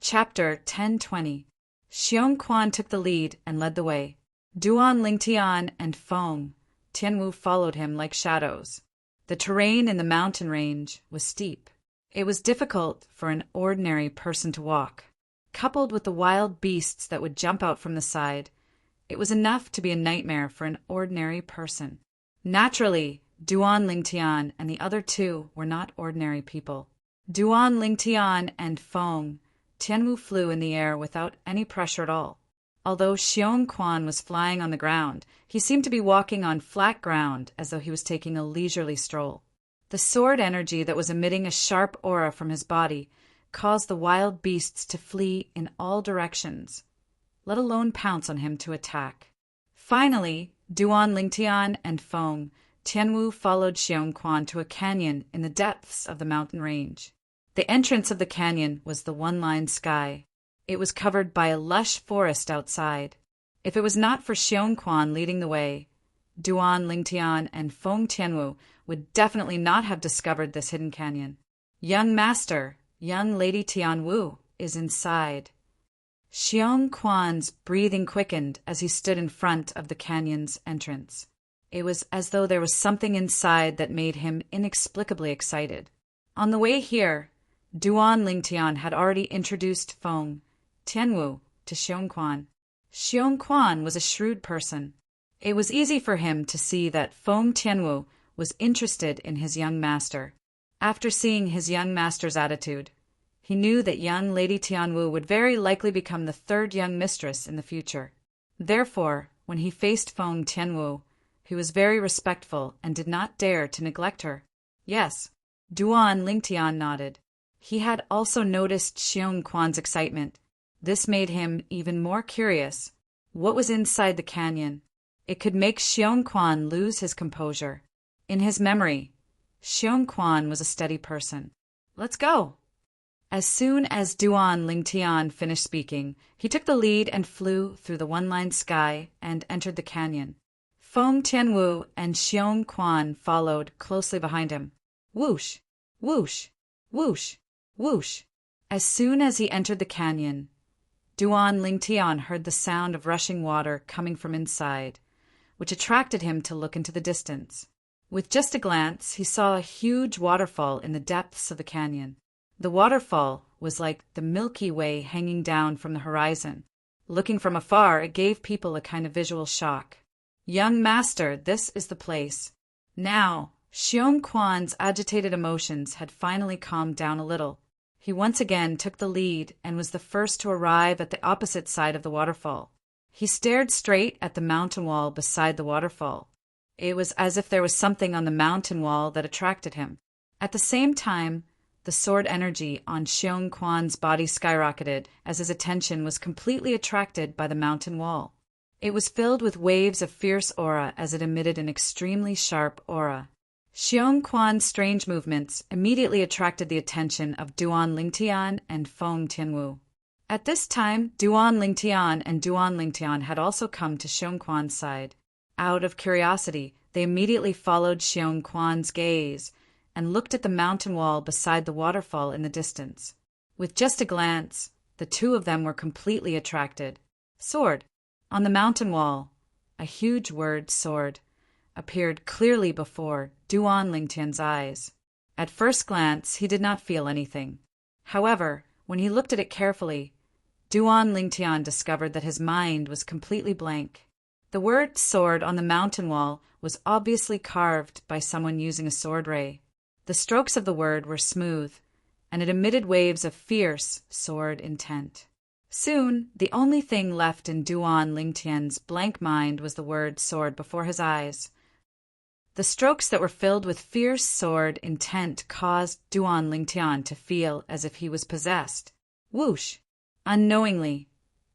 Chapter 1020. Xiong Quan took the lead and led the way. Duan Lingtian and Feng Tianwu followed him like shadows. The terrain in the mountain range was steep. It was difficult for an ordinary person to walk. Coupled with the wild beasts that would jump out from the side, it was enough to be a nightmare for an ordinary person. Naturally, Duan Lingtian and the other two were not ordinary people. Duan Lingtian and Feng Tianwu flew in the air without any pressure at all. Although Xiong Quan was flying on the ground, he seemed to be walking on flat ground as though he was taking a leisurely stroll. The sword energy that was emitting a sharp aura from his body caused the wild beasts to flee in all directions, let alone pounce on him to attack. Finally, Duan Lingtian and Feng Tianwu followed Xiong Quan to a canyon in the depths of the mountain range. The entrance of the canyon was the one-line sky. It was covered by a lush forest outside. If it was not for Xiong Quan leading the way, Duan Lingtian and Feng Tianwu would definitely not have discovered this hidden canyon. Young Master, young Lady Tianwu, is inside. Xiong Quan's breathing quickened as he stood in front of the canyon's entrance. It was as though there was something inside that made him inexplicably excited. On the way here, Duan Lingtian had already introduced Feng Tianwu to Xiong Quan. Xiong Quan was a shrewd person. It was easy for him to see that Feng Tianwu was interested in his young master. After seeing his young master's attitude, he knew that young Lady Tianwu would very likely become the third young mistress in the future. Therefore, when he faced Feng Tianwu, he was very respectful and did not dare to neglect her. Yes, Duan Lingtian nodded. He had also noticed Xiong Quan's excitement. This made him even more curious. What was inside the canyon? It could make Xiong Quan lose his composure. In his memory, Xiong Quan was a steady person. Let's go! As soon as Duan Lingtian finished speaking, he took the lead and flew through the one-line sky and entered the canyon. Feng Tianwu and Xiong Quan followed closely behind him. Whoosh! Whoosh! Whoosh! Whoosh! As soon as he entered the canyon, Duan Lingtian heard the sound of rushing water coming from inside, which attracted him to look into the distance. With just a glance, he saw a huge waterfall in the depths of the canyon. The waterfall was like the Milky Way hanging down from the horizon. Looking from afar, it gave people a kind of visual shock. Young Master, this is the place. Now, Xiong Quan's agitated emotions had finally calmed down a little. He once again took the lead and was the first to arrive at the opposite side of the waterfall. He stared straight at the mountain wall beside the waterfall. It was as if there was something on the mountain wall that attracted him. At the same time, the sword energy on Xiong Quan's body skyrocketed as his attention was completely attracted by the mountain wall. It was filled with waves of fierce aura as it emitted an extremely sharp aura. Xiong Quan's strange movements immediately attracted the attention of Duan Lingtian and Feng Tianwu. At this time, Duan Lingtian and Duan Lingtian had also come to Xiong Quan's side. Out of curiosity, they immediately followed Xiong Quan's gaze and looked at the mountain wall beside the waterfall in the distance. With just a glance, the two of them were completely attracted. Sword. On the mountain wall, a huge word, sword, appeared clearly before Duan Lingtian's eyes. At first glance, he did not feel anything. However, when he looked at it carefully, Duan Lingtian discovered that his mind was completely blank. The word sword on the mountain wall was obviously carved by someone using a sword ray. The strokes of the word were smooth, and it emitted waves of fierce sword intent. Soon, the only thing left in Duan Lingtian's blank mind was the word sword before his eyes. The strokes that were filled with fierce sword intent caused Duan Lingtian to feel as if he was possessed. Whoosh! Unknowingly,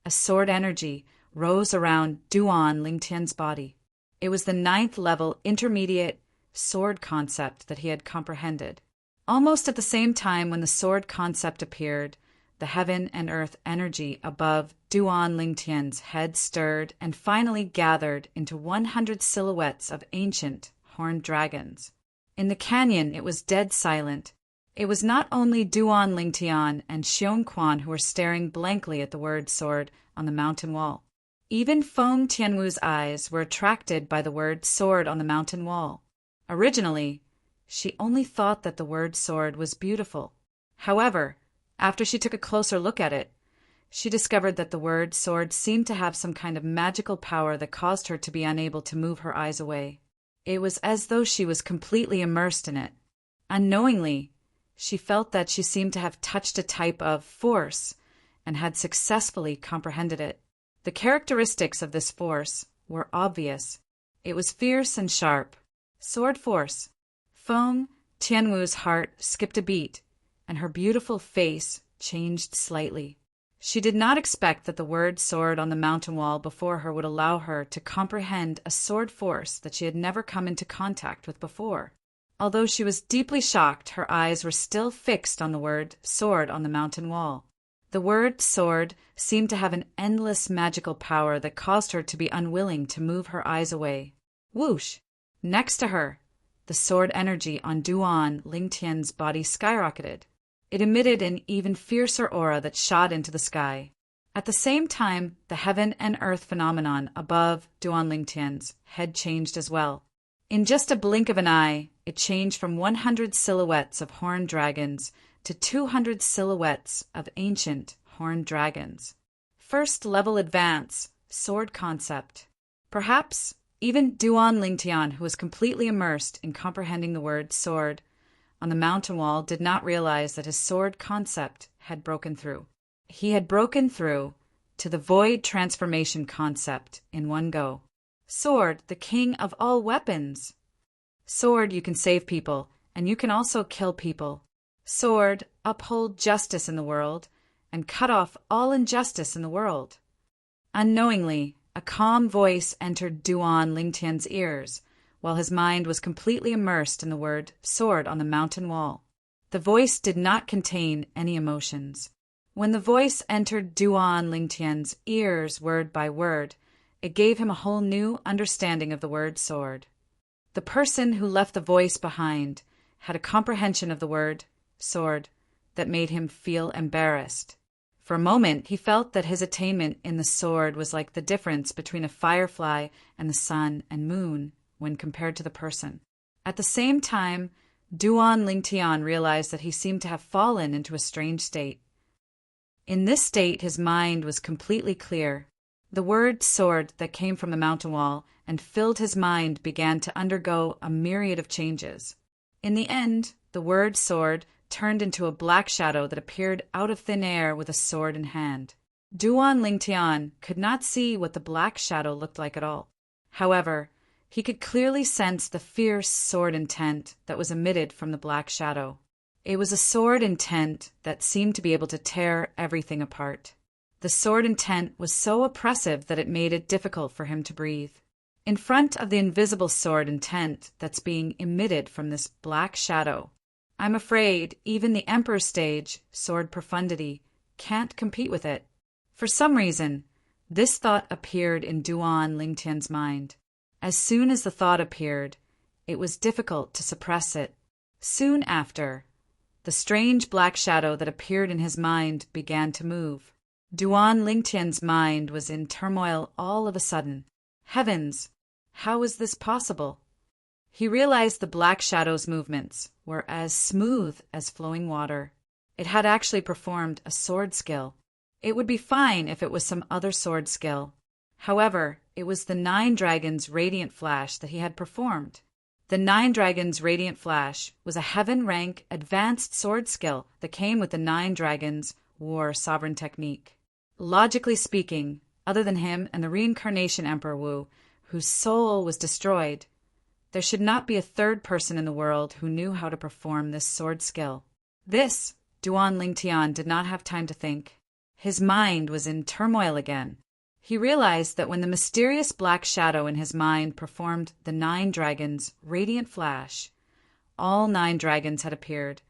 a sword energy rose around Duan Lingtian's body. It was the 9th level intermediate sword concept that he had comprehended. Almost at the same time when the sword concept appeared, the heaven and earth energy above Duan Lingtian's head stirred and finally gathered into 100 silhouettes of ancient horned dragons. In the canyon, it was dead silent. It was not only Duan Lingtian and Xiong Quan who were staring blankly at the word sword on the mountain wall. Even Feng Tianwu's eyes were attracted by the word sword on the mountain wall. Originally, she only thought that the word sword was beautiful. However, after she took a closer look at it, she discovered that the word sword seemed to have some kind of magical power that caused her to be unable to move her eyes away. It was as though she was completely immersed in it. Unknowingly, she felt that she seemed to have touched a type of force and had successfully comprehended it. The characteristics of this force were obvious. It was fierce and sharp. Sword force. Feng Tianwu's heart skipped a beat, and her beautiful face changed slightly. She did not expect that the word sword on the mountain wall before her would allow her to comprehend a sword force that she had never come into contact with before. Although she was deeply shocked, her eyes were still fixed on the word sword on the mountain wall. The word sword seemed to have an endless magical power that caused her to be unwilling to move her eyes away. Whoosh! Next to her, the sword energy on Duan Lingtian's body skyrocketed. It emitted an even fiercer aura that shot into the sky. At the same time, the heaven and earth phenomenon above Duan Lingtian's head changed as well. In just a blink of an eye, it changed from 100 silhouettes of horned dragons to 200 silhouettes of ancient horned dragons. First level advance, sword concept. Perhaps even Duan Lingtian, who was completely immersed in comprehending the word sword on the mountain wall, did not realize that his sword concept had broken through. He had broken through to the void transformation concept in one go. Sword, the king of all weapons. Sword, you can save people, and you can also kill people. Sword, uphold justice in the world, and cut off all injustice in the world. Unknowingly, a calm voice entered Duan Lingtian's ears, while his mind was completely immersed in the word sword on the mountain wall. The voice did not contain any emotions. When the voice entered Duan Lingtian's ears word by word, it gave him a whole new understanding of the word sword. The person who left the voice behind had a comprehension of the word sword that made him feel embarrassed. For a moment, he felt that his attainment in the sword was like the difference between a firefly and the sun and moon when compared to the person. At the same time, Duan Lingtian realized that he seemed to have fallen into a strange state. In this state, his mind was completely clear. The word sword that came from the mountain wall and filled his mind began to undergo a myriad of changes. In the end, the word sword turned into a black shadow that appeared out of thin air with a sword in hand. Duan Lingtian could not see what the black shadow looked like at all. However, he could clearly sense the fierce sword intent that was emitted from the black shadow. It was a sword intent that seemed to be able to tear everything apart. The sword intent was so oppressive that it made it difficult for him to breathe. In front of the invisible sword intent that's being emitted from this black shadow, I'm afraid even the Emperor stage, sword profundity, can't compete with it. For some reason, this thought appeared in Duan Lingtian's mind. As soon as the thought appeared, it was difficult to suppress it. Soon after, the strange black shadow that appeared in his mind began to move. Duan Lingtian's mind was in turmoil all of a sudden. Heavens, how is this possible? He realized the black shadow's movements were as smooth as flowing water. It had actually performed a sword skill. It would be fine if it was some other sword skill. However, it was the 9 Dragons' Radiant Flash that he had performed. The 9 Dragons' Radiant Flash was a heaven-rank advanced sword skill that came with the 9 Dragons' War Sovereign Technique. Logically speaking, other than him and the Reincarnation Emperor Wu, whose soul was destroyed, there should not be a third person in the world who knew how to perform this sword skill. This, Duan Lingtian did not have time to think. His mind was in turmoil again. He realized that when the mysterious black shadow in his mind performed the 9 Dragons' Radiant Flash, all 9 dragons had appeared,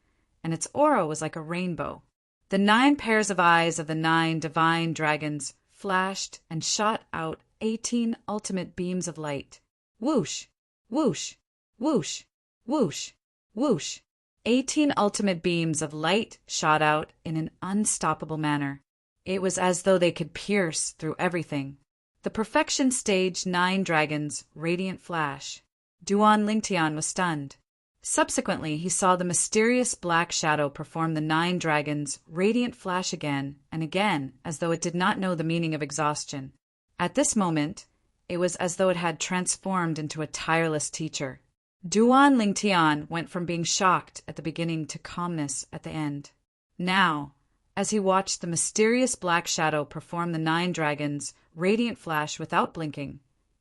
and its aura was like a rainbow. The 9 pairs of eyes of the 9 divine dragons flashed and shot out 18 ultimate beams of light. Whoosh! Whoosh! Whoosh! Whoosh! Whoosh! 18 ultimate beams of light shot out in an unstoppable manner. It was as though they could pierce through everything. The perfection stage 9 dragons, radiant flash. Duan Lingtian was stunned. Subsequently, he saw the mysterious black shadow perform the 9 dragons, radiant flash again and again, as though it did not know the meaning of exhaustion. At this moment, it was as though it had transformed into a tireless teacher. Duan Lingtian went from being shocked at the beginning to calmness at the end. Now, as he watched the mysterious black shadow perform the 9 dragons, radiant flash without blinking,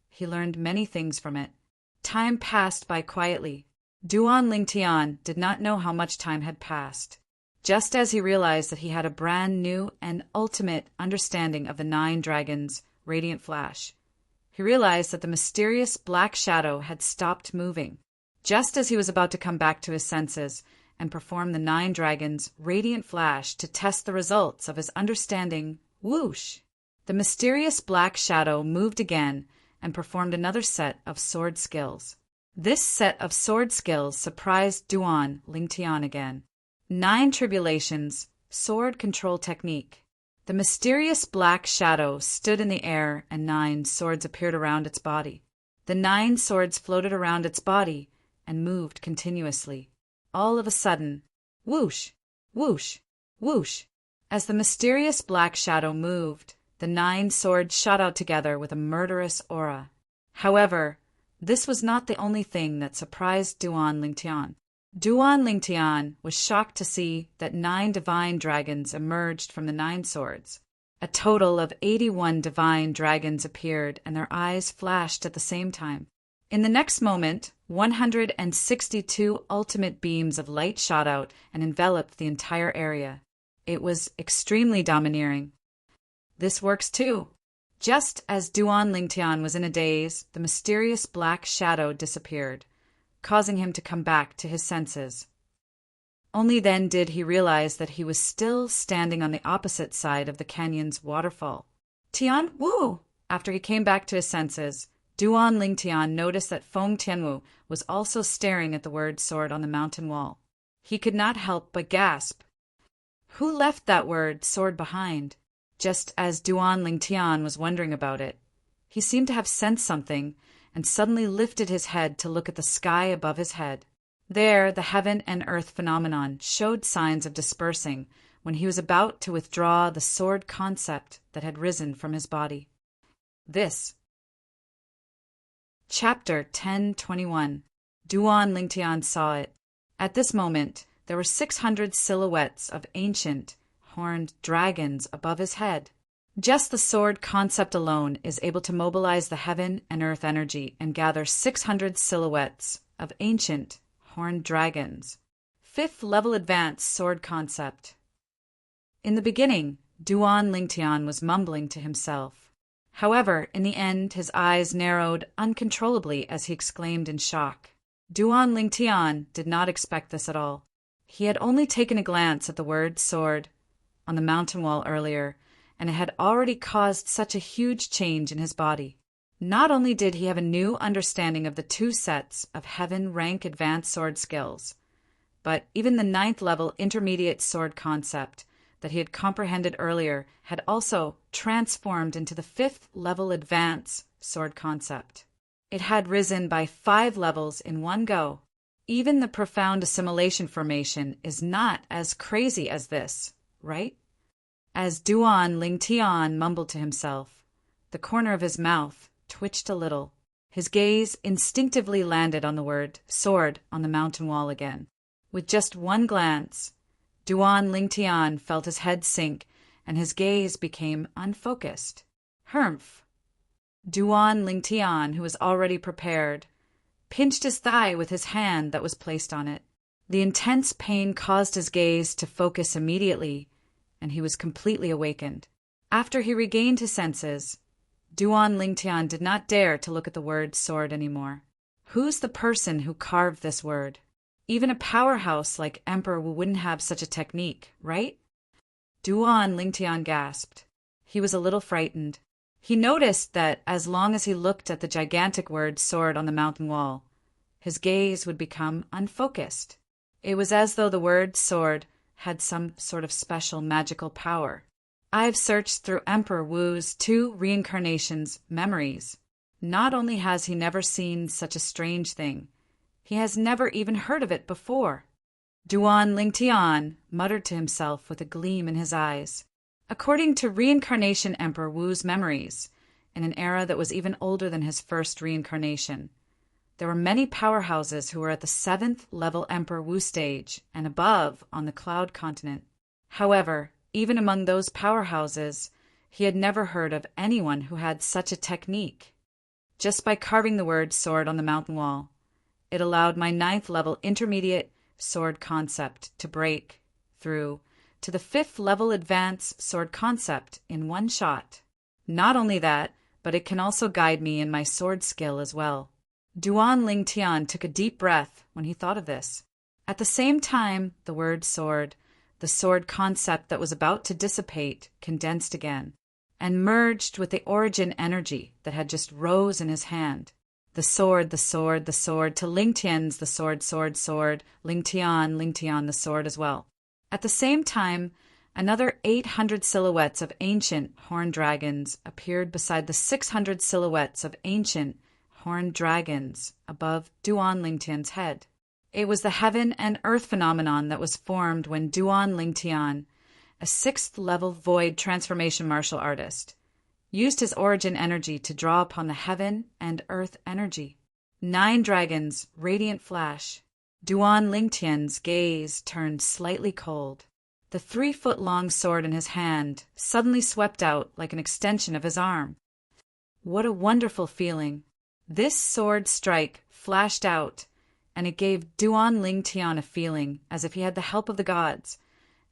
he learned many things from it. Time passed by quietly. Duan Lingtian did not know how much time had passed. Just as he realized that he had a brand new and ultimate understanding of the 9 dragons, radiant flash, he realized that the mysterious black shadow had stopped moving. Just as he was about to come back to his senses and perform the 9 dragons, radiant flash to test the results of his understanding, whoosh! The mysterious black shadow moved again and performed another set of sword skills. This set of sword skills surprised Duan Lingtian again. 9 tribulations, sword control technique. The mysterious black shadow stood in the air and 9 swords appeared around its body. The 9 swords floated around its body and moved continuously. All of a sudden, whoosh, whoosh, whoosh. As the mysterious black shadow moved, the 9 swords shot out together with a murderous aura. However, this was not the only thing that surprised Duan Lingtian. Duan Lingtian was shocked to see that 9 divine dragons emerged from the 9 swords. A total of 81 divine dragons appeared, and their eyes flashed at the same time. In the next moment, 162 ultimate beams of light shot out and enveloped the entire area. It was extremely domineering. This works too. Just as Duan Lingtian was in a daze, the mysterious black shadow disappeared, causing him to come back to his senses. Only then did he realize that he was still standing on the opposite side of the canyon's waterfall. Tian Wu! After he came back to his senses, Duan Lingtian noticed that Feng Tianwu was also staring at the word sword on the mountain wall. He could not help but gasp. Who left that word sword behind? Just as Duan Lingtian was wondering about it, he seemed to have sensed something and suddenly lifted his head to look at the sky above his head. There, the heaven and earth phenomenon showed signs of dispersing when he was about to withdraw the sword concept that had risen from his body. This. Chapter 1021. Duan Lingtian saw it. At this moment, there were 600 silhouettes of ancient, horned dragons above his head. Just the sword concept alone is able to mobilize the heaven and earth energy and gather 600 silhouettes of ancient, horned dragons. 5th level advanced sword concept. In the beginning, Duan Lingtian was mumbling to himself. However, in the end, his eyes narrowed uncontrollably as he exclaimed in shock. Duan Lingtian did not expect this at all. He had only taken a glance at the word sword on the mountain wall earlier, and it had already caused such a huge change in his body. Not only did he have a new understanding of the 2 sets of heaven rank advanced sword skills, but even the 9th level intermediate sword concept that he had comprehended earlier had also transformed into the 5th level advanced sword concept. It had risen by 5 levels in one go. Even the profound assimilation formation is not as crazy as this, right? As Duan Lingtian mumbled to himself, the corner of his mouth twitched a little. His gaze instinctively landed on the word sword on the mountain wall again. With just one glance, Duan Lingtian felt his head sink and his gaze became unfocused. Humph! Duan Lingtian, who was already prepared, pinched his thigh with his hand that was placed on it. The intense pain caused his gaze to focus immediately, and he was completely awakened. After he regained his senses, Duan Lingtian did not dare to look at the word sword anymore. Who's the person who carved this word? Even a powerhouse like Emperor Wu wouldn't have such a technique, right? Duan Lingtian gasped. He was a little frightened. He noticed that as long as he looked at the gigantic word sword on the mountain wall, his gaze would become unfocused. It was as though the word sword had some sort of special magical power. I've searched through Emperor Wu's 2 reincarnations memories. Not only has he never seen such a strange thing, he has never even heard of it before. Duan Lingtian muttered to himself with a gleam in his eyes. According to Reincarnation Emperor Wu's memories, in an era that was even older than his first reincarnation, there were many powerhouses who were at the 7th level Emperor Wu stage and above on the Cloud Continent. However, even among those powerhouses, he had never heard of anyone who had such a technique. Just by carving the word sword on the mountain wall, it allowed my 9th level intermediate sword concept to break through to the 5th level advanced sword concept in one shot. Not only that, but it can also guide me in my sword skill as well. Duan Lingtian took a deep breath when he thought of this. At the same time, the word sword, the sword concept that was about to dissipate, condensed again, and merged with the origin energy that had just rose in his hand. The sword, the sword, the sword, to Lingtian's the sword, sword, sword, Lingtian, the sword as well. At the same time, another 800 silhouettes of ancient horned dragons appeared beside the 600 silhouettes of ancient horned dragons above Duan Lingtian's head. It was the heaven and earth phenomenon that was formed when Duan Lingtian, a 6th level void transformation martial artist, used his origin energy to draw upon the heaven and earth energy. 9 dragons, radiant flash. Duan Lingtian's gaze turned slightly cold. The 3-foot-long sword in his hand suddenly swept out like an extension of his arm. What a wonderful feeling! This sword strike flashed out, and it gave Duan Lingtian a feeling as if he had the help of the gods,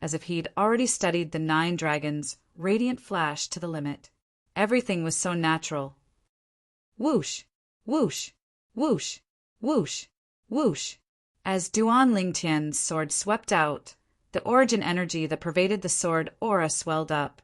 as if he'd already studied the 9 dragons' radiant flash to the limit. Everything was so natural. Whoosh, whoosh, whoosh, whoosh, whoosh. As Duan Lingtian's sword swept out, the origin energy that pervaded the sword aura swelled up,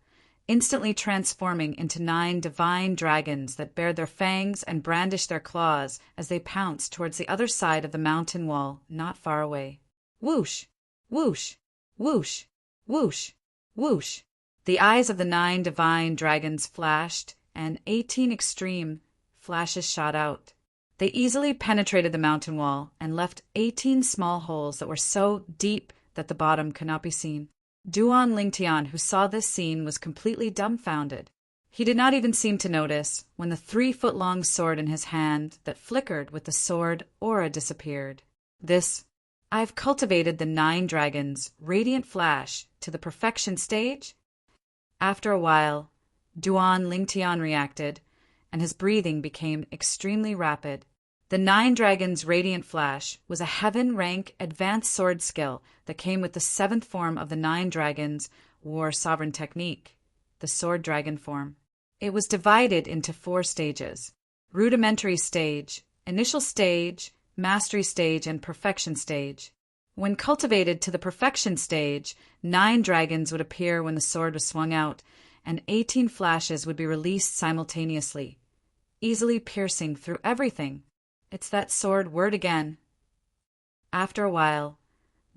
instantly transforming into 9 divine dragons that bared their fangs and brandished their claws as they pounced towards the other side of the mountain wall not far away. Whoosh, whoosh, whoosh, whoosh, whoosh. The eyes of the 9 divine dragons flashed, and 18 extreme flashes shot out. They easily penetrated the mountain wall and left 18 small holes that were so deep that the bottom could not be seen. Duan Lingtian, who saw this scene, was completely dumbfounded. He did not even seem to notice when the 3-foot-long sword in his hand that flickered with the sword aura disappeared. I've cultivated the 9 dragons' radiant flash to the perfection stage. After a while, Duan Lingtian reacted, and his breathing became extremely rapid. The 9 dragons' radiant flash was a heaven-rank advanced sword skill that came with the 7th form of the 9 dragons' war sovereign technique, the sword dragon form. It was divided into 4 stages: rudimentary stage, initial stage, mastery stage, and perfection stage. When cultivated to the perfection stage, 9 dragons would appear when the sword was swung out, and 18 flashes would be released simultaneously, easily piercing through everything. It's that sword word again. After a while,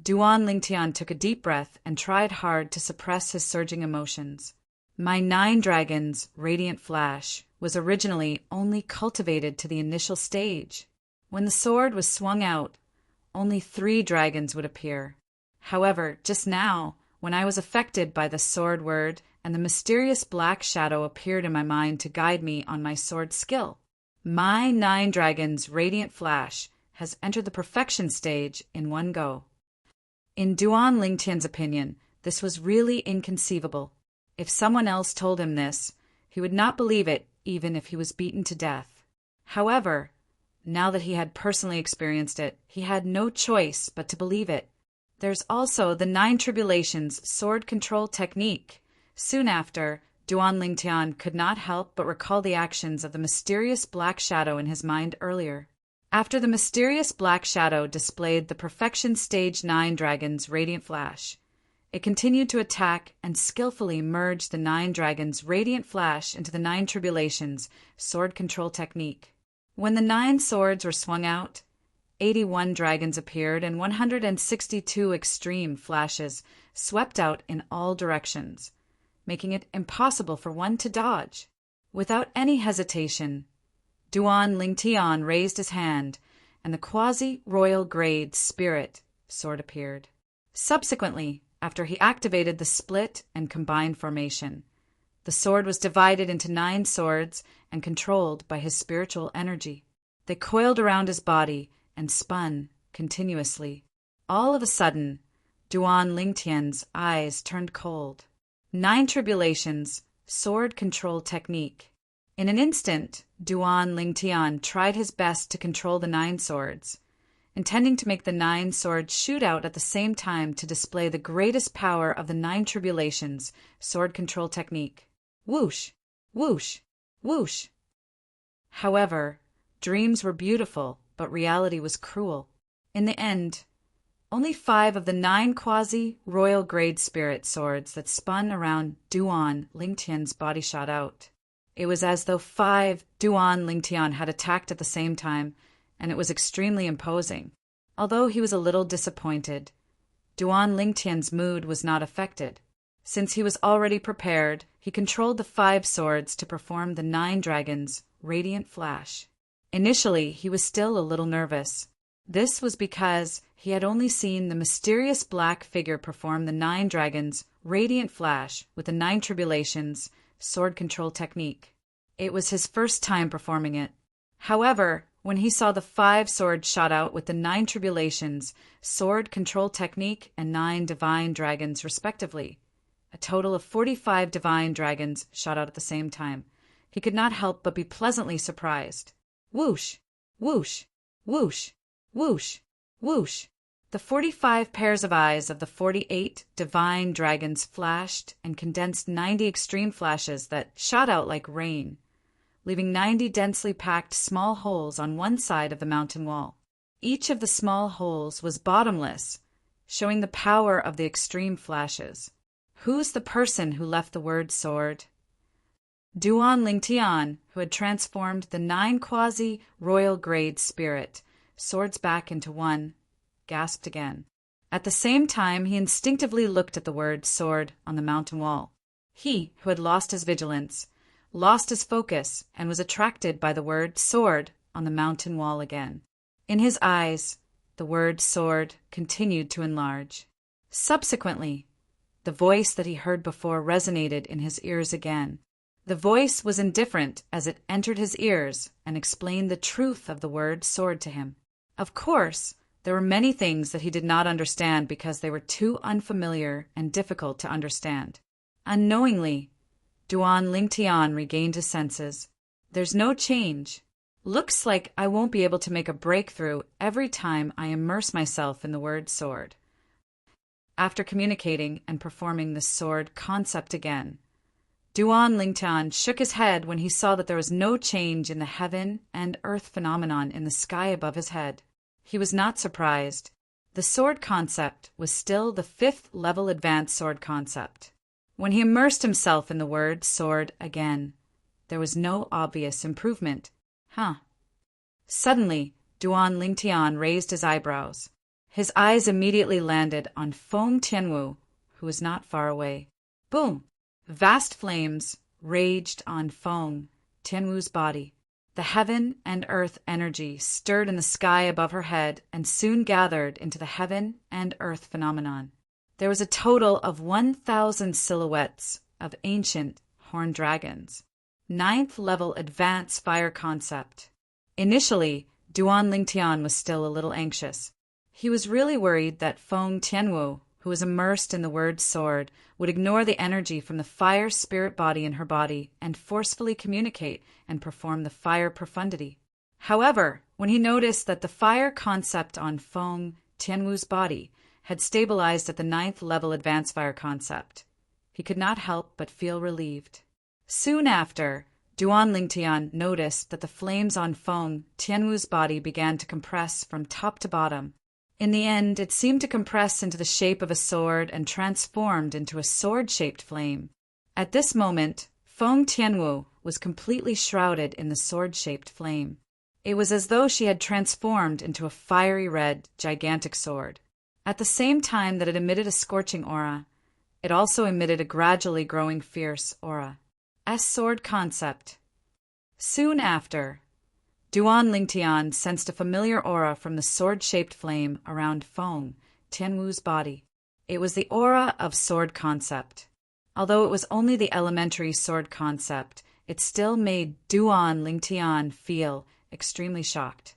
Duan Lingtian took a deep breath and tried hard to suppress his surging emotions. My 9 dragons' radiant flash was originally only cultivated to the initial stage. When the sword was swung out, only 3 dragons would appear. However, just now, when I was affected by the sword word and the mysterious black shadow appeared in my mind to guide me on my sword skill, my 9 dragons' radiant flash has entered the perfection stage in one go. In Duan Lingtian's opinion, this was really inconceivable. If someone else told him this, he would not believe it even if he was beaten to death. However, now that he had personally experienced it, he had no choice but to believe it. There's also the 9 Tribulations sword control technique. Soon after, Duan Lingtian could not help but recall the actions of the mysterious black shadow in his mind earlier. After the mysterious black shadow displayed the perfection stage 9 dragons' radiant flash, it continued to attack and skillfully merge the 9 dragons' radiant flash into the 9 Tribulations sword control technique. When the 9 swords were swung out, 81 dragons appeared and 162 extreme flashes swept out in all directions, making it impossible for one to dodge. Without any hesitation, Duan Lingtian raised his hand, and the quasi-royal grade spirit sword appeared. Subsequently, after he activated the split and combined formation, the sword was divided into 9 swords and controlled by his spiritual energy. They coiled around his body and spun continuously. All of a sudden, Duan Lingtian's eyes turned cold. 9 tribulations, sword control technique. In an instant, Duan Lingtian tried his best to control the 9 swords, intending to make the 9 swords shoot out at the same time to display the greatest power of the 9 tribulations, sword control technique. Whoosh! Whoosh! Whoosh! However, dreams were beautiful, but reality was cruel. In the end, only 5 of the 9 quasi-royal grade spirit swords that spun around Duan Lingtian's body shot out. It was as though 5 Duan Lingtian had attacked at the same time, and it was extremely imposing. Although he was a little disappointed, Duan Lingtian's mood was not affected. Since he was already prepared, he controlled the 5 swords to perform the 9 dragons' radiant flash. Initially, he was still a little nervous. This was because he had only seen the mysterious black figure perform the 9 dragons' radiant flash with the 9 tribulations sword control technique. It was his first time performing it. However, when he saw the 5 swords shot out with the 9 tribulations sword control technique and 9 divine dragons respectively, a total of 45 divine dragons shot out at the same time, he could not help but be pleasantly surprised. Whoosh! Whoosh! Whoosh! Whoosh! Whoosh! The 45 pairs of eyes of the 48 divine dragons flashed and condensed 90 extreme flashes that shot out like rain, leaving 90 densely packed small holes on one side of the mountain wall. Each of the small holes was bottomless, showing the power of the extreme flashes. Who's the person who left the word sword? Duan Lingtian, who had transformed the 9 quasi-royal grade spirit swords back into one, gasped again. At the same time, he instinctively looked at the word sword on the mountain wall. He, who had lost his vigilance, lost his focus, and was attracted by the word sword on the mountain wall again. In his eyes, the word sword continued to enlarge. Subsequently, the voice that he heard before resonated in his ears again. The voice was indifferent as it entered his ears and explained the truth of the word sword to him. Of course, there were many things that he did not understand because they were too unfamiliar and difficult to understand. Unknowingly, Duan Lingtian regained his senses. There's no change. Looks like I won't be able to make a breakthrough every time I immerse myself in the word sword. After communicating and performing the sword concept again, Duan Lingtian shook his head when he saw that there was no change in the heaven and earth phenomenon in the sky above his head. He was not surprised. The sword concept was still the 5th level advanced sword concept. When he immersed himself in the word sword again, there was no obvious improvement. Suddenly, Duan Lingtian raised his eyebrows. His eyes immediately landed on Feng Tianwu, who was not far away. Boom! Vast flames raged on Feng Tianwu's body. The heaven and earth energy stirred in the sky above her head and soon gathered into the heaven and earth phenomenon. There was a total of 1,000 silhouettes of ancient horned dragons. 9th level advanced fire concept. Initially, Duan Lingtian was still a little anxious. He was really worried that Feng Tianwu, who was immersed in the word sword, would ignore the energy from the fire spirit body in her body and forcefully communicate and perform the fire profundity. However, when he noticed that the fire concept on Feng Tianwu's body had stabilized at the 9th level advanced fire concept, he could not help but feel relieved. Soon after, Duan Lingtian noticed that the flames on Feng Tianwu's body began to compress from top to bottom. In the end, it seemed to compress into the shape of a sword and transformed into a sword-shaped flame. At this moment, Feng Tianwu was completely shrouded in the sword-shaped flame. It was as though she had transformed into a fiery red, gigantic sword. At the same time that it emitted a scorching aura, it also emitted a gradually growing fierce aura. Sword concept. Soon after, Duan Lingtian sensed a familiar aura from the sword-shaped flame around Feng, Tianwu's body. It was the aura of sword concept. Although it was only the elementary sword concept, it still made Duan Lingtian feel extremely shocked.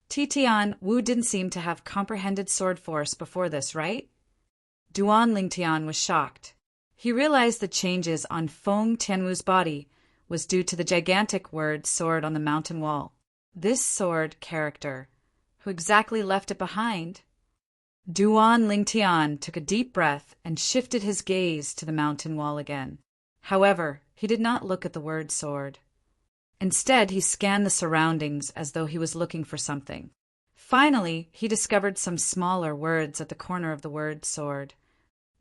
Tian Wu didn't seem to have comprehended sword force before this, right? Duan Lingtian was shocked. He realized the changes on Feng Tianwu's body was due to the gigantic word sword on the mountain wall. This sword character, who exactly left it behind? Duan Lingtian took a deep breath and shifted his gaze to the mountain wall again. However, he did not look at the word sword. Instead, he scanned the surroundings as though he was looking for something. Finally, he discovered some smaller words at the corner of the word sword.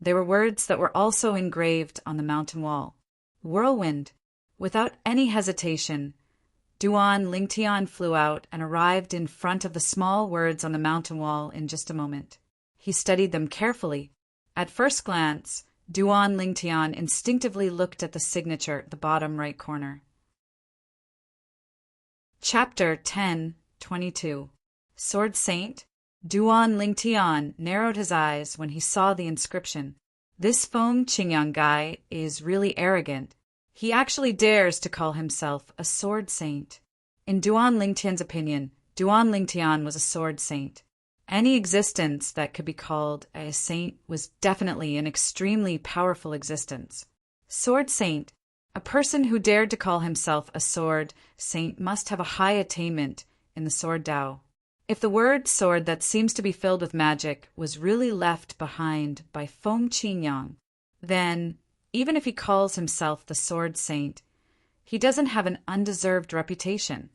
They were words that were also engraved on the mountain wall. Whirlwind. Without any hesitation, Duan Lingtian flew out and arrived in front of the small words on the mountain wall in just a moment. He studied them carefully. At first glance, Duan Lingtian instinctively looked at the signature at the bottom right corner. Chapter 10:22. Sword Saint? Duan Lingtian narrowed his eyes when he saw the inscription. This Feng Qingyang guy is really arrogant. He actually dares to call himself a sword saint. In Duan Lingtian's opinion, Duan Lingtian was a sword saint. Any existence that could be called a saint was definitely an extremely powerful existence. Sword saint. A person who dared to call himself a sword saint must have a high attainment in the sword Tao. If the word sword that seems to be filled with magic was really left behind by Feng Qingyang, then, even if he calls himself the sword saint, he doesn't have an undeserved reputation.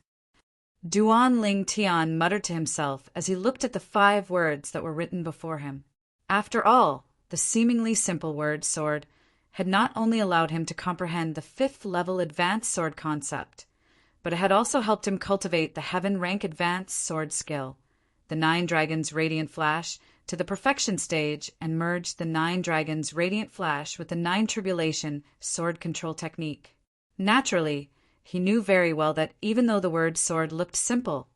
Duan Lingtian muttered to himself as he looked at the 5 words that were written before him. After all, the seemingly simple word sword had not only allowed him to comprehend the 5th-level advanced sword concept, but it had also helped him cultivate the heaven-rank advanced sword skill, the 9 Dragons Radiant Flash, to the perfection stage and merge the 9 Dragons Radiant Flash with the 9 Tribulation sword control technique. Naturally, he knew very well that even though the word sword looked simple,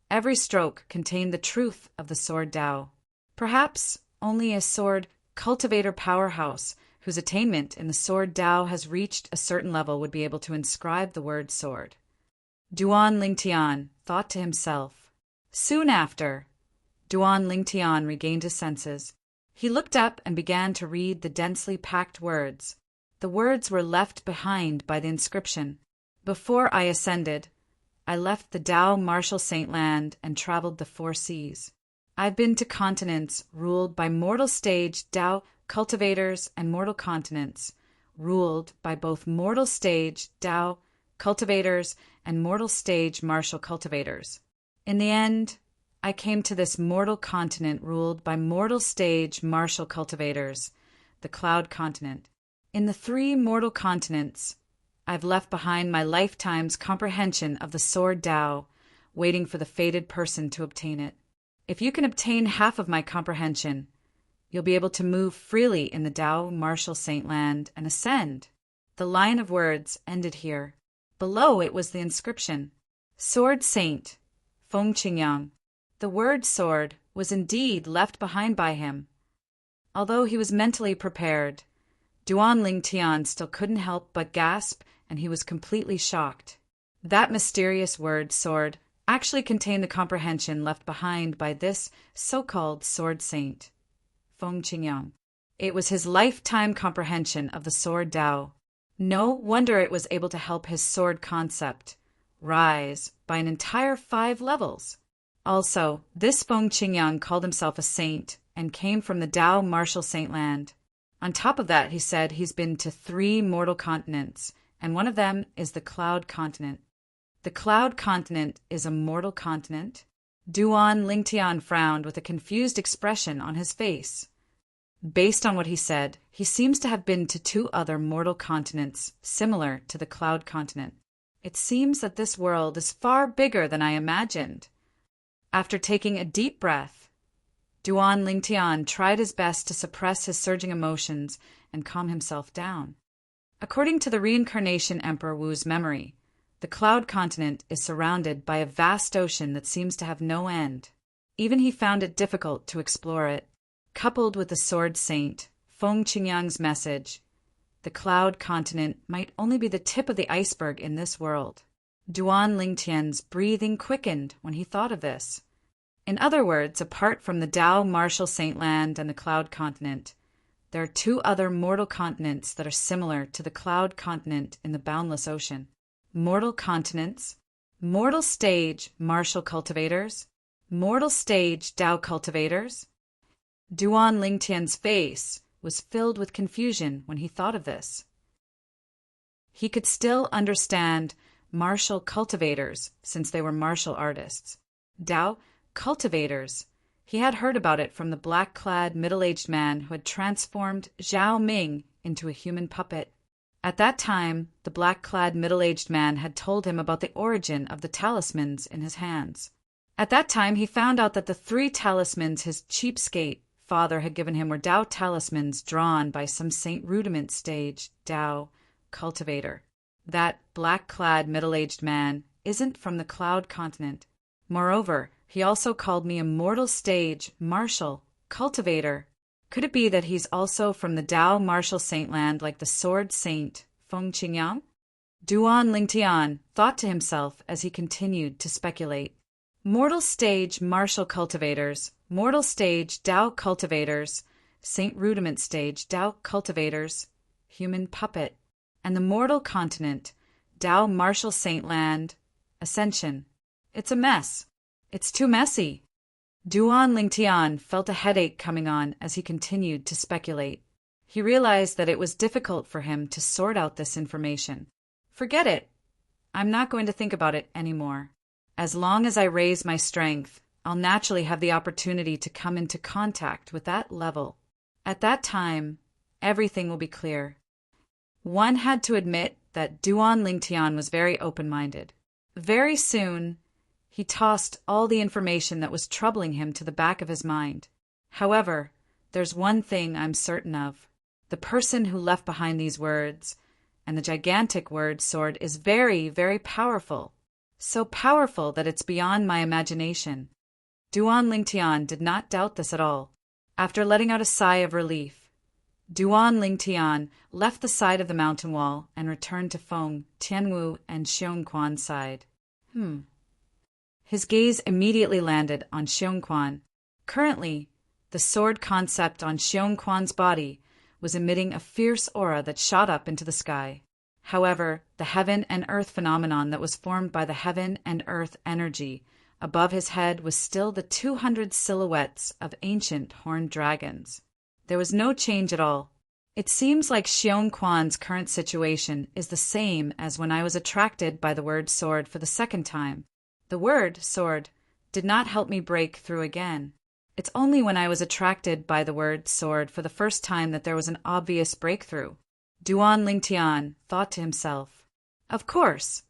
every stroke contained the truth of the sword Tao. Perhaps only a sword cultivator powerhouse whose attainment in the sword Tao has reached a certain level would be able to inscribe the word sword. Duan Lingtian thought to himself. Soon after, Duan Lingtian regained his senses. He looked up and began to read the densely packed words. The words were left behind by the inscription. Before I ascended, I left the Tao martial saint land and traveled the 4 seas. I've been to continents ruled by mortal stage Tao cultivators and mortal continents ruled by both mortal stage Tao cultivators and mortal stage martial cultivators. In the end, I came to this mortal continent ruled by mortal stage martial cultivators, the Cloud Continent. In the 3 mortal continents, I've left behind my lifetime's comprehension of the sword Tao, waiting for the fated person to obtain it. If you can obtain half of my comprehension, you'll be able to move freely in the Tao martial saint land and ascend. The line of words ended here. Below it was the inscription, Sword Saint, Feng Qingyang. The word sword was indeed left behind by him. Although he was mentally prepared, Duan Lingtian still couldn't help but gasp, and he was completely shocked. That mysterious word sword actually contained the comprehension left behind by this so-called sword saint, Feng Qingyang. It was his lifetime comprehension of the sword Tao. No wonder it was able to help his sword concept rise by an entire 5 levels. Also, this Feng Qingyang called himself a saint and came from the Tao martial saint land. On top of that, he said he's been to 3 mortal continents, and one of them is the Cloud Continent. The Cloud Continent is a mortal continent? Duan Lingtian frowned with a confused expression on his face. Based on what he said, he seems to have been to 2 other mortal continents similar to the Cloud Continent. It seems that this world is far bigger than I imagined. After taking a deep breath, Duan Lingtian tried his best to suppress his surging emotions and calm himself down. According to the reincarnation Emperor Wu's memory, the Cloud Continent is surrounded by a vast ocean that seems to have no end. Even he found it difficult to explore it. Coupled with the Sword Saint, Feng Qingyang's message, the Cloud Continent might only be the tip of the iceberg in this world. Duan Lingtian's breathing quickened when he thought of this. In other words, apart from the Tao Martial Saint Land and the Cloud Continent, there are two other mortal continents that are similar to the Cloud Continent in the boundless ocean. Mortal continents, mortal stage martial cultivators, mortal stage Tao cultivators. Duan Lingtian's face was filled with confusion when he thought of this. He could still understand martial cultivators since they were martial artists. Tao cultivators. He had heard about it from the black-clad middle-aged man who had transformed Zhao Ming into a human puppet. At that time, the black-clad middle-aged man had told him about the origin of the talismans in his hands. At that time, he found out that the 3 talismans his cheapskate father had given him were Tao talismans drawn by some Saint Rudiment stage Tao cultivator. That black-clad middle-aged man isn't from the Cloud Continent. Moreover, he also called me a mortal stage martial cultivator. Could it be that he's also from the Tao Martial Saint Land like the Sword Saint Feng Qingyang? Duan Lingtian thought to himself as he continued to speculate. Mortal stage martial cultivators, mortal stage Tao cultivators, Saint Rudiment stage Tao cultivators, human puppet, and the mortal continent, Tao Martial Saint Land, Ascension. It's a mess. It's too messy. Duan Lingtian felt a headache coming on as he continued to speculate. He realized that it was difficult for him to sort out this information. Forget it. I'm not going to think about it anymore. As long as I raise my strength, I'll naturally have the opportunity to come into contact with that level. At that time, everything will be clear. One had to admit that Duan Lingtian was very open-minded. Very soon, he tossed all the information that was troubling him to the back of his mind. However, there's one thing I'm certain of. The person who left behind these words, and the gigantic word sword, is very, very powerful. So powerful that it's beyond my imagination. Duan Lingtian did not doubt this at all. After letting out a sigh of relief, Duan Lingtian left the side of the mountain wall and returned to Feng, Tianwu, and Xiongquan's side. His gaze immediately landed on Xiongquan. Currently, the sword concept on Xiongquan's body was emitting a fierce aura that shot up into the sky. However, the heaven and earth phenomenon that was formed by the heaven and earth energy above his head was still the 200 silhouettes of ancient horned dragons. There was no change at all. It seems like Xiongquan's current situation is the same as when I was attracted by the word sword for the second time. The word sword did not help me break through again. It's only when I was attracted by the word sword for the first time that there was an obvious breakthrough. Duan Lingtian thought to himself. Of course,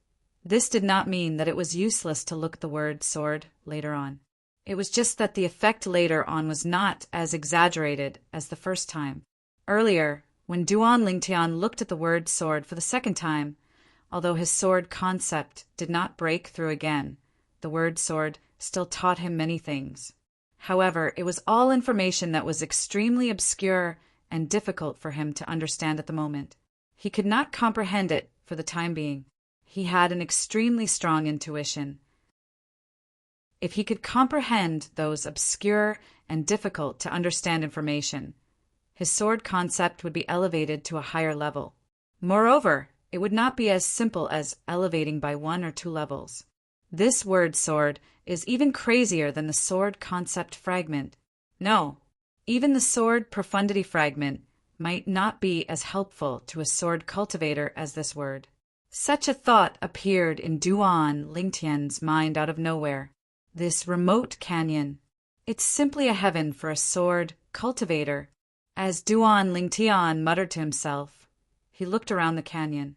this did not mean that it was useless to look at the word sword later on. It was just that the effect later on was not as exaggerated as the first time. Earlier, when Duan Lingtian looked at the word sword for the second time, although his sword concept did not break through again, the word sword still taught him many things. However, it was all information that was extremely obscure and difficult for him to understand at the moment. He could not comprehend it for the time being. He had an extremely strong intuition. If he could comprehend those obscure and difficult to understand information, his sword concept would be elevated to a higher level. Moreover, it would not be as simple as elevating by 1 or 2 levels. This word sword is even crazier than the sword concept fragment. No, even the sword profundity fragment might not be as helpful to a sword cultivator as this word. Such a thought appeared in Duan Lingtian's mind out of nowhere. This remote canyon, it's simply a heaven for a sword cultivator. As Duan Lingtian muttered to himself, he looked around the canyon.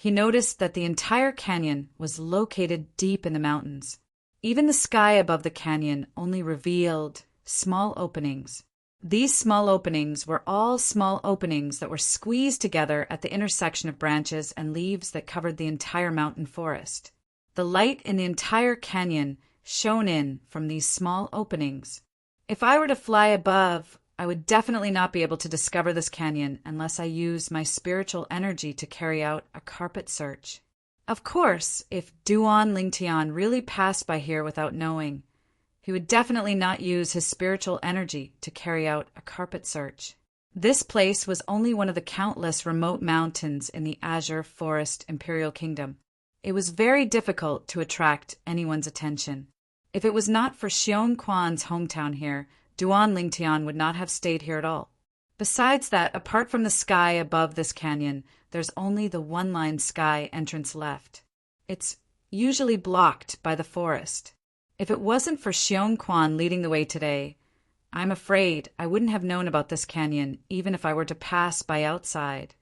he noticed that the entire canyon was located deep in the mountains. Even the sky above the canyon only revealed small openings. These small openings were all small openings that were squeezed together at the intersection of branches and leaves that covered the entire mountain forest. The light in the entire canyon shone in from these small openings. If I were to fly above, I would definitely not be able to discover this canyon unless I used my spiritual energy to carry out a carpet search. Of course, if Duan Lingtian really passed by here without knowing, he would definitely not use his spiritual energy to carry out a carpet search. This place was only one of the countless remote mountains in the Azure Forest Imperial Kingdom. It was very difficult to attract anyone's attention. If it was not for Xiong Quan's hometown here, Duan Lingtian would not have stayed here at all. Besides that, apart from the sky above this canyon, there's only the one-line sky entrance left. It's usually blocked by the forest. If it wasn't for Xiong Quan leading the way today, I'm afraid I wouldn't have known about this canyon even if I were to pass by outside.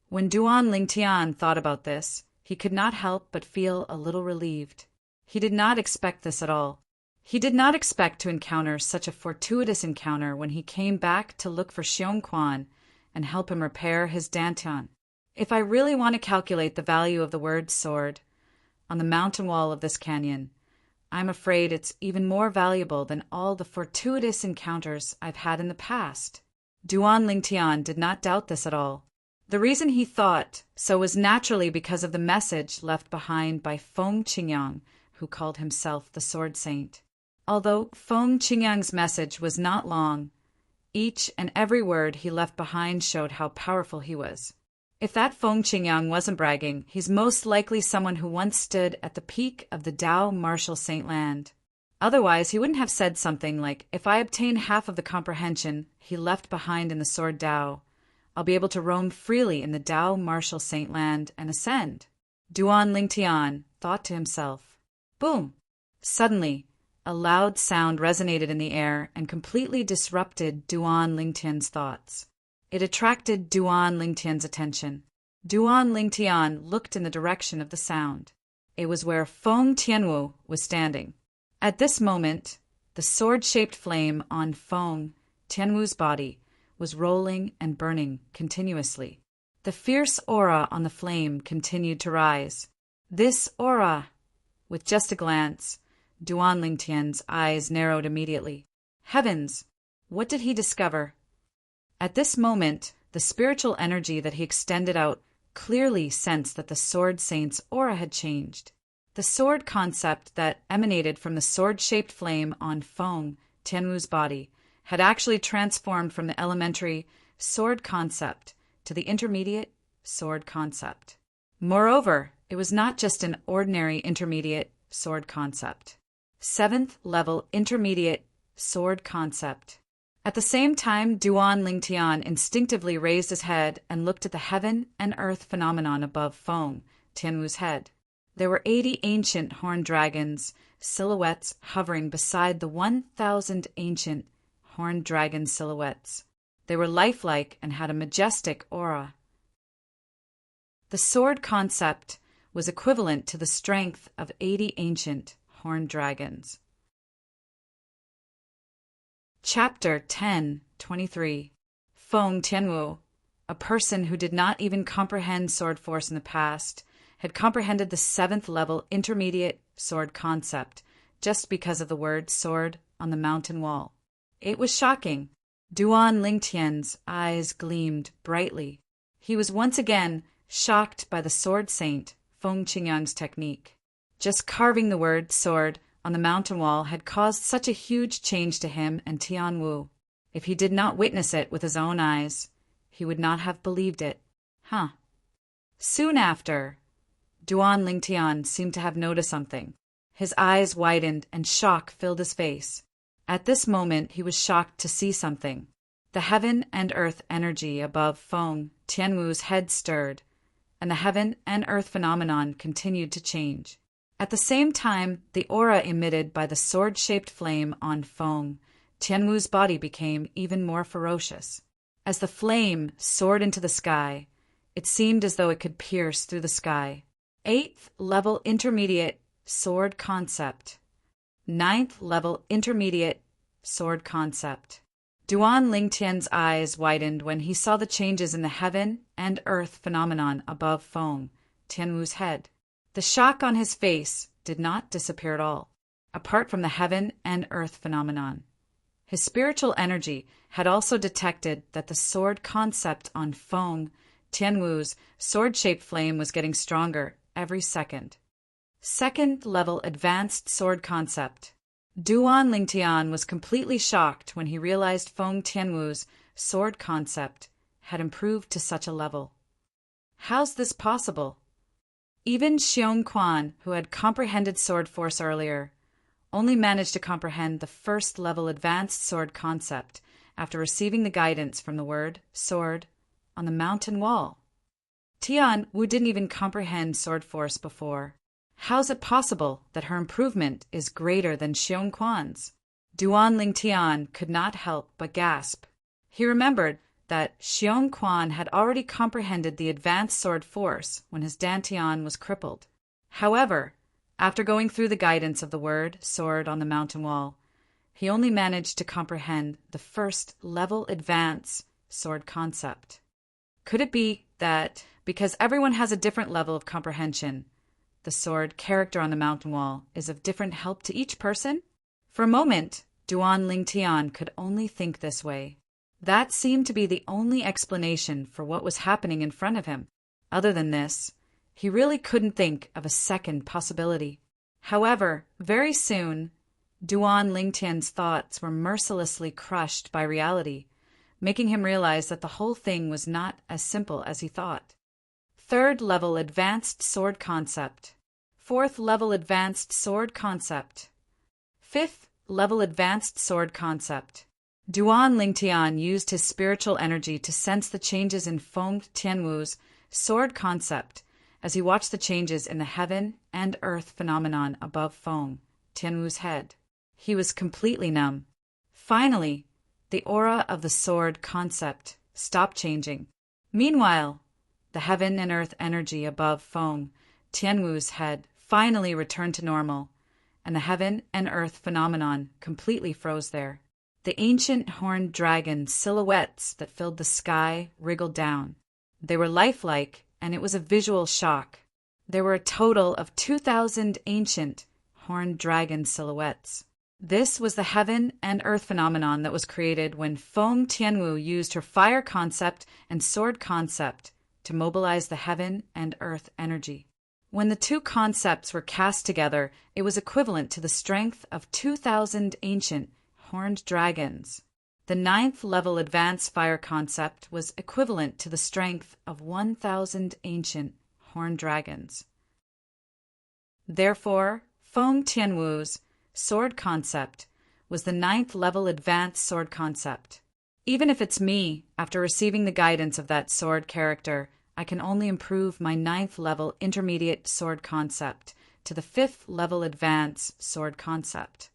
When Duan Lingtian thought about this, he could not help but feel a little relieved. He did not expect this at all. He did not expect to encounter such a fortuitous encounter when he came back to look for Xiong Quan and help him repair his dantian. If I really want to calculate the value of the word sword on the mountain wall of this canyon, I'm afraid it's even more valuable than all the fortuitous encounters I've had in the past. Duan Lingtian did not doubt this at all. The reason he thought so was naturally because of the message left behind by Feng Qingyang, who called himself the Sword Saint. Although Feng Qingyang's message was not long, each and every word he left behind showed how powerful he was. If that Feng Qingyang wasn't bragging, he's most likely someone who once stood at the peak of the Tao Martial Saint Land. Otherwise, he wouldn't have said something like, if I obtain half of the comprehension he left behind in the Sword Tao, I'll be able to roam freely in the Tao Martial Saint Land and ascend. Duan Lingtian thought to himself. Boom! Suddenly, a loud sound resonated in the air and completely disrupted Duan Lingtian's thoughts. It attracted Duan Lingtian's attention. Duan Lingtian looked in the direction of the sound. It was where Feng Tianwu was standing. At this moment, the sword-shaped flame on Feng Tianwu's body was rolling and burning continuously. The fierce aura on the flame continued to rise. This aura! With just a glance, Duan Lingtian's eyes narrowed immediately. Heavens! What did he discover? At this moment, the spiritual energy that he extended out clearly sensed that the Sword Saint's aura had changed. The sword concept that emanated from the sword-shaped flame on Feng Tianwu's body had actually transformed from the elementary sword concept to the intermediate sword concept. Moreover, it was not just an ordinary intermediate sword concept. 7th level intermediate sword concept. At the same time, Duan Lingtian instinctively raised his head and looked at the heaven and earth phenomenon above Feng Tianwu's head. There were 80 ancient horned dragons, silhouettes hovering beside the 1,000 ancient horned dragon silhouettes. They were lifelike and had a majestic aura. The sword concept was equivalent to the strength of 80 ancient horned dragons. Chapter 10:23. Feng Tianwu, a person who did not even comprehend sword force in the past, had comprehended the 7th level intermediate sword concept just because of the word sword on the mountain wall. It was shocking. Duan Lingtian's eyes gleamed brightly. He was once again shocked by the Sword Saint Feng Qingyang's technique. Just carving the word sword on the mountain wall had caused such a huge change to him and Tianwu. If he did not witness it with his own eyes, he would not have believed it. Soon after, Duan Lingtian seemed to have noticed something. His eyes widened and shock filled his face. At this moment, he was shocked to see something. The heaven and earth energy above Feng Tianwu's head stirred, and the heaven and earth phenomenon continued to change. At the same time, the aura emitted by the sword-shaped flame on Feng Tianwu's body became even more ferocious. As the flame soared into the sky, It seemed as though it could pierce through the sky. 8th level intermediate sword concept. 9th level intermediate sword concept. Duan Lingtian's eyes widened when he saw the changes in the heaven and earth phenomenon above Feng Tianwu's head. The shock on his face did not disappear at all, apart from the heaven and earth phenomenon. His spiritual energy had also detected that the sword concept on Feng Tianwu's sword-shaped flame was getting stronger every second. 2nd level advanced sword concept. Duan Lingtian was completely shocked when he realized Feng Tianwu's sword concept had improved to such a level. How's this possible? Even Xiong Quan, who had comprehended sword force earlier, only managed to comprehend the 1st level advanced sword concept after receiving the guidance from the word sword on the mountain wall. Tian Wu didn't even comprehend sword force before. How's it possible that her improvement is greater than Xiong Quan's? Duan Lingtian could not help but gasp. He remembered that Xiong Quan had already comprehended the advanced sword force when his dantian was crippled. However, after going through the guidance of the word sword on the mountain wall, he only managed to comprehend the 1st level advanced sword concept. Could it be that, because everyone has a different level of comprehension, the sword character on the mountain wall is of different help to each person? For a moment, Duan Lingtian could only think this way. That seemed to be the only explanation for what was happening in front of him. Other than this, he really couldn't think of a second possibility. However, very soon, Duan Lingtian's thoughts were mercilessly crushed by reality, making him realize that the whole thing was not as simple as he thought. 3rd level advanced sword concept. 4th level advanced sword concept. 5th level advanced sword concept. Duan Lingtian used his spiritual energy to sense the changes in Feng Tianwu's sword concept as he watched the changes in the heaven and earth phenomenon above Feng Tianwu's head. He was completely numb. Finally, the aura of the sword concept stopped changing. Meanwhile, the heaven and earth energy above Feng Tianwu's head finally returned to normal, and the heaven and earth phenomenon completely froze there. The ancient horned dragon silhouettes that filled the sky wriggled down. They were lifelike, and it was a visual shock. There were a total of 2,000 ancient horned dragon silhouettes. This was the heaven and earth phenomenon that was created when Feng Tianwu used her fire concept and sword concept to mobilize the heaven and earth energy. When the two concepts were cast together, it was equivalent to the strength of 2,000 ancient horned dragons. The 9th level advanced fire concept was equivalent to the strength of 1,000 ancient horned dragons. Therefore, Feng Tianwu's sword concept was the 9th level advanced sword concept. Even if it's me, after receiving the guidance of that sword character, I can only improve my 9th level intermediate sword concept to the 5th level advanced sword concept.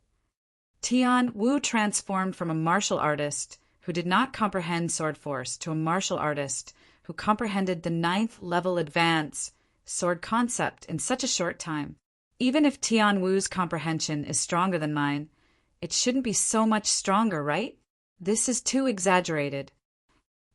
Tian Wu transformed from a martial artist who did not comprehend sword force to a martial artist who comprehended the 9th level advanced sword concept in such a short time. Even if Tian Wu's comprehension is stronger than mine, it shouldn't be so much stronger, right? This is too exaggerated.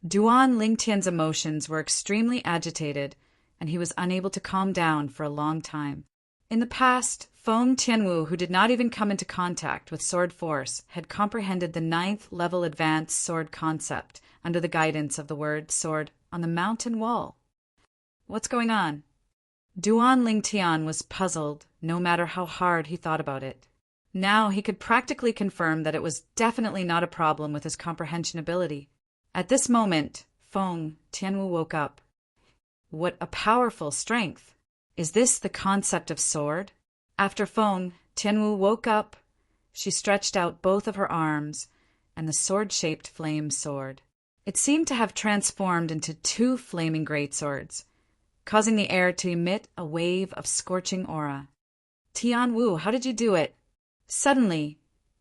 Duan Lingtian's emotions were extremely agitated, and he was unable to calm down for a long time. In the past, Feng Tianwu, who did not even come into contact with sword force, had comprehended the 9th level advanced sword concept under the guidance of the word sword on the mountain wall. What's going on? Duan Lingtian was puzzled, no matter how hard he thought about it. Now he could practically confirm that it was definitely not a problem with his comprehension ability. At this moment, Feng Tianwu woke up. What a powerful strength! Is this the concept of sword? After Feng Tianwu woke up, she stretched out both of her arms, and the sword-shaped flame sword. It seemed to have transformed into 2 flaming greatswords, causing the air to emit a wave of scorching aura. Tian Wu, how did you do it? Suddenly,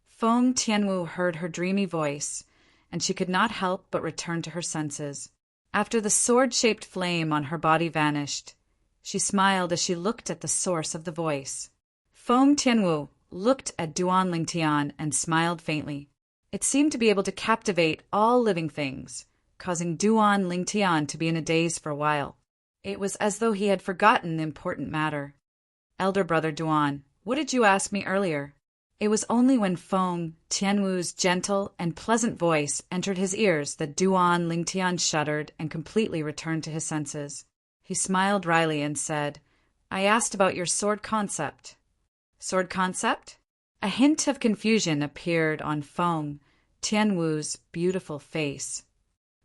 Feng Tianwu heard her dreamy voice, and she could not help but return to her senses. After the sword-shaped flame on her body vanished, she smiled as she looked at the source of the voice. Feng Tianwu looked at Duan Lingtian and smiled faintly. It seemed to be able to captivate all living things, causing Duan Lingtian to be in a daze for a while. It was as though he had forgotten the important matter. Elder brother Duan, what did you ask me earlier? It was only when Feng Tianwu's gentle and pleasant voice entered his ears that Duan Lingtian shuddered and completely returned to his senses. He smiled wryly and said, I asked about your sword concept. Sword concept? A hint of confusion appeared on Feng Tianwu's beautiful face.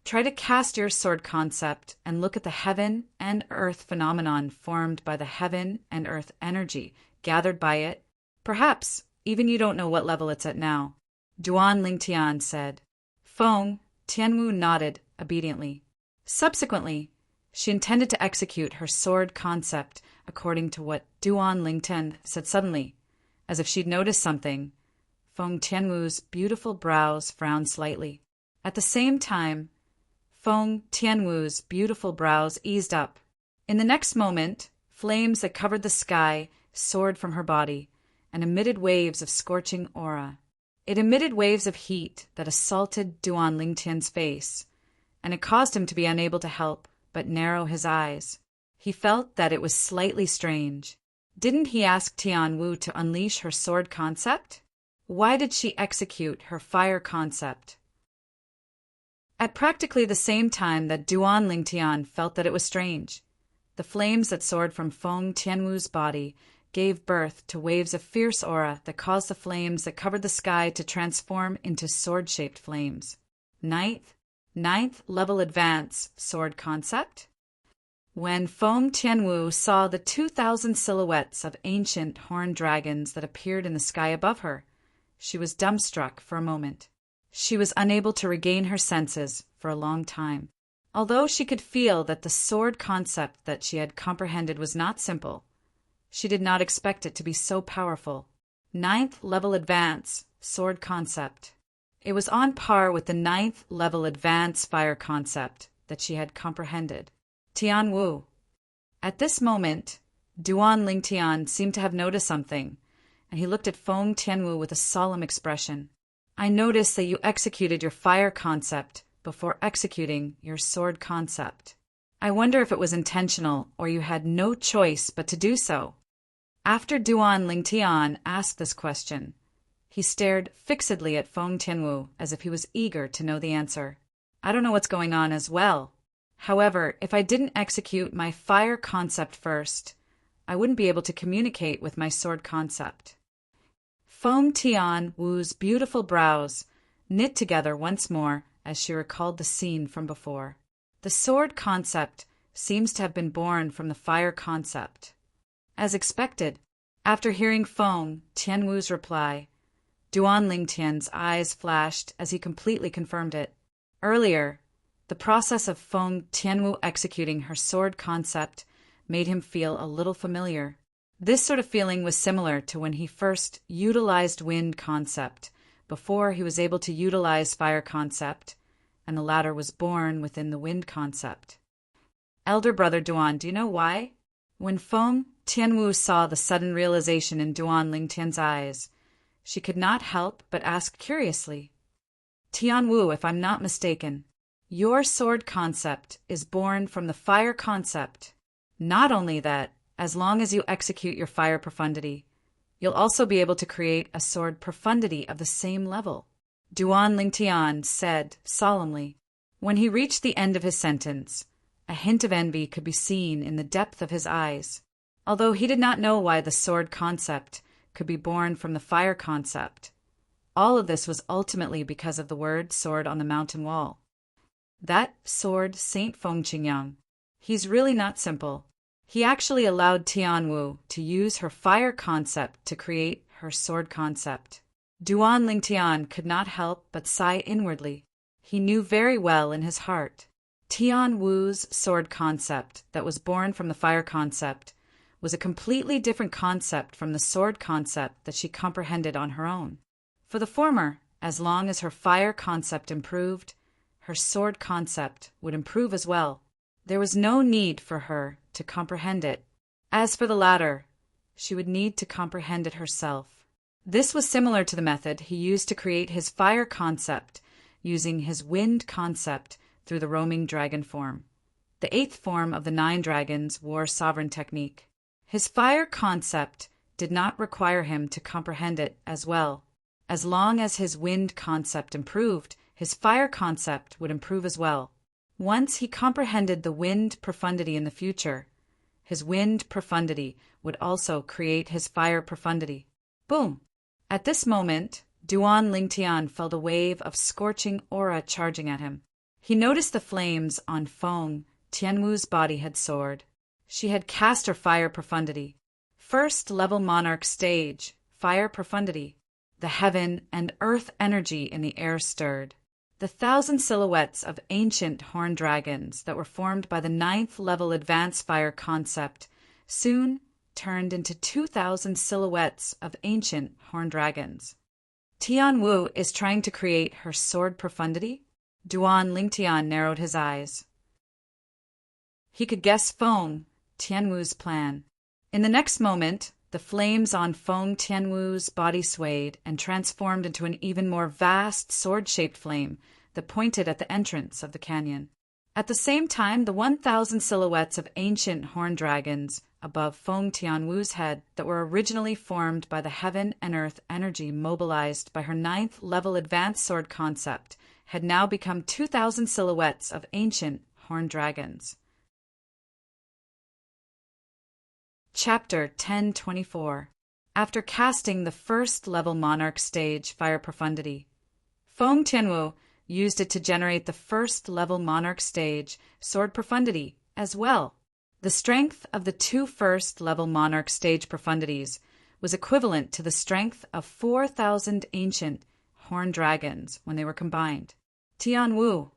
Try to cast your sword concept and look at the heaven and earth phenomenon formed by the heaven and earth energy gathered by it. Perhaps even you don't know what level it's at now. Duan Lingtian said. Feng Tianwu nodded obediently. Subsequently, she intended to execute her sword concept according to what Duan Lingtian said suddenly. As if she'd noticed something, Feng Tianwu's beautiful brows frowned slightly. At the same time, Feng Tianwu's beautiful brows eased up. In the next moment, flames that covered the sky soared from her body and emitted waves of scorching aura. It emitted waves of heat that assaulted Duan Lingtian's face, and it caused him to be unable to help but narrow his eyes. He felt that it was slightly strange. Didn't he ask Tianwu to unleash her sword concept? Why did she execute her fire concept? At practically the same time that Duan Lingtian felt that it was strange, the flames that soared from Feng Tianwu's body gave birth to waves of fierce aura that caused the flames that covered the sky to transform into sword-shaped flames. Ninth level advance sword concept? When Feng Tianwu saw the 2,000 silhouettes of ancient horned dragons that appeared in the sky above her, she was dumbstruck for a moment. She was unable to regain her senses for a long time. Although she could feel that the sword concept that she had comprehended was not simple, she did not expect it to be so powerful. 9th level advance sword concept. It was on par with the 9th level advance fire concept that she had comprehended. Tianwu. At this moment, Duan Lingtian seemed to have noticed something, and he looked at Feng Tianwu with a solemn expression. I noticed that you executed your fire concept before executing your sword concept. I wonder if it was intentional or you had no choice but to do so. After Duan Lingtian asked this question, he stared fixedly at Feng Tianwu as if he was eager to know the answer. I don't know what's going on as well. However, if I didn't execute my fire concept first, I wouldn't be able to communicate with my sword concept. Feng Tianwu's beautiful brows knit together once more as she recalled the scene from before. The sword concept seems to have been born from the fire concept. As expected, after hearing Feng Tianwu's reply, Duan Lingtian's eyes flashed as he completely confirmed it. Earlier, the process of Feng Tianwu executing her sword concept made him feel a little familiar. This sort of feeling was similar to when he first utilized wind concept, before he was able to utilize fire concept, and the latter was born within the wind concept. Elder brother Duan, do you know why? When Feng Tianwu saw the sudden realization in Duan Lingtian's eyes, she could not help but ask curiously, Tianwu, if I'm not mistaken, your sword concept is born from the fire concept. Not only that, as long as you execute your fire profundity, you'll also be able to create a sword profundity of the same level. Duan Lingtian said solemnly. When he reached the end of his sentence, a hint of envy could be seen in the depth of his eyes. Although he did not know why the sword concept could be born from the fire concept, all of this was ultimately because of the word sword on the mountain wall. That sword, Saint Feng Qingyang, he's really not simple. He actually allowed Tianwu to use her fire concept to create her sword concept. Duan Lingtian could not help but sigh inwardly. He knew very well in his heart. Tianwu's sword concept that was born from the fire concept was a completely different concept from the sword concept that she comprehended on her own. For the former, as long as her fire concept improved, her sword concept would improve as well. There was no need for her to comprehend it. As for the latter, she would need to comprehend it herself. This was similar to the method he used to create his fire concept, using his wind concept through the roaming dragon form, the 8th form of the 9 dragons' war sovereign technique. His fire concept did not require him to comprehend it as well. As long as his wind concept improved, his fire concept would improve as well. Once he comprehended the wind profundity in the future, his wind profundity would also create his fire profundity. Boom! At this moment, Duan Lingtian felt a wave of scorching aura charging at him. He noticed the flames on Feng Tianwu's body had soared. She had cast her fire profundity. First level Monarch stage, fire profundity. The heaven and earth energy in the air stirred. The 1,000 silhouettes of ancient horned dragons that were formed by the 9th level advanced fire concept soon turned into 2,000 silhouettes of ancient horned dragons. Tianwu is trying to create her sword profundity? Duan Lingtian narrowed his eyes. He could guess Feng Tianwu's plan. In the next moment, the flames on Feng Tianwu's body swayed and transformed into an even more vast sword-shaped flame that pointed at the entrance of the canyon. At the same time, the 1,000 silhouettes of ancient horned dragons above Feng Tianwu's head that were originally formed by the heaven and earth energy mobilized by her 9th level advanced sword concept had now become 2,000 silhouettes of ancient horned dragons. Chapter 1024. After casting the first level Monarch stage fire profundity, Feng Tianwu used it to generate the first level Monarch stage sword profundity as well. The strength of the 2 first level Monarch stage profundities was equivalent to the strength of 4,000 ancient horned dragons when they were combined. Tianwu.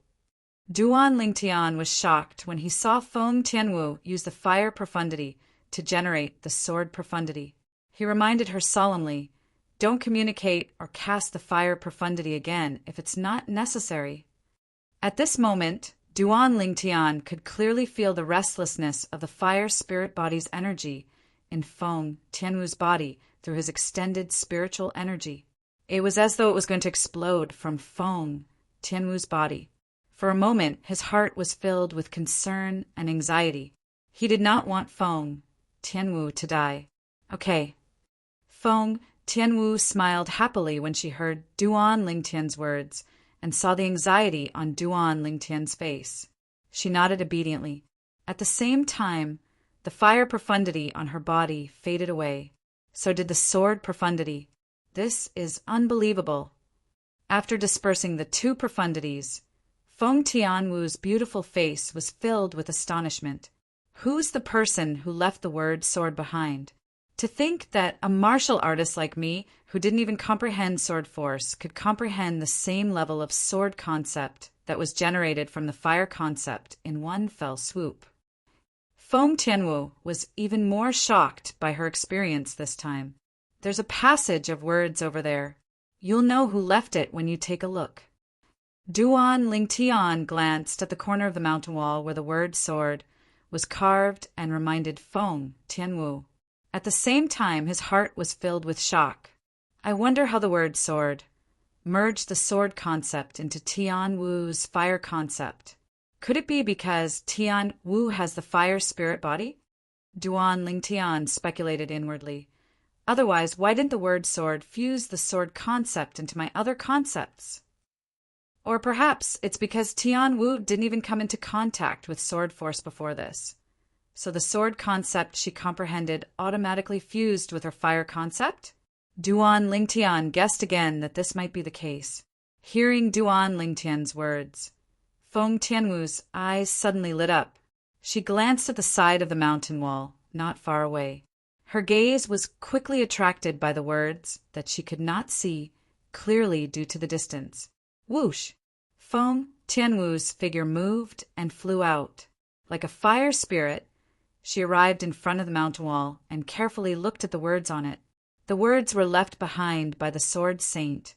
Duan Lingtian was shocked when he saw Feng Tianwu use the fire profundity to generate the sword profundity. He reminded her solemnly, "Don't communicate or cast the fire profundity again if it's not necessary." At this moment, Duan Lingtian could clearly feel the restlessness of the fire spirit body's energy in Feng Tianwu's body through his extended spiritual energy. It was as though it was going to explode from Feng Tianwu's body. For a moment, his heart was filled with concern and anxiety. He did not want Feng Tianwu to die. Okay. Feng Tianwu smiled happily when she heard Duan Lingtian's words and saw the anxiety on Duan Lingtian's face. She nodded obediently. At the same time, the fire profundity on her body faded away. So did the sword profundity. This is unbelievable. After dispersing the 2 profundities, Feng Tianwu's beautiful face was filled with astonishment. Who's the person who left the word sword behind? To think that a martial artist like me, who didn't even comprehend sword force, could comprehend the same level of sword concept that was generated from the fire concept in one fell swoop. Feng Tianwu was even more shocked by her experience this time. There's a passage of words over there. You'll know who left it when you take a look. Duan Lingtian glanced at the corner of the mountain wall where the word sword was carved and reminded Feng Tianwu. At the same time, his heart was filled with shock. I wonder how the word sword merged the sword concept into Tianwu's fire concept. Could it be because Tianwu has the fire spirit body? Duan Lingtian speculated inwardly. Otherwise, why didn't the word sword fuse the sword concept into my other concepts? Or perhaps it's because Tianwu didn't even come into contact with sword force before this. So the sword concept she comprehended automatically fused with her fire concept? Duan Lingtian guessed again that this might be the case. Hearing Duan Lingtian's words, Feng Tianwu's eyes suddenly lit up. She glanced at the side of the mountain wall, not far away. Her gaze was quickly attracted by the words that she could not see clearly due to the distance. Whoosh! Feng Tianwu's figure moved and flew out. Like a fire spirit, she arrived in front of the mountain wall and carefully looked at the words on it. The words were left behind by the sword saint,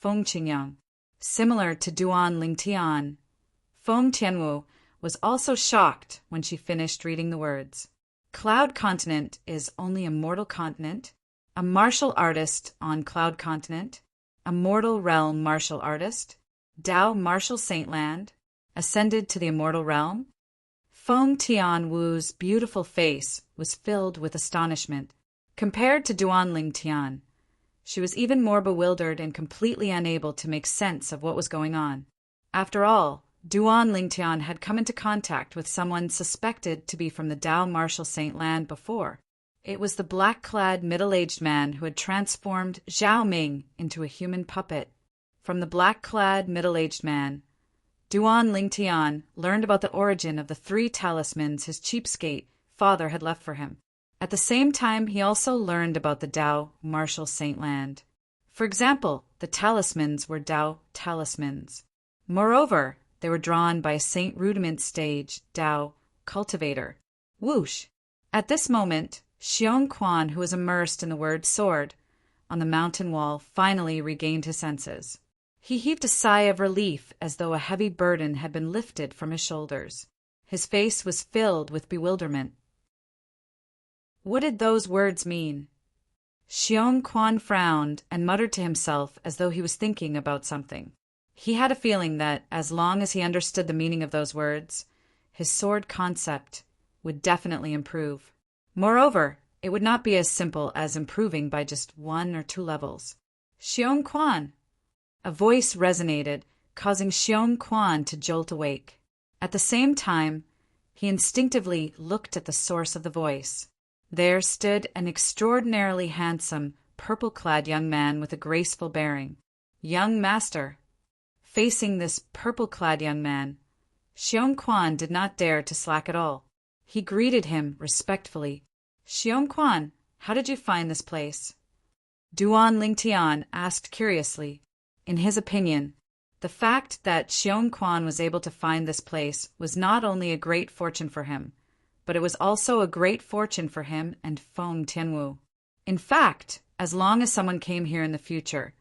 Feng Qingyang. Similar to Duan Lingtian, Feng Tianwu was also shocked when she finished reading the words. Cloud Continent is only a mortal continent, a martial artist on Cloud Continent, a mortal realm martial artist, Dao martial saint land, ascended to the immortal realm. Feng Tianwu's beautiful face was filled with astonishment. Compared to Duan Lingtian, she was even more bewildered and completely unable to make sense of what was going on. After all, Duan Lingtian had come into contact with someone suspected to be from the Dao martial saint land before. It was the black-clad middle-aged man who had transformed Zhao Ming into a human puppet. From the black-clad middle-aged man, Duan Lingtian learned about the origin of the 3 talismans his cheapskate father had left for him. At the same time, he also learned about the Dao martial saint land. For example, the talismans were Dao talismans. Moreover, they were drawn by a Saint Rudiment stage Dao cultivator. Whoosh! At this moment, Xiong Quan, who was immersed in the word sword on the mountain wall, finally regained his senses. He heaved a sigh of relief as though a heavy burden had been lifted from his shoulders. His face was filled with bewilderment. What did those words mean? Xiong Quan frowned and muttered to himself as though he was thinking about something. He had a feeling that, as long as he understood the meaning of those words, his sword concept would definitely improve. Moreover, it would not be as simple as improving by just 1 or 2 levels. Xiong Quan! A voice resonated, causing Xiong Quan to jolt awake. At the same time, he instinctively looked at the source of the voice. There stood an extraordinarily handsome, purple-clad young man with a graceful bearing. Young master. Facing this purple-clad young man, Xiong Quan did not dare to slack at all. He greeted him respectfully. Xiong Quan, how did you find this place? Duan Lingtian asked curiously. In his opinion, the fact that Xiong Quan was able to find this place was not only a great fortune for him, but it was also a great fortune for him and Feng Tianwu. In fact, as long as someone came here in the future,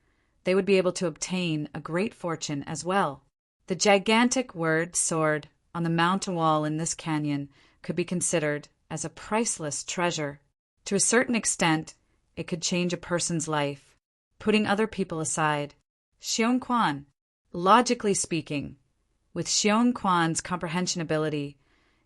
they would be able to obtain a great fortune as well. The gigantic word sword on the mountain wall in this canyon could be considered as a priceless treasure. To a certain extent, it could change a person's life, putting other people aside. Xiong Quan. Logically speaking, with Xiong Quan's comprehension ability,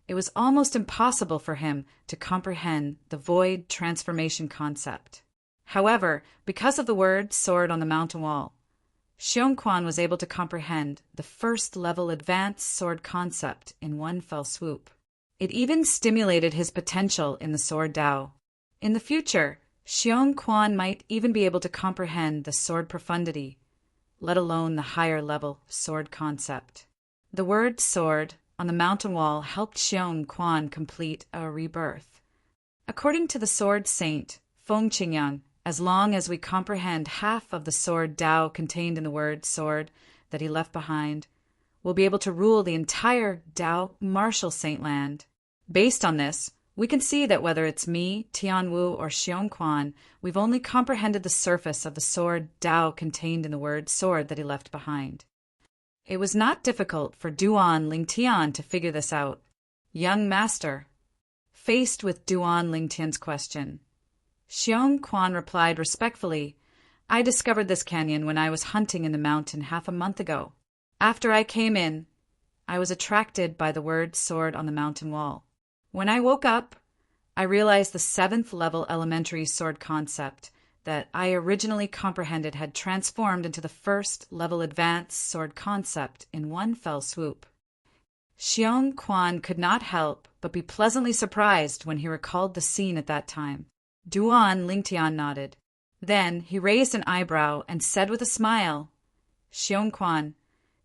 it was almost impossible for him to comprehend the void transformation concept. However, because of the word sword on the mountain wall, Xiong Quan was able to comprehend the first-level advanced sword concept in one fell swoop. It even stimulated his potential in the sword Dao. In the future, Xiong Quan might even be able to comprehend the sword profundity, let alone the higher-level sword concept. The word sword on the mountain wall helped Xiong Quan complete a rebirth. According to the sword saint, Feng Qingyang, as long as we comprehend half of the sword Dao contained in the word sword that he left behind, we'll be able to rule the entire Dao martial saint land. Based on this, we can see that whether it's me, Tianwu, or Xiong Quan, we've only comprehended the surface of the sword Dao contained in the word sword that he left behind. It was not difficult for Duan Lingtian to figure this out. Young master. Faced with Duan Lingtian's question, Xiong Quan replied respectfully, I discovered this canyon when I was hunting in the mountain half a month ago. After I came in, I was attracted by the word sword on the mountain wall. When I woke up, I realized the 7th level elementary sword concept that I originally comprehended had transformed into the 1st level advanced sword concept in one fell swoop. Xiong Quan could not help but be pleasantly surprised when he recalled the scene at that time. Duan Lingtian nodded. Then he raised an eyebrow and said with a smile, Xiong Quan,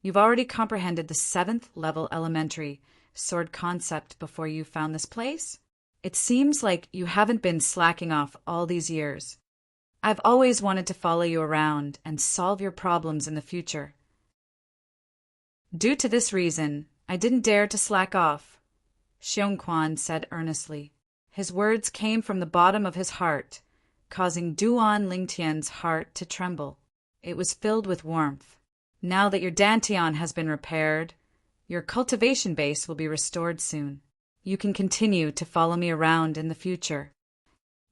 you've already comprehended the 7th level elementary sword concept before you found this place? It seems like you haven't been slacking off all these years. I've always wanted to follow you around and solve your problems in the future. Due to this reason, I didn't dare to slack off, Xiong Quan said earnestly. His words came from the bottom of his heart, causing Duan Lingtian's heart to tremble. It was filled with warmth. Now that your dantian has been repaired, Your cultivation base will be restored soon. You can continue to follow me around in the future."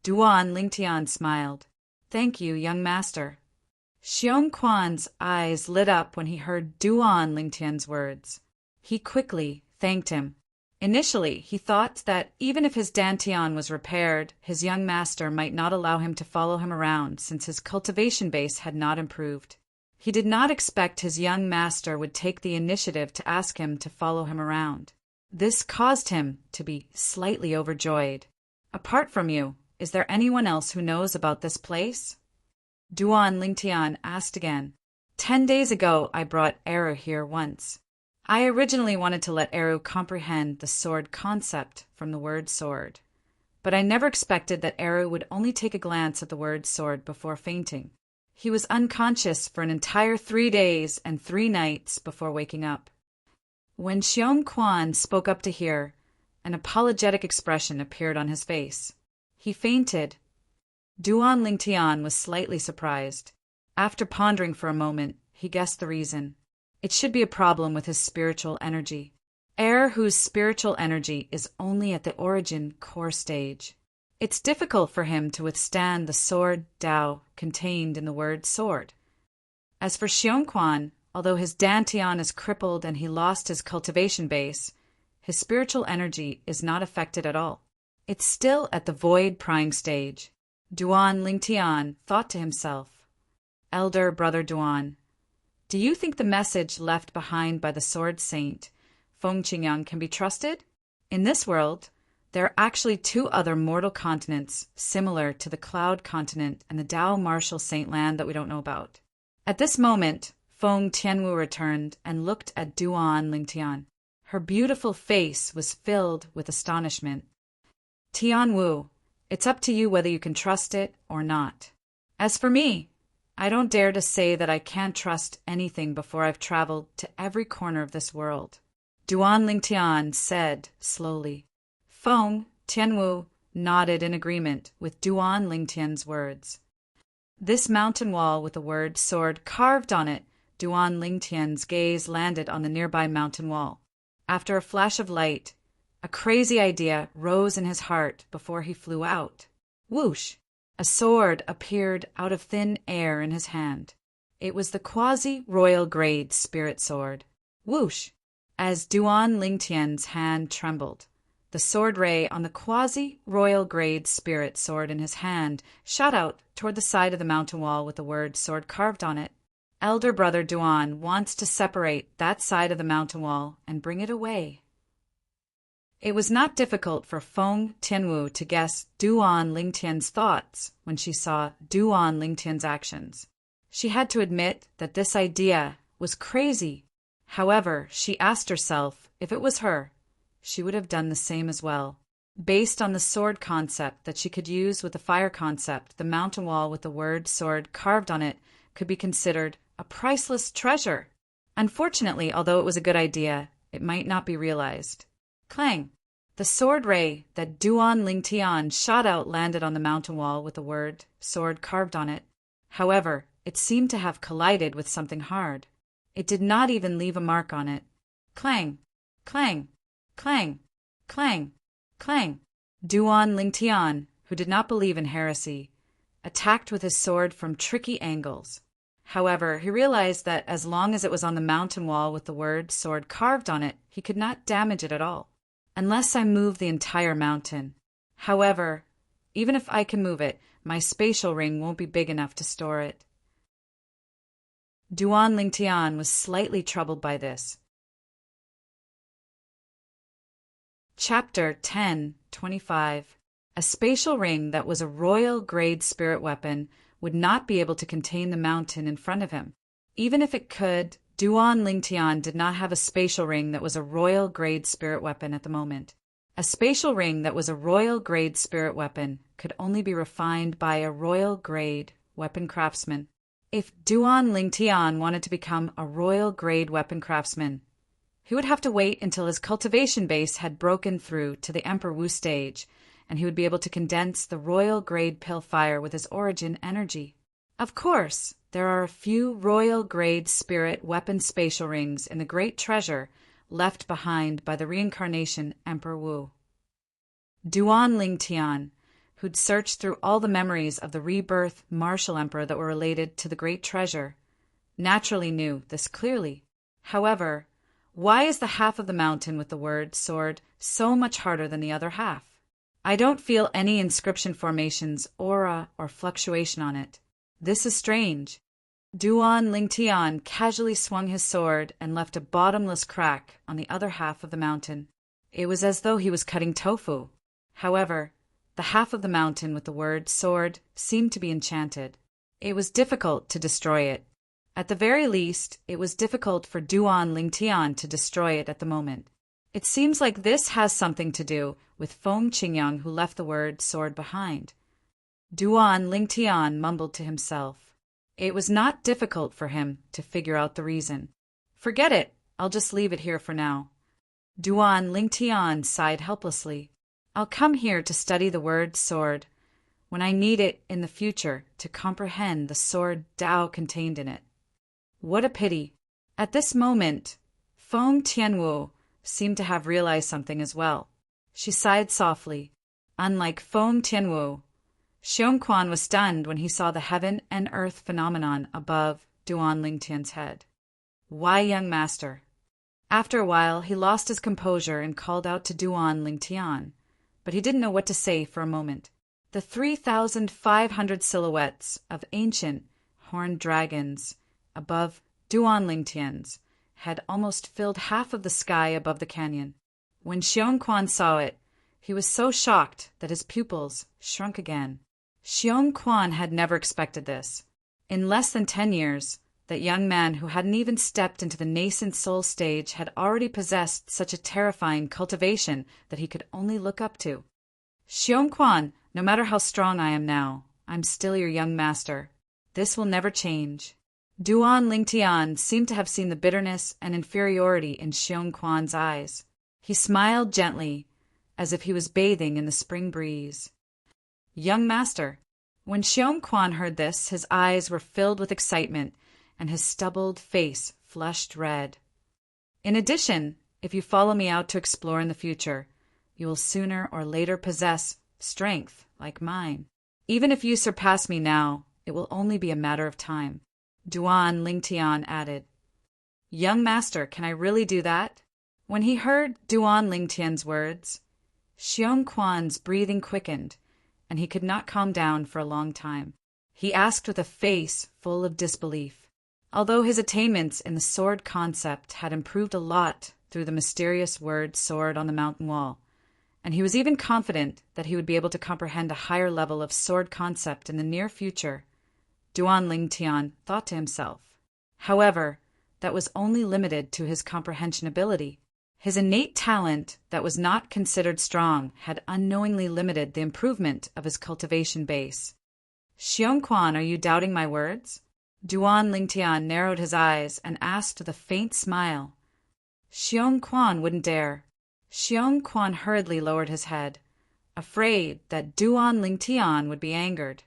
Duan Lingtian smiled. "Thank you, young master." Xiong Quan's eyes lit up when he heard Duan Lingtian's words. He quickly thanked him. Initially, he thought that even if his dantian was repaired, his young master might not allow him to follow him around since his cultivation base had not improved. He did not expect his young master would take the initiative to ask him to follow him around. This caused him to be slightly overjoyed. "Apart from you, is there anyone else who knows about this place?" Duan Lingtian asked again. 10 days ago, I brought Eru here once. I originally wanted to let Eru comprehend the sword concept from the word sword, but I never expected that Eru would only take a glance at the word sword before fainting. He was unconscious for an entire 3 days and 3 nights before waking up. When Xiong Quan spoke up to hear, an apologetic expression appeared on his face. He fainted. Duan Lingtian was slightly surprised. After pondering for a moment, he guessed the reason. It should be a problem with his spiritual energy. Whose spiritual energy is only at the origin core stage. It's difficult for him to withstand the sword Tao contained in the word sword. As for Xiong Quan, although his dantian is crippled and he lost his cultivation base, his spiritual energy is not affected at all. It's still at the void prying stage. Duan Lingtian thought to himself, "Elder brother Duan, do you think the message left behind by the sword saint, Feng Qingyang, can be trusted? In this world, there are actually 2 other mortal continents similar to the Cloud Continent and the Tao Martial Saint Land that we don't know about." At this moment, Feng Tianwu returned and looked at Duan Lingtian. Her beautiful face was filled with astonishment. "Tianwu, it's up to you whether you can trust it or not. As for me, I don't dare to say that I can't trust anything before I've traveled to every corner of this world," Duan Lingtian said slowly. Feng Tianwu nodded in agreement with Duan Lingtian's words. This mountain wall with the word sword carved on it, Duan Lingtian's gaze landed on the nearby mountain wall. After a flash of light, a crazy idea rose in his heart before he flew out. Whoosh! A sword appeared out of thin air in his hand. It was the quasi-royal grade spirit sword. Whoosh! As Duan Lingtian's hand trembled, the sword ray on the quasi-royal grade spirit sword in his hand shot out toward the side of the mountain wall with the word sword carved on it. Elder brother Duan wants to separate that side of the mountain wall and bring it away. It was not difficult for Feng Tianwu to guess Duan Lingtian's thoughts when she saw Duan Lingtian's actions. She had to admit that this idea was crazy. However, she asked herself if it was her, she would have done the same as well. Based on the sword concept that she could use with the fire concept, the mountain wall with the word sword carved on it could be considered a priceless treasure. Unfortunately, although it was a good idea, it might not be realized. Clang! The sword ray that Duan Lingtian shot out landed on the mountain wall with the word sword carved on it. However, it seemed to have collided with something hard. It did not even leave a mark on it. Clang! Clang! Clang! Clang! Clang! Duan Lingtian, who did not believe in heresy, attacked with his sword from tricky angles. However, he realized that as long as it was on the mountain wall with the word sword carved on it, he could not damage it at all. Unless I move the entire mountain. However, even if I can move it, my spatial ring won't be big enough to store it. Duan Lingtian was slightly troubled by this. Chapter 10:25. A spatial ring that was a royal grade spirit weapon would not be able to contain the mountain in front of him. Even if it could, Duan Lingtian did not have a spatial ring that was a royal grade spirit weapon at the moment. A spatial ring that was a royal grade spirit weapon could only be refined by a royal grade weapon craftsman. If Duan Lingtian wanted to become a royal grade weapon craftsman, he would have to wait until his cultivation base had broken through to the Emperor Wu stage, and he would be able to condense the royal grade pill fire with his origin energy. Of course, there are a few royal grade spirit weapon spatial rings in the Great Treasure, left behind by the reincarnation Emperor Wu. Duan Lingtian, who'd searched through all the memories of the rebirth martial emperor that were related to the great treasure, naturally knew this clearly. However, why is the half of the mountain with the word sword so much harder than the other half? I don't feel any inscription formations, aura, or fluctuation on it. This is strange. Duan Lingtian casually swung his sword and left a bottomless crack on the other half of the mountain. It was as though he was cutting tofu. However, the half of the mountain with the word sword seemed to be enchanted. It was difficult to destroy it. At the very least, it was difficult for Duan Lingtian to destroy it at the moment. It seems like this has something to do with Feng Qingyang, who left the word sword behind. Duan Lingtian mumbled to himself. It was not difficult for him to figure out the reason. Forget it, I'll just leave it here for now. Duan Lingtian sighed helplessly. I'll come here to study the word sword when I need it in the future to comprehend the sword Tao contained in it. What a pity. At this moment, Feng Tianwu seemed to have realized something as well. She sighed softly. Unlike Feng Tianwu, Xiongquan was stunned when he saw the heaven and earth phenomenon above Duan Lingtian's head. Why, young master? After a while, he lost his composure and called out to Duan Lingtian, but he didn't know what to say for a moment. The 3,500 silhouettes of ancient horned dragons above Duan Lingtian's had almost filled half of the sky above the canyon. When Xiongquan saw it, he was so shocked that his pupils shrunk again. Xiongquan had never expected this. In less than 10 years, that young man who hadn't even stepped into the nascent soul stage had already possessed such a terrifying cultivation that he could only look up to. Xiongquan, no matter how strong I am now, I'm still your young master. This will never change. Duan Lingtian seemed to have seen the bitterness and inferiority in Xiongquan's eyes. He smiled gently, as if he was bathing in the spring breeze. Young master. When Xiongquan heard this, his eyes were filled with excitement, and his stubbled face flushed red. In addition, if you follow me out to explore in the future, you will sooner or later possess strength like mine. Even if you surpass me now, it will only be a matter of time. Duan Lingtian added. Young master, can I really do that? When he heard Duan Lingtian's words, Xiongquan's breathing quickened, and he could not calm down for a long time. He asked with a face full of disbelief. Although his attainments in the sword concept had improved a lot through the mysterious word sword on the mountain wall, and he was even confident that he would be able to comprehend a higher level of sword concept in the near future, Duan Lingtian thought to himself. However, that was only limited to his comprehension ability. His innate talent that was not considered strong had unknowingly limited the improvement of his cultivation base. Xiongquan, are you doubting my words? Duan Lingtian narrowed his eyes and asked with a faint smile. Xiongquan wouldn't dare. Xiongquan hurriedly lowered his head, afraid that Duan Lingtian would be angered.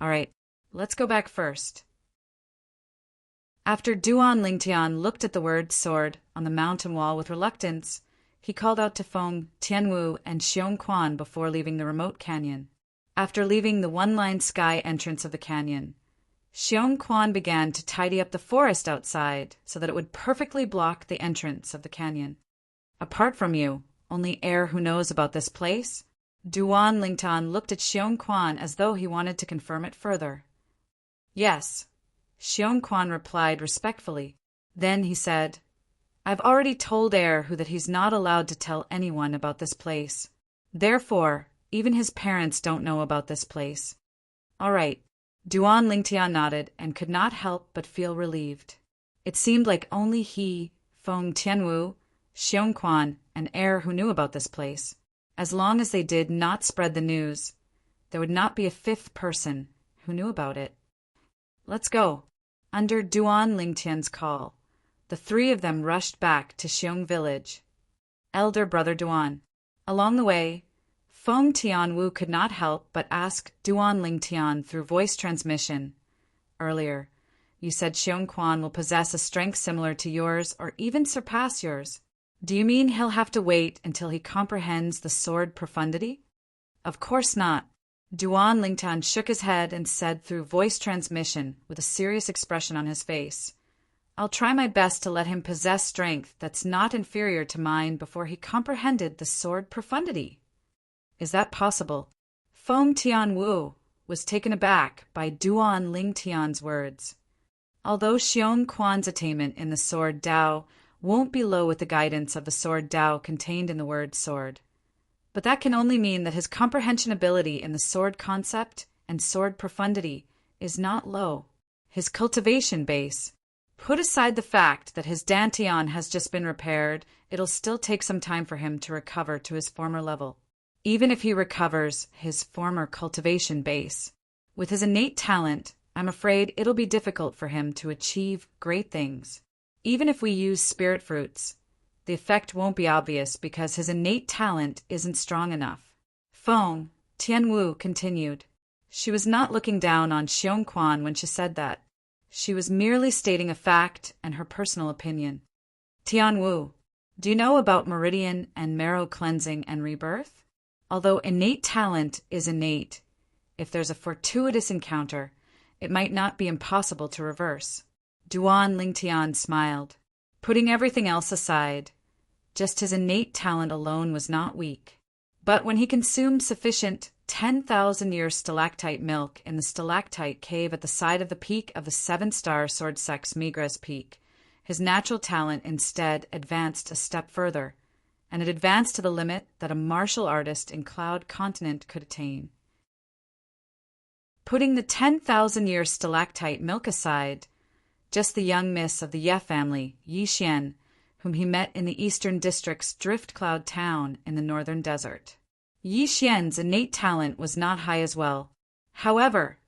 All right, let's go back first. After Duan Lingtian looked at the word sword on the mountain wall with reluctance, he called out to Feng Tianwu and Xiongquan before leaving the remote canyon. After leaving the one-line sky entrance of the canyon, Xiongquan began to tidy up the forest outside so that it would perfectly block the entrance of the canyon. Apart from you, only heir who knows about this place? Duan Lingtian looked at Xiongquan as though he wanted to confirm it further. Yes, Xiongquan replied respectfully. Then he said, I've already told heir who that he's not allowed to tell anyone about this place. Therefore, even his parents don't know about this place. All right. Duan Lingtian nodded and could not help but feel relieved. It seemed like only he, Feng Tianwu, Xiongquan, and heir who knew about this place. As long as they did not spread the news, there would not be a fifth person who knew about it. Let's go. Under Duan Lingtian's call, the three of them rushed back to Xiong village. Elder brother Duan. Along the way, Feng Tianwu could not help but ask Duan Lingtian through voice transmission. Earlier, you said Xiongquan will possess a strength similar to yours or even surpass yours. Do you mean he'll have to wait until he comprehends the sword profundity? Of course not. Duan Lingtian shook his head and said through voice transmission with a serious expression on his face, I'll try my best to let him possess strength that's not inferior to mine before he comprehended the sword profundity. Is that possible? Feng Tianwu was taken aback by Duan Lingtian's words. Although Xiong Quan's attainment in the sword Dao won't be low with the guidance of the sword Dao contained in the word sword, but that can only mean that his comprehension ability in the sword concept and sword profundity is not low. His cultivation base, put aside the fact that his dantian has just been repaired, it'll still take some time for him to recover to his former level. Even if he recovers his former cultivation base, with his innate talent, I'm afraid it'll be difficult for him to achieve great things. Even if we use spirit fruits, the effect won't be obvious because his innate talent isn't strong enough. Feng Tianwu continued. She was not looking down on Xiong Quan when she said that. She was merely stating a fact and her personal opinion. Tianwu, do you know about meridian and marrow cleansing and rebirth? Although innate talent is innate, if there's a fortuitous encounter, it might not be impossible to reverse. Duan Lingtian smiled. Putting everything else aside, just his innate talent alone was not weak. But when he consumed sufficient 10,000-year stalactite milk in the stalactite cave at the side of the peak of the seven-star sword sex Migres Peak, his natural talent instead advanced a step further, and it advanced to the limit that a martial artist in Cloud Continent could attain. Putting the 10,000-year stalactite milk aside, just the young miss of the Ye family, Yi Xian, whom he met in the eastern district's Drift Cloud town in the northern desert. Yi Xian's innate talent was not high as well. However,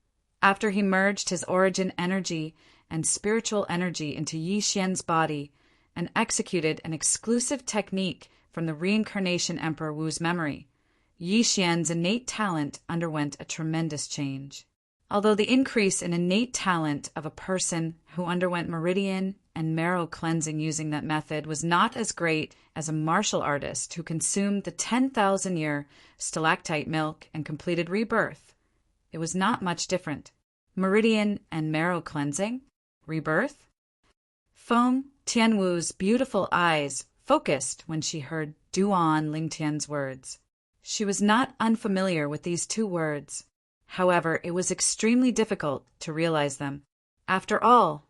after he merged his origin energy and spiritual energy into Yi Xian's body and executed an exclusive technique from the reincarnation Emperor Wu's memory, Yi Xian's innate talent underwent a tremendous change. Although the increase in innate talent of a person who underwent meridian and marrow cleansing using that method was not as great as a martial artist who consumed the 10,000-year stalactite milk and completed rebirth, it was not much different. Meridian and marrow cleansing? Rebirth? Feng Tianwu's beautiful eyes focused when she heard Duan Lingtian's words. She was not unfamiliar with these two words. However, it was extremely difficult to realize them. After all,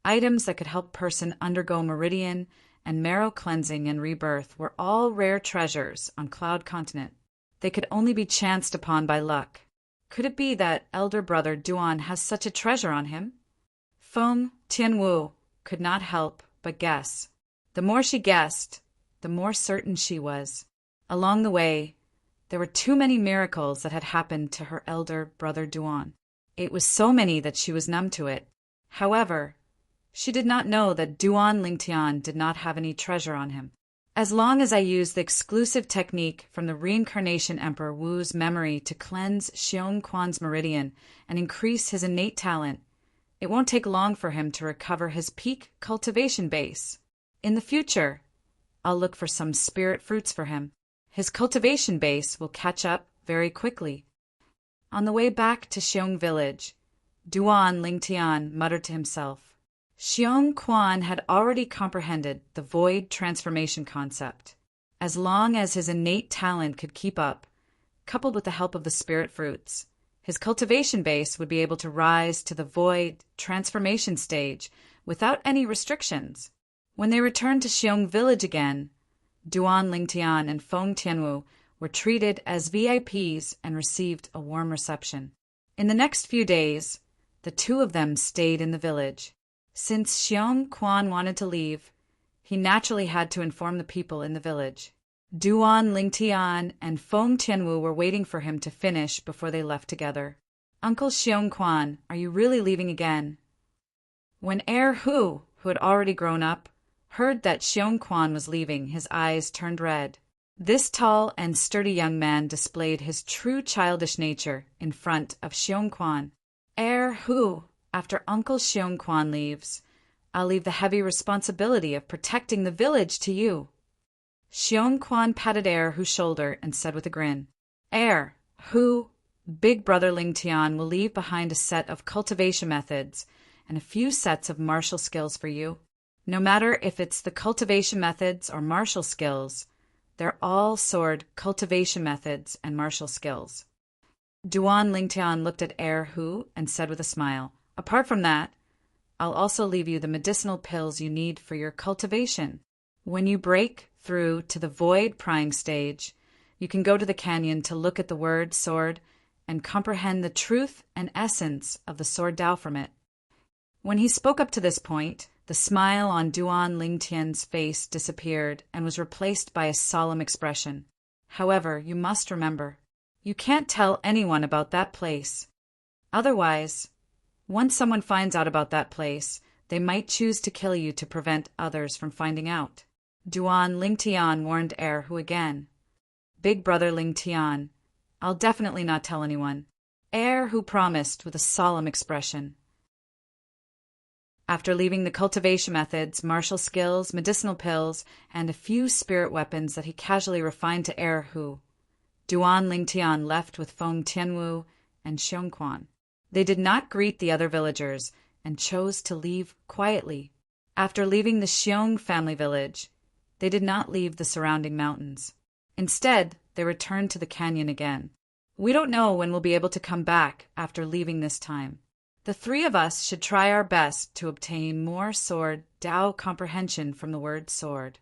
items that could help a person undergo meridian and marrow cleansing and rebirth were all rare treasures on Cloud Continent. They could only be chanced upon by luck. Could it be that elder brother Duan has such a treasure on him? Feng Tianwu could not help but guess. The more she guessed, the more certain she was. Along the way, there were too many miracles that had happened to her elder brother Duan. It was so many that she was numb to it. However, she did not know that Duan Lingtian did not have any treasure on him. As long as I use the exclusive technique from the reincarnation Emperor Wu's memory to cleanse Xiong Quan's meridian and increase his innate talent, it won't take long for him to recover his peak cultivation base. In the future, I'll look for some spirit fruits for him. His cultivation base will catch up very quickly. On the way back to Xiong village, Duan Lingtian muttered to himself. Xiong Quan had already comprehended the void transformation concept. As long as his innate talent could keep up, coupled with the help of the spirit fruits, his cultivation base would be able to rise to the void transformation stage without any restrictions. When they returned to Xiong village again, Duan Lingtian and Feng Tianwu were treated as VIPs and received a warm reception. In the next few days, the two of them stayed in the village. Since Xiong Quan wanted to leave, he naturally had to inform the people in the village. Duan Lingtian and Feng Tianwu were waiting for him to finish before they left together. Uncle Xiong Quan, are you really leaving again? When Heir Hu had already grown up, heard that Xiong Quan was leaving, his eyes turned red. This tall and sturdy young man displayed his true childish nature in front of Xiong Quan. Heir Hu, after Uncle Xiong Quan leaves, I'll leave the heavy responsibility of protecting the village to you. Xiong Quan patted Erhu's shoulder and said with a grin, Erhu, Big Brother Ling Tian will leave behind a set of cultivation methods and a few sets of martial skills for you. No matter if it's the cultivation methods or martial skills, they're all sword cultivation methods and martial skills. Duan Lingtian looked at Erhu and said with a smile, Apart from that, I'll also leave you the medicinal pills you need for your cultivation. When you break through to the void prying stage, you can go to the canyon to look at the word sword and comprehend the truth and essence of the sword Tao from it. When he spoke up to this point, the smile on Duan Lingtian's face disappeared and was replaced by a solemn expression. However, you must remember, you can't tell anyone about that place. Otherwise, once someone finds out about that place, they might choose to kill you to prevent others from finding out. Duan Lingtian warned Erhu again. Big Brother Lingtian, I'll definitely not tell anyone. Erhu promised with a solemn expression. After leaving the cultivation methods, martial skills, medicinal pills, and a few spirit weapons that he casually refined to Erhu, Duan Lingtian left with Feng Tianwu and Xiong Quan. They did not greet the other villagers and chose to leave quietly. After leaving the Xiong family village, they did not leave the surrounding mountains. Instead, they returned to the canyon again. We don't know when we'll be able to come back after leaving this time. The three of us should try our best to obtain more sword Tao comprehension from the word sword.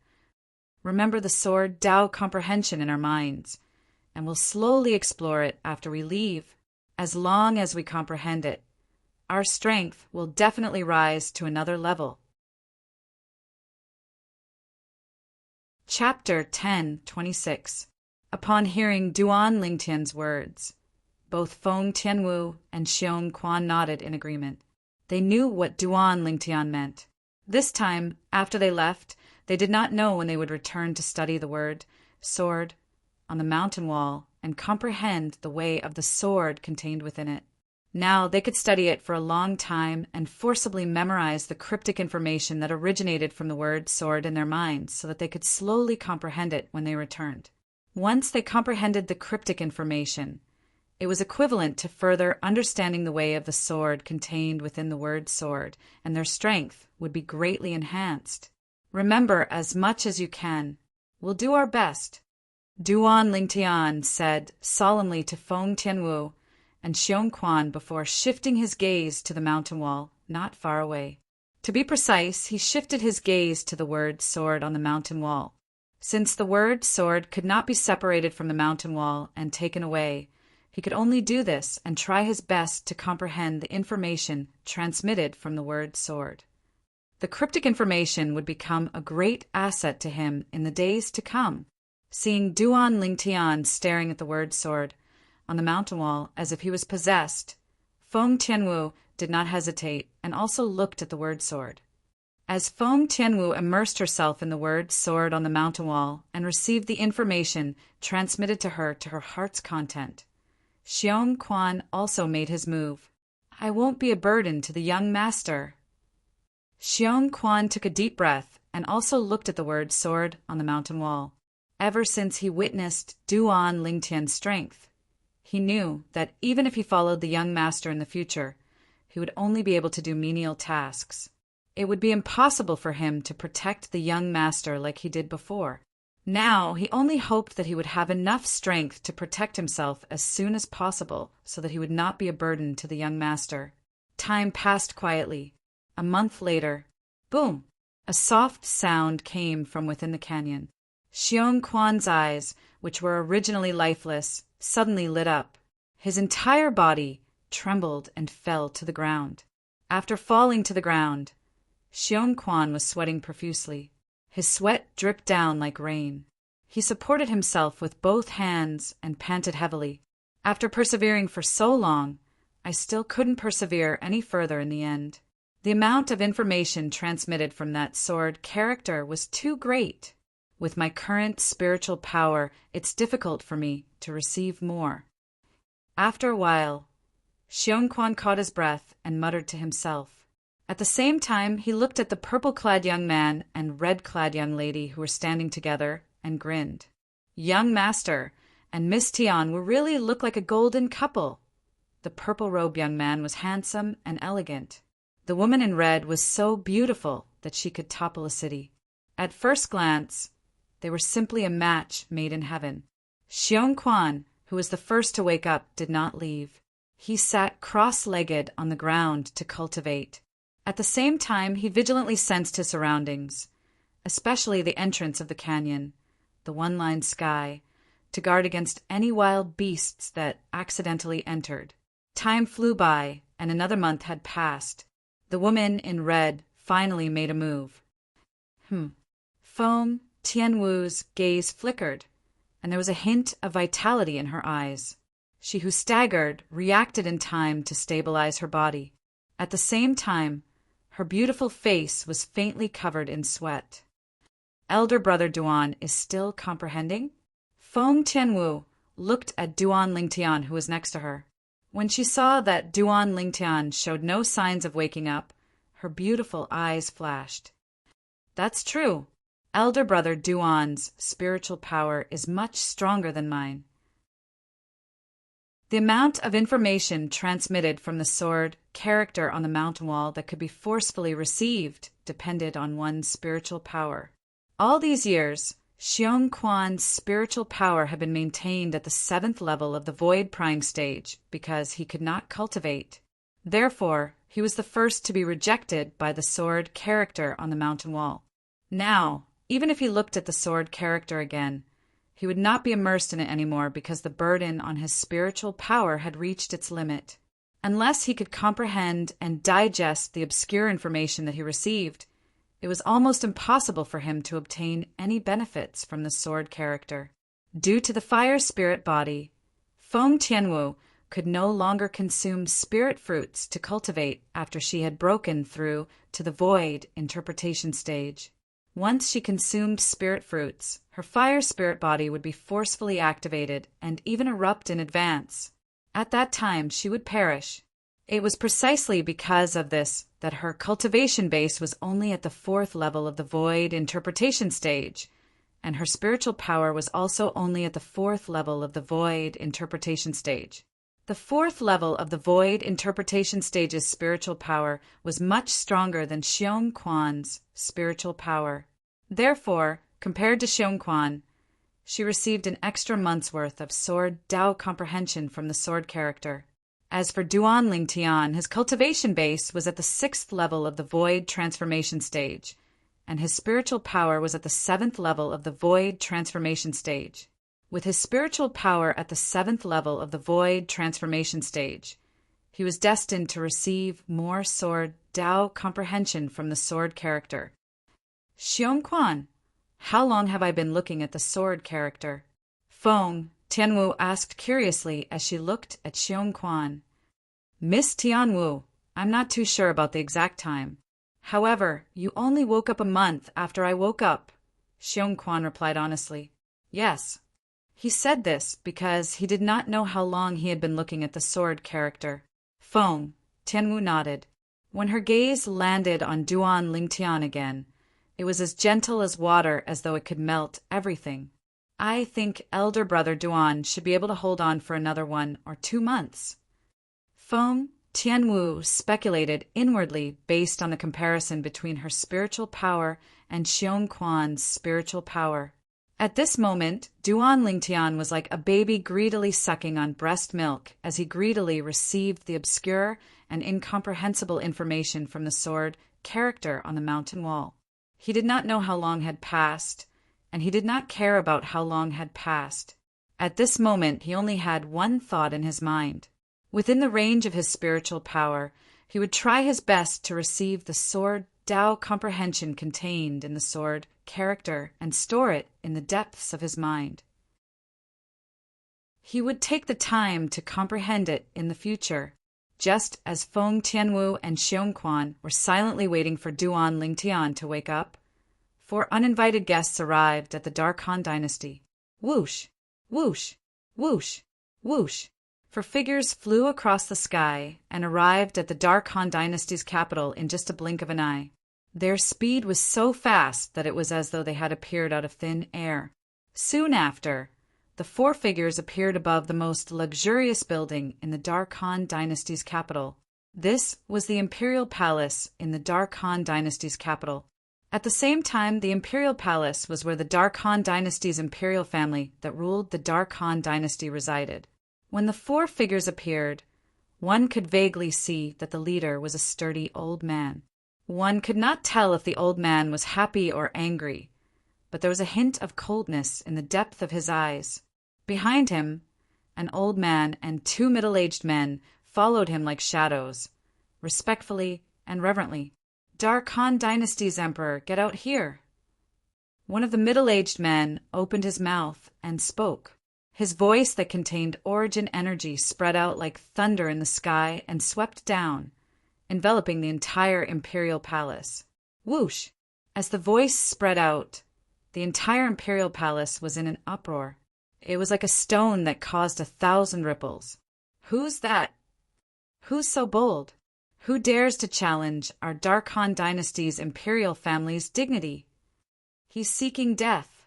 Remember the sword Tao comprehension in our minds, and we'll slowly explore it after we leave. As long as we comprehend it, our strength will definitely rise to another level. Chapter 10:26. Upon hearing Duan Lingtian's words, both Feng Tianwu and Xiong Quan nodded in agreement. They knew what Duan Lingtian meant. This time, after they left, they did not know when they would return to study the word sword on the mountain wall and comprehend the way of the sword contained within it. Now they could study it for a long time and forcibly memorize the cryptic information that originated from the word sword in their minds so that they could slowly comprehend it when they returned. Once they comprehended the cryptic information, it was equivalent to further understanding the way of the sword contained within the word sword, and their strength would be greatly enhanced. Remember as much as you can. We'll do our best. Duan Lingtian said solemnly to Feng Tianwu and Xiong Quan before shifting his gaze to the mountain wall not far away. To be precise, he shifted his gaze to the word sword on the mountain wall. Since the word sword could not be separated from the mountain wall and taken away, he could only do this and try his best to comprehend the information transmitted from the word sword. The cryptic information would become a great asset to him in the days to come. Seeing Duan Lingtian staring at the word sword on the mountain wall as if he was possessed, Feng Tianwu did not hesitate and also looked at the word sword. As Feng Tianwu immersed herself in the word sword on the mountain wall and received the information transmitted to her heart's content, Xiong Quan also made his move. I won't be a burden to the young master. Xiong Quan took a deep breath and also looked at the word sword on the mountain wall. Ever since he witnessed Duan Lingtian's strength, he knew that even if he followed the young master in the future, he would only be able to do menial tasks. It would be impossible for him to protect the young master like he did before. Now he only hoped that he would have enough strength to protect himself as soon as possible so that he would not be a burden to the young master. Time passed quietly. A month later, boom! A soft sound came from within the canyon. Xiong Quan's eyes, which were originally lifeless, suddenly lit up. His entire body trembled and fell to the ground. After falling to the ground, Xiong Quan was sweating profusely. His sweat dripped down like rain. He supported himself with both hands and panted heavily. After persevering for so long, I still couldn't persevere any further in the end. The amount of information transmitted from that sword character was too great. With my current spiritual power, it's difficult for me to receive more. After a while, Xiong Quan caught his breath and muttered to himself. At the same time, he looked at the purple-clad young man and red-clad young lady who were standing together and grinned. Young Master and Miss Tian were really looked like a golden couple. The purple-robed young man was handsome and elegant. The woman in red was so beautiful that she could topple a city. At first glance, they were simply a match made in heaven. Xiong Quan, who was the first to wake up, did not leave. He sat cross-legged on the ground to cultivate. At the same time, he vigilantly sensed his surroundings, especially the entrance of the canyon, the one-lined sky, to guard against any wild beasts that accidentally entered. Time flew by, and another month had passed. The woman in red finally made a move. Foam Tianwu's gaze flickered, and there was a hint of vitality in her eyes. She who staggered reacted in time to stabilize her body. At the same time, her beautiful face was faintly covered in sweat. Elder brother Duan is still comprehending? Foam Tianwu looked at Duan Lingtian, who was next to her. When she saw that Duan Lingtian showed no signs of waking up, her beautiful eyes flashed. That's true. Elder brother Duan's spiritual power is much stronger than mine. The amount of information transmitted from the sword character on the mountain wall that could be forcefully received depended on one's spiritual power. All these years, Xiong Quan's spiritual power had been maintained at the 7th level of the void prying stage because he could not cultivate. Therefore, he was the first to be rejected by the sword character on the mountain wall. Now, even if he looked at the sword character again, he would not be immersed in it anymore because the burden on his spiritual power had reached its limit. Unless he could comprehend and digest the obscure information that he received, it was almost impossible for him to obtain any benefits from the sword character. Due to the fire spirit body, Foam Tianwu could no longer consume spirit fruits to cultivate after she had broken through to the void interpretation stage. Once she consumed spirit fruits, her fire spirit body would be forcefully activated and even erupt in advance. At that time, she would perish. It was precisely because of this that her cultivation base was only at the 4th level of the void interpretation stage, and her spiritual power was also only at the 4th level of the void interpretation stage. The 4th level of the void interpretation stage's spiritual power was much stronger than Xiong Quan's spiritual power. Therefore, compared to Xiong Quan, she received an extra month's worth of sword Dao comprehension from the sword character. As for Duan Lingtian, his cultivation base was at the 6th level of the void transformation stage, and his spiritual power was at the 7th level of the void transformation stage. With his spiritual power at the 7th level of the void transformation stage, he was destined to receive more sword Dao comprehension from the sword character. Xiong Quan, how long have I been looking at the sword character? Foam Tianwu asked curiously as she looked at Xiong Quan. Miss Tianwu, I'm not too sure about the exact time. However, you only woke up a month after I woke up, Xiong Quan replied honestly. Yes. He said this because he did not know how long he had been looking at the sword character. Foam Tianwu nodded. When her gaze landed on Duan Lingtian again, it was as gentle as water, as though it could melt everything. I think elder brother Duan should be able to hold on for another 1 or 2 months. Foam Tianwu speculated inwardly based on the comparison between her spiritual power and Xiong Quan's spiritual power. At this moment, Duan Lingtian was like a baby greedily sucking on breast milk as he greedily received the obscure and incomprehensible information from the sword character on the mountain wall. He did not know how long had passed, and he did not care about how long had passed. At this moment, he only had one thought in his mind. Within the range of his spiritual power, he would try his best to receive the sword Dao comprehension contained in the sword character and store it in the depths of his mind. He would take the time to comprehend it in the future, just as Foam Tianwu and Xiong Quan were silently waiting for Duan Lingtian to wake up. 4 uninvited guests arrived at the Dark Han dynasty. Whoosh, whoosh, whoosh, whoosh. For figures flew across the sky and arrived at the Dark Han dynasty's capital in just a blink of an eye. Their speed was so fast that it was as though they had appeared out of thin air. Soon after, the four figures appeared above the most luxurious building in the Dark Han dynasty's capital. This was the Imperial Palace in the Dark Han dynasty's capital. At the same time, the Imperial Palace was where the Dark Han dynasty's imperial family that ruled the Dark Han dynasty resided. When the four figures appeared, one could vaguely see that the leader was a sturdy old man. One could not tell if the old man was happy or angry, but there was a hint of coldness in the depth of his eyes. Behind him, an old man and two middle-aged men followed him like shadows, respectfully and reverently. "Dark Han dynasty's emperor, get out here." One of the middle-aged men opened his mouth and spoke. His voice that contained origin energy spread out like thunder in the sky and swept down, enveloping the entire imperial palace. Whoosh! As the voice spread out, the entire imperial palace was in an uproar. It was like a stone that caused 1,000 ripples. "Who's that? Who's so bold? Who dares to challenge our Dark Han dynasty's imperial family's dignity? He's seeking death."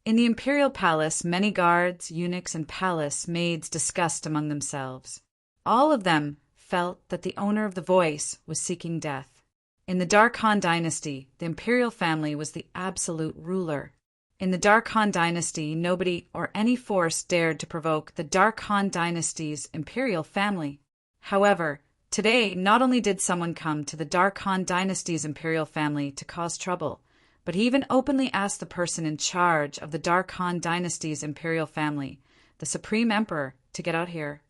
In the imperial palace, many guards, eunuchs, and palace maids discussed among themselves. All of them felt that the owner of the voice was seeking death. In the Dark Han dynasty, the imperial family was the absolute ruler. In the Dark Han dynasty, nobody or any force dared to provoke the Dark Han dynasty's imperial family. However, today, not only did someone come to the Dark Han dynasty's imperial family to cause trouble, but he even openly asked the person in charge of the Dark Han dynasty's imperial family, the Supreme Emperor, to get out here.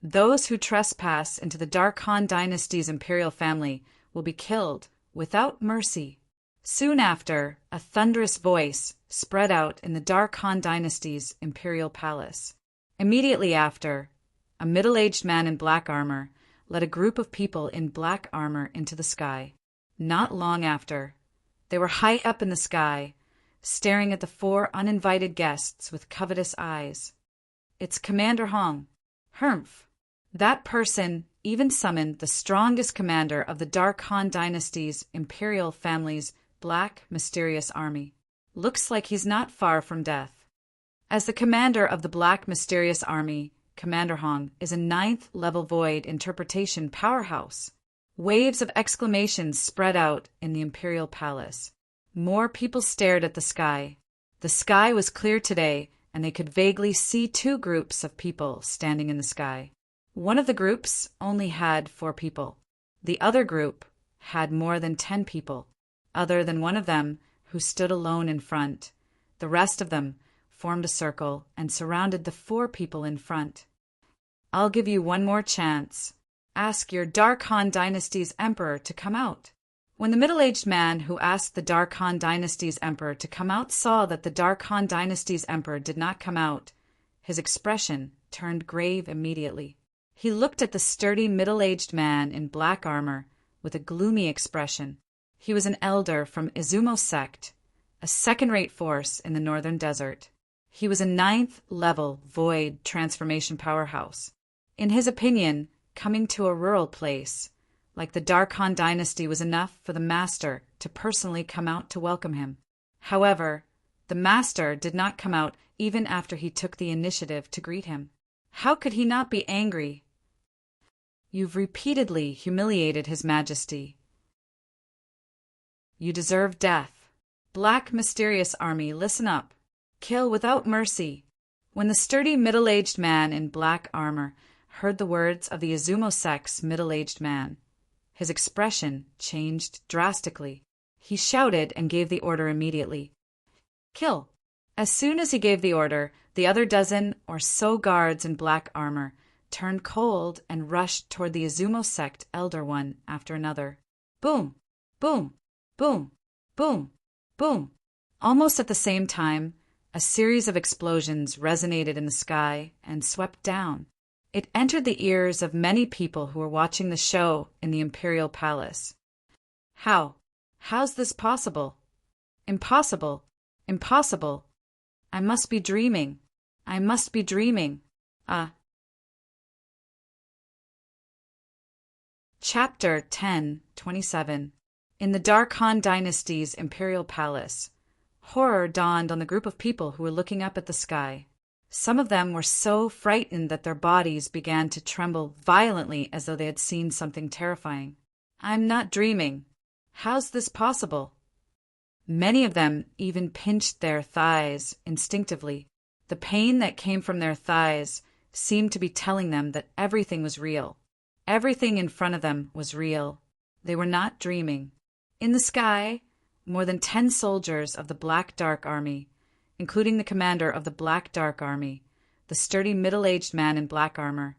"Those who trespass into the Dark Han dynasty's imperial family will be killed without mercy." Soon after, a thunderous voice spread out in the Dark Han dynasty's imperial palace. Immediately after, a middle-aged man in black armor led a group of people in black armor into the sky. Not long after, they were high up in the sky, staring at the four uninvited guests with covetous eyes. "It's Commander Hong." "Humph." That person even summoned the strongest commander of the Dark Han dynasty's imperial family's black, mysterious army. "Looks like he's not far from death." As the commander of the black, mysterious army, Commander Hong is a 9th level void interpretation powerhouse. Waves of exclamations spread out in the imperial palace. More people stared at the sky. The sky was clear today, and they could vaguely see two groups of people standing in the sky. One of the groups only had 4 people. The other group had more than 10 people, other than one of them who stood alone in front. The rest of them formed a circle and surrounded the 4 people in front. "I'll give you one more chance. Ask your Dark Han dynasty's emperor to come out." When the middle-aged man who asked the Dark Han dynasty's emperor to come out saw that the Dark Han dynasty's emperor did not come out, his expression turned grave immediately. He looked at the sturdy middle-aged man in black armor with a gloomy expression. He was an elder from Izumo sect, a second-rate force in the northern desert. He was a 9th level void transformation powerhouse. In his opinion, coming to a rural place like the Dark Han dynasty was enough for the master to personally come out to welcome him. However, the master did not come out even after he took the initiative to greet him. How could he not be angry? "You've repeatedly humiliated His Majesty. You deserve death. Black mysterious army, listen up. Kill without mercy." When the sturdy middle-aged man in black armor heard the words of the Izumo sect's middle-aged man, his expression changed drastically. He shouted and gave the order immediately. "Kill." As soon as he gave the order, the other dozen or so guards in black armor turned cold and rushed toward the Izumo sect elder one after another. Boom, boom, boom, boom, boom. Almost at the same time, a series of explosions resonated in the sky and swept down. It entered the ears of many people who were watching the show in the Imperial Palace. How's this possible? Impossible. Impossible. I must be dreaming. I must be dreaming. Chapter 10:27. In the Dark Han Dynasty's Imperial Palace, Horror dawned on the group of people who were looking up at the sky. Some of them were so frightened that their bodies began to tremble violently as though they had seen something terrifying. "I'm not dreaming. How's this possible?" Many of them even pinched their thighs instinctively. The pain that came from their thighs seemed to be telling them that everything was real. Everything in front of them was real. They were not dreaming. In the sky, more than 10 soldiers of the Black Dark Army, including the commander of the Black Dark Army, the sturdy middle-aged man in black armor,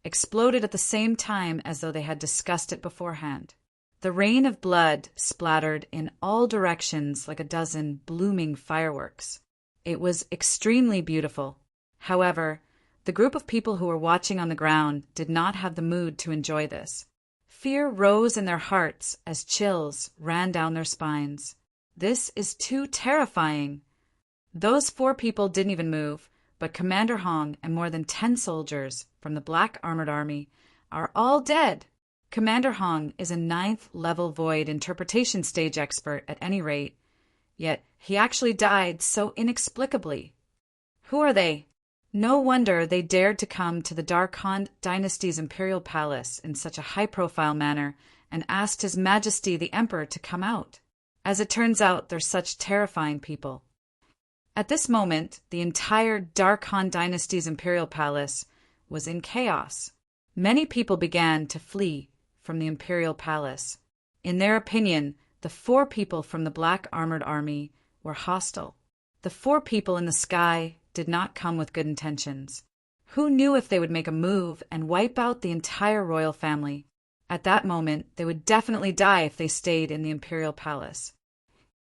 exploded at the same time as though they had discussed it beforehand. The rain of blood splattered in all directions like a dozen blooming fireworks. It was extremely beautiful. However, the group of people who were watching on the ground did not have the mood to enjoy this. Fear rose in their hearts as chills ran down their spines. "This is too terrifying." Those 4 people didn't even move, but Commander Hong and more than 10 soldiers from the Black Armored Army are all dead. Commander Hong is a 9th level void interpretation stage expert at any rate, yet he actually died so inexplicably. Who are they? No wonder they dared to come to the Dark Han Dynasty's imperial palace in such a high-profile manner and asked His Majesty the Emperor to come out. As it turns out, they're such terrifying people. At this moment, the entire Dark Han Dynasty's imperial palace was in chaos. Many people began to flee from the imperial palace. In their opinion, the 4 people from the Black Armored Army were hostile. The 4 people in the sky did not come with good intentions. Who knew if they would make a move and wipe out the entire royal family? At that moment, they would definitely die if they stayed in the imperial palace.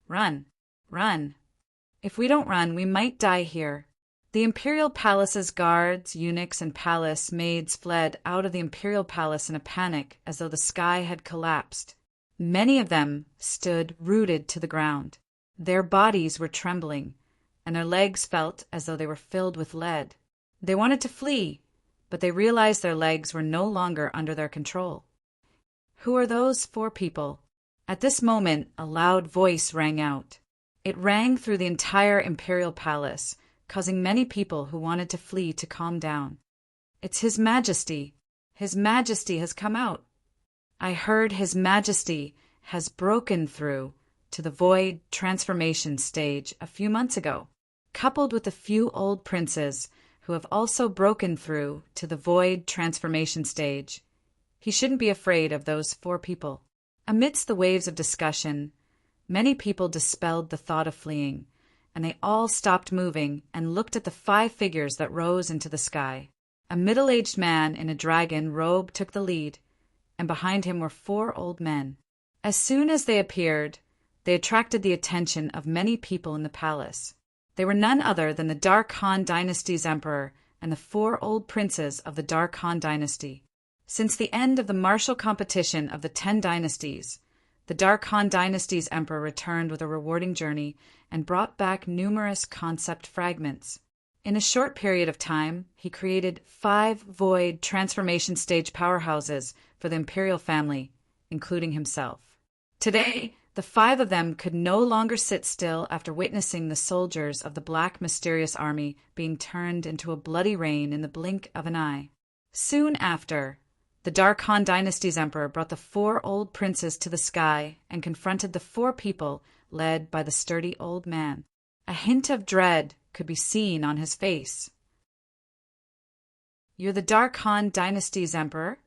Run, run. If we don't run, we might die here. The imperial palace's guards, eunuchs, and palace maids fled out of the imperial palace in a panic as though the sky had collapsed. Many of them stood rooted to the ground. Their bodies were trembling, and their legs felt as though they were filled with lead. They wanted to flee, but they realized their legs were no longer under their control. Who are those 4 people? At this moment, a loud voice rang out. It rang through the entire imperial palace, causing many people who wanted to flee to calm down. "It's His Majesty. His Majesty has come out. I heard His Majesty has broken through to the void transformation stage a few months ago, coupled with a few old princes who have also broken through to the void transformation stage. He shouldn't be afraid of those 4 people." Amidst the waves of discussion, many people dispelled the thought of fleeing, and they all stopped moving and looked at the 5 figures that rose into the sky. A middle-aged man in a dragon robe took the lead, and behind him were 4 old men. As soon as they appeared, they attracted the attention of many people in the palace. They were none other than the Dark Han Dynasty's emperor and the 4 old princes of the Dark Han Dynasty. Since the end of the martial competition of the 10 dynasties, the Dark Han Dynasty's emperor returned with a rewarding journey and brought back numerous concept fragments. In a short period of time, he created 5 void transformation stage powerhouses for the imperial family, including himself. Today, the 5 of them could no longer sit still after witnessing the soldiers of the Black Mysterious Army being turned into a bloody rain in the blink of an eye. Soon after, the Dark Han Dynasty's emperor brought the 4 old princes to the sky and confronted the 4 people led by the sturdy old man. A hint of dread could be seen on his face. "You're the Dark Han Dynasty's emperor?"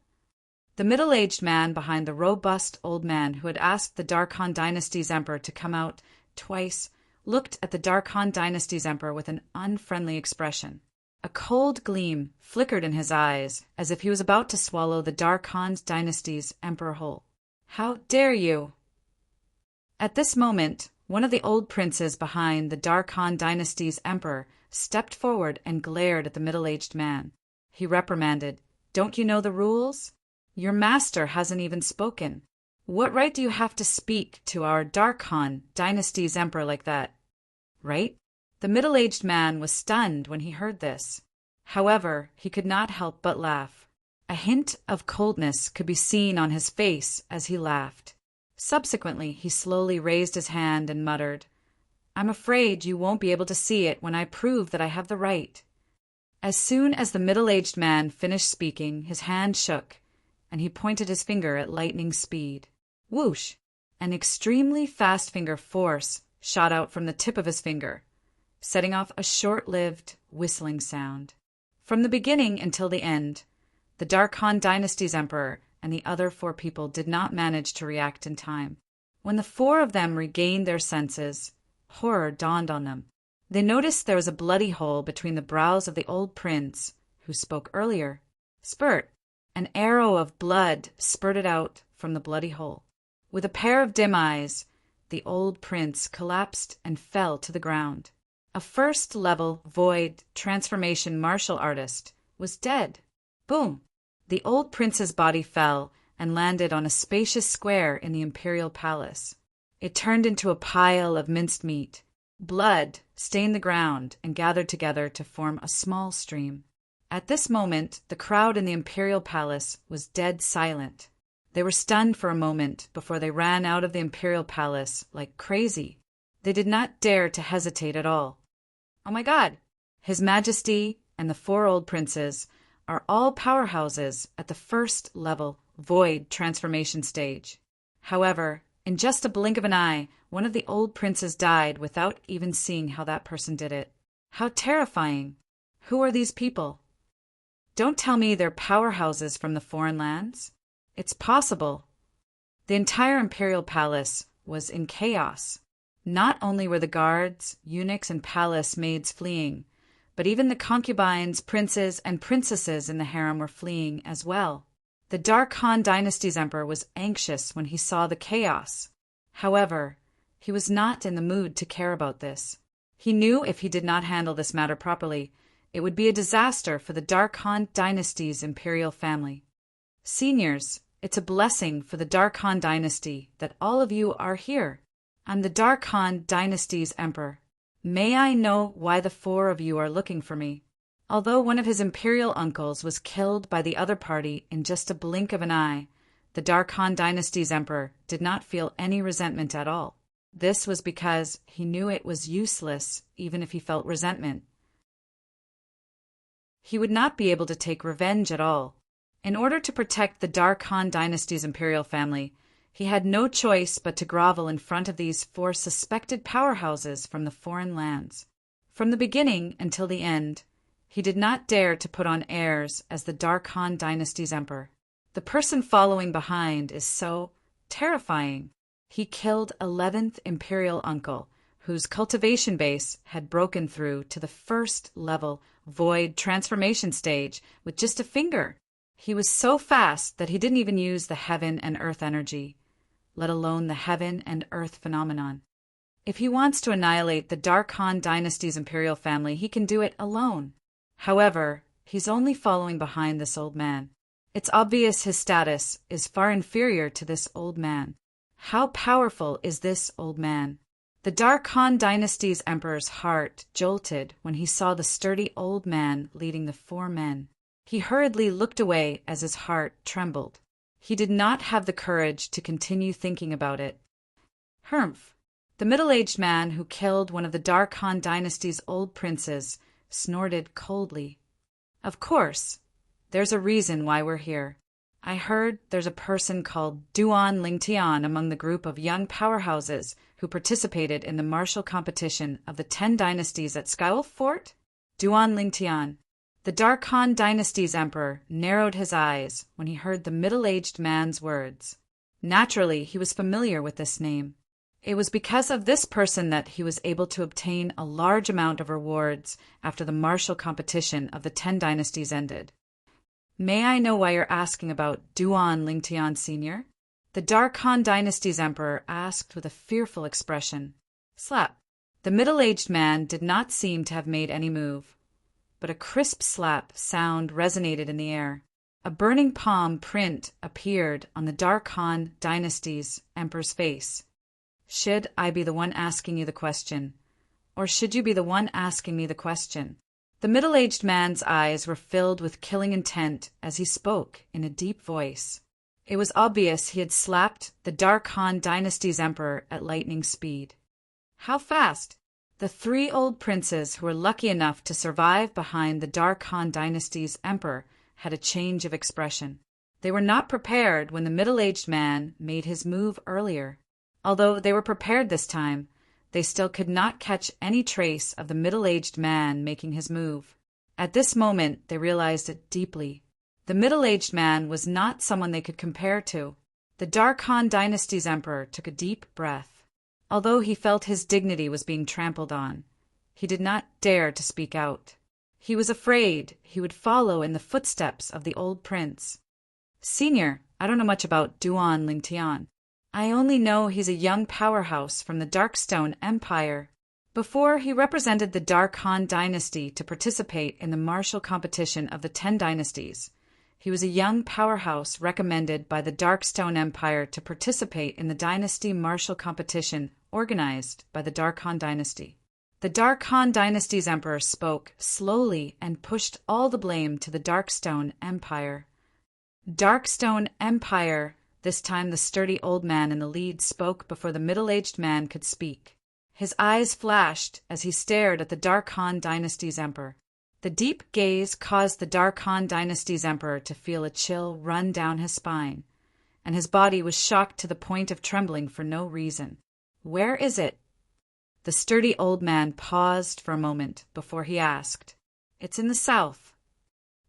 The middle-aged man behind the robust old man who had asked the Dark Han Dynasty's emperor to come out twice looked at the Dark Han Dynasty's emperor with an unfriendly expression. A cold gleam flickered in his eyes, as if he was about to swallow the Dark Han Dynasty's emperor whole. "How dare you!" At this moment, one of the old princes behind the Dark Han Dynasty's emperor stepped forward and glared at the middle-aged man. He reprimanded, "Don't you know the rules? Your master hasn't even spoken. What right do you have to speak to our Dark Han Dynasty's emperor like that? Right?" The middle-aged man was stunned when he heard this. However, he could not help but laugh. A hint of coldness could be seen on his face as he laughed. Subsequently, he slowly raised his hand and muttered, I'm afraid you won't be able to see it when I prove that I have the right." As soon as the middle-aged man finished speaking, his hand shook, and he pointed his finger at lightning speed. Whoosh! An extremely fast finger force shot out from the tip of his finger, setting off a short-lived whistling sound. From the beginning until the end, the Dark Han Dynasty's emperor and the other 4 people did not manage to react in time. When the 4 of them regained their senses, horror dawned on them. They noticed there was a bloody hole between the brows of the old prince, who spoke earlier. Spurt! An arrow of blood spurted out from the bloody hole. With a pair of dim eyes, the old prince collapsed and fell to the ground. A first-level void transformation martial artist was dead. Boom! The old prince's body fell and landed on a spacious square in the imperial palace. It turned into a pile of minced meat. Blood stained the ground and gathered together to form a small stream. At this moment, the crowd in the imperial palace was dead silent. They were stunned for a moment before they ran out of the imperial palace like crazy. They did not dare to hesitate at all. "Oh my God! His Majesty and the 4 old princes are all powerhouses at the first-level void transformation stage. However, in just a blink of an eye, one of the old princes died without even seeing how that person did it. How terrifying! Who are these people? Don't tell me they're powerhouses from the foreign lands. It's possible." The entire imperial palace was in chaos. Not only were the guards, eunuchs, and palace maids fleeing, but even the concubines, princes, and princesses in the harem were fleeing as well. The Dark Han Dynasty's emperor was anxious when he saw the chaos. However, he was not in the mood to care about this. He knew if he did not handle this matter properly, it would be a disaster for the Dark Han Dynasty's imperial family. "Seniors, it's a blessing for the Dark Han Dynasty that all of you are here. I'm the Dark Han Dynasty's emperor. May I know why the 4 of you are looking for me?" Although one of his imperial uncles was killed by the other party in just a blink of an eye, the Dark Han Dynasty's emperor did not feel any resentment at all. This was because he knew it was useless even if he felt resentment. He would not be able to take revenge at all. In order to protect the Dark Han Dynasty's imperial family, he had no choice but to grovel in front of these 4 suspected powerhouses from the foreign lands. From the beginning until the end, he did not dare to put on airs as the Dark Han Dynasty's emperor. The person following behind is so terrifying. He killed 11th imperial uncle, whose cultivation base had broken through to the first-level void transformation stage with just a finger. He was so fast that he didn't even use the heaven and earth energy, let alone the heaven and earth phenomenon. If he wants to annihilate the Dark Han Dynasty's imperial family, he can do it alone. However, he's only following behind this old man. It's obvious his status is far inferior to this old man. How powerful is this old man? The Dark Han Dynasty's emperor's heart jolted when he saw the sturdy old man leading the 4 men. He hurriedly looked away as his heart trembled. He did not have the courage to continue thinking about it. Humph! The middle-aged man who killed one of the Dark Han Dynasty's old princes snorted coldly. "Of course. There's a reason why we're here. I heard there's a person called Duan Lingtian among the group of young powerhouses who participated in the martial competition of the 10 dynasties at Skywolf Fort? Duan Lingtian." The Dark Han Dynasty's emperor narrowed his eyes when he heard the middle-aged man's words. Naturally, he was familiar with this name. It was because of this person that he was able to obtain a large amount of rewards after the martial competition of the 10 dynasties ended. "May I know why you're asking about Duan Lingtian Sr.?" The Dark Han Dynasty's emperor asked with a fearful expression. Slap. The middle-aged man did not seem to have made any move, but a crisp slap sound resonated in the air. A burning palm print appeared on the Dark Han Dynasty's emperor's face. "Should I be the one asking you the question? Or should you be the one asking me the question?" The middle-aged man's eyes were filled with killing intent as he spoke in a deep voice. It was obvious he had slapped the Dark Han Dynasty's emperor at lightning speed. "How fast? The three old princes who were lucky enough to survive behind the Dark Han dynasty's emperor had a change of expression. They were not prepared when the middle-aged man made his move earlier. Although they were prepared this time, they still could not catch any trace of the middle-aged man making his move. At this moment, they realized it deeply. The middle-aged man was not someone they could compare to. The Dark Han dynasty's emperor took a deep breath. Although he felt his dignity was being trampled on, he did not dare to speak out. He was afraid he would follow in the footsteps of the old prince. "Senior, I don't know much about Duan Lingtian. I only know he's a young powerhouse from the Darkstone Empire. Before, he represented the Dark Han dynasty to participate in the martial competition of the 10 dynasties. He was a young powerhouse recommended by the Darkstone Empire to participate in the dynasty martial competition organized by the Dark Han dynasty." The Dark Han dynasty's emperor spoke slowly and pushed all the blame to the Darkstone Empire. "Darkstone Empire." This time the sturdy old man in the lead spoke before the middle-aged man could speak. His eyes flashed as he stared at the Dark Han dynasty's emperor. The deep gaze caused the Dark Han dynasty's emperor to feel a chill run down his spine, and his body was shocked to the point of trembling for no reason. "Where is it?" The sturdy old man paused for a moment before he asked. "It's in the south,"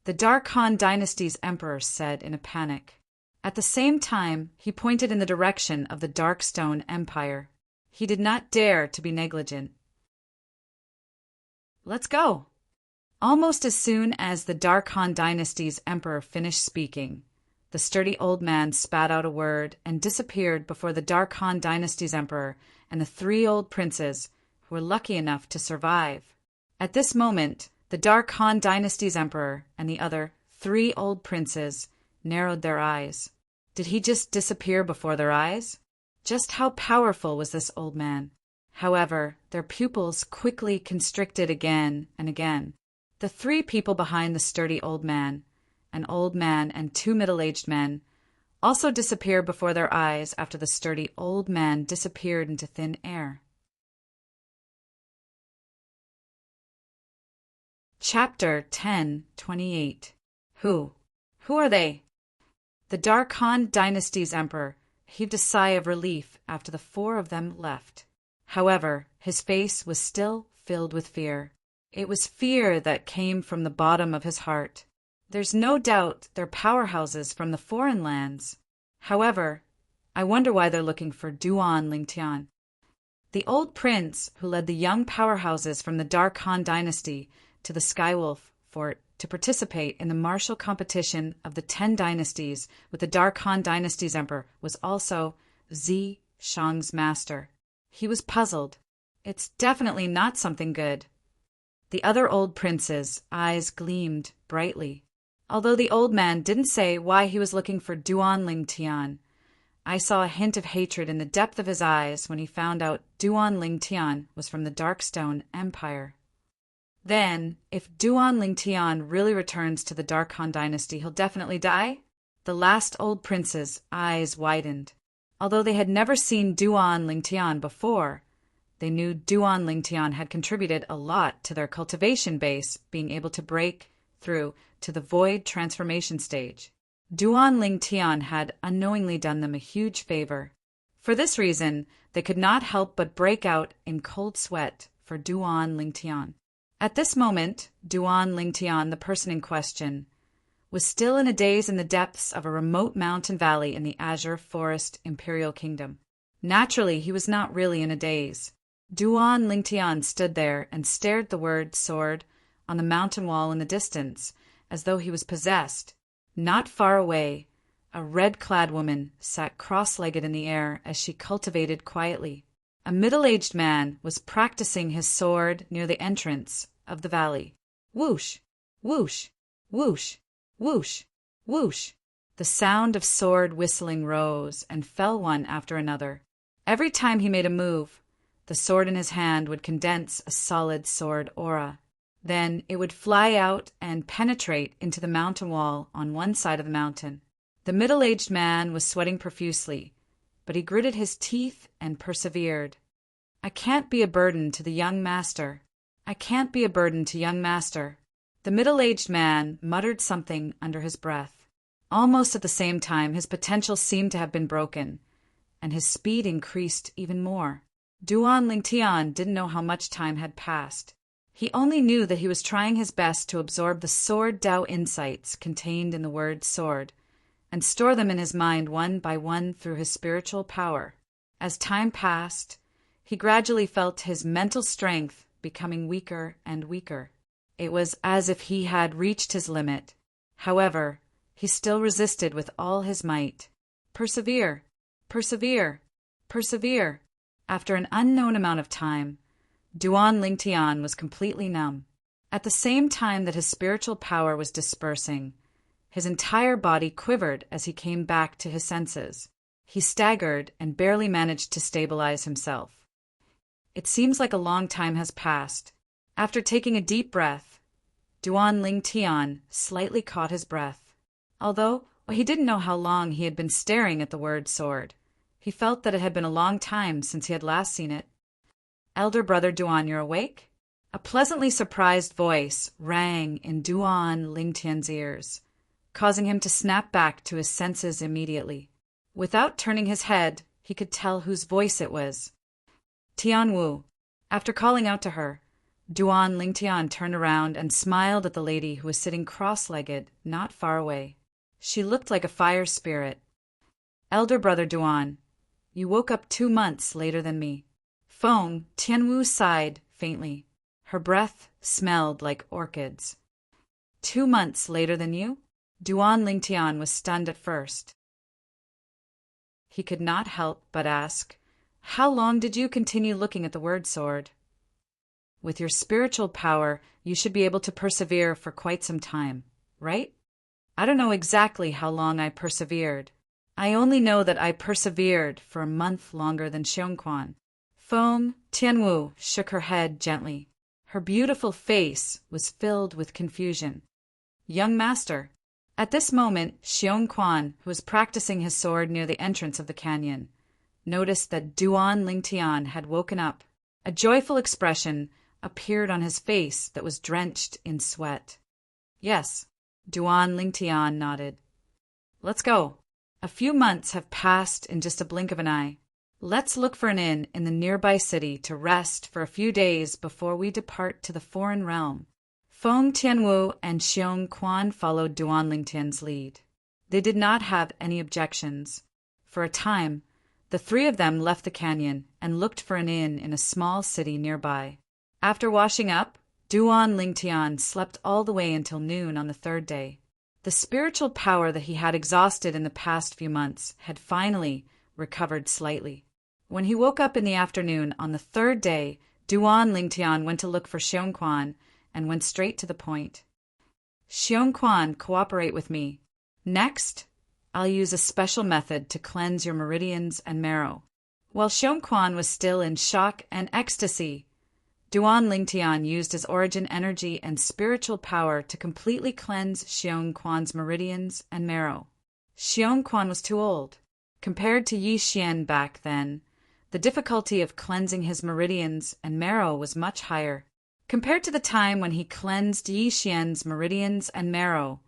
the Dark Han dynasty's emperor said in a panic. At the same time, he pointed in the direction of the Darkstone Empire. He did not dare to be negligent. "Let's go." Almost as soon as the Dark Han dynasty's emperor finished speaking, the sturdy old man spat out a word and disappeared before the Dark Han dynasty's emperor and the 3 old princes who were lucky enough to survive. At this moment, the Dark Han dynasty's emperor and the other 3 old princes narrowed their eyes. Did he just disappear before their eyes? Just how powerful was this old man? However, their pupils quickly constricted again and again. The 3 people behind the sturdy old man, an old man and 2 middle-aged men, also disappeared before their eyes after the sturdy old man disappeared into thin air. Chapter 10:28. Who are they? The Dark Han dynasty's emperor heaved a sigh of relief after the 4 of them left. However, his face was still filled with fear. It was fear that came from the bottom of his heart. There's no doubt they're powerhouses from the foreign lands. However, I wonder why they're looking for Duan Lingtian. The old prince who led the young powerhouses from the Dark Han dynasty to the Skywolf Fort to participate in the martial competition of the 10 dynasties with the Dark Han dynasty's emperor was also Zi Shang's master. He was puzzled. It's definitely not something good. The other old prince's eyes gleamed brightly. Although the old man didn't say why he was looking for Duan Lingtian, I saw a hint of hatred in the depth of his eyes when he found out Duan Lingtian was from the Darkstone Empire. Then, if Duan Lingtian really returns to the Dark Han dynasty, he'll definitely die? The last old prince's eyes widened. Although they had never seen Duan Lingtian before, they knew Duan Lingtian had contributed a lot to their cultivation base being able to break through to the void transformation stage. Duan Lingtian had unknowingly done them a huge favor. For this reason, they could not help but break out in cold sweat for Duan Lingtian. At this moment, Duan Lingtian, the person in question, was still in a daze in the depths of a remote mountain valley in the Azure Forest Imperial Kingdom. Naturally, he was not really in a daze. Duan Lingtian stood there and stared the word sword on the mountain wall in the distance, as though he was possessed. Not far away, a red-clad woman sat cross-legged in the air as she cultivated quietly. A middle-aged man was practicing his sword near the entrance of the valley. Whoosh, whoosh, whoosh, whoosh, whoosh. The sound of sword whistling rose and fell one after another. Every time he made a move, the sword in his hand would condense a solid sword aura. Then it would fly out and penetrate into the mountain wall on one side of the mountain. The middle-aged man was sweating profusely, but he gritted his teeth and persevered. I can't be a burden to the young master. I can't be a burden to young master. The middle-aged man muttered something under his breath. Almost at the same time, his potential seemed to have been broken, and his speed increased even more. Duan Lingtian didn't know how much time had passed. He only knew that he was trying his best to absorb the sword Dao insights contained in the word sword, and store them in his mind one by one through his spiritual power. As time passed, he gradually felt his mental strength becoming weaker and weaker. It was as if he had reached his limit. However, he still resisted with all his might. Persevere, persevere, persevere. After an unknown amount of time, Duan Lingtian was completely numb. At the same time that his spiritual power was dispersing, his entire body quivered as he came back to his senses. He staggered and barely managed to stabilize himself. It seems like a long time has passed. After taking a deep breath, Duan Lingtian slightly caught his breath. Although he didn't know how long he had been staring at the word sword, he felt that it had been a long time since he had last seen it. Elder brother Duan, you're awake? A pleasantly surprised voice rang in Duan Lingtian's ears, causing him to snap back to his senses immediately. Without turning his head, he could tell whose voice it was. Tianwu. After calling out to her, Duan Lingtian turned around and smiled at the lady who was sitting cross-legged not far away. She looked like a fire spirit. Elder brother Duan, you woke up 2 months later than me. Feng Tianwu sighed faintly. Her breath smelled like orchids. 2 months later than you? Duan Lingtian was stunned at first. He could not help but ask, how long did you continue looking at the word sword? With your spiritual power, you should be able to persevere for quite some time, right? I don't know exactly how long I persevered. I only know that I persevered for a month longer than Xiongquan. Feng Tianwu shook her head gently. Her beautiful face was filled with confusion. Young master. At this moment, Xiongquan, who was practicing his sword near the entrance of the canyon, noticed that Duan Lingtian had woken up. A joyful expression appeared on his face that was drenched in sweat. Yes, Duan Lingtian nodded. Let's go. A few months have passed in just a blink of an eye. Let's look for an inn in the nearby city to rest for a few days before we depart to the foreign realm. Feng Tianwu and Xiongquan followed Duan Lingtian's lead. They did not have any objections. For a time, the three of them left the canyon and looked for an inn in a small city nearby. After washing up, Duan Lingtian slept all the way until noon on the 3rd day. The spiritual power that he had exhausted in the past few months had finally recovered slightly. When he woke up in the afternoon on the 3rd day, Duan Lingtian went to look for Xiongquan and went straight to the point. Xiongquan, cooperate with me. Next, I'll use a special method to cleanse your meridians and marrow. While Xiongquan was still in shock and ecstasy, Duan Lingtian used his origin energy and spiritual power to completely cleanse Xiongquan's meridians and marrow. Xiongquan was too old. Compared to Yi Xian back then, the difficulty of cleansing his meridians and marrow was much higher. Compared to the time when he cleansed Yi Xian's meridians and marrow,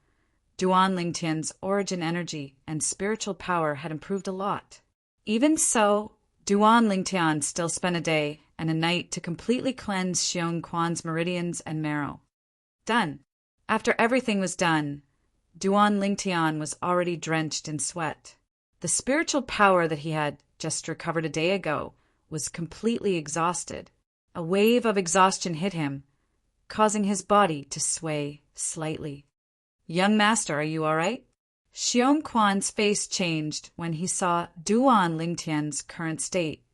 Duan Lingtian's origin energy and spiritual power had improved a lot. Even so, Duan Lingtian still spent a day and a night to completely cleanse Xiongquan's meridians and marrow. Done. After everything was done, Duan Lingtian was already drenched in sweat. The spiritual power that he had just recovered a day ago was completely exhausted. A wave of exhaustion hit him, causing his body to sway slightly. Young master, are you all right? Xiongquan's face changed when he saw Duan Lingtian's current state.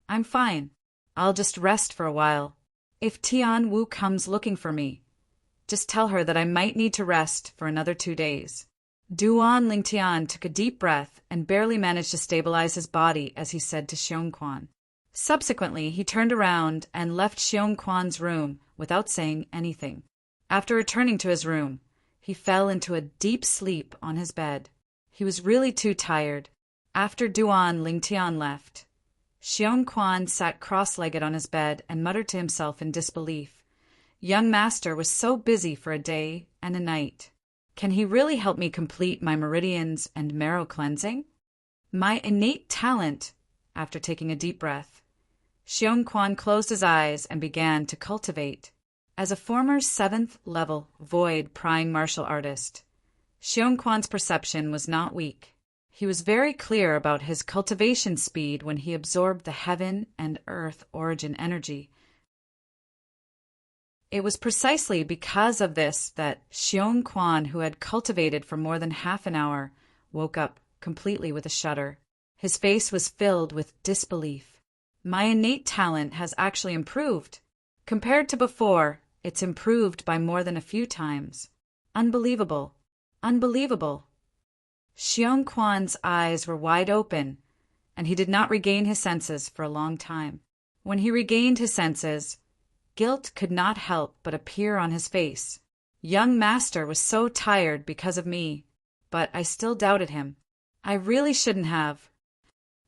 I'm fine. I'll just rest for a while. If Tianwu comes looking for me, just tell her that I might need to rest for another 2 days. Duan Lingtian took a deep breath and barely managed to stabilize his body as he said to Xiongquan. Subsequently, he turned around and left Xiongquan's room without saying anything. After returning to his room, he fell into a deep sleep on his bed. He was really too tired. After Duan Lingtian left, Xiong Quan sat cross-legged on his bed and muttered to himself in disbelief. Young master was so busy for a day and a night. Can he really help me complete my meridians and marrow cleansing? My innate talent, after taking a deep breath, Xiong Quan closed his eyes and began to cultivate. As a former 7th-level void prying martial artist, Xiong Quan's perception was not weak. He was very clear about his cultivation speed when he absorbed the heaven and earth origin energy. It was precisely because of this that Xiong Quan, who had cultivated for more than half an hour, woke up completely with a shudder. His face was filled with disbelief. My innate talent has actually improved. Compared to before, it's improved by more than a few times. Unbelievable. Unbelievable. Xiong Quan's eyes were wide open, and he did not regain his senses for a long time. When he regained his senses, guilt could not help but appear on his face. Young master was so tired because of me, but I still doubted him. I really shouldn't have.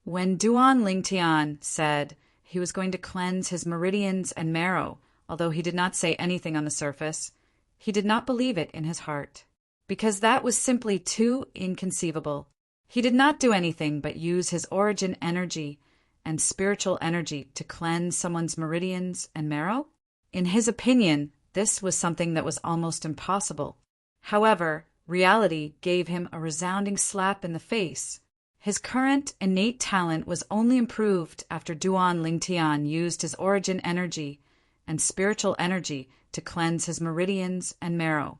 When Duan Lingtian said he was going to cleanse his meridians and marrow, although he did not say anything on the surface, he did not believe it in his heart, because that was simply too inconceivable. He did not do anything but use his origin energy and spiritual energy to cleanse someone's meridians and marrow. In his opinion, this was something that was almost impossible. However, reality gave him a resounding slap in the face. His current innate talent was only improved after Duan Lingtian used his origin energy and spiritual energy to cleanse his meridians and marrow.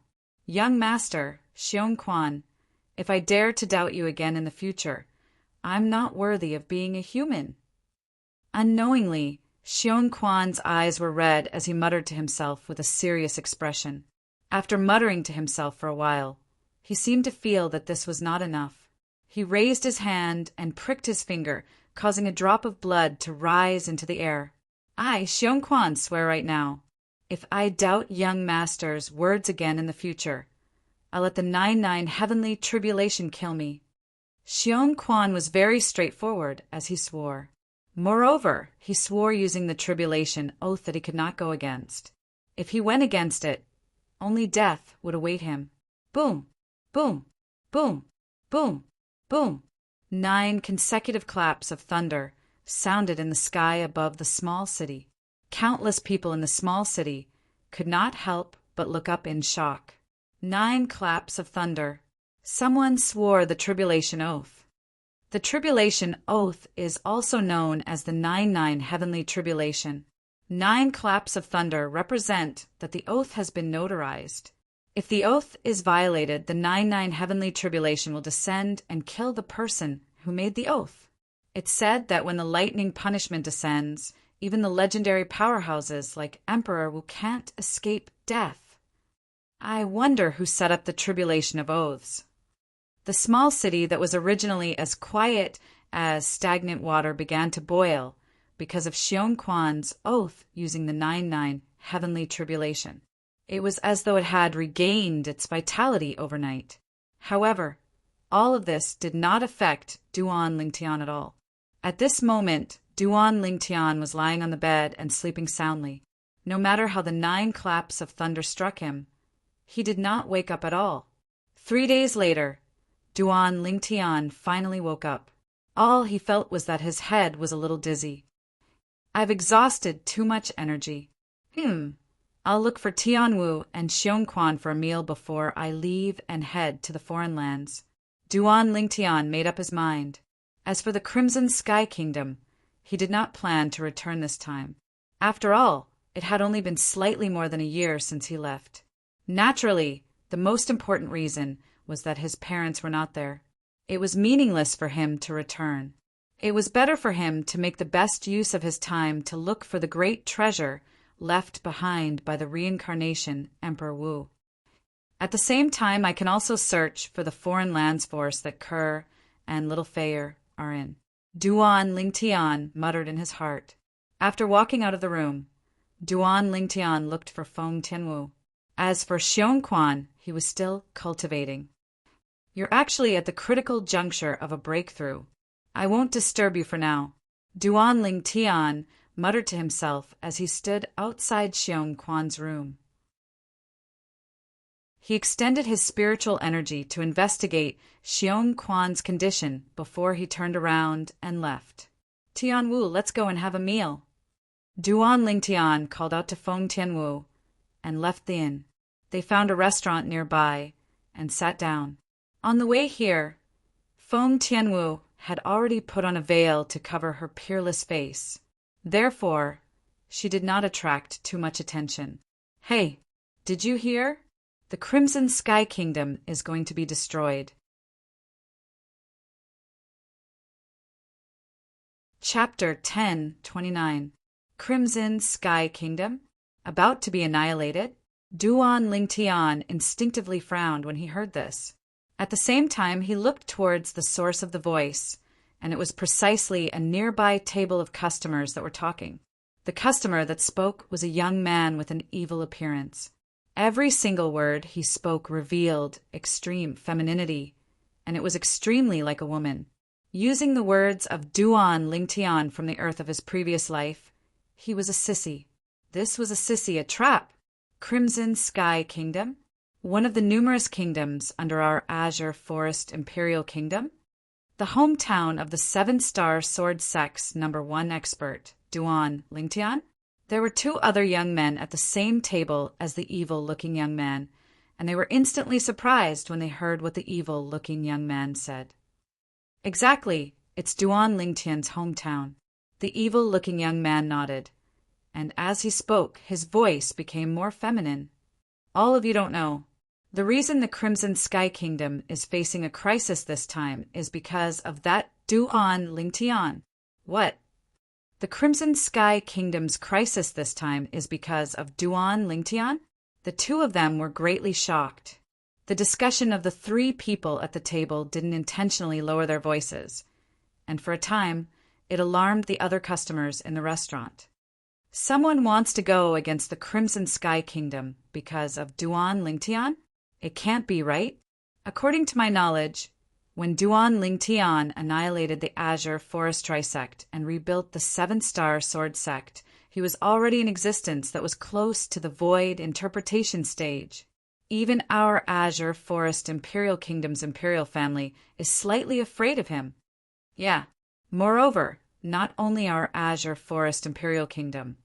Young master, Xiong Quan, if I dare to doubt you again in the future, I'm not worthy of being a human. Unknowingly, Xiong Quan's eyes were red as he muttered to himself with a serious expression. After muttering to himself for a while, he seemed to feel that this was not enough. He raised his hand and pricked his finger, causing a drop of blood to rise into the air. I, Xiong Quan, swear right now, if I doubt young master's words again in the future, I'll let the 99 heavenly tribulation kill me. Xiong Quan was very straightforward as he swore. Moreover, he swore using the tribulation oath that he could not go against. If he went against it, only death would await him. Boom, boom, boom, boom, boom. 9 consecutive claps of thunder sounded in the sky above the small city. Countless people in the small city could not help but look up in shock. 9 claps of thunder. Someone swore the tribulation oath. The tribulation oath is also known as the 99 heavenly tribulation. 9 claps of thunder represent that the oath has been notarized. If the oath is violated, the 99 heavenly tribulation will descend and kill the person who made the oath. It's said that when the lightning punishment descends, even the legendary powerhouses like Emperor can't escape death. I wonder who set up the tribulation of oaths. The small city that was originally as quiet as stagnant water began to boil because of Xiong Quan's oath using the 99 heavenly tribulation. It was as though it had regained its vitality overnight. However, all of this did not affect Duan Lingtian at all. At this moment, Duan Lingtian was lying on the bed and sleeping soundly. No matter how the 9 claps of thunder struck him, he did not wake up at all. 3 days later, Duan Lingtian finally woke up. All he felt was that his head was a little dizzy. I've exhausted too much energy. I'll look for Tianwu and Xiong Quan for a meal before I leave and head to the foreign lands. Duan Lingtian made up his mind. As for the Crimson Sky Kingdom, he did not plan to return this time. After all, it had only been slightly more than a year since he left. Naturally, the most important reason was that his parents were not there. It was meaningless for him to return. It was better for him to make the best use of his time to look for the great treasure left behind by the reincarnation Emperor Wu. At the same time, I can also search for the foreign lands force that Kerr and Little Fayer are in. Duan Lingtian muttered in his heart. After walking out of the room, Duan Lingtian looked for Feng Tianwu. As for Xiong Quan, he was still cultivating. You're actually at the critical juncture of a breakthrough. I won't disturb you for now. Duan Ling Tian muttered to himself as he stood outside Xiong Quan's room. He extended his spiritual energy to investigate Xiong Quan's condition before he turned around and left. Tianwu, let's go and have a meal. Duan Ling Tian called out to Feng Tianwu and left the inn. They found a restaurant nearby and sat down. On the way here, Feng Tianwu had already put on a veil to cover her peerless face. Therefore, she did not attract too much attention. Hey, did you hear? The Crimson Sky Kingdom is going to be destroyed. Chapter 10:29. Crimson Sky Kingdom? About to be annihilated? Duan Ling Tian instinctively frowned when he heard this. At the same time, he looked towards the source of the voice, and it was precisely a nearby table of customers that were talking. The customer that spoke was a young man with an evil appearance. Every single word he spoke revealed extreme femininity, and it was extremely like a woman. Using the words of Duan Ling Tian from the earth of his previous life, he was a sissy. This was a sissy, a trap. Crimson Sky Kingdom? One of the numerous kingdoms under our Azure Forest Imperial Kingdom? The hometown of the 7-star sword sex #1 expert, Duan Ling Tian? There were 2 other young men at the same table as the evil-looking young man, and they were instantly surprised when they heard what the evil-looking young man said. Exactly, it's Duan Ling Tian's hometown. The evil-looking young man nodded, and as he spoke, his voice became more feminine. All of you don't know. The reason the Crimson Sky Kingdom is facing a crisis this time is because of that Duan Ling Tian. What? The Crimson Sky Kingdom's crisis this time is because of Duan Ling Tian? The 2 of them were greatly shocked. The discussion of the 3 people at the table didn't intentionally lower their voices, and for a time, it alarmed the other customers in the restaurant. Someone wants to go against the Crimson Sky Kingdom because of Duan Ling Tian? It can't be, right? According to my knowledge, when Duan Ling Tian annihilated the Azure Forest Trisect and rebuilt the 7-star sword sect, he was already in existence that was close to the void interpretation stage. Even our Azure Forest Imperial Kingdom's imperial family is slightly afraid of him. Yeah. Moreover, not only our Azure Forest Imperial Kingdom.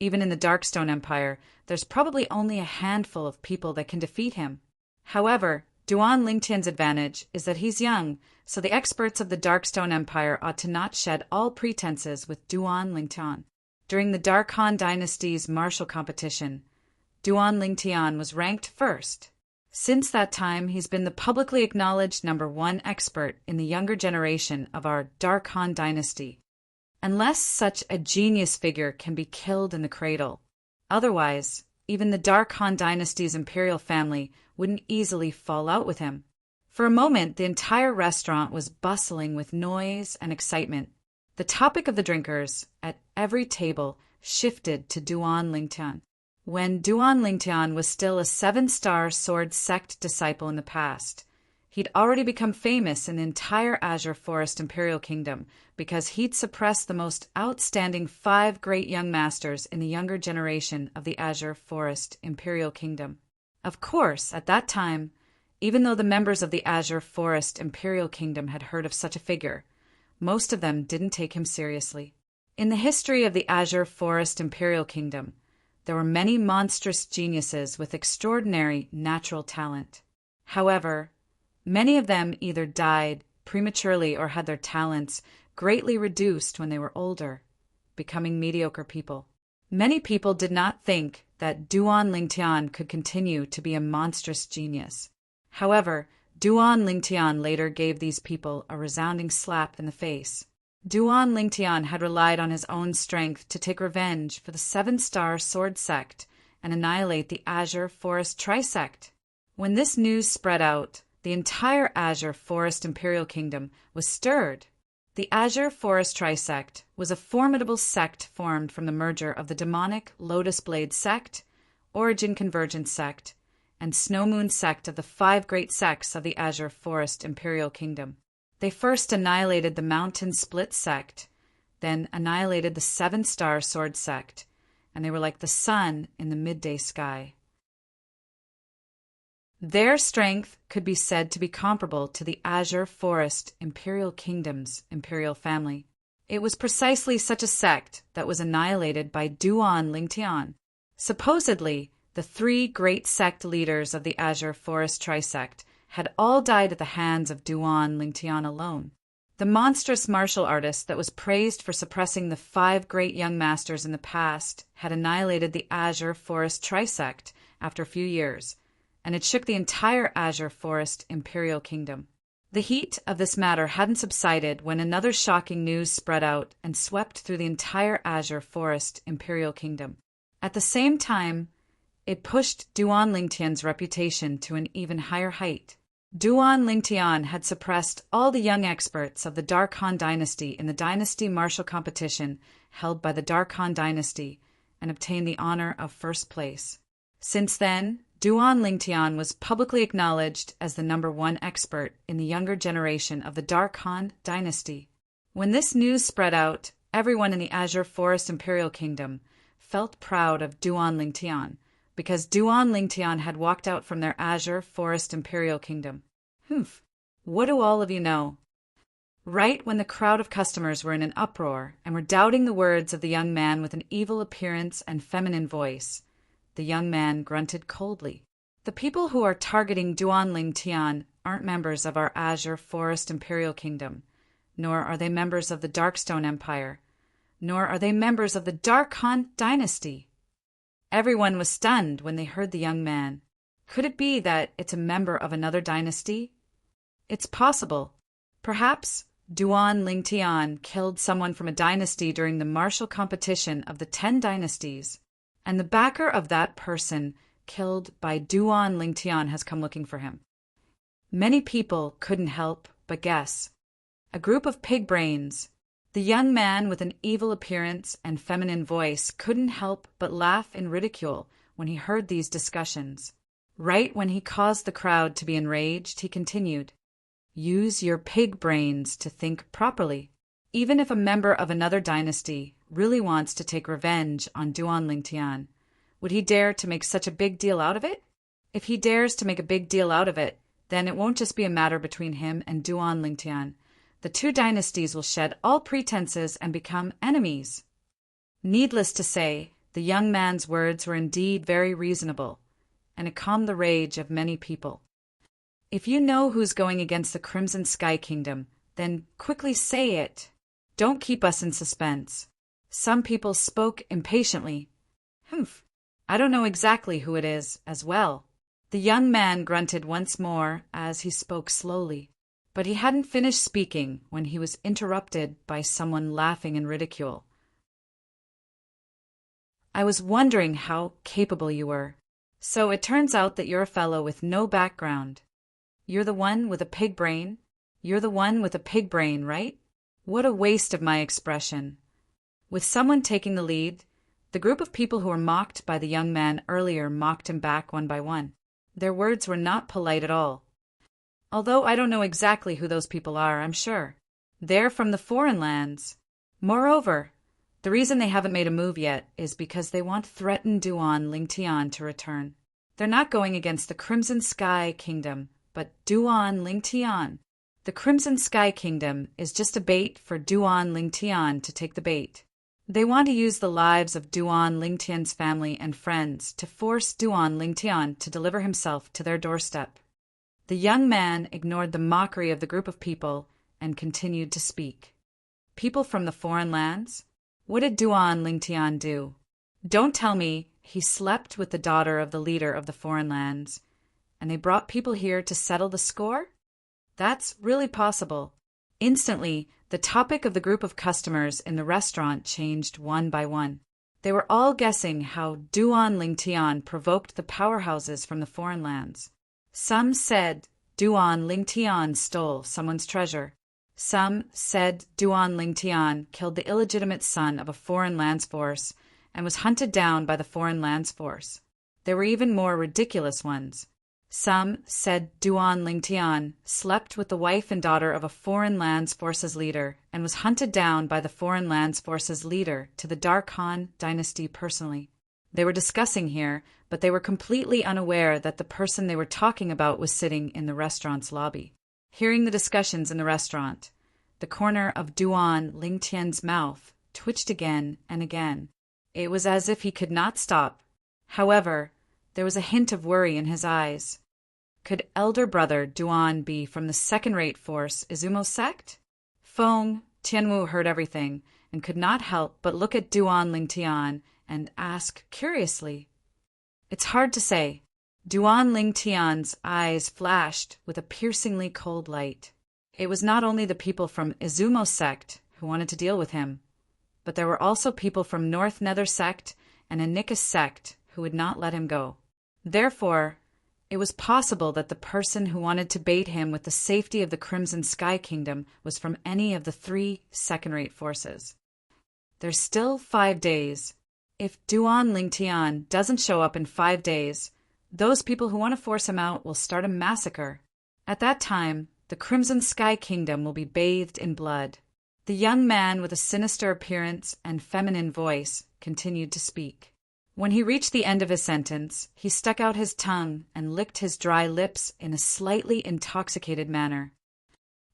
Even in the Darkstone Empire, there's probably only a handful of people that can defeat him. However, Duan Ling Tian's advantage is that he's young, so the experts of the Darkstone Empire ought to not shed all pretenses with Duan Ling Tian. During the Dark Han Dynasty's martial competition, Duan Ling Tian was ranked first. Since that time, he's been the publicly acknowledged #1 expert in the younger generation of our Dark Han Dynasty. Unless such a genius figure can be killed in the cradle. Otherwise, even the Dark Han Dynasty's imperial family wouldn't easily fall out with him. For a moment, the entire restaurant was bustling with noise and excitement. The topic of the drinkers at every table shifted to Duan Ling Tian. When Duan Ling Tian was still a 7-star sword sect disciple in the past, he'd already become famous in the entire Azure Forest Imperial Kingdom because he'd suppressed the most outstanding 5 great young masters in the younger generation of the Azure Forest Imperial Kingdom. Of course, at that time, even though the members of the Azure Forest Imperial Kingdom had heard of such a figure, most of them didn't take him seriously. In the history of the Azure Forest Imperial Kingdom, there were many monstrous geniuses with extraordinary natural talent. However, many of them either died prematurely or had their talents greatly reduced when they were older, becoming mediocre people. Many people did not think that Duan Ling Tian could continue to be a monstrous genius. However, Duan Ling Tian later gave these people a resounding slap in the face. Duan Ling Tian had relied on his own strength to take revenge for the 7-star sword sect and annihilate the Azure Forest Trisect. When this news spread out, the entire Azure Forest Imperial Kingdom was stirred. The Azure Forest Trisect was a formidable sect formed from the merger of the demonic Lotus Blade sect, Origin Convergence sect, and Snow Moon sect of the 5 great sects of the Azure Forest Imperial Kingdom. They first annihilated the Mountain Split sect, then annihilated the 7-star sword sect, and they were like the sun in the midday sky. Their strength could be said to be comparable to the Azure Forest Imperial Kingdom's imperial family. It was precisely such a sect that was annihilated by Duan Lingtian. Supposedly, the 3 great sect leaders of the Azure Forest Trisect had all died at the hands of Duan Lingtian alone. The monstrous martial artist that was praised for suppressing the 5 great young masters in the past had annihilated the Azure Forest Trisect after a few years, and it shook the entire Azure Forest Imperial Kingdom. The heat of this matter hadn't subsided when another shocking news spread out and swept through the entire Azure Forest Imperial Kingdom. At the same time, it pushed Duan Lingtian's reputation to an even higher height. Duan Lingtian had suppressed all the young experts of the Dark Han dynasty in the dynasty martial competition held by the Dark Han dynasty and obtained the honor of first place. Since then, Duan Lingtian was publicly acknowledged as the #1 expert in the younger generation of the Dark Han dynasty. When this news spread out, everyone in the Azure Forest Imperial Kingdom felt proud of Duan Lingtian, because Duan Lingtian had walked out from their Azure Forest Imperial Kingdom. What do all of you know? Right when the crowd of customers were in an uproar and were doubting the words of the young man with an evil appearance and feminine voice, the young man grunted coldly. The people who are targeting Duan Lingtian aren't members of our Azure Forest Imperial Kingdom, nor are they members of the Darkstone Empire, nor are they members of the Dark Han dynasty. Everyone was stunned when they heard the young man. Could it be that it's a member of another dynasty? It's possible. Perhaps Duan Lingtian killed someone from a dynasty during the martial competition of the 10 dynasties, and the backer of that person killed by Duan Lingtian has come looking for him. Many people couldn't help but guess. A group of pig brains. The young man with an evil appearance and feminine voice couldn't help but laugh in ridicule when he heard these discussions. Right when he caused the crowd to be enraged, he continued, "Use your pig brains to think properly. Even if a member of another dynasty really wants to take revenge on Duan Lingtian, would he dare to make such a big deal out of it? If he dares to make a big deal out of it, then it won't just be a matter between him and Duan Lingtian. The 2 dynasties will shed all pretenses and become enemies." Needless to say, the young man's words were indeed very reasonable, and it calmed the rage of many people. If you know who's going against the Crimson Sky Kingdom, then quickly say it. Don't keep us in suspense. Some people spoke impatiently. I don't know exactly who it is as well. The young man grunted once more as he spoke slowly, but he hadn't finished speaking when he was interrupted by someone laughing in ridicule. "I was wondering how capable you were. So it turns out that you're a fellow with no background. You're the one with a pig brain? You're the one with a pig brain, right? What a waste of my expression." With someone taking the lead, the group of people who were mocked by the young man earlier mocked him back one by one. Their words were not polite at all. Although I don't know exactly who those people are, I'm sure. They're from the foreign lands. Moreover, the reason they haven't made a move yet is because they want threatened Duan Lingtian to return. They're not going against the Crimson Sky Kingdom, but Duan Lingtian. The Crimson Sky Kingdom is just a bait for Duan Lingtian to take the bait. They want to use the lives of Duan Lingtian's family and friends to force Duan Lingtian to deliver himself to their doorstep. The young man ignored the mockery of the group of people and continued to speak. People from the foreign lands? What did Duan Lingtian do? Don't tell me he slept with the daughter of the leader of the foreign lands, and they brought people here to settle the score? That's really possible. Instantly, the topic of the group of customers in the restaurant changed one by one. They were all guessing how Duan Lingtian provoked the powerhouses from the foreign lands. Some said Duan Lingtian stole someone's treasure. Some said Duan Lingtian killed the illegitimate son of a foreign lands force and was hunted down by the foreign lands force. There were even more ridiculous ones. Some said Duan Lingtian slept with the wife and daughter of a Foreign Lands Forces leader and was hunted down by the Foreign Lands Forces leader to the Dark Han dynasty personally. They were discussing here, but they were completely unaware that the person they were talking about was sitting in the restaurant's lobby. Hearing the discussions in the restaurant, the corner of Duan Lingtian's mouth twitched again and again. It was as if he could not stop. However, there was a hint of worry in his eyes. Could elder brother Duan be from the second-rate force Izumo sect? Feng Tianwu heard everything and could not help but look at Duan Lingtian and ask curiously. It's hard to say. Duan Lingtian's eyes flashed with a piercingly cold light. It was not only the people from Izumo sect who wanted to deal with him, but there were also people from North Nether sect and Anikas sect who would not let him go. Therefore, it was possible that the person who wanted to bait him with the safety of the Crimson Sky Kingdom was from any of the 3 second-rate forces. There's still 5 days. If Duan Lingtian doesn't show up in 5 days, those people who want to force him out will start a massacre. At that time, the Crimson Sky Kingdom will be bathed in blood. The young man with a sinister appearance and feminine voice continued to speak. When he reached the end of his sentence, he stuck out his tongue and licked his dry lips in a slightly intoxicated manner.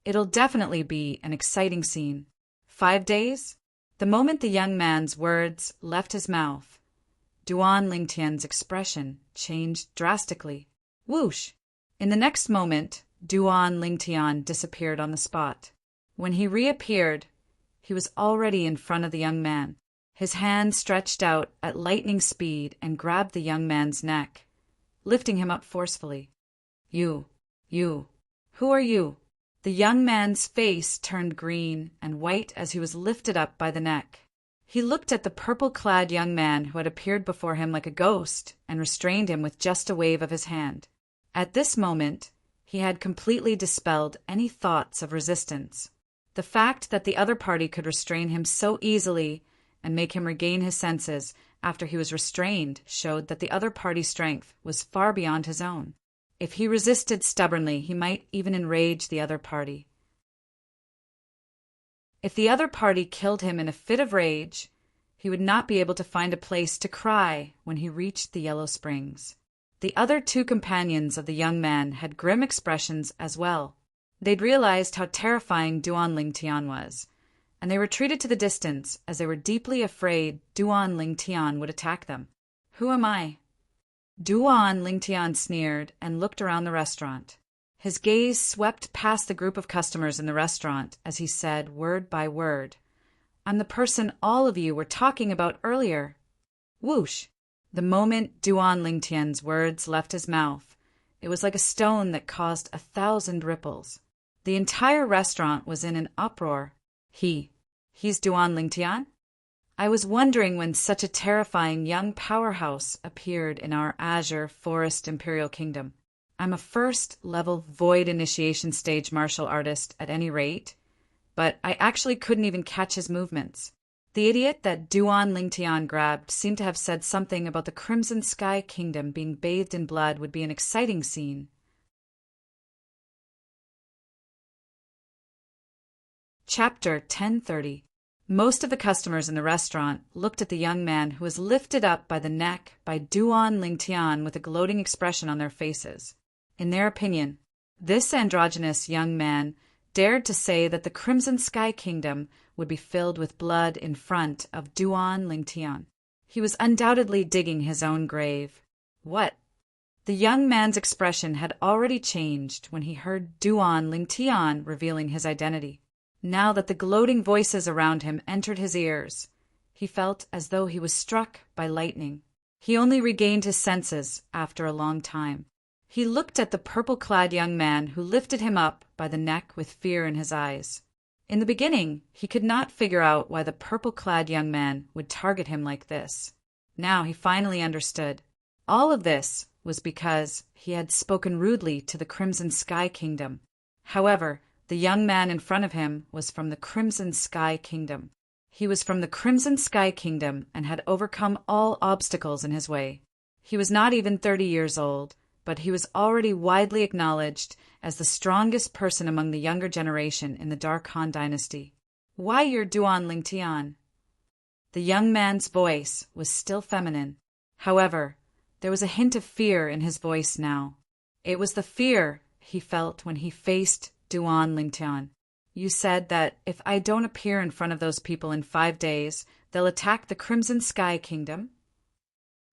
It'll definitely be an exciting scene. 5 days? The moment the young man's words left his mouth, Duan Lingtian's expression changed drastically. Whoosh! In the next moment, Duan Lingtian disappeared on the spot. When he reappeared, he was already in front of the young man. His hand stretched out at lightning speed and grabbed the young man's neck, lifting him up forcefully. You, who are you? The young man's face turned green and white as he was lifted up by the neck. He looked at the purple-clad young man who had appeared before him like a ghost and restrained him with just a wave of his hand. At this moment, he had completely dispelled any thoughts of resistance. The fact that the other party could restrain him so easily and make him regain his senses after he was restrained showed that the other party's strength was far beyond his own. If he resisted stubbornly, he might even enrage the other party. If the other party killed him in a fit of rage, he would not be able to find a place to cry when he reached the Yellow Springs. The other 2 companions of the young man had grim expressions as well. They'd realized how terrifying Duan Lingtian was, and they retreated to the distance as they were deeply afraid Duan Lingtian would attack them. Who am I? Duan Lingtian sneered and looked around the restaurant. His gaze swept past the group of customers in the restaurant as he said word by word, I'm the person all of you were talking about earlier. Whoosh! The moment Duan Lingtian's words left his mouth, it was like a stone that caused 1,000 ripples. The entire restaurant was in an uproar. He's Duan Lingtian? I was wondering when such a terrifying young powerhouse appeared in our Azure Forest Imperial Kingdom. I'm a first-level Void Initiation stage martial artist at any rate, but I actually couldn't even catch his movements. The idiot that Duan Lingtian grabbed seemed to have said something about the Crimson Sky Kingdom being bathed in blood would be an exciting scene. Chapter 1030. Most of the customers in the restaurant looked at the young man who was lifted up by the neck by Duan Lingtian with a gloating expression on their faces. In their opinion, this androgynous young man dared to say that the Crimson Sky Kingdom would be filled with blood in front of Duan Lingtian. He was undoubtedly digging his own grave. What? The young man's expression had already changed when he heard Duan Lingtian revealing his identity. Now that the gloating voices around him entered his ears, he felt as though he was struck by lightning. He only regained his senses after a long time. He looked at the purple-clad young man who lifted him up by the neck with fear in his eyes. In the beginning, he could not figure out why the purple-clad young man would target him like this. Now he finally understood. All of this was because he had spoken rudely to the Crimson Sky Kingdom. However, the young man in front of him was from the Crimson Sky Kingdom. He was from the Crimson Sky Kingdom and had overcome all obstacles in his way. He was not even 30 years old, but he was already widely acknowledged as the strongest person among the younger generation in the Dark Han dynasty. "Why, you're Duan Lingtian." The young man's voice was still feminine. However, there was a hint of fear in his voice now. It was the fear he felt when he faced Duan Lingtian. "You said that if I don't appear in front of those people in 5 days, they'll attack the Crimson Sky Kingdom?"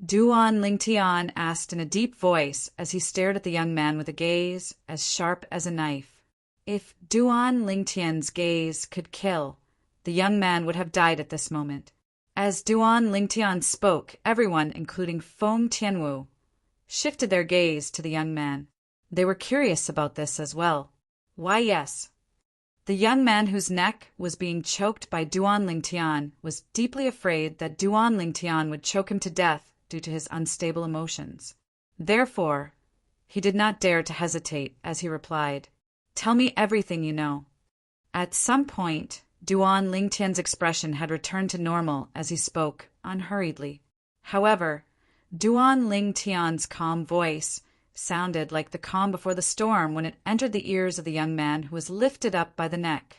Duan Lingtian asked in a deep voice as he stared at the young man with a gaze as sharp as a knife. If Duan Lingtian's gaze could kill, the young man would have died at this moment. As Duan Lingtian spoke, everyone, including Feng Tianwu, shifted their gaze to the young man. They were curious about this as well. Why, yes. The young man whose neck was being choked by Duan Lingtian was deeply afraid that Duan Lingtian would choke him to death due to his unstable emotions. Therefore, he did not dare to hesitate as he replied, "Tell me everything you know." At some point, Duan Lingtian's expression had returned to normal as he spoke unhurriedly. However, Duan Lingtian's calm voice sounded like the calm before the storm when it entered the ears of the young man who was lifted up by the neck.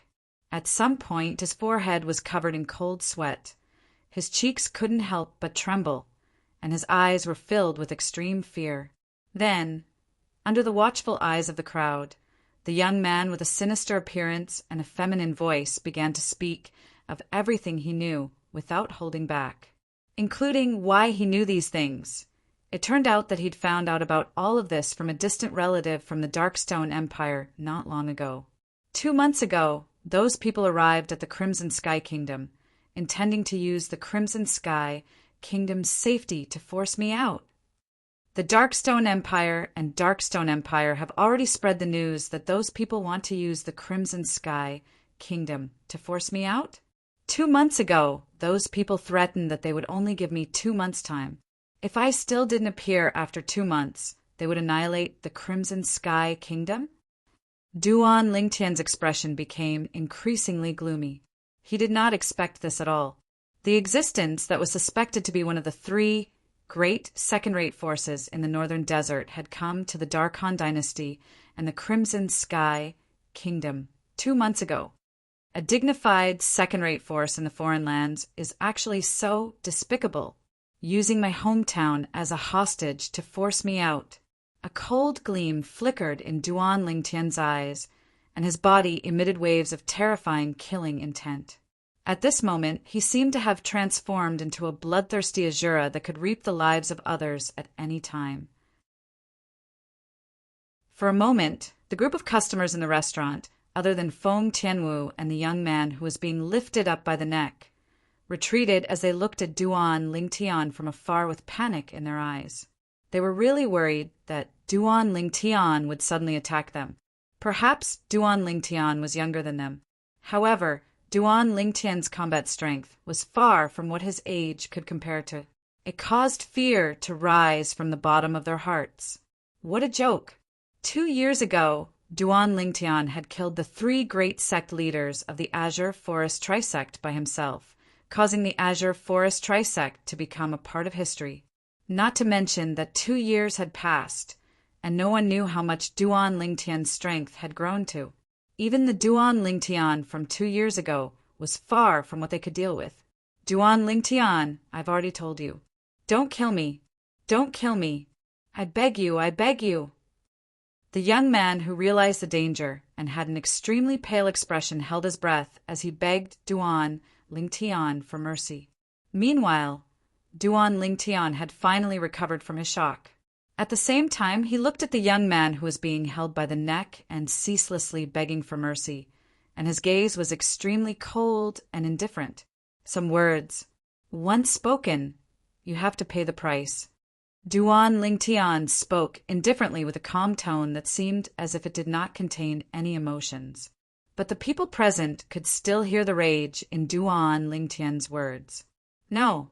At some point, his forehead was covered in cold sweat. His cheeks couldn't help but tremble, and his eyes were filled with extreme fear. Then, under the watchful eyes of the crowd, the young man with a sinister appearance and a feminine voice began to speak of everything he knew without holding back, including why he knew these things. It turned out that he'd found out about all of this from a distant relative from the Darkstone Empire not long ago. 2 months ago, those people arrived at the Crimson Sky Kingdom, intending to use the Crimson Sky Kingdom's safety to force me out. The Darkstone Empire and Darkstone Empire have already spread the news that those people want to use the Crimson Sky Kingdom to force me out. 2 months ago, those people threatened that they would only give me 2 months' time. If I still didn't appear after 2 months, they would annihilate the Crimson Sky Kingdom? Duan Lingtian's expression became increasingly gloomy. He did not expect this at all. The existence that was suspected to be one of the 3 great second-rate forces in the northern desert had come to the Dark Han dynasty and the Crimson Sky Kingdom 2 months ago. A dignified second-rate force in the foreign lands is actually so despicable, using my hometown as a hostage to force me out. A cold gleam flickered in Duan Lingtian's eyes, and his body emitted waves of terrifying killing intent. At this moment, he seemed to have transformed into a bloodthirsty Azura that could reap the lives of others at any time. For a moment, the group of customers in the restaurant, other than Feng Tianwu and the young man who was being lifted up by the neck, retreated as they looked at Duan Lingtian from afar with panic in their eyes. They were really worried that Duan Lingtian would suddenly attack them. Perhaps Duan Lingtian was younger than them. However, Duan Lingtian's combat strength was far from what his age could compare to. It caused fear to rise from the bottom of their hearts. What a joke! 2 years ago, Duan Lingtian had killed the 3 great sect leaders of the Azure Forest Trisect by himself, causing the Azure Forest Trisect to become a part of history. Not to mention that 2 years had passed, and no one knew how much Duan Lingtian's strength had grown to. Even the Duan Lingtian from 2 years ago was far from what they could deal with. Duan Lingtian, I've already told you. Don't kill me. Don't kill me. I beg you, I beg you. The young man who realized the danger and had an extremely pale expression held his breath as he begged Duan Lingtian for mercy. Meanwhile, Duan Lingtian had finally recovered from his shock. At the same time, he looked at the young man who was being held by the neck and ceaselessly begging for mercy, and his gaze was extremely cold and indifferent. Some words, once spoken, you have to pay the price. Duan Lingtian spoke indifferently with a calm tone that seemed as if it did not contain any emotions. But the people present could still hear the rage in Duan Lingtian's words. No.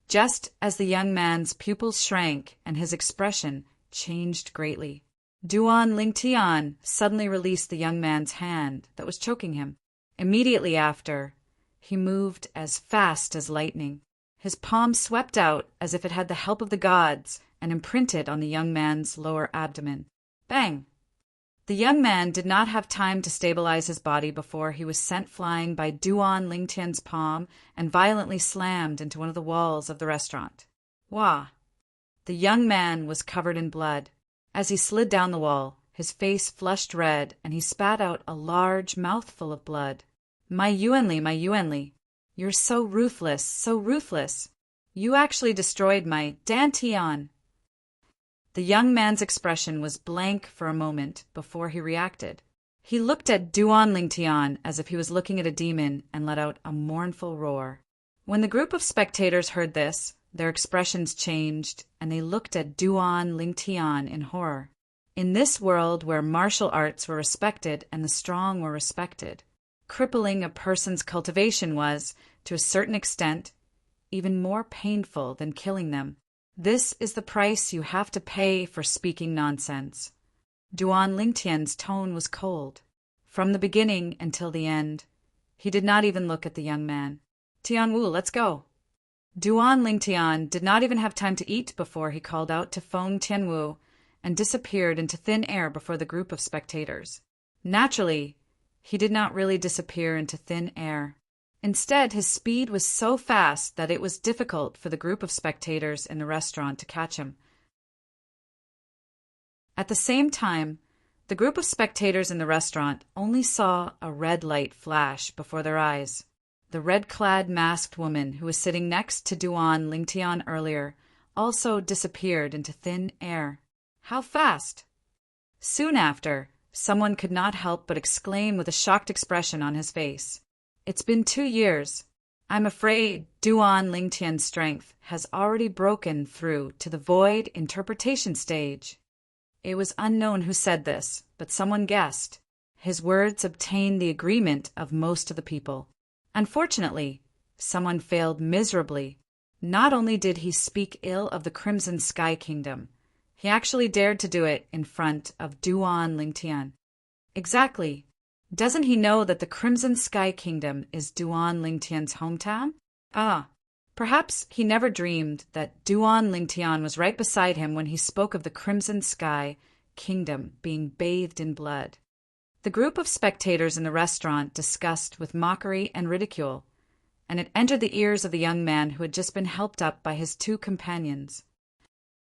Just as the young man's pupils shrank and his expression changed greatly, Duan Lingtian suddenly released the young man's hand that was choking him. Immediately after, he moved as fast as lightning. His palm swept out as if it had the help of the gods and imprinted on the young man's lower abdomen. Bang! The young man did not have time to stabilize his body before he was sent flying by Duan Lingtian's palm and violently slammed into one of the walls of the restaurant. Wah! The young man was covered in blood. As he slid down the wall, his face flushed red, and he spat out a large mouthful of blood. My Yuanli, you're so ruthless, so ruthless. You actually destroyed my Dantian. The young man's expression was blank for a moment before he reacted. He looked at Duan Lingtian as if he was looking at a demon and let out a mournful roar. When the group of spectators heard this, their expressions changed, and they looked at Duan Lingtian in horror. In this world where martial arts were respected and the strong were respected, crippling a person's cultivation was, to a certain extent, even more painful than killing them. This is the price you have to pay for speaking nonsense. Duan Lingtian's tone was cold. From the beginning until the end, he did not even look at the young man. Tianwu, let's go. Duan Lingtian did not even have time to eat before he called out to Feng Tianwu and disappeared into thin air before the group of spectators. Naturally, he did not really disappear into thin air. Instead, his speed was so fast that it was difficult for the group of spectators in the restaurant to catch him. At the same time, the group of spectators in the restaurant only saw a red light flash before their eyes. The red-clad masked woman who was sitting next to Duan Lingtian earlier also disappeared into thin air. How fast! Soon after, someone could not help but exclaim with a shocked expression on his face. It's been 2 years. I'm afraid Duan Lingtian's strength has already broken through to the void interpretation stage. It was unknown who said this, but someone guessed. His words obtained the agreement of most of the people. Unfortunately, someone failed miserably. Not only did he speak ill of the Crimson Sky Kingdom, he actually dared to do it in front of Duan Lingtian. Exactly. Doesn't he know that the Crimson Sky Kingdom is Duan Lingtian's hometown? Perhaps he never dreamed that Duan Lingtian was right beside him when he spoke of the Crimson Sky Kingdom being bathed in blood. The group of spectators in the restaurant discussed with mockery and ridicule, and it entered the ears of the young man who had just been helped up by his 2 companions.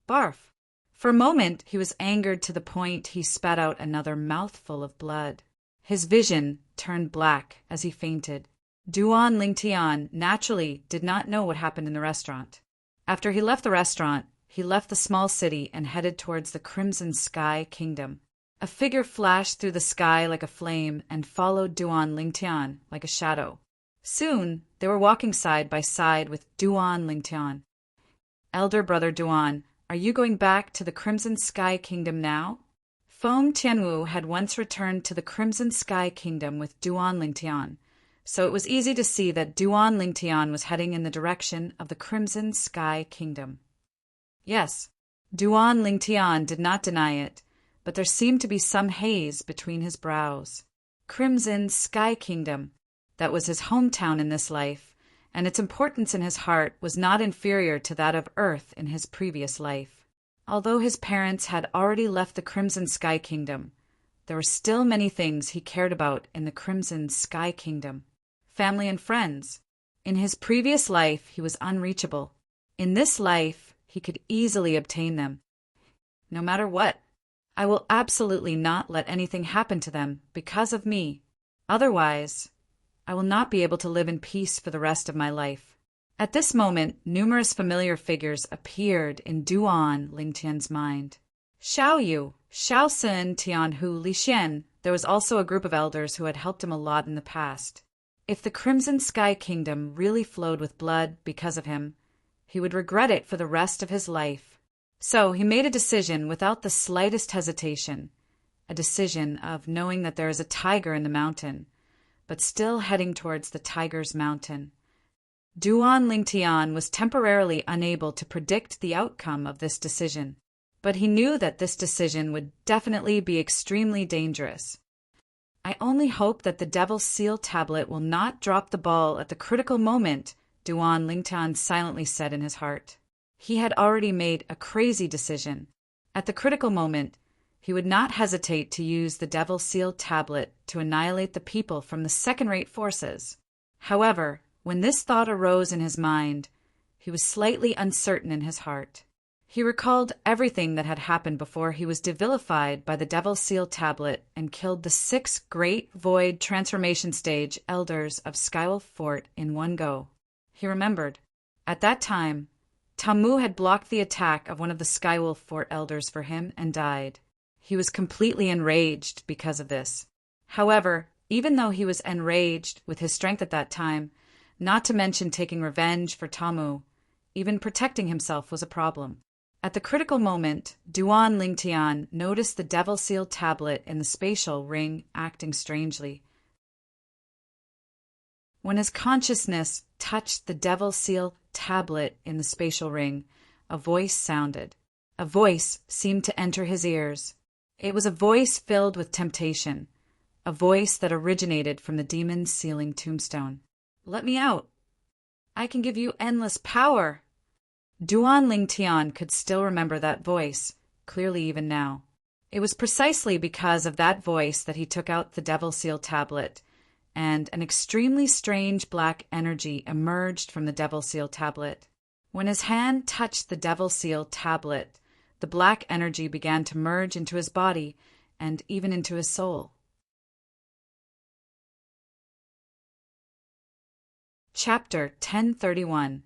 Barf! For a moment he was angered to the point he spat out another mouthful of blood. His vision turned black as he fainted. Duan Lingtian naturally did not know what happened in the restaurant. After he left the restaurant, he left the small city and headed towards the Crimson Sky Kingdom. A figure flashed through the sky like a flame and followed Duan Lingtian like a shadow. Soon, they were walking side by side with Duan Lingtian. Elder brother Duan, are you going back to the Crimson Sky Kingdom now? Feng Tianwu had once returned to the Crimson Sky Kingdom with Duan Lingtian, so it was easy to see that Duan Lingtian was heading in the direction of the Crimson Sky Kingdom. Yes, Duan Lingtian did not deny it, but there seemed to be some haze between his brows. Crimson Sky Kingdom, that was his hometown in this life, and its importance in his heart was not inferior to that of Earth in his previous life. Although his parents had already left the Crimson Sky Kingdom, there were still many things he cared about in the Crimson Sky Kingdom. Family and friends. In his previous life, he was unreachable. In this life, he could easily obtain them. No matter what, I will absolutely not let anything happen to them because of me. Otherwise, I will not be able to live in peace for the rest of my life. At this moment, numerous familiar figures appeared in Duan Lingtian's mind. Xiao Yu, Xiao Sun, Tianhu, Li Xian. There was also a group of elders who had helped him a lot in the past. If the Crimson Sky Kingdom really flowed with blood because of him, he would regret it for the rest of his life. So he made a decision without the slightest hesitation, a decision of knowing that there is a tiger in the mountain, but still heading towards the tiger's mountain. Duan Lingtian was temporarily unable to predict the outcome of this decision, but he knew that this decision would definitely be extremely dangerous. I only hope that the Devil's Seal tablet will not drop the ball at the critical moment, Duan Lingtian silently said in his heart. He had already made a crazy decision. At the critical moment, he would not hesitate to use the Devil Seal tablet to annihilate the people from the second-rate forces. However, when this thought arose in his mind, he was slightly uncertain in his heart. He recalled everything that had happened before he was devilified by the Devil Seal tablet and killed the 6 Great Void Transformation Stage Elders of Skywolf Fort in one go. He remembered. At that time, Tamu had blocked the attack of one of the Skywolf Fort Elders for him and died. He was completely enraged because of this. However, even though he was enraged with his strength at that time, not to mention taking revenge for Tamu, even protecting himself was a problem. At the critical moment, Duan Lingtian noticed the Devil Seal tablet in the spatial ring acting strangely. When his consciousness touched the Devil Seal tablet in the spatial ring, a voice sounded. A voice seemed to enter his ears. It was a voice filled with temptation, a voice that originated from the demon's sealing tombstone. "Let me out. I can give you endless power." Duan Lingtian could still remember that voice, clearly even now. It was precisely because of that voice that he took out the Devil Seal tablet, and an extremely strange black energy emerged from the Devil Seal tablet. When his hand touched the Devil Seal tablet, the black energy began to merge into his body and even into his soul. Chapter 1031.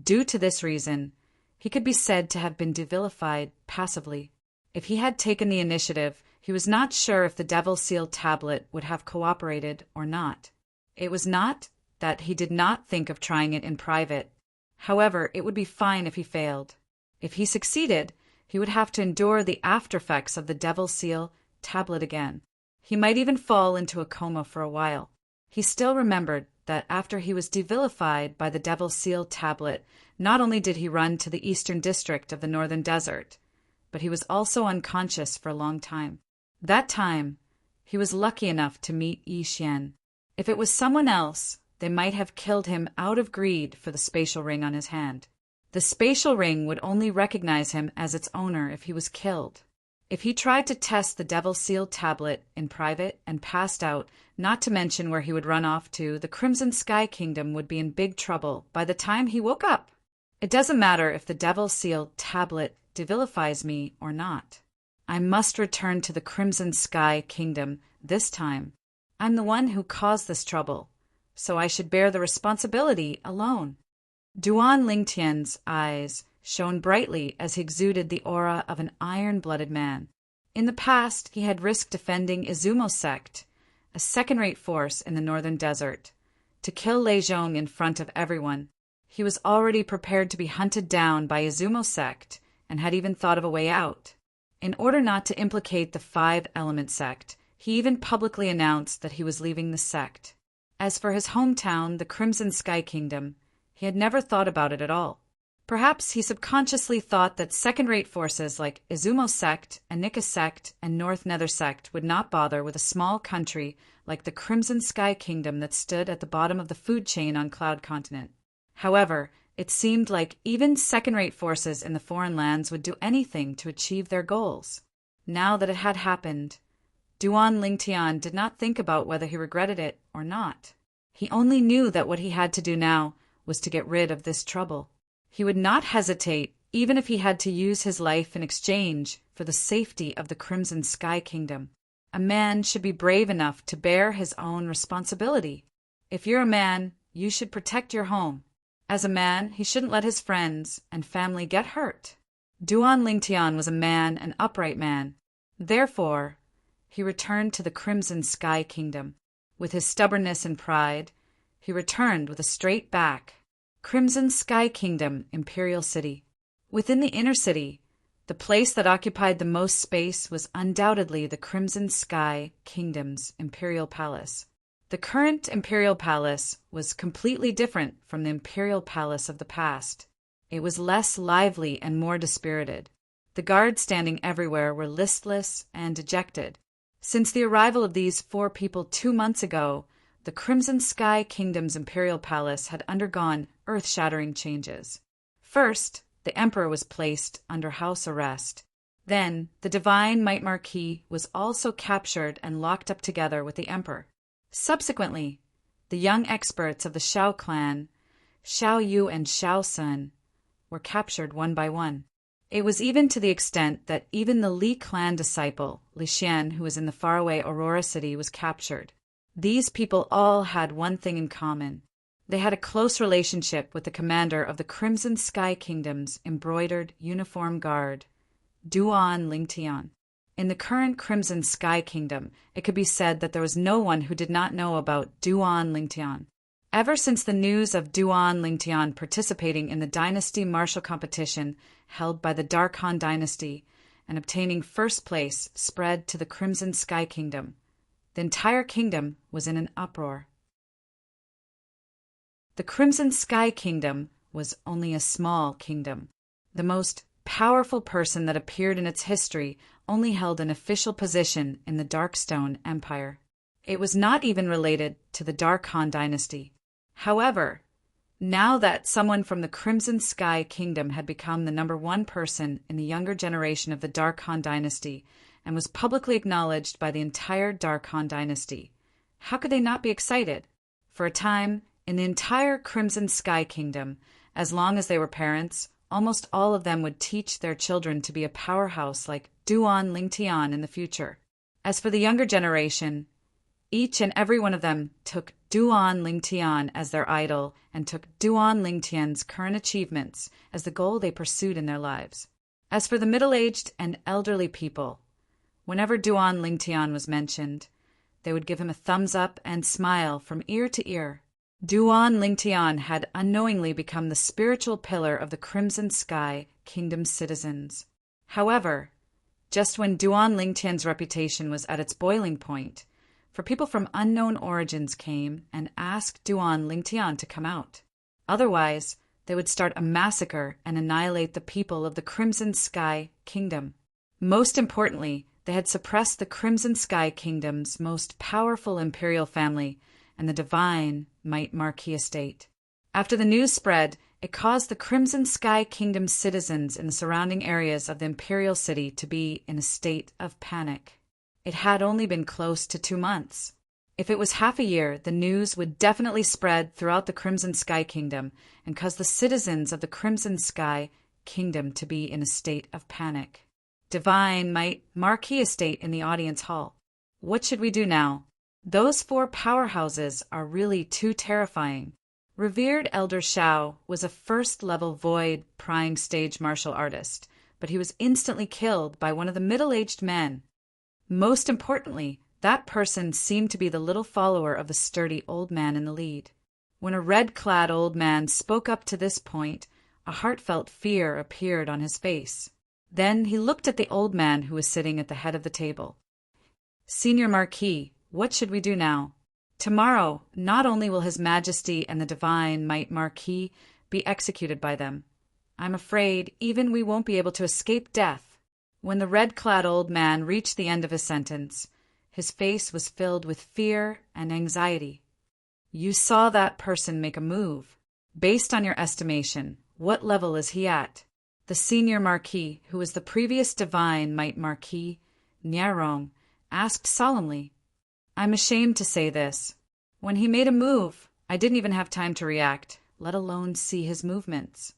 Due to this reason, he could be said to have been devilified passively. If he had taken the initiative, he was not sure if the Devil Seal tablet would have cooperated or not. It was not that he did not think of trying it in private. However, it would be fine if he failed. If he succeeded, he would have to endure the aftereffects of the Devil Seal tablet again. He might even fall into a coma for a while. He still remembered that after he was devilified by the Devil Seal tablet, not only did he run to the eastern district of the northern desert, but he was also unconscious for a long time. That time, he was lucky enough to meet Yi Xian. If it was someone else, they might have killed him out of greed for the spatial ring on his hand. The spatial ring would only recognize him as its owner if he was killed. If he tried to test the Devil Seal tablet in private and passed out, not to mention where he would run off to, the Crimson Sky Kingdom would be in big trouble by the time he woke up. It doesn't matter if the Devil Seal tablet devilifies me or not. I must return to the Crimson Sky Kingdom this time. I'm the one who caused this trouble, so I should bear the responsibility alone. Duan Lingtian's eyes shone brightly as he exuded the aura of an iron-blooded man. In the past, he had risked defending Izumo sect, a second-rate force in the northern desert, to kill Lei Zhong in front of everyone. He was already prepared to be hunted down by Izumo sect and had even thought of a way out. In order not to implicate the Five-Element sect, he even publicly announced that he was leaving the sect. As for his hometown, the Crimson Sky Kingdom, he had never thought about it at all. Perhaps he subconsciously thought that second-rate forces like Izumo sect, Anika sect, and North Nether sect would not bother with a small country like the Crimson Sky Kingdom that stood at the bottom of the food chain on Cloud Continent. However, it seemed like even second-rate forces in the foreign lands would do anything to achieve their goals. Now that it had happened, Duan Lingtian did not think about whether he regretted it or not. He only knew that what he had to do now was to get rid of this trouble. He would not hesitate, even if he had to use his life in exchange for the safety of the Crimson Sky Kingdom. A man should be brave enough to bear his own responsibility. If you're a man, you should protect your home. As a man, he shouldn't let his friends and family get hurt. Duan Lingtian was a man, an upright man. Therefore, he returned to the Crimson Sky Kingdom. With his stubbornness and pride, he returned with a straight back. Crimson Sky Kingdom, Imperial City. Within the inner city, the place that occupied the most space was undoubtedly the Crimson Sky Kingdom's Imperial Palace. The current Imperial Palace was completely different from the Imperial Palace of the past. It was less lively and more dispirited. The guards standing everywhere were listless and dejected. Since the arrival of these 4 people 2 months ago, the Crimson Sky Kingdom's Imperial Palace had undergone earth-shattering changes. First, The emperor was placed under house arrest. Then, the divine Might Marquis was also captured and locked up together with the emperor. Subsequently, the young experts of the Shao clan, Shao Yu and Shao Sun, were captured one by one. It was even to the extent that even the Li clan disciple, Li Xian, who was in the faraway Aurora city, was captured. These people all had one thing in common. They had a close relationship with the commander of the Crimson Sky Kingdom's embroidered uniform guard, Duan Lingtian. In the current Crimson Sky Kingdom, it could be said that there was no one who did not know about Duan Lingtian. Ever since the news of Duan Lingtian participating in the dynasty martial competition held by the Darkhan dynasty and obtaining first place spread to the Crimson Sky Kingdom, the entire kingdom was in an uproar. The Crimson Sky Kingdom was only a small kingdom. The most powerful person that appeared in its history only held an official position in the Darkstone Empire. It was not even related to the Darkhan dynasty. However, now that someone from the Crimson Sky Kingdom had become the #1 person in the younger generation of the Darkhan dynasty and was publicly acknowledged by the entire Darkhan dynasty, how could they not be excited? For a time, in the entire Crimson Sky Kingdom, as long as they were parents, almost all of them would teach their children to be a powerhouse like Duan Lingtian in the future. As for the younger generation, each and every one of them took Duan Lingtian as their idol and took Duan Lingtian's current achievements as the goal they pursued in their lives. As for the middle-aged and elderly people, whenever Duan Lingtian was mentioned, they would give him a thumbs up and smile from ear to ear. Duan Lingtian had unknowingly become the spiritual pillar of the Crimson Sky Kingdom's citizens. However, just when Duan Lingtian's reputation was at its boiling point, for people from unknown origins came and asked Duan Lingtian to come out. Otherwise, they would start a massacre and annihilate the people of the Crimson Sky Kingdom. Most importantly, they had suppressed the Crimson Sky Kingdom's most powerful imperial family and the divine Might Marquis estate. After the news spread, it caused the Crimson Sky Kingdom's citizens in the surrounding areas of the imperial city to be in a state of panic. It had only been close to 2 months. If it was half a year, the news would definitely spread throughout the Crimson Sky Kingdom and cause the citizens of the Crimson Sky Kingdom to be in a state of panic. Divine Might Marquis estate in the audience hall. What should we do now? Those 4 powerhouses are really too terrifying. Revered Elder Shao was a first-level void prying stage martial artist, but he was instantly killed by one of the middle-aged men. Most importantly, that person seemed to be the little follower of the sturdy old man in the lead. When a red-clad old man spoke up to this point, a heartfelt fear appeared on his face. Then he looked at the old man who was sitting at the head of the table. "Senior Marquis, what should we do now? Tomorrow, not only will His Majesty and the Divine Might Marquis be executed by them, I'm afraid even we won't be able to escape death." When the red-clad old man reached the end of his sentence, his face was filled with fear and anxiety. "You saw that person make a move. Based on your estimation, what level is he at?" The senior Marquis, who was the previous Divine Might Marquis, Niarong, asked solemnly. "I'm ashamed to say this. When he made a move, I didn't even have time to react, let alone see his movements.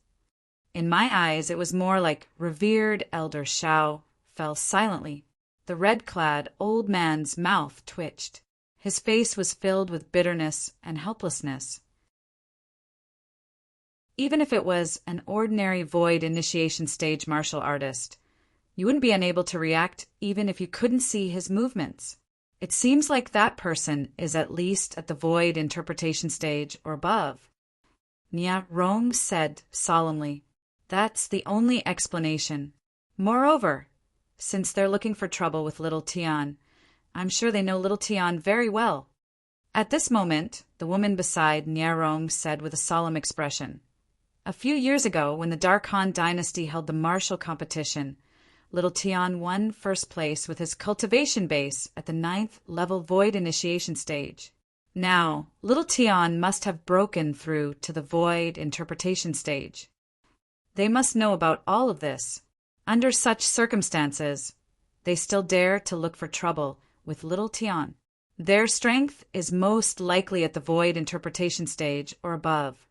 In my eyes, it was more like revered Elder Shao fell silently. The red-clad old man's mouth twitched. His face was filled with bitterness and helplessness. Even if it was an ordinary void initiation stage martial artist, you wouldn't be unable to react even if you couldn't see his movements. It seems like that person is at least at the void interpretation stage or above." Nia Rong said solemnly. "That's the only explanation. Moreover, since they're looking for trouble with little Tian, I'm sure they know little Tian very well." At this moment, the woman beside Nia Rong said with a solemn expression, "A few years ago, when the Darkhan dynasty held the martial competition, little Tian won first place with his cultivation base at the 9th level void initiation stage. Now, little Tian must have broken through to the void interpretation stage." They must know about all of this. Under such circumstances, they still dare to look for trouble with little Tian. Their strength is most likely at the void interpretation stage or above.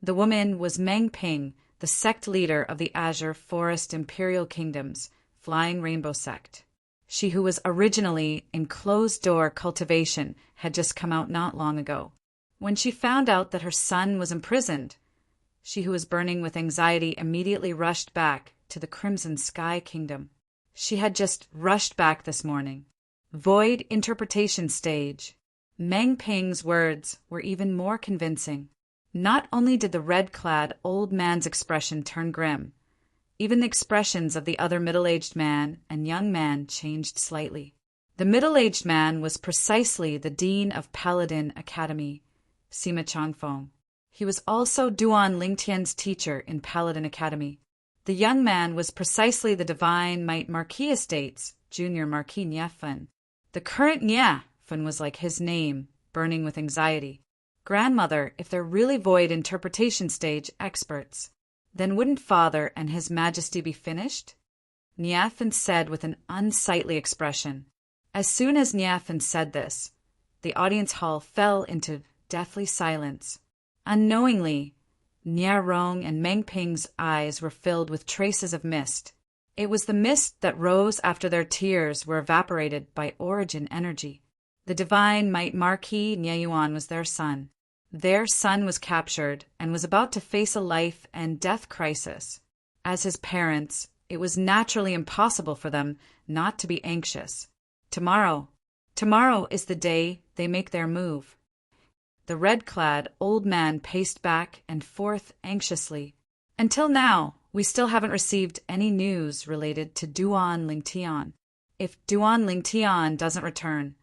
The woman was Meng Ping, the sect leader of the Azure Forest Imperial Kingdom's Flying Rainbow sect. She who was originally in closed-door cultivation had just come out not long ago. When she found out that her son was imprisoned, she who was burning with anxiety immediately rushed back to the Crimson Sky Kingdom. She had just rushed back this morning. Void interpretation stage. Meng Ping's words were even more convincing. Not only did the red-clad old man's expression turn grim, even the expressions of the other middle-aged man and young man changed slightly. The middle-aged man was precisely the dean of Paladin Academy, Sima Changfeng. He was also Duan Lingtian's teacher in Paladin Academy. The young man was precisely the Divine Might Marquis Estate's junior Marquis Niefan. The current Niefan was like his name, burning with anxiety. Grandmother, if they're really void interpretation stage experts, then wouldn't Father and His Majesty be finished? Niefan said with an unsightly expression. As soon as Niefan said this, the audience hall fell into deathly silence. Unknowingly, Nia Rong and Meng Ping's eyes were filled with traces of mist. It was the mist that rose after their tears were evaporated by origin energy. The Divine Might Marquis Nieyuan was their son. Their son was captured and was about to face a life and death crisis. As his parents, it was naturally impossible for them not to be anxious. Tomorrow is the day they make their move. The red-clad old man paced back and forth anxiously. Until now, we still haven't received any news related to Duan Lingtian. If Duan Lingtian doesn't return,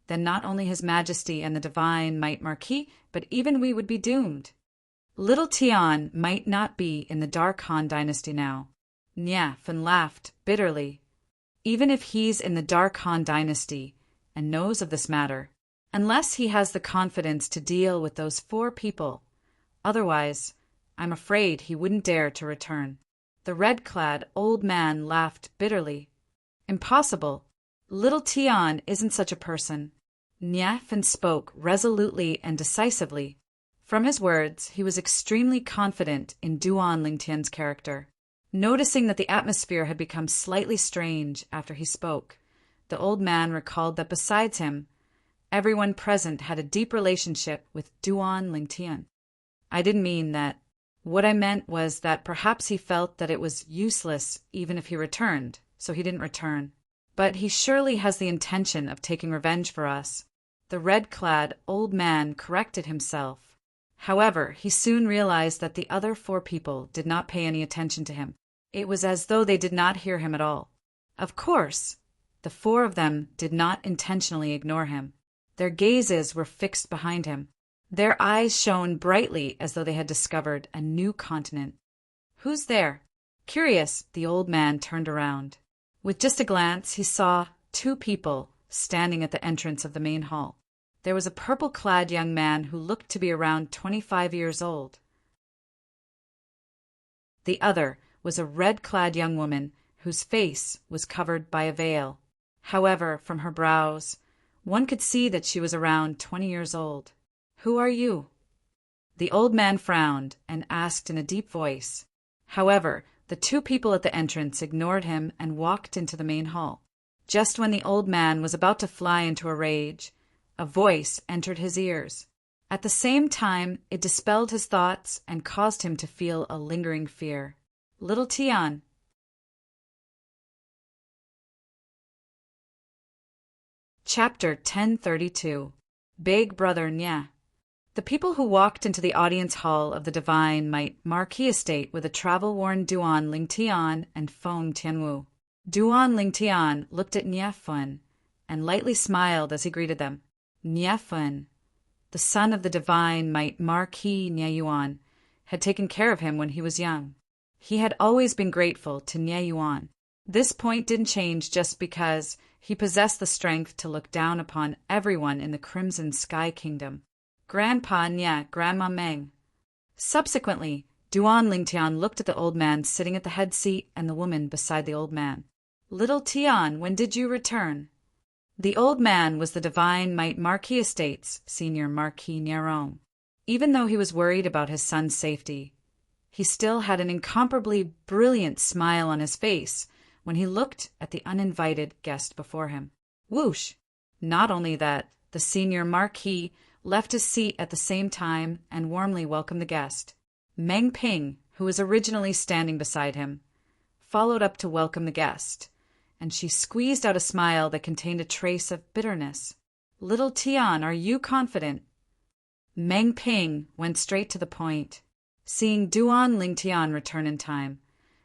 then not only His Majesty and the Divine Might Marquis, but even we would be doomed. Little Tian might not be in the Dark Han dynasty now. Niefan laughed bitterly. Even if he's in the Dark Han dynasty and knows of this matter, unless he has the confidence to deal with those 4 people, otherwise, I'm afraid he wouldn't dare to return. The red-clad old man laughed bitterly. Impossible. Little Tian isn't such a person. Niefan spoke resolutely and decisively. From his words, he was extremely confident in Duan Lingtian's character. Noticing that the atmosphere had become slightly strange after he spoke, the old man recalled that besides him, everyone present had a deep relationship with Duan Lingtian. I didn't mean that. What I meant was that perhaps he felt that it was useless even if he returned, so he didn't return. But he surely has the intention of taking revenge for us. The red-clad old man corrected himself. However, he soon realized that the other 4 people did not pay any attention to him. It was as though they did not hear him at all. Of course, the 4 of them did not intentionally ignore him. Their gazes were fixed behind him. Their eyes shone brightly as though they had discovered a new continent. Who's there? Curious, the old man turned around. With just a glance, he saw 2 people standing at the entrance of the main hall. There was a purple-clad young man who looked to be around 25 years old. The other was a red-clad young woman whose face was covered by a veil. However, from her brows, one could see that she was around 20 years old. Who are you? The old man frowned and asked in a deep voice. However, the 2 people at the entrance ignored him and walked into the main hall. Just when the old man was about to fly into a rage, a voice entered his ears. At the same time, it dispelled his thoughts and caused him to feel a lingering fear. Little Tian. Chapter 1032. Big Brother Nya. The people who walked into the audience hall of the Divine Might Marquis Estate were the travel-worn Duan Lingtian and Feng Tianwu. Duan Lingtian looked at Niefan and lightly smiled as he greeted them. Niefan, the son of the Divine Might Marquis Nieyuan, had taken care of him when he was young. He had always been grateful to Nieyuan. This point didn't change just because he possessed the strength to look down upon everyone in the Crimson Sky Kingdom. Grandpa Nya, Grandma Meng. Subsequently, Duan Lingtian looked at the old man sitting at the head seat and the woman beside the old man. "Little Tian, when did you return?" The old man was the divine Might Marquis Estates Senior Marquis Nyarom. Even though he was worried about his son's safety, he still had an incomparably brilliant smile on his face when he looked at the uninvited guest before him. Whoosh! Not only that, the Senior Marquis left his seat at the same time and warmly welcomed the guest. Meng Ping, who was originally standing beside him, followed up to welcome the guest, and she squeezed out a smile that contained a trace of bitterness. "Little Tian, are you confident?" Meng Ping went straight to the point. Seeing Duan Lingtian return in time,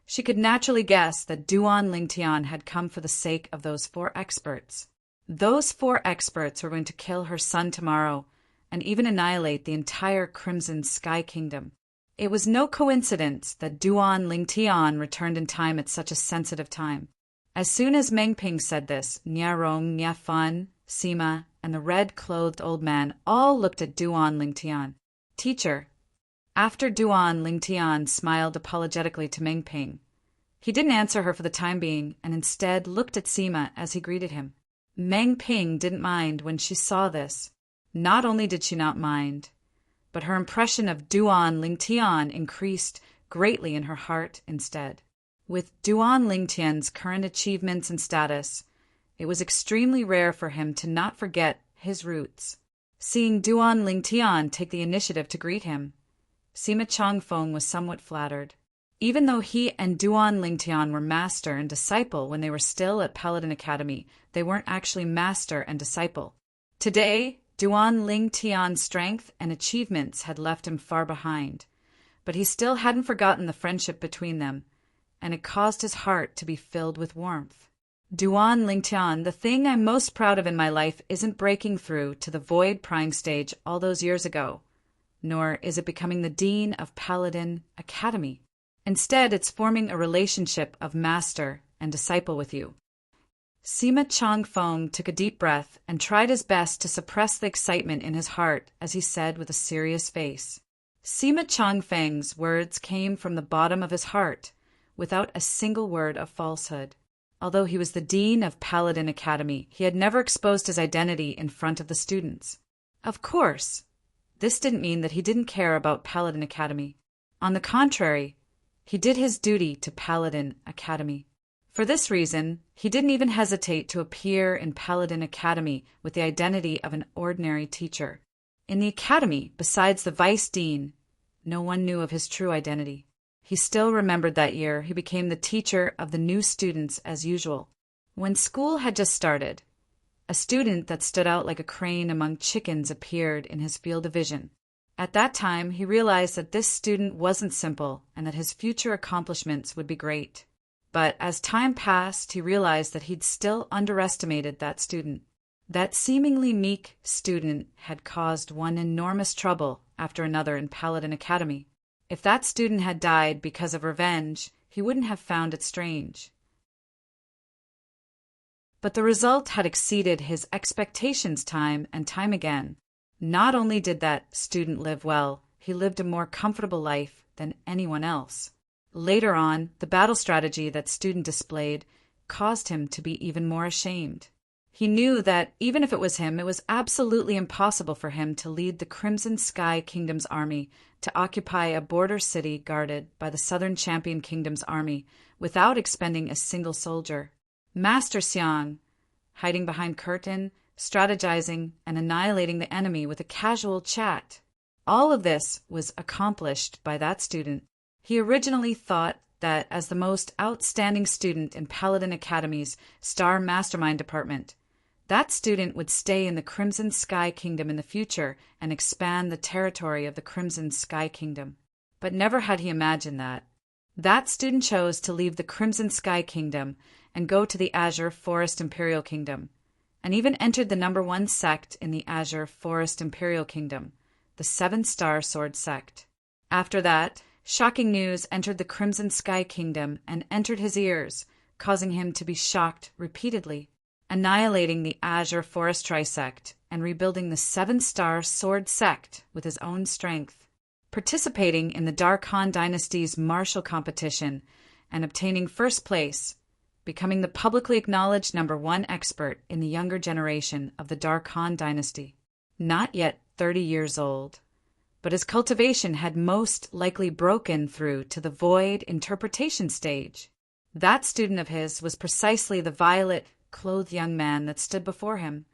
she could naturally guess that Duan Lingtian had come for the sake of those 4 experts. Those 4 experts were going to kill her son tomorrow and even annihilate the entire Crimson Sky Kingdom. It was no coincidence that Duan Lingtian returned in time at such a sensitive time. As soon as Meng Ping said this, Nyarong, Nyafan, Sima, and the red-clothed old man all looked at Duan Lingtian. "Teacher." After Duan Lingtian smiled apologetically to Meng Ping, he didn't answer her for the time being and instead looked at Sima as he greeted him. Meng Ping didn't mind when she saw this. Not only did she not mind, but her impression of Duan Lingtian increased greatly in her heart instead. With Duan Lingtian's current achievements and status, it was extremely rare for him to not forget his roots. Seeing Duan Lingtian take the initiative to greet him, Sima Changfeng was somewhat flattered. Even though he and Duan Lingtian were master and disciple when they were still at Paladin Academy, they weren't actually master and disciple. Today, Duan Lingtian's strength and achievements had left him far behind, but he still hadn't forgotten the friendship between them, and it caused his heart to be filled with warmth. "Duan Lingtian, the thing I'm most proud of in my life isn't breaking through to the void prying stage all those years ago, nor is it becoming the dean of Paladin Academy. Instead, it's forming a relationship of master and disciple with you." Sima Changfeng took a deep breath and tried his best to suppress the excitement in his heart as he said with a serious face. Sima Changfeng's words came from the bottom of his heart, without a single word of falsehood. Although he was the dean of Paladin Academy, he had never exposed his identity in front of the students. Of course, this didn't mean that he didn't care about Paladin Academy. On the contrary, he did his duty to Paladin Academy. For this reason, he didn't even hesitate to appear in Paladin Academy with the identity of an ordinary teacher. In the academy, besides the vice dean, no one knew of his true identity. He still remembered that year he became the teacher of the new students as usual. When school had just started, a student that stood out like a crane among chickens appeared in his field of vision. At that time, he realized that this student wasn't simple and that his future accomplishments would be great. But as time passed, he realized that he'd still underestimated that student. That seemingly meek student had caused one enormous trouble after another in Paladin Academy. If that student had died because of revenge, he wouldn't have found it strange. But the result had exceeded his expectations time and time again. Not only did that student live well, he lived a more comfortable life than anyone else. Later on, the battle strategy that student displayed caused him to be even more ashamed. He knew that even if it was him, it was absolutely impossible for him to lead the Crimson Sky Kingdom's army to occupy a border city guarded by the Southern Champion Kingdom's army without expending a single soldier. Master Xiang, hiding behind curtain, strategizing, and annihilating the enemy with a casual chat. All of this was accomplished by that student. He originally thought that as the most outstanding student in Paladin Academy's Star Mastermind department, that student would stay in the Crimson Sky Kingdom in the future and expand the territory of the Crimson Sky Kingdom. But never had he imagined that. That student chose to leave the Crimson Sky Kingdom and go to the Azure Forest Imperial Kingdom, and even entered the #1 sect in the Azure Forest Imperial Kingdom, the 7-Star Sword Sect. After that, shocking news entered the Crimson Sky Kingdom and entered his ears, causing him to be shocked repeatedly, annihilating the Azure Forest Trisect and rebuilding the 7-Star Sword Sect with his own strength. participating in the Dark Han Dynasty's martial competition and obtaining first place, becoming the publicly acknowledged #1 expert in the younger generation of the Dark Han Dynasty. Not yet 30 years old, but his cultivation had most likely broken through to the void interpretation stage. That student of his was precisely the violet-clothed young man that stood before him.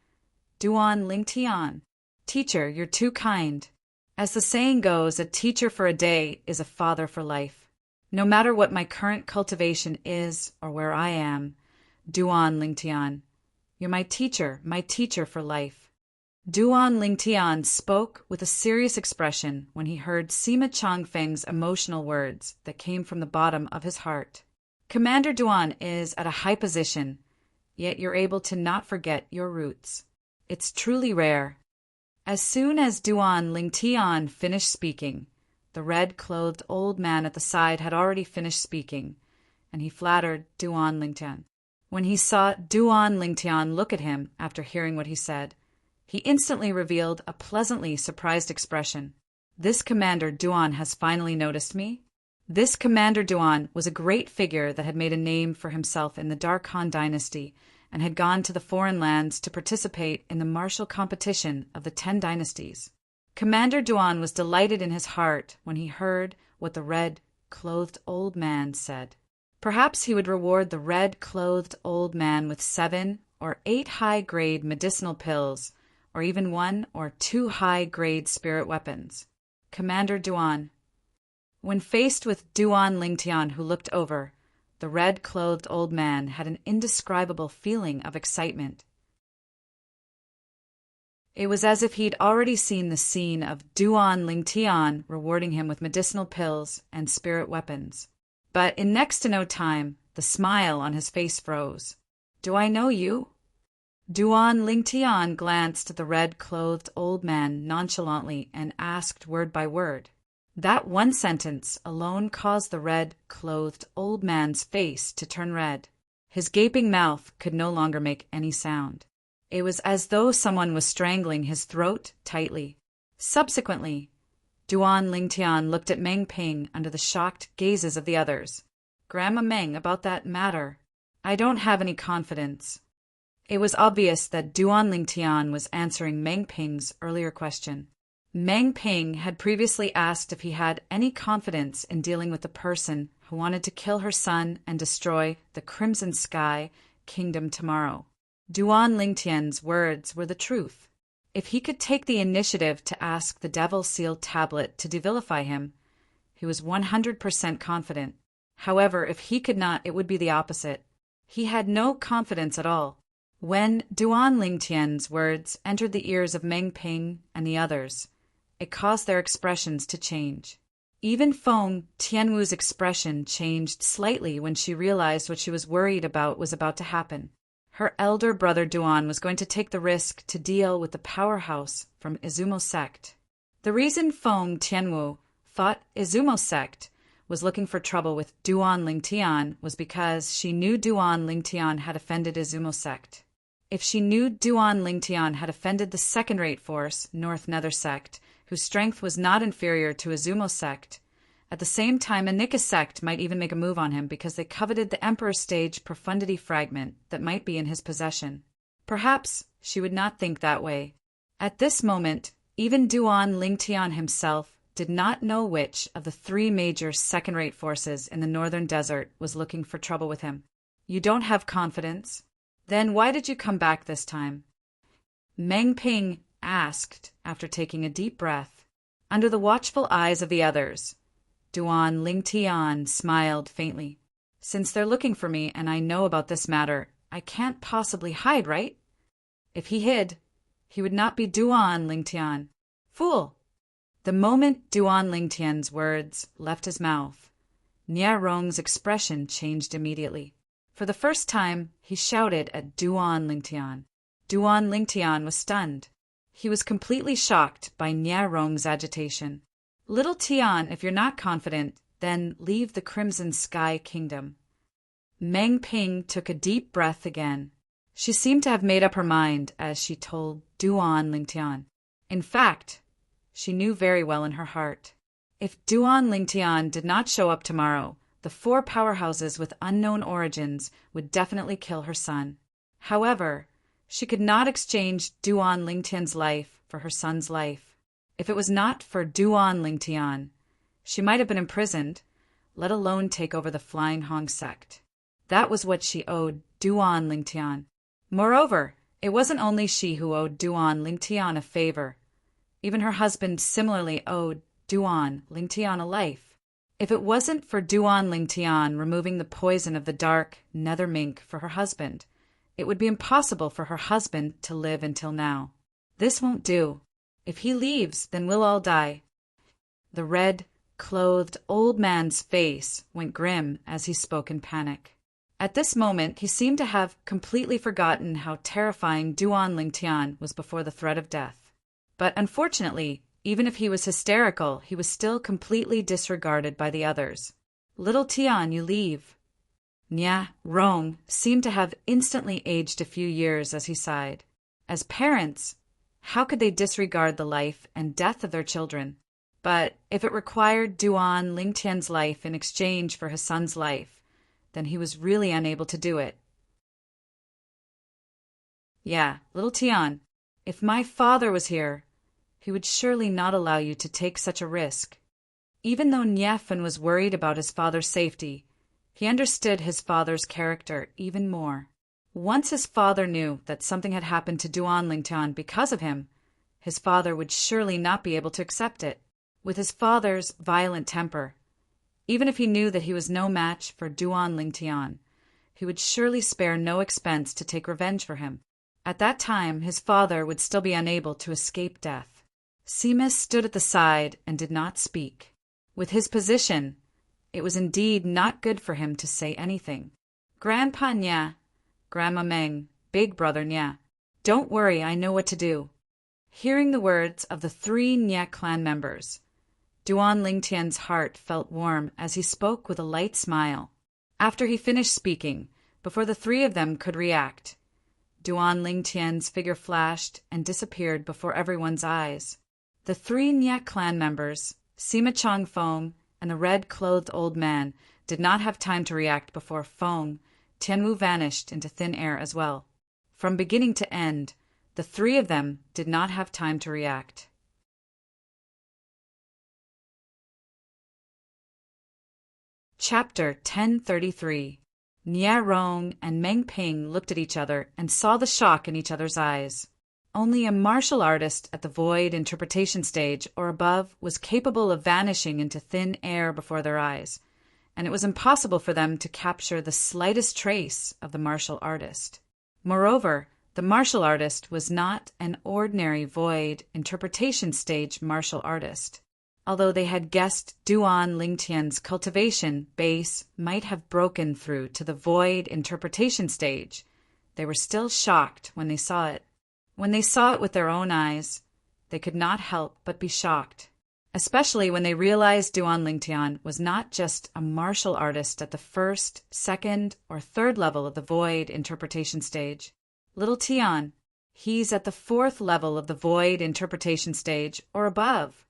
Duan Lingtian. Teacher, you're too kind. As the saying goes, a teacher for a day is a father for life. No matter what my current cultivation is or where I am, Duan Lingtian, you're my teacher for life. Duan Lingtian spoke with a serious expression when he heard Sima Changfeng's emotional words that came from the bottom of his heart. Commander Duan is at a high position, yet you're able to not forget your roots. It's truly rare. As soon as Duan Lingtian finished speaking, the red-clothed old man at the side had already finished speaking, and he flattered Duan Lingtian. When he saw Duan Lingtian look at him after hearing what he said, he instantly revealed a pleasantly surprised expression. This Commander Duan has finally noticed me? This Commander Duan was a great figure that had made a name for himself in the Dark Han Dynasty and had gone to the foreign lands to participate in the martial competition of the 10 dynasties. Commander Duan was delighted in his heart when he heard what the red-clothed old man said. Perhaps he would reward the red-clothed old man with 7 or 8 high-grade medicinal pills, or even 1 or 2 high-grade spirit weapons. Commander Duan. When faced with Duan Lingtian, who looked over, the red-clothed old man had an indescribable feeling of excitement. It was as if he'd already seen the scene of Duan Lingtian rewarding him with medicinal pills and spirit weapons. But in next to no time, the smile on his face froze. "Do I know you?" Duan Lingtian glanced at the red-clothed old man nonchalantly and asked word by word. That one sentence alone caused the red-clothed old man's face to turn red. His gaping mouth could no longer make any sound. It was as though someone was strangling his throat tightly. Subsequently, Duan Lingtian looked at Meng Ping under the shocked gazes of the others. "Grandma Meng, about that matter. I don't have any confidence." It was obvious that Duan Lingtian was answering Meng Ping's earlier question. Meng Ping had previously asked if he had any confidence in dealing with the person who wanted to kill her son and destroy the Crimson Sky Kingdom tomorrow. Duan Lingtian's words were the truth. If he could take the initiative to ask the Devil-Sealed Tablet to devilify him, he was 100% confident. However, if he could not, it would be the opposite. He had no confidence at all. When Duan Lingtian's words entered the ears of Meng Ping and the others, it caused their expressions to change. Even Feng Tianwu's expression changed slightly when she realized what she was worried about was about to happen. Her elder brother Duan was going to take the risk to deal with the powerhouse from Izumo sect. The reason Feng Tianwu thought Izumo sect was looking for trouble with Duan Lingtian was because she knew Duan Lingtian had offended Izumo sect. If she knew Duan Lingtian had offended the second-rate force, North Nether sect, whose strength was not inferior to Izumo sect, at the same time Anika sect might even make a move on him because they coveted the Emperor's Stage Profundity fragment that might be in his possession. Perhaps she would not think that way. At this moment, even Duan Lingtian himself did not know which of the 3 major second-rate forces in the northern desert was looking for trouble with him. "You don't have confidence? Then why did you come back this time?" Meng Ping asked after taking a deep breath. Under the watchful eyes of the others, Duan Lingtian smiled faintly. "Since they're looking for me and I know about this matter, I can't possibly hide, right? If he hid, he would not be Duan Lingtian. Fool!" The moment Duan Lingtian's words left his mouth, Nia Rong's expression changed immediately. For the first time, he shouted at Duan Lingtian. Duan Lingtian was stunned. He was completely shocked by Nia Rong's agitation. "Little Tian, if you're not confident, then leave the Crimson Sky Kingdom." Meng Ping took a deep breath again. She seemed to have made up her mind as she told Duan Lingtian. In fact, she knew very well in her heart. If Duan Lingtian did not show up tomorrow, the 4 powerhouses with unknown origins would definitely kill her son. However, she could not exchange Duan Lingtian's life for her son's life. If it was not for Duan Lingtian, she might have been imprisoned, let alone take over the Flying Hong sect. That was what she owed Duan Lingtian. Moreover, it wasn't only she who owed Duan Lingtian a favor. Even her husband similarly owed Duan Lingtian a life. If it wasn't for Duan Lingtian removing the poison of the dark nether mink for her husband, it would be impossible for her husband to live until now. This won't do. If he leaves, then we'll all die. The red-clothed old man's face went grim as he spoke in panic. At this moment, he seemed to have completely forgotten how terrifying Duan Lingtian was before the threat of death. But unfortunately, even if he was hysterical, he was still completely disregarded by the others. "Little Tian, you leave." Nya Rong seemed to have instantly aged a few years as he sighed. As parents, how could they disregard the life and death of their children? But if it required Duan Lingtian's life in exchange for his son's life, then he was really unable to do it. "Yeah, little Tian, if my father was here, he would surely not allow you to take such a risk." Even though Niefan was worried about his father's safety, he understood his father's character even more. Once his father knew that something had happened to Duan Lingtian because of him, his father would surely not be able to accept it. With his father's violent temper, even if he knew that he was no match for Duan Lingtian, he would surely spare no expense to take revenge for him. At that time, his father would still be unable to escape death. Seamus stood at the side and did not speak. With his position, it was indeed not good for him to say anything. "Grandpa Nya, Grandma Meng, Big Brother Nya, don't worry, I know what to do." Hearing the words of the 3 Nya clan members, Duan Lingtian's heart felt warm as he spoke with a light smile. After he finished speaking, before the 3 of them could react, Duan Lingtian's figure flashed and disappeared before everyone's eyes. The 3 Nya clan members, Sima Chong Fong, and the red-clothed old man, did not have time to react before Fong, Tianwu vanished into thin air as well. From beginning to end, the 3 of them did not have time to react. Chapter 1033. Nia Rong and Meng Ping looked at each other and saw the shock in each other's eyes. Only a martial artist at the void interpretation stage or above was capable of vanishing into thin air before their eyes, and it was impossible for them to capture the slightest trace of the martial artist. Moreover, the martial artist was not an ordinary void interpretation stage martial artist. Although they had guessed Duan Lingtian's cultivation base might have broken through to the void interpretation stage, they were still shocked when they saw it. When they saw it with their own eyes, they could not help but be shocked, especially when they realized Duan Lingtian was not just a martial artist at the 1st, 2nd, or 3rd level of the void interpretation stage. Little Tian, he's at the 4th level of the void interpretation stage or above.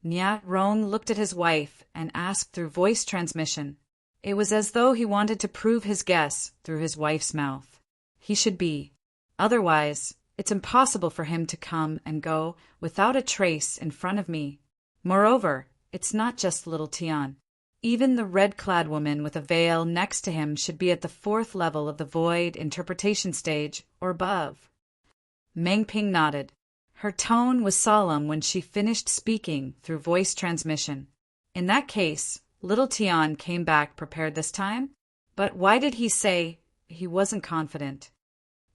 Nya Rong looked at his wife and asked through voice transmission. It was as though he wanted to prove his guess through his wife's mouth. He should be. Otherwise, it's impossible for him to come and go without a trace in front of me. Moreover, it's not just little Tian. Even the red-clad woman with a veil next to him should be at the 4th level of the void interpretation stage or above. Meng Ping nodded. Her tone was solemn when she finished speaking through voice transmission. In that case, little Tian came back prepared this time, but why did he say he wasn't confident?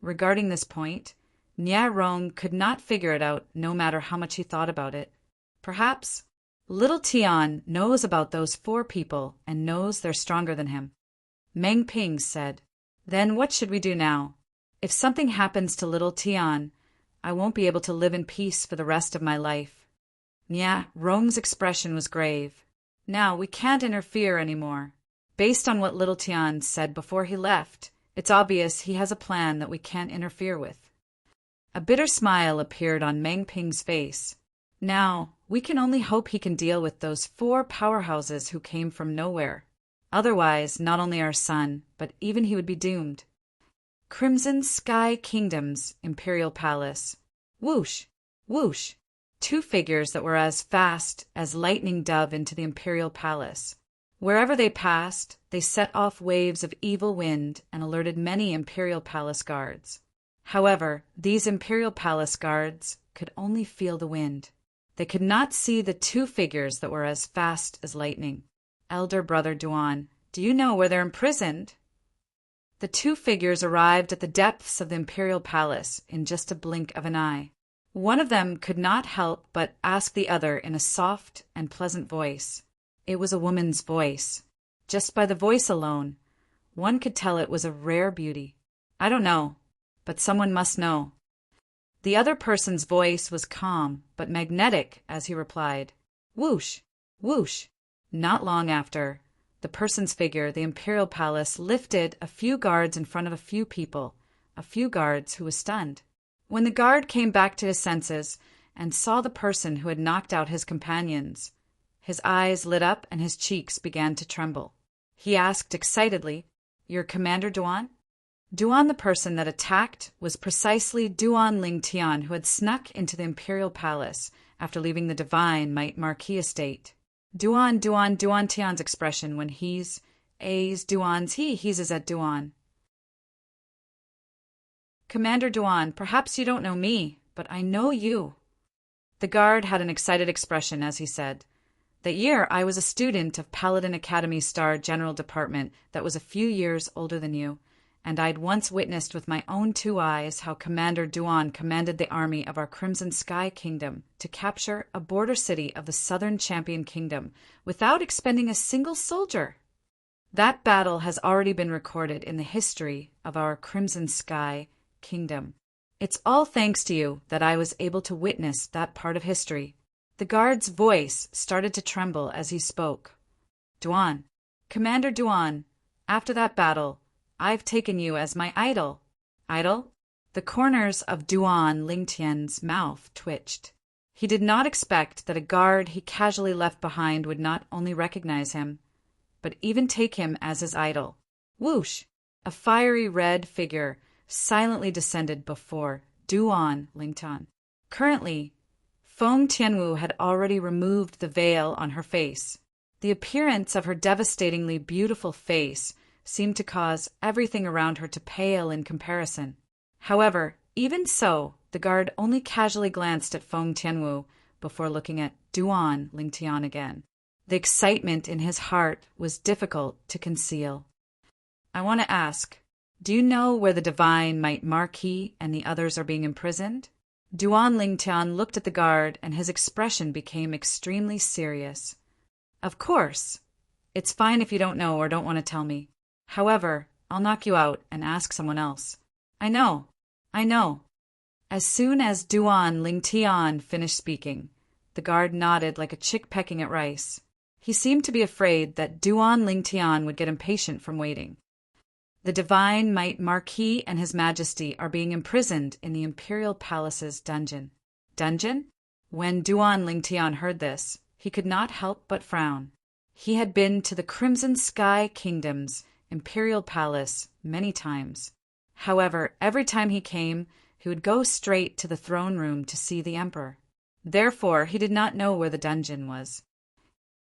Regarding this point, Nya Rong could not figure it out no matter how much he thought about it. Perhaps little Tian knows about those 4 people and knows they're stronger than him. Meng Ping said, "Then what should we do now? If something happens to little Tian, I won't be able to live in peace for the rest of my life." Nya Rong's expression was grave. "Now, we can't interfere anymore. Based on what little Tian said before he left, it's obvious he has a plan that we can't interfere with." A bitter smile appeared on Meng Ping's face. "Now, We can only hope he can deal with those 4 powerhouses who came from nowhere. Otherwise, not only our son, but even he would be doomed. Crimson Sky Kingdom's Imperial Palace. Whoosh! Whoosh! 2 figures that were as fast as lightning dove into the Imperial Palace. Wherever they passed, they set off waves of evil wind and alerted many Imperial Palace guards. However, these Imperial Palace guards could only feel the wind. They could not see the 2 figures that were as fast as lightning. Elder Brother Duan, do you know where they're imprisoned? The 2 figures arrived at the depths of the Imperial Palace in just a blink of an eye. One of them could not help but ask the other in a soft and pleasant voice. It was a woman's voice. Just by the voice alone, one could tell it was a rare beauty. I don't know, but someone must know. The other person's voice was calm but magnetic as he replied, "Whoosh! Whoosh!" Not long after, the person's figure, the Imperial Palace, lifted a few guards in front of a few people, a few guards who was stunned. When the guard came back to his senses and saw the person who had knocked out his companions, his eyes lit up and his cheeks began to tremble. He asked excitedly, "You're Commander Duan?" Duan, the person that attacked, was precisely Duan Ling Tian, who had snuck into the Imperial Palace after leaving the Divine Might Marquis estate. Duan Tian's expression when he's Duan's he's is at Duan. Commander Duan, perhaps you don't know me, but I know you. The guard had an excited expression as he said, "That year I was a student of Paladin Academy Star General Department that was a few years older than you, and I'd once witnessed with my own 2 eyes how Commander Duan commanded the army of our Crimson Sky Kingdom to capture a border city of the Southern Champion Kingdom without expending a single soldier. That battle has already been recorded in the history of our Crimson Sky Kingdom. It's all thanks to you that I was able to witness that part of history." The guard's voice started to tremble as he spoke. "Duan, Commander Duan, after that battle, I've taken you as my idol." "Idol?" The corners of Duan Lingtian's mouth twitched. He did not expect that a guard he casually left behind would not only recognize him, but even take him as his idol. Whoosh! A fiery red figure silently descended before Duan Lingtian. Currently, Feng Tianwu had already removed the veil on her face. The appearance of her devastatingly beautiful face seemed to cause everything around her to pale in comparison. However, even so, the guard only casually glanced at Feng Tianwu before looking at Duan Lingtian again. The excitement in his heart was difficult to conceal. "I want to ask, do you know where the Divine Might Marquis and the others are being imprisoned?" Duan Lingtian looked at the guard and his expression became extremely serious. "Of course. It's fine if you don't know or don't want to tell me. However, I'll knock you out and ask someone else." I know. As soon as Duan Lingtian finished speaking, the guard nodded like a chick pecking at rice. He seemed to be afraid that Duan Lingtian would get impatient from waiting. "The Divine Might Marquis and His Majesty are being imprisoned in the Imperial Palace's dungeon." Dungeon? When Duan Lingtian heard this, he could not help but frown. He had been to the Crimson Sky Kingdom's Imperial Palace many times. However, every time he came, he would go straight to the throne room to see the Emperor. Therefore, he did not know where the dungeon was.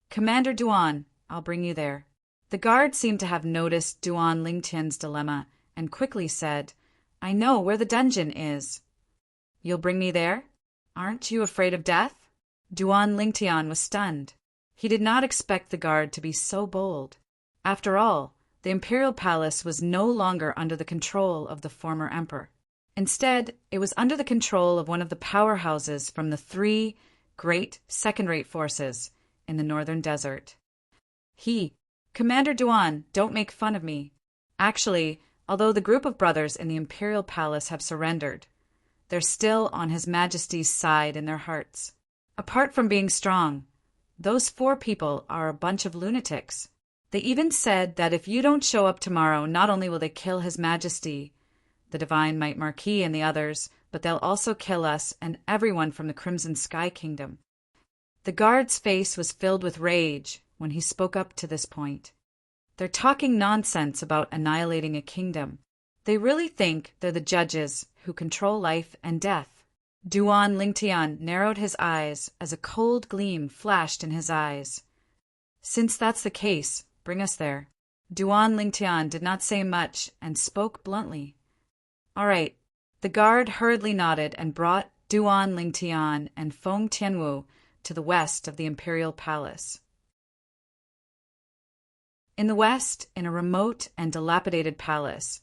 "Commander Duan, I'll bring you there." The guard seemed to have noticed Duan Lingtian's dilemma and quickly said, "I know where the dungeon is." "You'll bring me there? Aren't you afraid of death?" Duan Lingtian was stunned. He did not expect the guard to be so bold. After all, the Imperial Palace was no longer under the control of the former emperor. Instead, it was under the control of one of the powerhouses from the 3 great second-rate forces in the northern desert. "Commander Duan, don't make fun of me. Actually, although the group of brothers in the Imperial Palace have surrendered, they're still on His Majesty's side in their hearts. Apart from being strong, those 4 people are a bunch of lunatics. They even said that if you don't show up tomorrow, not only will they kill His Majesty, the Divine Might Marquis and the others, but they'll also kill us and everyone from the Crimson Sky Kingdom." The guard's face was filled with rage when he spoke up to this point. They're talking nonsense about annihilating a kingdom. They really think they're the judges who control life and death. Duan Lingtian narrowed his eyes as a cold gleam flashed in his eyes. Since that's the case, bring us there. Duan Lingtian did not say much and spoke bluntly. All right. The guard hurriedly nodded and brought Duan Lingtian and Feng Tianwu to the west of the imperial palace. In the west, in a remote and dilapidated palace,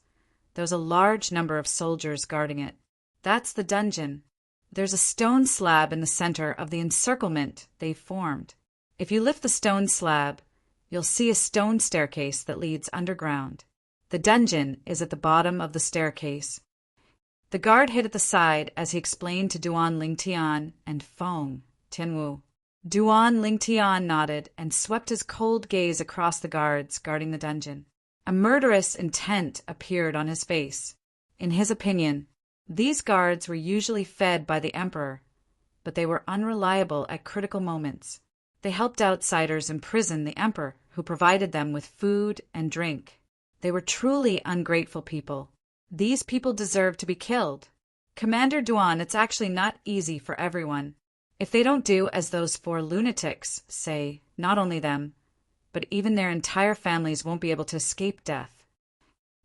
there was a large number of soldiers guarding it. That's the dungeon. There's a stone slab in the center of the encirclement they've formed. If you lift the stone slab, you'll see a stone staircase that leads underground. The dungeon is at the bottom of the staircase. The guard hid at the side as he explained to Duan Lingtian and Feng Tianwu. Duan Lingtian nodded and swept his cold gaze across the guards guarding the dungeon. A murderous intent appeared on his face. In his opinion, these guards were usually fed by the emperor, but they were unreliable at critical moments. They helped outsiders imprison the emperor, who provided them with food and drink. They were truly ungrateful people. These people deserve to be killed. Commander Duan, it's actually not easy for everyone. If they don't do as those 4 lunatics say, not only them, but even their entire families won't be able to escape death.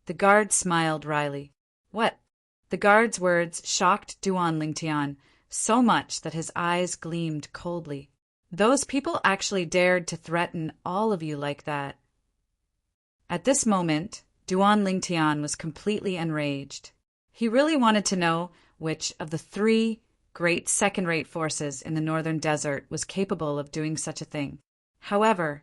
The guard smiled wryly. What? The guard's words shocked Duan Lingtian so much that his eyes gleamed coldly. Those people actually dared to threaten all of you like that. At this moment, Duan Lingtian was completely enraged. He really wanted to know which of the 3 great second-rate forces in the northern desert was capable of doing such a thing. However,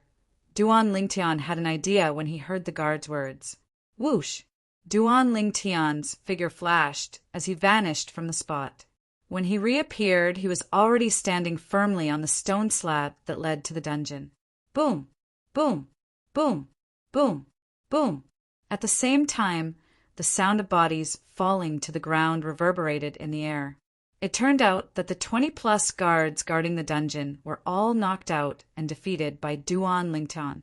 Duan Lingtian had an idea when he heard the guard's words. Whoosh! Duan Lingtian's figure flashed as he vanished from the spot. When he reappeared, he was already standing firmly on the stone slab that led to the dungeon. Boom! Boom! Boom! Boom! Boom! At the same time, the sound of bodies falling to the ground reverberated in the air. It turned out that the 20-plus guards guarding the dungeon were all knocked out and defeated by Duan Lingtian.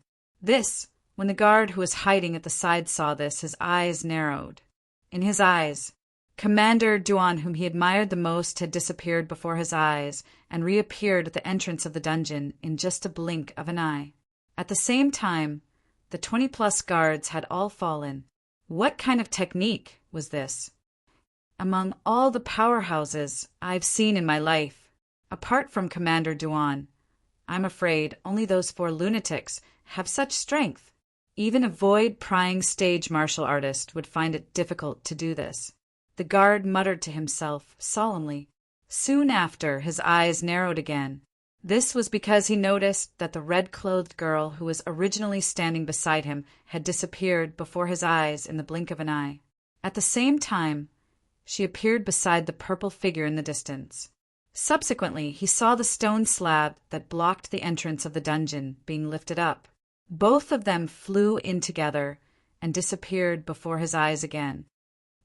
When the guard who was hiding at the side saw this, his eyes narrowed. In his eyes, Commander Duan, whom he admired the most, had disappeared before his eyes and reappeared at the entrance of the dungeon in just a blink of an eye. At the same time, the 20-plus guards had all fallen. What kind of technique was this? Among all the powerhouses I've seen in my life, apart from Commander Duan, I'm afraid only those 4 lunatics have such strength. Even a void-prying stage martial artist would find it difficult to do this. The guard muttered to himself solemnly. Soon after, his eyes narrowed again. This was because he noticed that the red-clothed girl who was originally standing beside him had disappeared before his eyes in the blink of an eye. At the same time, she appeared beside the purple figure in the distance. Subsequently, he saw the stone slab that blocked the entrance of the dungeon being lifted up. Both of them flew in together and disappeared before his eyes again.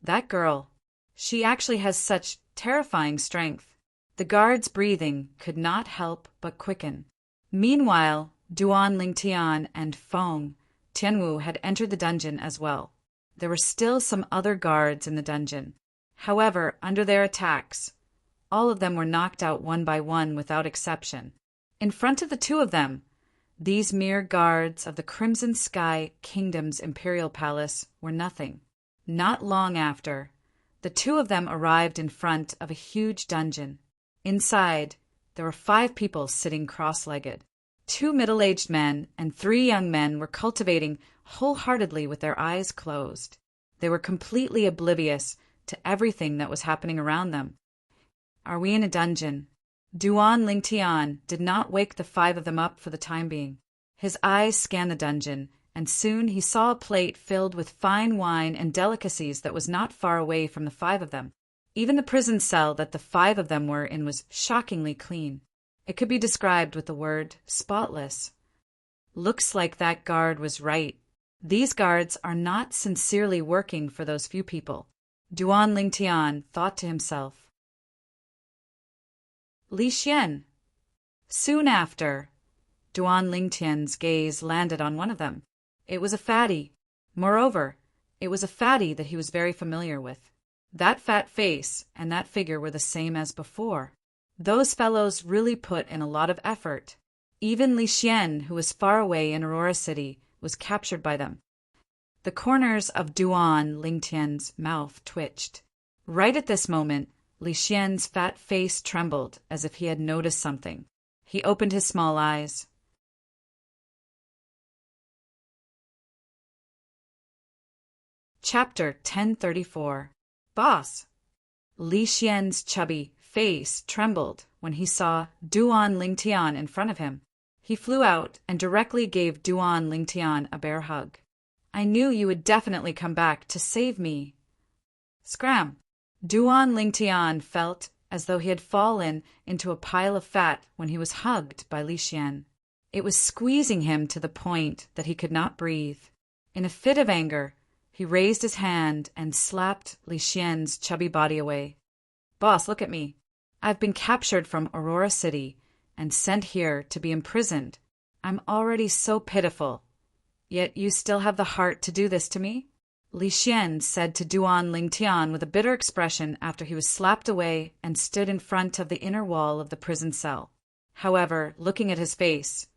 That girl, she actually has such terrifying strength. The guard's breathing could not help but quicken. Meanwhile, Duan Lingtian and Feng Tianwu had entered the dungeon as well. There were still some other guards in the dungeon. However, under their attacks, all of them were knocked out one by one without exception. In front of the 2 of them, these mere guards of the Crimson Sky Kingdom's imperial palace were nothing. Not long after, the 2 of them arrived in front of a huge dungeon. Inside, there were 5 people sitting cross-legged. 2 middle-aged men and 3 young men were cultivating wholeheartedly with their eyes closed. They were completely oblivious to everything that was happening around them. Are we in a dungeon? Duan Lingtian did not wake the 5 of them up for the time being. His eyes scanned the dungeon, and soon he saw a plate filled with fine wine and delicacies that was not far away from the 5 of them. Even the prison cell that the 5 of them were in was shockingly clean. It could be described with the word spotless. Looks like that guard was right. These guards are not sincerely working for those few people. Duan Lingtian thought to himself. Li Xian, Soon after, Duan Lingtian's gaze landed on one of them. It was a fatty. Moreover, it was a fatty that he was very familiar with. That fat face and that figure were the same as before. Those fellows really put in a lot of effort. Even Li Xian, who was far away in Aurora City, was captured by them. The corners of Duan Lingtian's mouth twitched. Right at this moment, Li Xian's fat face trembled as if he had noticed something. He opened his small eyes. Chapter 1034. Boss! Li Xian's chubby face trembled when he saw Duan Lingtian in front of him. He flew out and directly gave Duan Lingtian a bear hug. I knew you would definitely come back to save me. Scram! Duan Lingtian felt as though he had fallen into a pile of fat when he was hugged by Li Xian. It was squeezing him to the point that he could not breathe. In a fit of anger, he raised his hand and slapped Li Xian's chubby body away. Boss, look at me. I've been captured from Aurora City and sent here to be imprisoned. I'm already so pitiful. Yet you still have the heart to do this to me? Li Xian said to Duan Lingtian with a bitter expression after he was slapped away and stood in front of the inner wall of the prison cell. However, looking at his face,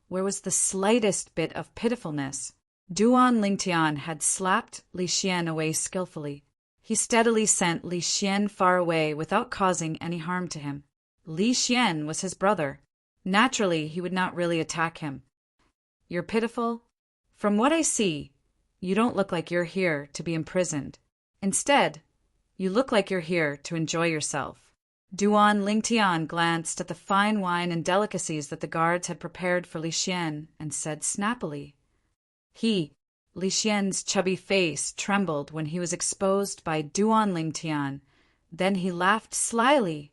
where was the slightest bit of pitifulness? Duan Lingtian had slapped Li Xian away skillfully. He steadily sent Li Xian far away without causing any harm to him. Li Xian was his brother. Naturally, he would not really attack him. You're pitiful? From what I see, you don't look like you're here to be imprisoned. Instead, you look like you're here to enjoy yourself. Duan Lingtian glanced at the fine wine and delicacies that the guards had prepared for Li Xian and said snappily. Li Xian's chubby face trembled when he was exposed by Duan Lingtian. Then he laughed slyly.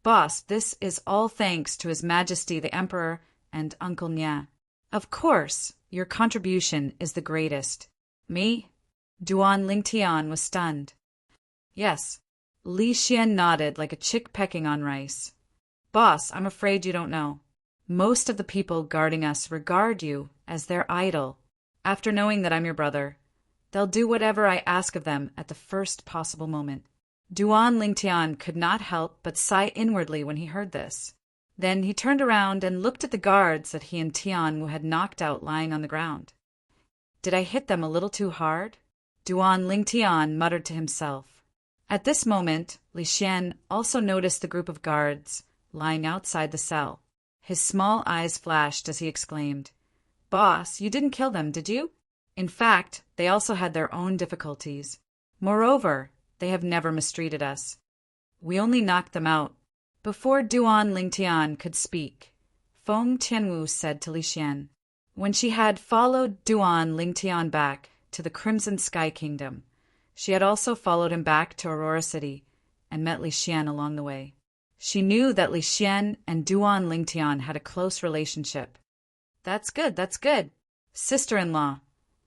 Boss, this is all thanks to His Majesty the Emperor and Uncle Nya. Of course, your contribution is the greatest. Me? Duan Lingtian was stunned. Yes. Li Xian nodded like a chick pecking on rice. Boss, I'm afraid you don't know. Most of the people guarding us regard you as their idol. After knowing that I'm your brother, they'll do whatever I ask of them at the first possible moment. Duan Lingtian could not help but sigh inwardly when he heard this. Then he turned around and looked at the guards that he and Tianwu had knocked out lying on the ground. Did I hit them a little too hard? Duan Lingtian muttered to himself. At this moment, Li Xian also noticed the group of guards lying outside the cell. His small eyes flashed as he exclaimed, Boss, you didn't kill them, did you? In fact, they also had their own difficulties. Moreover, they have never mistreated us. We only knocked them out. Before Duan Lingtian could speak, Feng Tianwu said to Li Xian, when she had followed Duan Lingtian back to the Crimson Sky Kingdom, she had also followed him back to Aurora City and met Li Xian along the way. She knew that Li Xian and Duan Lingtian had a close relationship. That's good, that's good. Sister-in-law,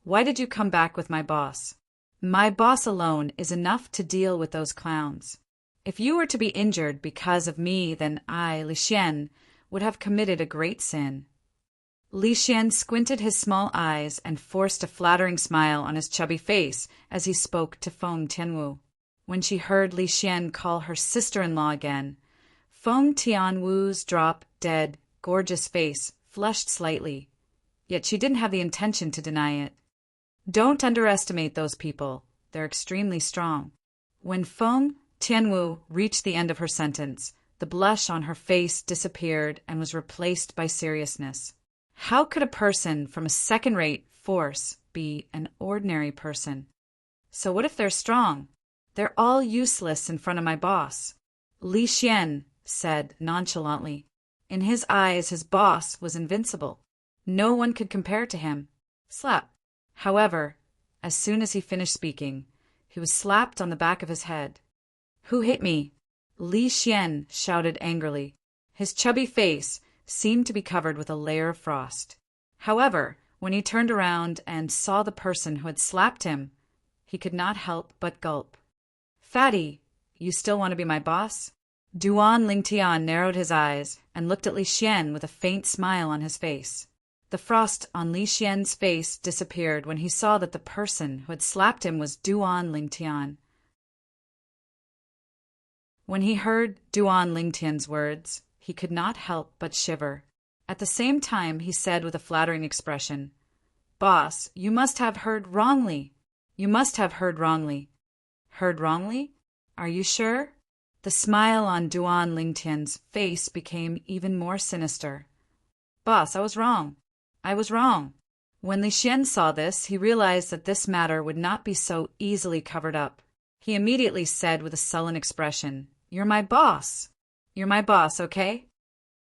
why did you come back with my boss? My boss alone is enough to deal with those clowns. If you were to be injured because of me, then I, Li Xian, would have committed a great sin. Li Xian squinted his small eyes and forced a flattering smile on his chubby face as he spoke to Feng Tianwu. When she heard Li Xian call her sister-in-law again, Feng Tianwu's drop-dead, gorgeous face flushed slightly, yet she didn't have the intention to deny it. Don't underestimate those people. They're extremely strong. When Feng Tianwu reached the end of her sentence, the blush on her face disappeared and was replaced by seriousness. How could a person from a second-rate force be an ordinary person? So what if they're strong? They're all useless in front of my boss. Li Xian said nonchalantly. In his eyes, his boss was invincible. No one could compare to him. Slap. However, as soon as he finished speaking, he was slapped on the back of his head. Who hit me? Li Xian shouted angrily. His chubby face seemed to be covered with a layer of frost. However, when he turned around and saw the person who had slapped him, he could not help but gulp. Fatty, you still want to be my boss? Duan Lingtian narrowed his eyes and looked at Li Xian with a faint smile on his face. The frost on Li Xian's face disappeared when he saw that the person who had slapped him was Duan Lingtian. When he heard Duan Lingtian's words, he could not help but shiver. At the same time, he said with a flattering expression, "Boss, you must have heard wrongly. You must have heard wrongly." "Heard wrongly? Are you sure?" The smile on Duan Lingtian's face became even more sinister. "Boss, I was wrong. I was wrong." When Li Xian saw this, he realized that this matter would not be so easily covered up. He immediately said with a sullen expression, "You're my boss. You're my boss, okay?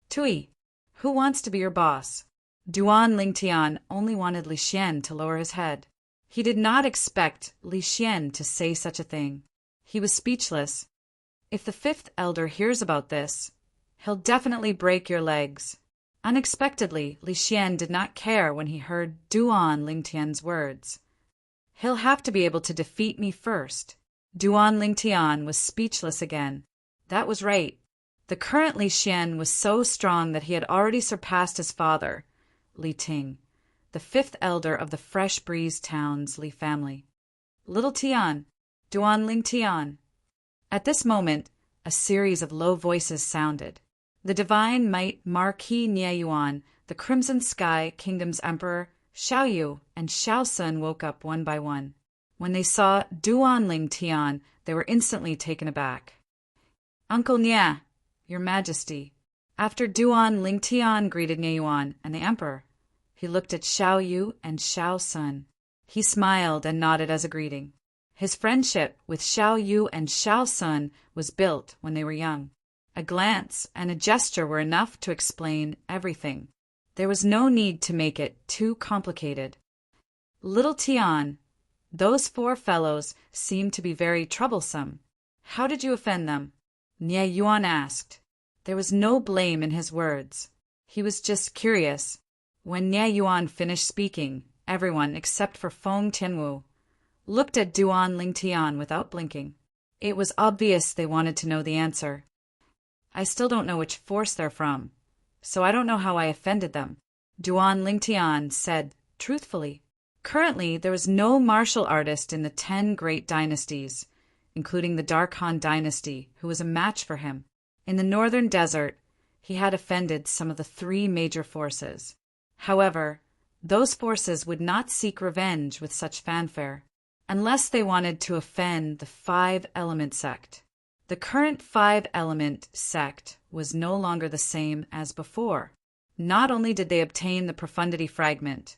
Tui, who wants to be your boss?" Duan Lingtian only wanted Li Xian to lower his head. He did not expect Li Xian to say such a thing. He was speechless. "If the fifth elder hears about this, he'll definitely break your legs." Unexpectedly, Li Xian did not care when he heard Duan Lingtian's words. "He'll have to be able to defeat me first." Duan Lingtian was speechless again. That was right. The current Li Xian was so strong that he had already surpassed his father, Li Ting, the fifth elder of the Fresh Breeze Town's Li family. "Little Tian, Duan Lingtian." At this moment, a series of low voices sounded. The divine might Marquis Nieyuan, the Crimson Sky Kingdom's emperor, Xiaoyu, and Xiaosun woke up one by one. When they saw Duan Lingtian, they were instantly taken aback. "Uncle Nia, your Majesty." After Duan Lingtian greeted Nieyuan and the emperor, he looked at Xiaoyu and Xiaosun. He smiled and nodded as a greeting. His friendship with Xiaoyu and Xiaosun was built when they were young. A glance and a gesture were enough to explain everything. There was no need to make it too complicated. "Little Tian, those four fellows seem to be very troublesome. How did you offend them?" Nieyuan asked. There was no blame in his words. He was just curious. When Nieyuan finished speaking, everyone except for Feng Tianwu looked at Duan Lingtian without blinking. It was obvious they wanted to know the answer. "I still don't know which force they're from, so I don't know how I offended them," Duan Lingtian said truthfully. Currently, there was no martial artist in the 10 great dynasties, including the Dark Han dynasty, who was a match for him. In the northern desert, he had offended some of the 3 major forces. However, those forces would not seek revenge with such fanfare, unless they wanted to offend the 5-element sect. The current 5-element sect was no longer the same as before. Not only did they obtain the profundity fragment,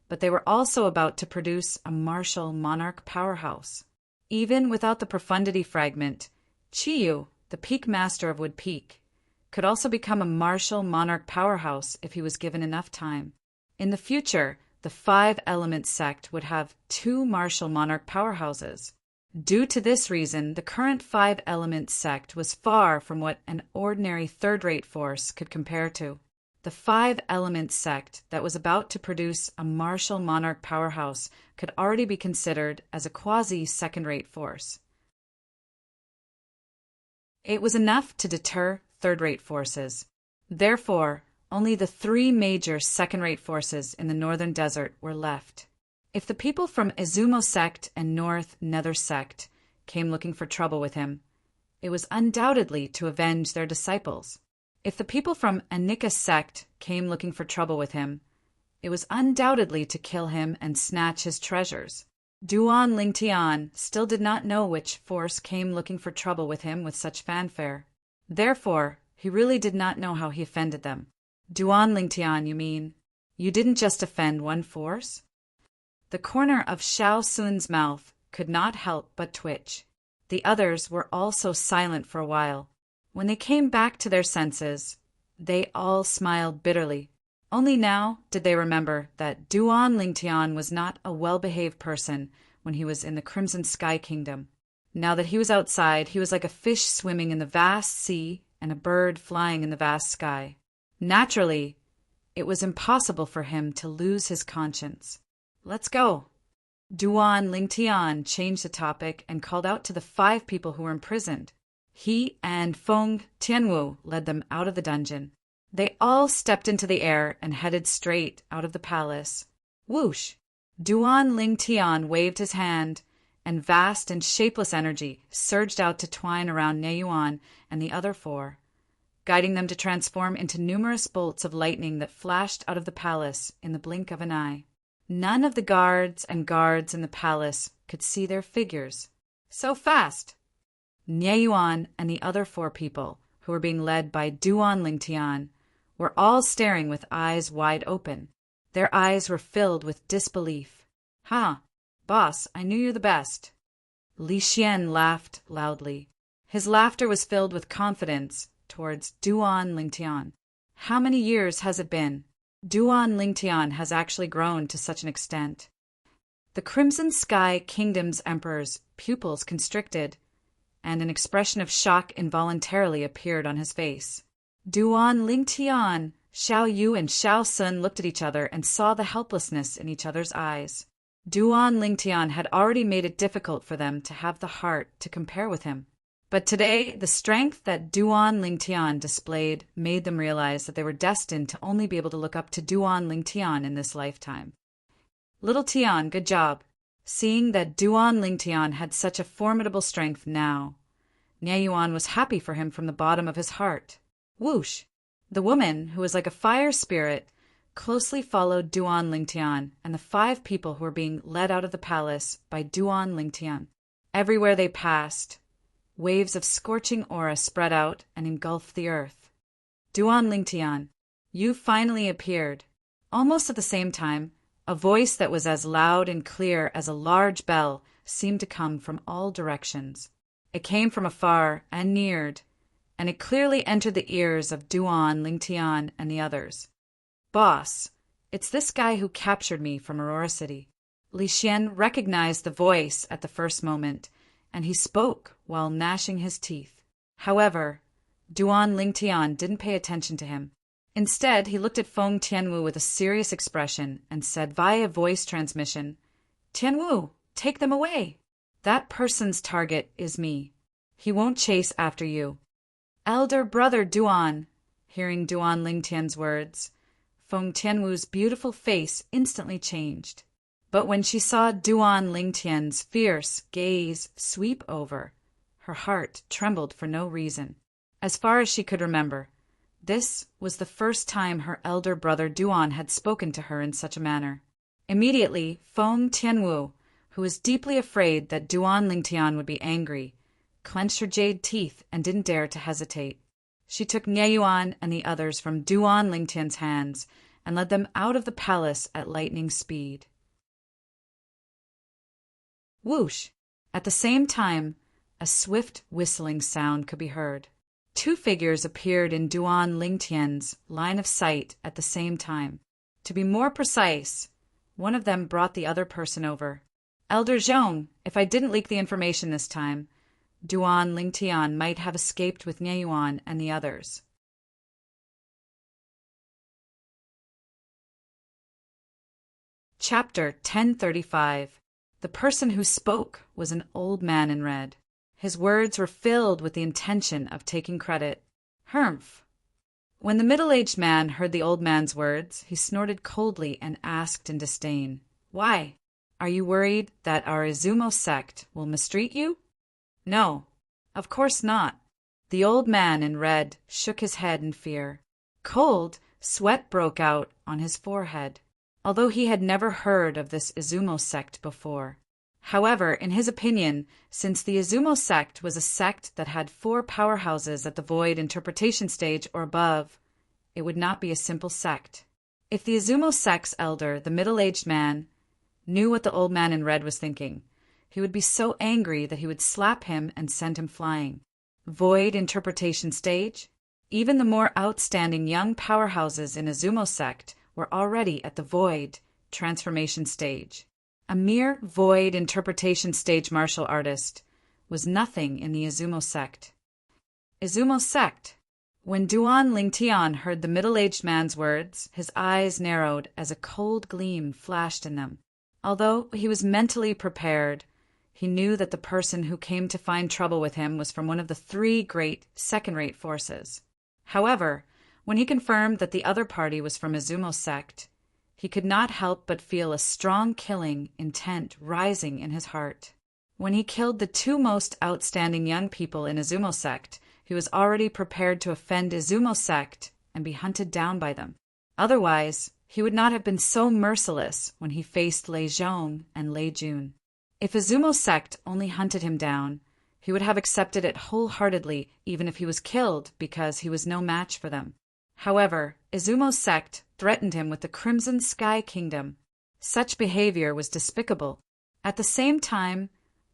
but they were also about to produce a martial monarch powerhouse. Even without the profundity fragment, Chiyu, the peak master of Wood Peak, could also become a martial monarch powerhouse if he was given enough time. In the future, the 5-element sect would have 2 martial monarch powerhouses. Due to this reason, the current 5-element sect was far from what an ordinary third-rate force could compare to. The 5-element sect that was about to produce a martial monarch powerhouse could already be considered as a quasi-second-rate force. It was enough to deter third-rate forces. Therefore, only the 3 major second-rate forces in the northern desert were left. If the people from Izumo sect and North Nether sect came looking for trouble with him, it was undoubtedly to avenge their disciples. If the people from Anika sect came looking for trouble with him, it was undoubtedly to kill him and snatch his treasures. Duan Lingtian still did not know which force came looking for trouble with him with such fanfare. Therefore, he really did not know how he offended them. "Duan Lingtian, you mean? You didn't just offend one force?" The corner of Xiao Sun's mouth could not help but twitch. The others were also silent for a while. When they came back to their senses, they all smiled bitterly. Only now did they remember that Duan Lingtian was not a well-behaved person when he was in the Crimson Sky Kingdom. Now that he was outside, he was like a fish swimming in the vast sea and a bird flying in the vast sky. Naturally, it was impossible for him to lose his conscience. "Let's go." Duan Lingtian changed the topic and called out to the 5 people who were imprisoned. He and Feng Tianwu led them out of the dungeon. They all stepped into the air and headed straight out of the palace. Whoosh! Duan Ling Tian waved his hand, and vast and shapeless energy surged out to twine around Nie Yuan and the other four, guiding them to transform into numerous bolts of lightning that flashed out of the palace in the blink of an eye. None of the guards in the palace could see their figures. So fast! Nie Yuan and the other four people, who were being led by Duan Ling Tian, were all staring with eyes wide open. Their eyes were filled with disbelief. "Ha! Boss, I knew you're the best." Li Xian laughed loudly. His laughter was filled with confidence towards Duan Ling Tian. How many years has it been? Duan Ling Tian has actually grown to such an extent. The Crimson Sky Kingdom's emperor's pupils constricted, and an expression of shock involuntarily appeared on his face. Duan Ling Tian, Xiao Yu and Xiao Sun looked at each other and saw the helplessness in each other's eyes. Duan Ling Tian had already made it difficult for them to have the heart to compare with him. But today, the strength that Duan Ling Tian displayed made them realize that they were destined to only be able to look up to Duan Ling Tian in this lifetime. "Little Tian, good job." Seeing that Duan Ling Tian had such a formidable strength now, Nie Yuan was happy for him from the bottom of his heart. Whoosh! The woman, who was like a fire spirit, closely followed Duan Ling Tian and the 5 people who were being led out of the palace by Duan Ling Tian. Everywhere they passed, waves of scorching aura spread out and engulfed the earth. "Duan Ling Tian, you finally appeared." Almost at the same time, a voice that was as loud and clear as a large bell seemed to come from all directions. It came from afar and neared, and it clearly entered the ears of Duan Ling Tian and the others. "Boss, it's this guy who captured me from Aurora City." Li Xian recognized the voice at the first moment, and he spoke while gnashing his teeth. However, Duan Ling Tian didn't pay attention to him. Instead, he looked at Feng Tianwu with a serious expression and said via voice transmission, "Tianwu, take them away. That person's target is me. He won't chase after you." "Elder brother Duan," hearing Duan Ling Tian's words, Feng Tianwu's beautiful face instantly changed. But when she saw Duan Ling Tian's fierce gaze sweep over, her heart trembled for no reason. As far as she could remember, this was the first time her elder brother Duan had spoken to her in such a manner. Immediately, Feng Tianwu, who was deeply afraid that Duan Ling Tian would be angry, clenched her jade teeth and didn't dare to hesitate. She took Nie Yuan and the others from Duan Ling Tian's hands and led them out of the palace at lightning speed. Whoosh! At the same time, a swift whistling sound could be heard. 2 figures appeared in Duan Ling Tian's line of sight at the same time. To be more precise, one of them brought the other person over. "Elder Zhong, if I didn't leak the information this time, Duan Ling Tian might have escaped with Nie Yuan and the others." Chapter 1035. The person who spoke was an old man in red. His words were filled with the intention of taking credit. Humph! When the middle-aged man heard the old man's words, he snorted coldly and asked in disdain, "Why? Are you worried that our Izumo sect will mistreat you?" "No, of course not." The old man in red shook his head in fear. Cold sweat broke out on his forehead, although he had never heard of this Izumo sect before. However, in his opinion, since the Izumo sect was a sect that had 4 powerhouses at the void interpretation stage or above, it would not be a simple sect. If the Izumo sect's elder, the middle-aged man, knew what the old man in red was thinking, he would be so angry that he would slap him and send him flying. Void interpretation stage? Even the more outstanding young powerhouses in Izumo sect were already at the void transformation stage. A mere void interpretation stage martial artist was nothing in the Izumo sect. Izumo sect. When Duan Ling Tian heard the middle-aged man's words, his eyes narrowed as a cold gleam flashed in them. Although he was mentally prepared, he knew that the person who came to find trouble with him was from one of the 3 great second-rate forces. However, When he confirmed that the other party was from Izumo's sect, he could not help but feel a strong killing intent rising in his heart. When he killed the two most outstanding young people in Izumo's sect, he was already prepared to offend Izumo's sect and be hunted down by them. Otherwise, he would not have been so merciless when he faced Lei Zhong and Lei Jun. If Izumo's sect only hunted him down, he would have accepted it wholeheartedly even if he was killed because he was no match for them. However, Izumo's sect threatened him with the Crimson Sky Kingdom. Such behavior was despicable. At the same time,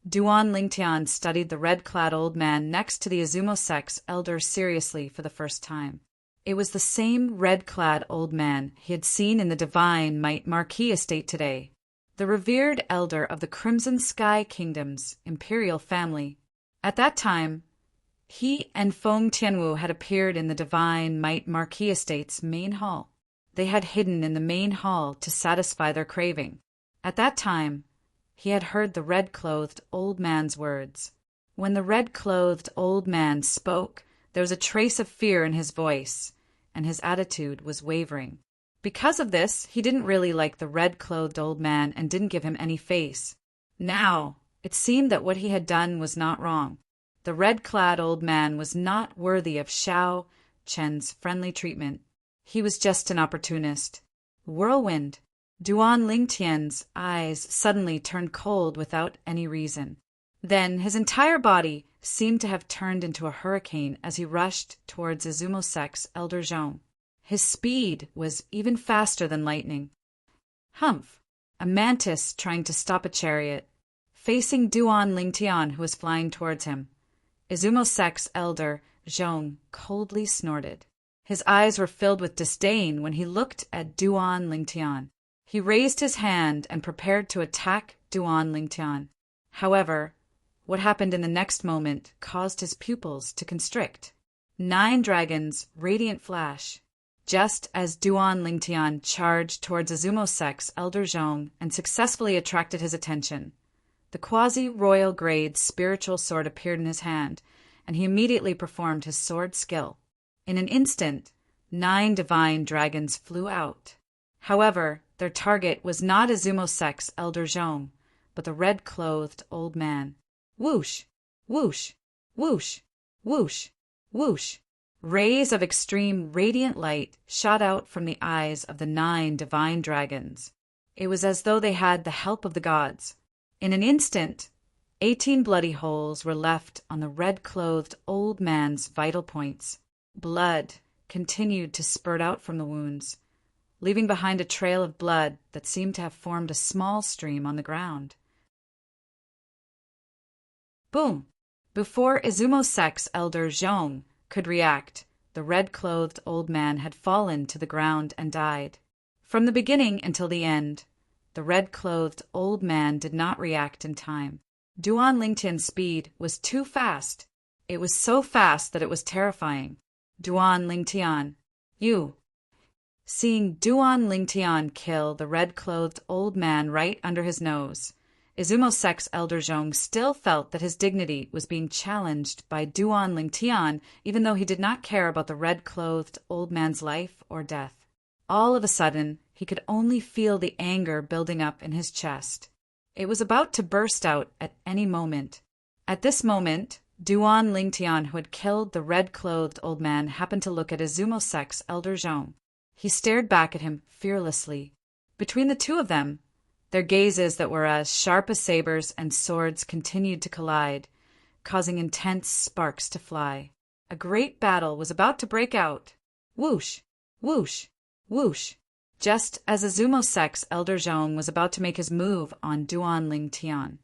Duan Lingtian studied the red-clad old man next to the Izumo sect's elder seriously for the first time. It was the same red-clad old man he had seen in the Divine Might Marquis estate today, the revered elder of the Crimson Sky Kingdom's imperial family. At that time, he and Feng Tianwu had appeared in the Divine Might Marquis estate's main hall. They had hidden in the main hall to satisfy their craving. At that time, he had heard the red-clothed old man's words. When the red-clothed old man spoke, there was a trace of fear in his voice, and his attitude was wavering. Because of this, he didn't really like the red-clothed old man and didn't give him any face. Now, it seemed that what he had done was not wrong. The red-clad old man was not worthy of Xiao Chen's friendly treatment. He was just an opportunist. Whirlwind. Duan Lingtian's eyes suddenly turned cold without any reason. Then his entire body seemed to have turned into a hurricane as he rushed towards Izumo sect's elder Zhong. His speed was even faster than lightning. Humph! A mantis trying to stop a chariot, facing Duan Lingtian who was flying towards him. Izumo sect's elder Zhong coldly snorted. His eyes were filled with disdain when he looked at Duan Lingtian. He raised his hand and prepared to attack Duan Lingtian. However, what happened in the next moment caused his pupils to constrict. 9 dragons, radiant flash. Just as Duan Lingtian charged towards Izumo sect's elder Zhong and successfully attracted his attention, the quasi-royal grade spiritual sword appeared in his hand, and he immediately performed his sword skill. In an instant, 9 divine dragons flew out. However, their target was not Izumo sect's elder Zhong, but the red-clothed old man. Whoosh! Whoosh! Whoosh! Whoosh! Whoosh! Rays of extreme radiant light shot out from the eyes of the 9 divine dragons. It was as though they had the help of the gods. In an instant, 18 bloody holes were left on the red-clothed old man's vital points. Blood continued to spurt out from the wounds, leaving behind a trail of blood that seemed to have formed a small stream on the ground. Boom! Before Izumo sect's elder Zhong could react, the red-clothed old man had fallen to the ground and died. From the beginning until the end, the red-clothed old man did not react in time. Duan Lingtian's speed was too fast. It was so fast that it was terrifying. Duan Lingtian, you. Seeing Duan Lingtian kill the red-clothed old man right under his nose, Izumo sect's elder Zhong still felt that his dignity was being challenged by Duan Lingtian, even though he did not care about the red-clothed old man's life or death. All of a sudden, he could only feel the anger building up in his chest. It was about to burst out at any moment. At this moment, Duan Lingtian, who had killed the red-clothed old man, happened to look at Izumo sect's elder Zhong. He stared back at him fearlessly. Between the two of them, their gazes that were as sharp as sabers and swords continued to collide, causing intense sparks to fly. A great battle was about to break out. Whoosh! Whoosh! Whoosh! Just as Izumo sect's elder Zhong was about to make his move on Duan Lingtian,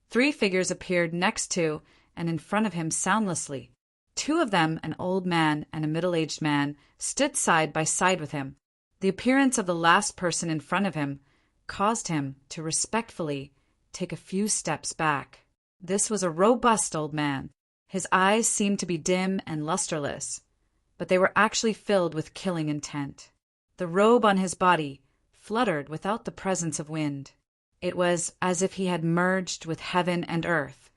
3 figures appeared next to and in front of him soundlessly. 2 of them, an old man and a middle-aged man, stood side by side with him. The appearance of the last person in front of him caused him to respectfully take a few steps back. This was a robust old man. His eyes seemed to be dim and lusterless, but they were actually filled with killing intent. The robe on his body fluttered without the presence of wind. It was as if he had merged with heaven and earth,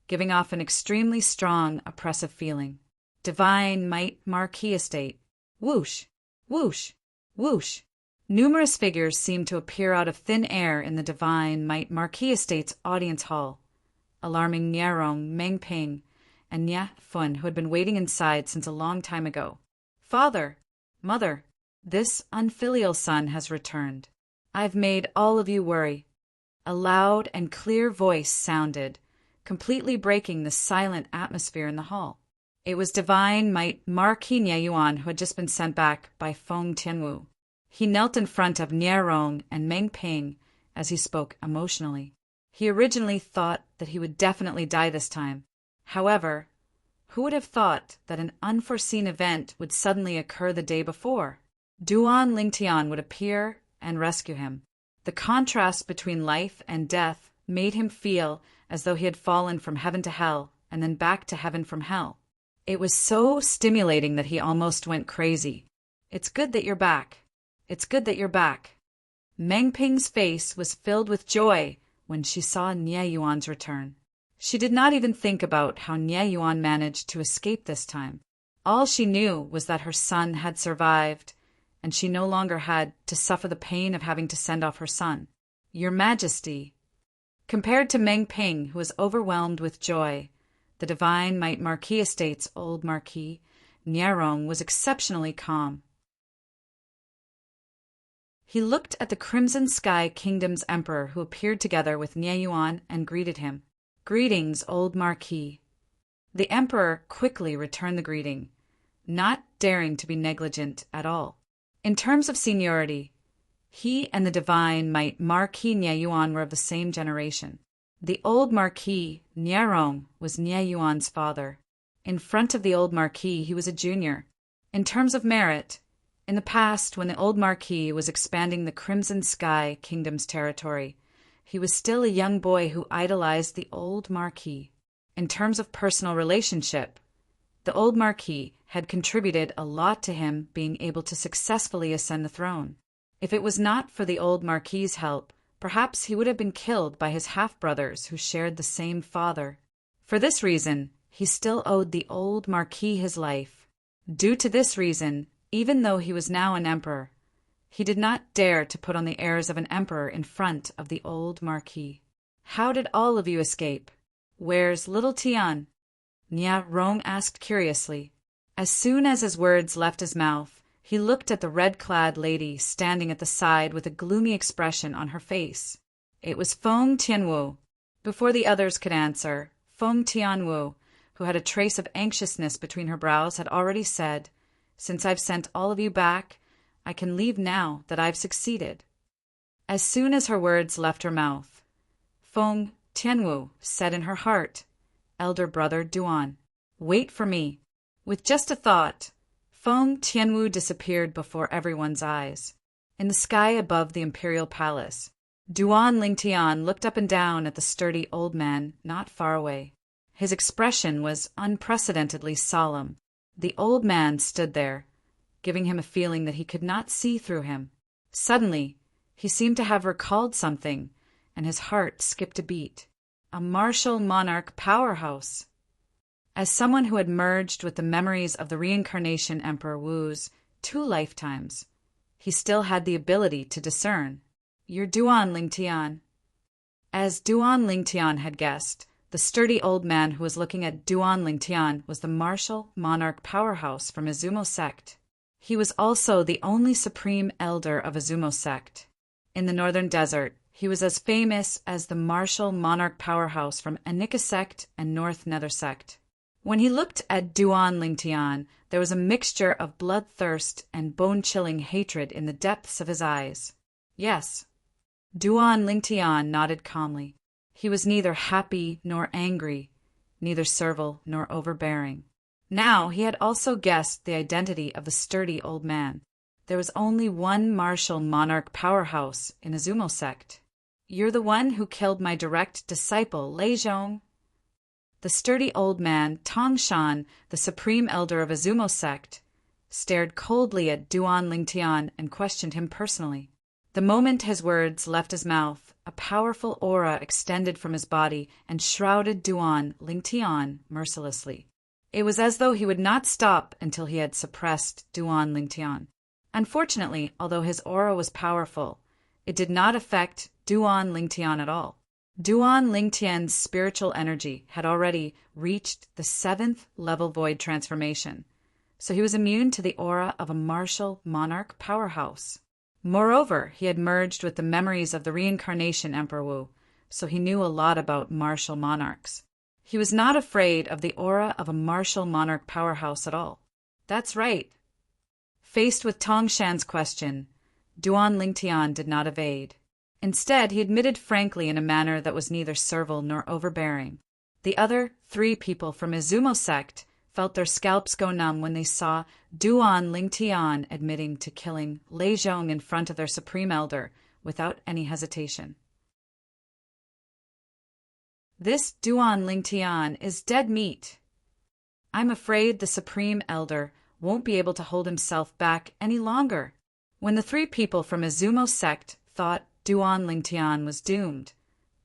giving off an extremely strong, oppressive feeling. Divine Might Marquis estate. Whoosh! Whoosh! Whoosh! Numerous figures seemed to appear out of thin air in the divine Might Marquis Estate's audience hall, alarming Niarong, Mengping, and Nya Fun, who had been waiting inside since a long time ago. Father! Mother! This unfilial son has returned. I've made all of you worry. A loud and clear voice sounded, completely breaking the silent atmosphere in the hall. It was divine Might Marquis Niayuan, who had just been sent back by Feng Tianwu. He knelt in front of Niarong and Meng Ping as he spoke emotionally. He originally thought that he would definitely die this time. However, who would have thought that an unforeseen event would suddenly occur the day before? Duan Lingtian would appear and rescue him. The contrast between life and death made him feel as though he had fallen from heaven to hell and then back to heaven from hell. It was so stimulating that he almost went crazy. It's good that you're back. It's good that you're back. Meng Ping's face was filled with joy when she saw Niayuan's return. She did not even think about how Niayuan managed to escape this time. All she knew was that her son had survived, and she no longer had to suffer the pain of having to send off her son. Your Majesty. Compared to Meng Ping, who was overwhelmed with joy, the divine Might Marquis Estate's old Marquis, Niarong, was exceptionally calm. He looked at the Crimson Sky Kingdom's emperor, who appeared together with Niayuan, and greeted him. Greetings, old Marquis. The emperor quickly returned the greeting, not daring to be negligent at all. In terms of seniority, he and the divine Might Marquis Niayuan were of the same generation. The old Marquis, Niarong, was Niayuan's father. In front of the old Marquis, he was a junior. In terms of merit, in the past, when the old Marquis was expanding the Crimson Sky Kingdom's territory, he was still a young boy who idolized the old Marquis. In terms of personal relationship, the old Marquis had contributed a lot to him being able to successfully ascend the throne. If it was not for the old Marquis's help, perhaps he would have been killed by his half-brothers who shared the same father. For this reason, he still owed the old Marquis his life. Due to this reason, even though he was now an emperor, he did not dare to put on the airs of an emperor in front of the old Marquis. How did all of you escape? Where's little Tian? Nya Rong asked curiously. As soon as his words left his mouth, he looked at the red-clad lady standing at the side with a gloomy expression on her face. It was Feng Tianwu. Before the others could answer, Feng Tianwu, who had a trace of anxiousness between her brows, had already said, "Since I've sent all of you back, I can leave now that I've succeeded." As soon as her words left her mouth, Feng Tianwu said in her heart, "Elder brother Duan, wait for me." With just a thought, Feng Tianwu disappeared before everyone's eyes. In the sky above the imperial palace, Duan Lingtian looked up and down at the sturdy old man not far away. His expression was unprecedentedly solemn. The old man stood there, giving him a feeling that he could not see through him. Suddenly, he seemed to have recalled something, and his heart skipped a beat. A martial monarch powerhouse. As someone who had merged with the memories of the reincarnation Emperor Wu's 2 lifetimes, he still had the ability to discern. "You're Duan Lingtian." As Duan Lingtian had guessed, the sturdy old man who was looking at Duan Lingtian was the martial monarch powerhouse from Izumo sect. He was also the only supreme elder of Izumo sect. In the northern desert, he was as famous as the martial monarch powerhouse from Anika sect and North Nether sect. When he looked at Duan Lingtian, there was a mixture of bloodthirst and bone-chilling hatred in the depths of his eyes. Yes, Duan Lingtian nodded calmly. He was neither happy nor angry, neither servile nor overbearing. Now he had also guessed the identity of the sturdy old man. There was only one martial monarch powerhouse in Izumo sect. "You're the one who killed my direct disciple, Lei Zhong." The sturdy old man, Tongshan, the supreme elder of Izumo sect, stared coldly at Duan Lingtian and questioned him personally. The moment his words left his mouth, a powerful aura extended from his body and shrouded Duan Lingtian mercilessly. It was as though he would not stop until he had suppressed Duan Lingtian. Unfortunately, although his aura was powerful, it did not affect Duan Lingtian at all. Duan Lingtian's spiritual energy had already reached the 7th level void transformation, so he was immune to the aura of a martial monarch powerhouse. Moreover, he had merged with the memories of the reincarnation Emperor Wu, so he knew a lot about martial monarchs. He was not afraid of the aura of a martial monarch powerhouse at all. That's right. Faced with Tongshan's question, Duan Lingtian did not evade. Instead, he admitted frankly in a manner that was neither servile nor overbearing. The other 3 people from Izumo sect felt their scalps go numb when they saw Duan Lingtian admitting to killing Lei Zhong in front of their supreme elder without any hesitation. This Duan Lingtian is dead meat. I'm afraid the supreme elder won't be able to hold himself back any longer. When the 3 people from Izumo sect thought Duan Lingtian was doomed,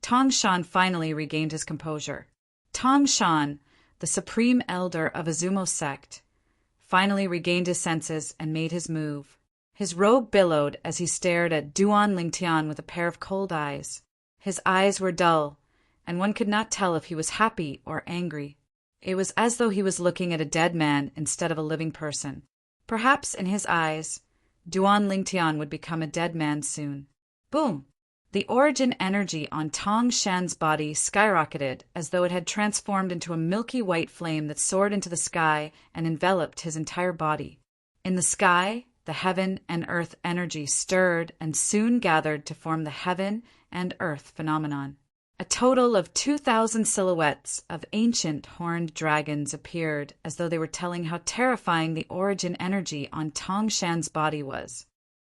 Tongshan finally regained his composure. Tongshan, the supreme elder of Izumo sect, finally regained his senses and made his move. His robe billowed as he stared at Duan Lingtian with a pair of cold eyes. His eyes were dull, and one could not tell if he was happy or angry. It was as though he was looking at a dead man instead of a living person. Perhaps in his eyes, Duan Lingtian would become a dead man soon. Boom! The origin energy on Tongshan's body skyrocketed as though it had transformed into a milky white flame that soared into the sky and enveloped his entire body. In the sky, the heaven and earth energy stirred and soon gathered to form the heaven and earth phenomenon. A total of 2,000 silhouettes of ancient horned dragons appeared as though they were telling how terrifying the origin energy on Tongshan's body was.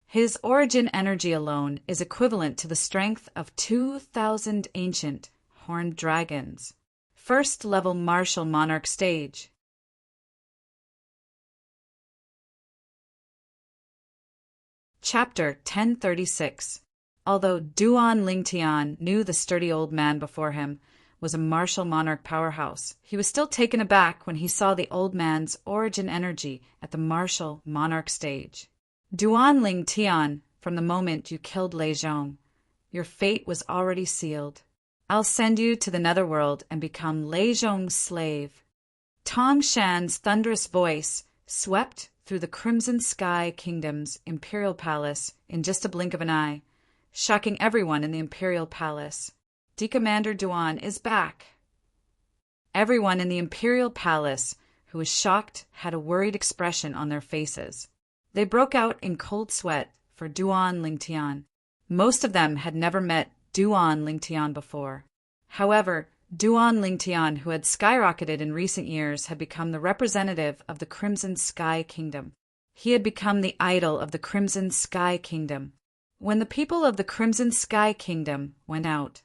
His origin energy alone is equivalent to the strength of 2,000 ancient horned dragons. First level martial monarch stage. Chapter 1036. Although Duan Lingtian knew the sturdy old man before him was a martial monarch powerhouse, he was still taken aback when he saw the old man's origin energy at the martial monarch stage. Duan Lingtian, from the moment you killed Lei Zhong, your fate was already sealed. I'll send you to the netherworld and become Lei Zhong's slave. Tongshan's thunderous voice swept through the Crimson Sky Kingdom's imperial palace in just a blink of an eye, shocking everyone in the imperial palace. Commander Duan is back. Everyone in the imperial palace who was shocked had a worried expression on their faces. They broke out in cold sweat for Duan Lingtian. Most of them had never met Duan Lingtian before. However, Duan Lingtian, who had skyrocketed in recent years, had become the representative of the Crimson Sky Kingdom. He had become the idol of the Crimson Sky Kingdom. When the people of the Crimson Sky Kingdom went out,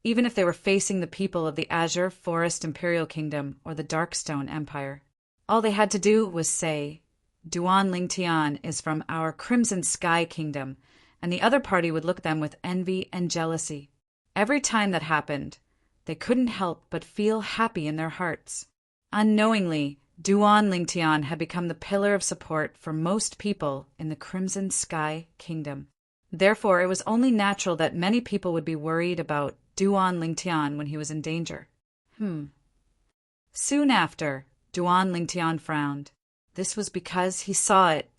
even if they were facing the people of the Azure Forest Imperial Kingdom or the Darkstone Empire, all they had to do was say, Duan Lingtian is from our Crimson Sky Kingdom, and the other party would look at them with envy and jealousy. Every time that happened, they couldn't help but feel happy in their hearts. Unknowingly, Duan Lingtian had become the pillar of support for most people in the Crimson Sky Kingdom. Therefore, it was only natural that many people would be worried about Duan Lingtian when he was in danger. Soon after, Duan Lingtian frowned. This was because he saw it.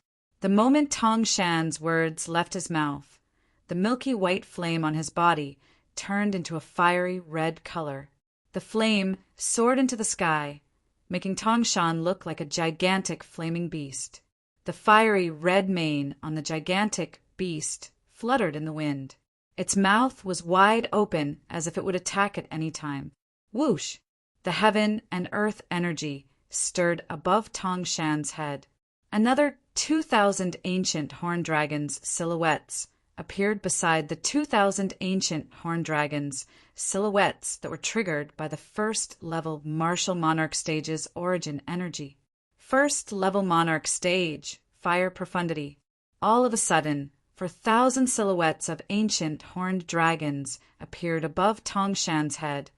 The moment Tongshan's words left his mouth, the milky white flame on his body turned into a fiery red color. The flame soared into the sky, making Tongshan look like a gigantic flaming beast. The fiery red mane on the gigantic beast fluttered in the wind. Its mouth was wide open as if it would attack at any time. Whoosh! The heaven and earth energy stirred above Tongshan's head. Another 2,000 ancient horned dragons' silhouettes appeared beside the 2,000 ancient horned dragons' silhouettes that were triggered by the first-level martial monarch stage's origin energy. First-level monarch stage, fire profundity. All of a sudden, 4,000 silhouettes of ancient horned dragons appeared above Tongshan's head,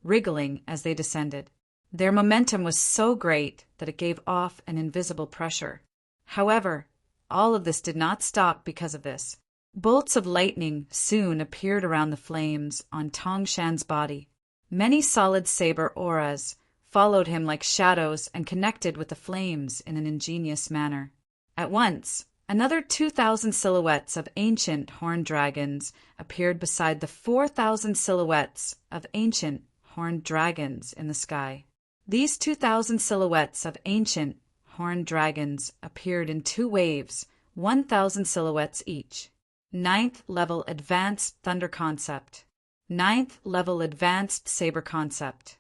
wriggling as they descended. Their momentum was so great that it gave off an invisible pressure. However, all of this did not stop because of this. Bolts of lightning soon appeared around the flames on Tongshan's body. Many solid saber auras followed him like shadows and connected with the flames in an ingenious manner. At once, another 2,000 silhouettes of ancient horned dragons appeared beside the 4,000 silhouettes of ancient horned dragons in the sky. These 2,000 silhouettes of ancient horned dragons appeared in two waves, 1,000 silhouettes each. 9th level advanced thunder concept. 9th level advanced saber concept.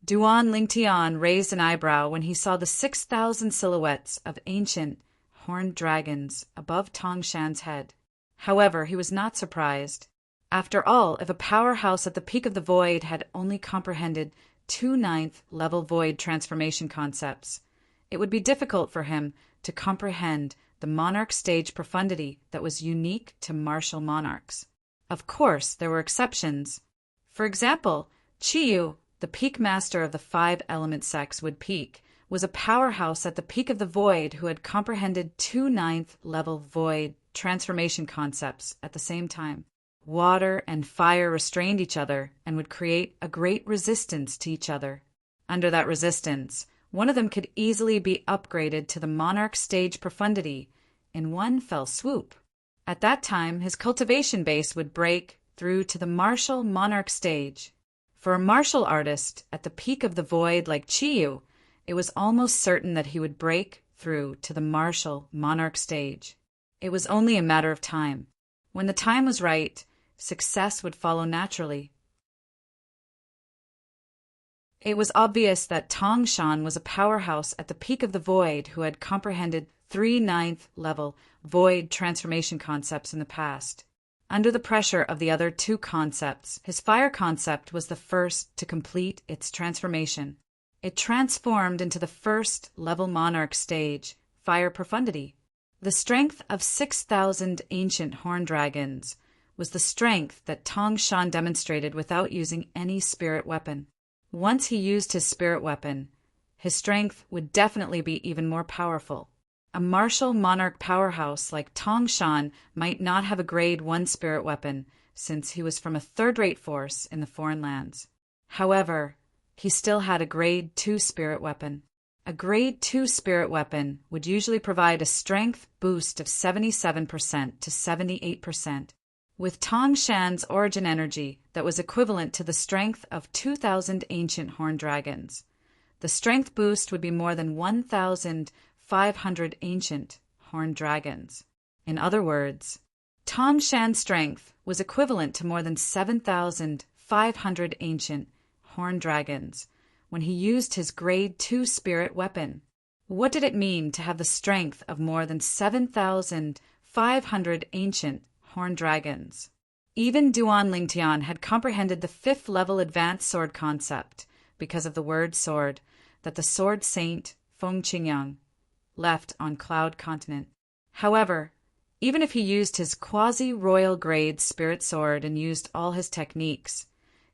Duan Lingtian raised an eyebrow when he saw the 6,000 silhouettes of ancient horned dragons above Tongshan's head. However, he was not surprised. After all, if a powerhouse at the peak of the void had only comprehended 2 9th level void transformation concepts, it would be difficult for him to comprehend the Monarch stage profundity that was unique to martial monarchs. Of course, there were exceptions. For example, Chiyu, the peak master of the 5-element sex Wood Peak, was a powerhouse at the peak of the void who had comprehended 2 9th level void transformation concepts at the same time. Water and fire restrained each other and would create a great resistance to each other. Under that resistance, one of them could easily be upgraded to the Monarch stage profundity in one fell swoop. At that time, his cultivation base would break through to the martial Monarch stage. For a martial artist at the peak of the void like Chiyu, it was almost certain that he would break through to the martial Monarch stage. It was only a matter of time. When the time was right, success would follow naturally. It was obvious that Tongshan was a powerhouse at the peak of the void who had comprehended 3 9th level void transformation concepts in the past. Under the pressure of the other two concepts, his fire concept was the first to complete its transformation. It transformed into the first level monarch stage, fire profundity. The strength of 6,000 ancient horned dragons was the strength that Tongshan demonstrated without using any spirit weapon. Once he used his spirit weapon, his strength would definitely be even more powerful. A martial monarch powerhouse like Tongshan might not have a grade 1 spirit weapon, since he was from a third-rate force in the foreign lands. However, he still had a grade 2 spirit weapon. A grade 2 spirit weapon would usually provide a strength boost of 77% to 78%. With Tongshan's origin energy that was equivalent to the strength of 2,000 ancient horned dragons, the strength boost would be more than 1,500 ancient horned dragons. In other words, Tongshan's strength was equivalent to more than 7,500 ancient horned dragons when he used his grade 2 spirit weapon. What did it mean to have the strength of more than 7,500 ancient horned dragons? Even Duan Lingtian had comprehended the 5th level advanced sword concept because of the word sword that the sword saint Feng Qingyang left on Cloud Continent. However, even if he used his quasi-royal grade spirit sword and used all his techniques,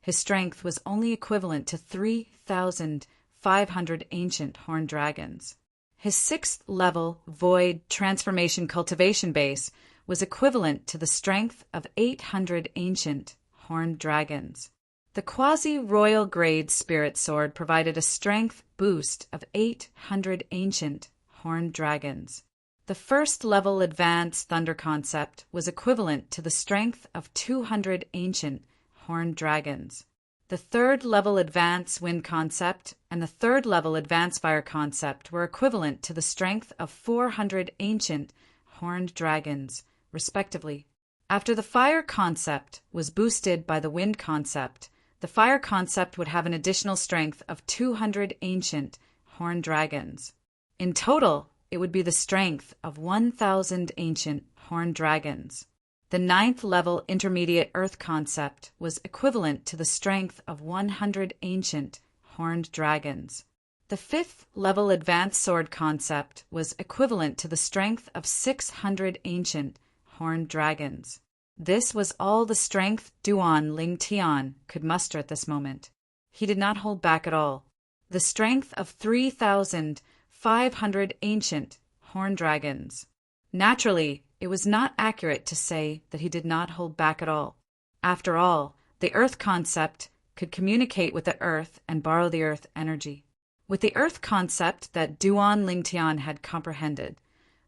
his strength was only equivalent to 3,500 ancient horned dragons. His 6th level void transformation cultivation base was equivalent to the strength of 800 ancient horned dragons. The quasi-royal grade spirit sword provided a strength boost of 800 ancient horned dragons. The 1st level advanced thunder concept was equivalent to the strength of 200 ancient horned dragons. The 3rd level advanced wind concept and the 3rd level advanced fire concept were equivalent to the strength of 400 ancient horned dragons, respectively. After the fire concept was boosted by the wind concept, the fire concept would have an additional strength of 200 ancient horned dragons. In total, it would be the strength of 1,000 ancient horned dragons. The 9th level intermediate earth concept was equivalent to the strength of 100 ancient horned dragons. The 5th level advanced sword concept was equivalent to the strength of 600 ancient horned dragons. This was all the strength Duan Lingtian could muster at this moment. He did not hold back at all. the strength of 3,500 ancient horned dragons. Naturally, it was not accurate to say that he did not hold back at all. After all, the Earth concept could communicate with the Earth and borrow the Earth energy. With the Earth concept that Duan Lingtian had comprehended,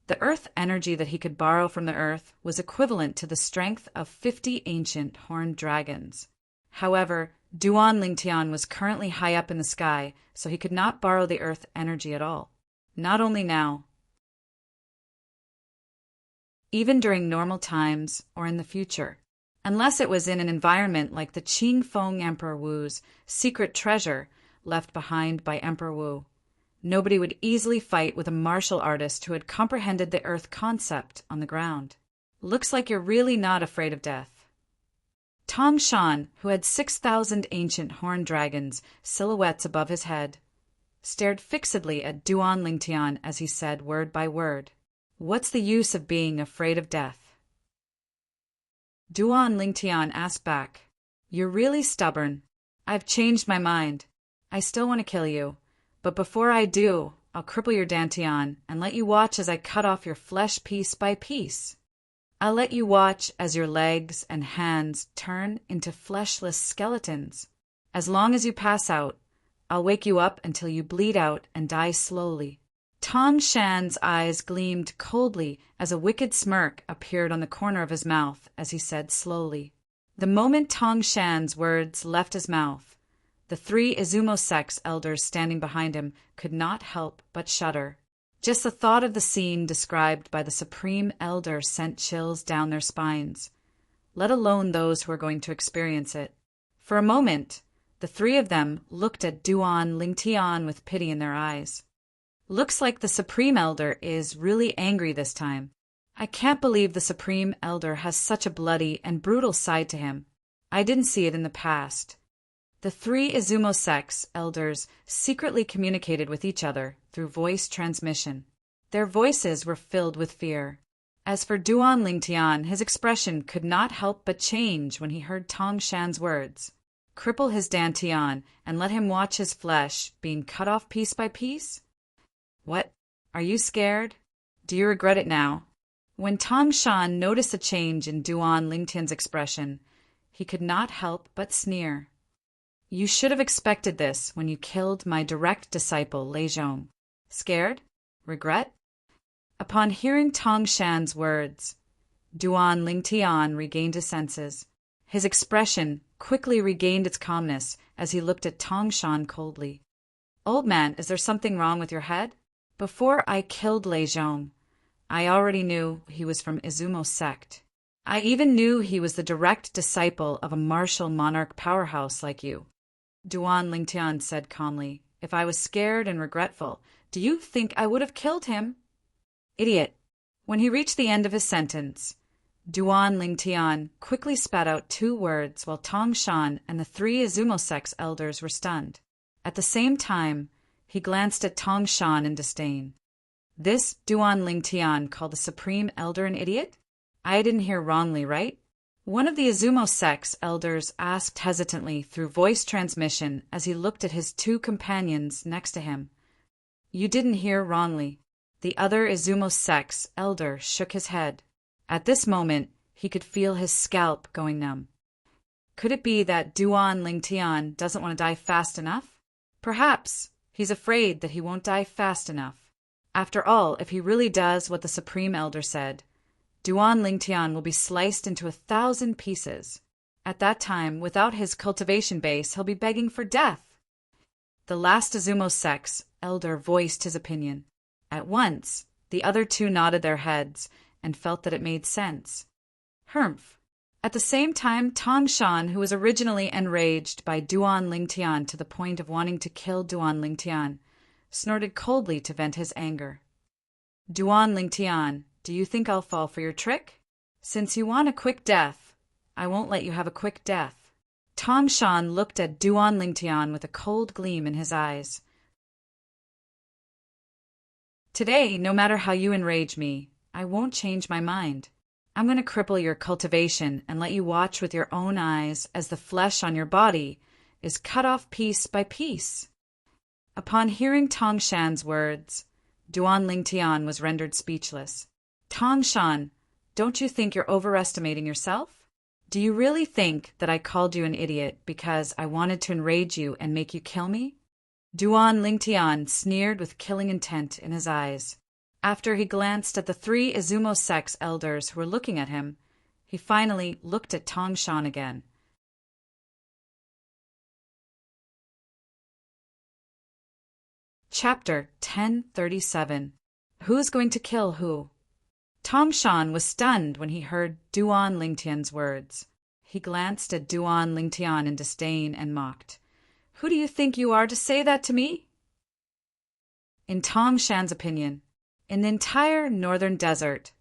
the Earth energy that he could borrow from the Earth was equivalent to the strength of 50 ancient horned dragons. However, Duan Lingtian was currently high up in the sky, so he could not borrow the Earth energy at all. Not only now, even during normal times or in the future, unless it was in an environment like the Qing Feng Emperor Wu's secret treasure left behind by Emperor Wu. Nobody would easily fight with a martial artist who had comprehended the Earth concept on the ground. Looks like you're really not afraid of death. Tong Shan, who had 6,000 ancient horned dragons silhouettes above his head, stared fixedly at Duan Lingtian as he said word by word, "What's the use of being afraid of death?" Duan Lingtian asked back, "You're really stubborn. I've changed my mind. I still want to kill you, but before I do, I'll cripple your dantian and let you watch as I cut off your flesh piece by piece. I'll let you watch as your legs and hands turn into fleshless skeletons. As long as you pass out, I'll wake you up until you bleed out and die slowly." Tong Shan's eyes gleamed coldly as a wicked smirk appeared on the corner of his mouth as he said slowly. The moment Tong Shan's words left his mouth, the 3 Izumo sect's elders standing behind him could not help but shudder. Just the thought of the scene described by the Supreme Elder sent chills down their spines, let alone those who were going to experience it. For a moment, the 3 of them looked at Duan Lingtian with pity in their eyes. Looks like the Supreme Elder is really angry this time. I can't believe the Supreme Elder has such a bloody and brutal side to him. I didn't see it in the past. The 3 Izumo sect's elders secretly communicated with each other through voice transmission. Their voices were filled with fear. As for Duan Lingtian, his expression could not help but change when he heard Tong Shan's words. Cripple his dantian and let him watch his flesh being cut off piece by piece? What? Are you scared? Do you regret it now? When Tong Shan noticed a change in Duan Lingtian's expression, he could not help but sneer. "You should have expected this when you killed my direct disciple, Lei Zhong. Scared? Regret?" Upon hearing Tong Shan's words, Duan Lingtian regained his senses. His expression quickly regained its calmness as he looked at Tong Shan coldly. "Old man, is there something wrong with your head? Before I killed Lei Zhong, I already knew he was from Izumo sect. I even knew he was the direct disciple of a martial monarch powerhouse like you." Duan Lingtian said calmly, "If I was scared and regretful, do you think I would have killed him?" Idiot. When he reached the end of his sentence, Duan Lingtian quickly spat out 2 words while Tong Shan and the 3 Izumo sect's elders were stunned. At the same time, he glanced at Tong Shan in disdain. This Duan Lingtian called the Supreme Elder an idiot? I didn't hear wrongly, right? One of the Izumo sect's elders asked hesitantly through voice transmission as he looked at his 2 companions next to him. "You didn't hear wrongly." The other Izumo sect's elder shook his head. At this moment, he could feel his scalp going numb. Could it be that Duan Lingtian doesn't want to die fast enough? Perhaps he's afraid that he won't die fast enough. After all, if he really does what the Supreme Elder said, Duan Lingtian will be sliced into 1,000 pieces. At that time, without his cultivation base, he'll be begging for death. The last Izumo sect's elder voiced his opinion. At once, the other 2 nodded their heads and felt that it made sense. Humph. At the same time, Tong Shan, who was originally enraged by Duan Lingtian to the point of wanting to kill Duan Lingtian, snorted coldly to vent his anger. "Duan Lingtian, do you think I'll fall for your trick? Since you want a quick death, I won't let you have a quick death." Tong Shan looked at Duan Lingtian with a cold gleam in his eyes. "Today, no matter how you enrage me, I won't change my mind. I'm going to cripple your cultivation and let you watch with your own eyes as the flesh on your body is cut off piece by piece." Upon hearing Tong Shan's words, Duan Lingtian was rendered speechless. Tong Shan, don't you think you're overestimating yourself? Do you really think that I called you an idiot because I wanted to enrage you and make you kill me? Duan Lingtian sneered with killing intent in his eyes. After he glanced at the 3 Izumo sect's elders who were looking at him, he finally looked at Tong Shan again. Chapter 1037. Who's going to kill who? Tong Shan was stunned when he heard Duan Lingtian's words. He glanced at Duan Lingtian in disdain and mocked. Who do you think you are to say that to me? In Tong Shan's opinion, in the entire northern desert,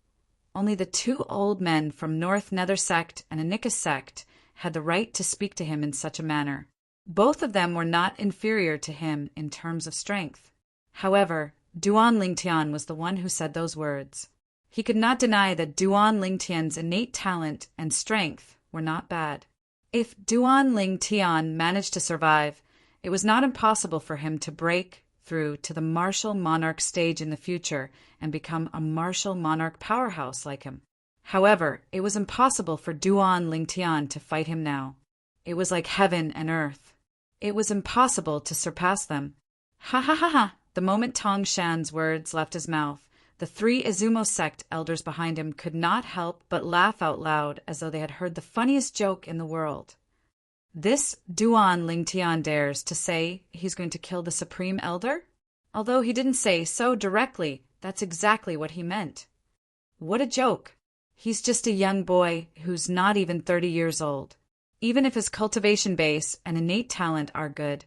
only the 2 old men from North Nether sect and Anika sect had the right to speak to him in such a manner. Both of them were not inferior to him in terms of strength. However, Duan Lingtian was the one who said those words. He could not deny that Duan Lingtian's innate talent and strength were not bad. If Duan Lingtian managed to survive, it was not impossible for him to break through to the martial monarch stage in the future and become a martial monarch powerhouse like him. However, it was impossible for Duan Lingtian to fight him now. It was like heaven and earth. It was impossible to surpass them. Ha ha ha ha! The moment Tong Shan's words left his mouth, the 3 Izumo sect elders behind him could not help but laugh out loud as though they had heard the funniest joke in the world. This Duan Lingtian dares to say he's going to kill the Supreme Elder? Although he didn't say so directly, that's exactly what he meant. What a joke! He's just a young boy who's not even 30 years old. Even if his cultivation base and innate talent are good,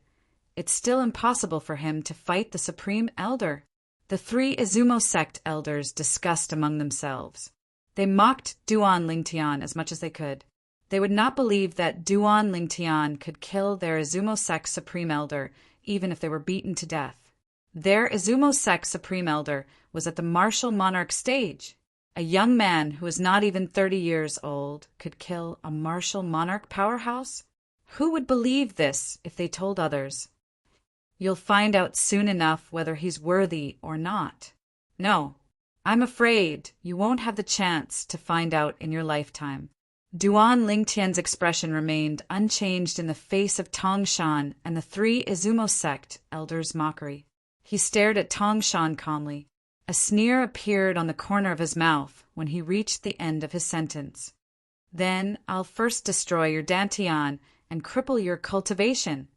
it's still impossible for him to fight the Supreme Elder. The 3 Izumo sect elders discussed among themselves. They mocked Duan Lingtian as much as they could. They would not believe that Duan Lingtian could kill their Izumo sect Supreme Elder, even if they were beaten to death. Their Izumo sect Supreme Elder was at the martial monarch stage. A young man who was not even 30 years old could kill a martial monarch powerhouse? Who would believe this if they told others? You'll find out soon enough whether he's worthy or not. No, I'm afraid you won't have the chance to find out in your lifetime. Duan Lingtian's expression remained unchanged in the face of Tong Shan and the 3 Izumo sect elders' mockery. He stared at Tong Shan calmly. A sneer appeared on the corner of his mouth when he reached the end of his sentence. Then I'll first destroy your dantian and cripple your cultivation.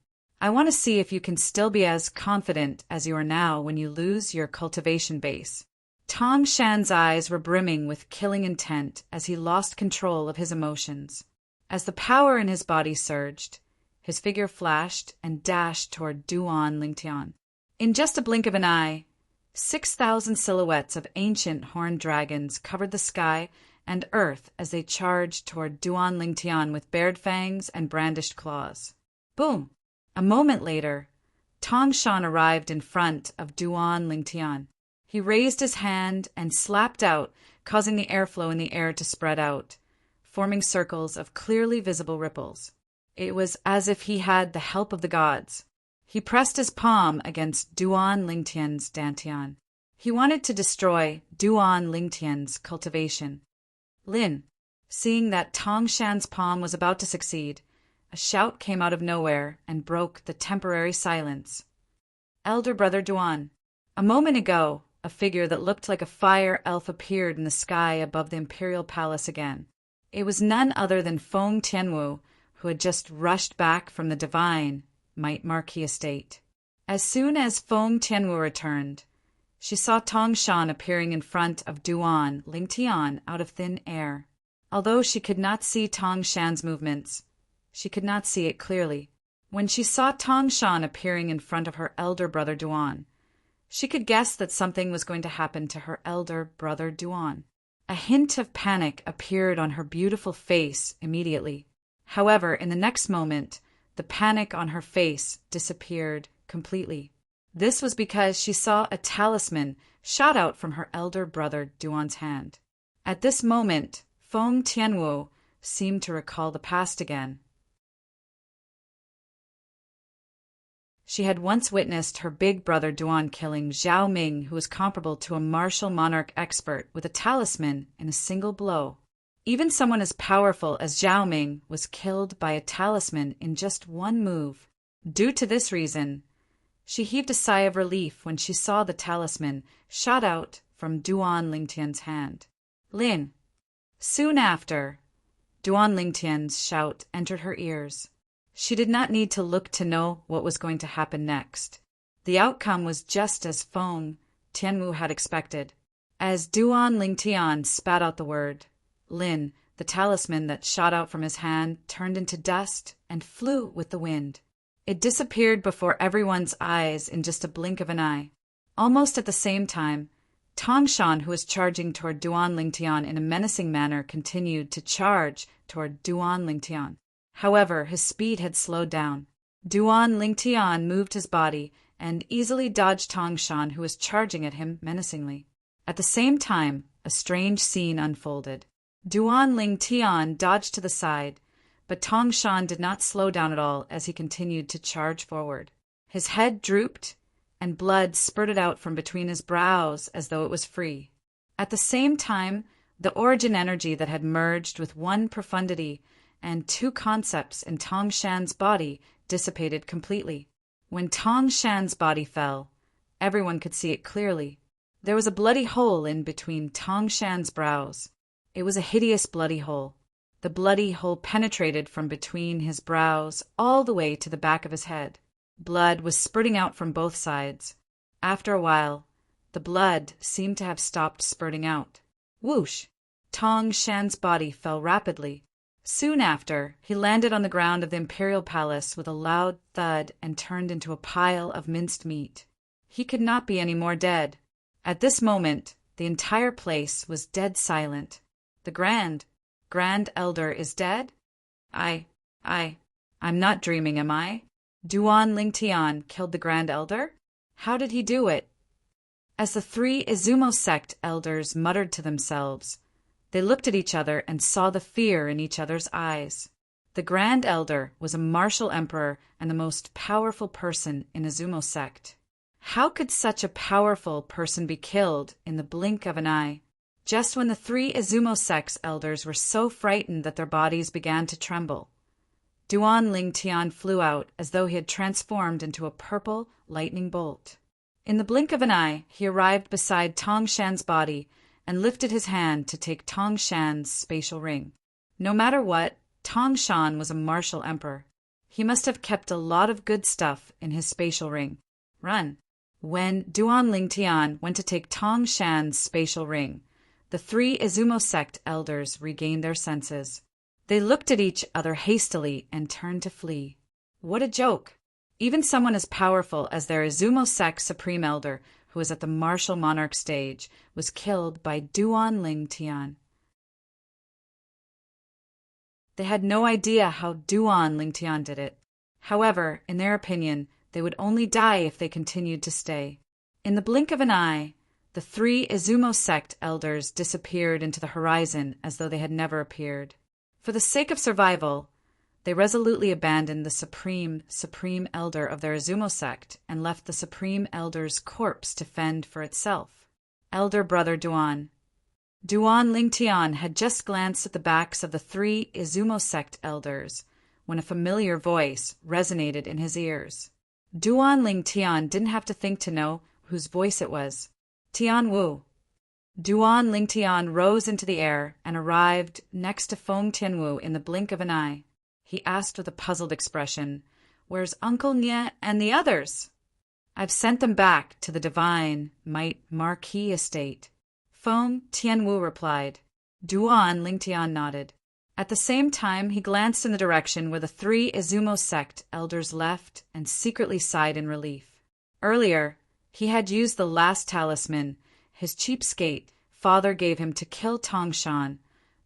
I want to see if you can still be as confident as you are now when you lose your cultivation base. Tong Shan's eyes were brimming with killing intent as he lost control of his emotions. As the power in his body surged, his figure flashed and dashed toward Duan Lingtian. In just a blink of an eye, 6,000 silhouettes of ancient horned dragons covered the sky and earth as they charged toward Duan Lingtian with bared fangs and brandished claws. Boom! A moment later, Tong Shan arrived in front of Duan Lingtian. He raised his hand and slapped out, causing the airflow in the air to spread out, forming circles of clearly visible ripples. It was as if he had the help of the gods. He pressed his palm against Duan Lingtian's dantian. He wanted to destroy Duan Lingtian's cultivation. Lin, seeing that Tong Shan's palm was about to succeed, a shout came out of nowhere and broke the temporary silence. Elder Brother Duan. A moment ago, a figure that looked like a fire elf appeared in the sky above the imperial palace again. It was none other than Feng Tianwu, who had just rushed back from the divine Might Marquis estate. As soon as Feng Tianwu returned, she saw Tong Shan appearing in front of Duan Lingtian out of thin air. Although she could not see Tong Shan's movements, she could not see it clearly. When she saw Tong Shan appearing in front of her elder brother Duan, she could guess that something was going to happen to her elder brother Duan. A hint of panic appeared on her beautiful face immediately. However, in the next moment, the panic on her face disappeared completely. This was because she saw a talisman shot out from her elder brother Duan's hand. At this moment, Feng Tianwu seemed to recall the past again. She had once witnessed her big brother Duan killing Zhao Ming, who was comparable to a martial monarch expert with a talisman in a single blow. Even someone as powerful as Zhao Ming was killed by a talisman in just one move. Due to this reason, she heaved a sigh of relief when she saw the talisman shot out from Duan Lingtian's hand. Lin. Soon after, Duan Lingtian's shout entered her ears. She did not need to look to know what was going to happen next. The outcome was just as Feng Tianwu had expected. As Duan Lingtian spat out the word, Lin, the talisman that shot out from his hand, turned into dust and flew with the wind. It disappeared before everyone's eyes in just a blink of an eye. Almost at the same time, Tongshan, who was charging toward Duan Lingtian in a menacing manner, continued to charge toward Duan Lingtian. However, his speed had slowed down. Duan Lingtian moved his body and easily dodged Tongshan, who was charging at him menacingly. At the same time, a strange scene unfolded. Duan Lingtian dodged to the side, but Tongshan did not slow down at all as he continued to charge forward. His head drooped, and blood spurted out from between his brows as though it was free. At the same time, the origin energy that had merged with one profundity and two concepts in Tongshan's body dissipated completely. When Tongshan's body fell, everyone could see it clearly. There was a bloody hole in between Tongshan's brows. It was a hideous bloody hole. The bloody hole penetrated from between his brows all the way to the back of his head. Blood was spurting out from both sides. After a while, the blood seemed to have stopped spurting out. Whoosh! Tongshan's body fell rapidly. Soon after, he landed on the ground of the imperial palace with a loud thud and turned into a pile of minced meat. He could not be any more dead. At this moment, the entire place was dead silent. The Grand Elder is dead? I'm not dreaming, am I? Duan Lingtian killed the Grand Elder? How did he do it? As the three Izumo sect elders muttered to themselves, they looked at each other and saw the fear in each other's eyes. The Grand Elder was a martial emperor and the most powerful person in Izumo sect. How could such a powerful person be killed in the blink of an eye? Just when the three Izumo sect's elders were so frightened that their bodies began to tremble, Duan Lingtian flew out as though he had transformed into a purple lightning bolt. In the blink of an eye, he arrived beside Tongshan's body and lifted his hand to take Tongshan's spatial ring. No matter what, Tongshan was a martial emperor. He must have kept a lot of good stuff in his spatial ring. Run. When Duan Lingtian went to take Tongshan's spatial ring, the three Izumo sect elders regained their senses. They looked at each other hastily and turned to flee. What a joke! Even someone as powerful as their Izumo sect supreme elder, who was at the martial monarch stage, was killed by Duan Lingtian. They had no idea how Duan Lingtian did it. However, in their opinion, they would only die if they continued to stay. In the blink of an eye, the three Izumo sect elders disappeared into the horizon as though they had never appeared. For the sake of survival, they resolutely abandoned the supreme elder of their Izumo sect and left the supreme elder's corpse to fend for itself. Elder brother Duan. Duan Lingtian had just glanced at the backs of the three Izumo sect elders when a familiar voice resonated in his ears. Duan Lingtian didn't have to think to know whose voice it was. Tian Wu. Duan Lingtian rose into the air and arrived next to Feng Tianwu in the blink of an eye. He asked with a puzzled expression, "Where's Uncle Nye and the others?" "I've sent them back to the divine might Marquis estate," Feng Tianwu replied. Duan Lingtian nodded. At the same time, he glanced in the direction where the three Izumo sect elders left and secretly sighed in relief. Earlier, he had used the last talisman his cheapskate father gave him to kill Tongshan,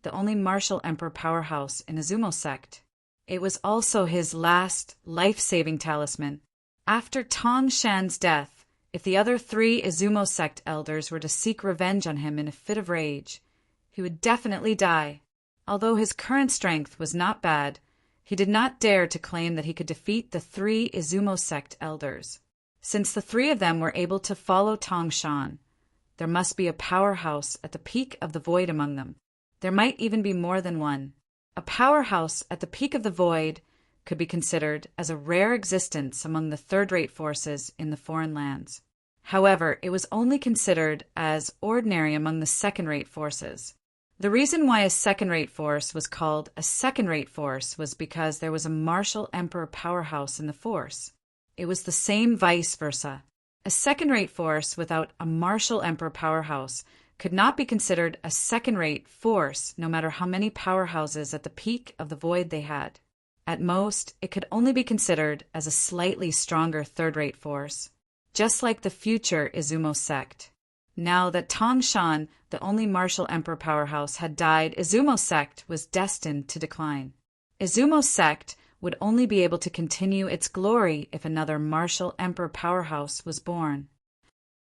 the only martial emperor powerhouse in Izumo sect. It was also his last life-saving talisman. After Tongshan's death, if the other three Izumo sect elders were to seek revenge on him in a fit of rage, he would definitely die. Although his current strength was not bad, He did not dare to claim that he could defeat the 3 Izumo sect elders. Since the 3 of them were able to follow Tangshan, there must be a powerhouse at the peak of the void among them. There might even be more than one. A powerhouse at the peak of the void could be considered as a rare existence among the third-rate forces in the foreign lands. However, it was only considered as ordinary among the second-rate forces. The reason why a second-rate force was called a second-rate force was because there was a martial emperor powerhouse in the force. It was the same vice versa. A second-rate force without a martial emperor powerhouse could not be considered a second-rate force no matter how many powerhouses at the peak of the void they had. At most, it could only be considered as a slightly stronger third-rate force, just like the future Izumo sect. Now that Tangshan, the only martial emperor powerhouse, had died, Izumo sect was destined to decline. Izumo sect would only be able to continue its glory if another martial emperor powerhouse was born.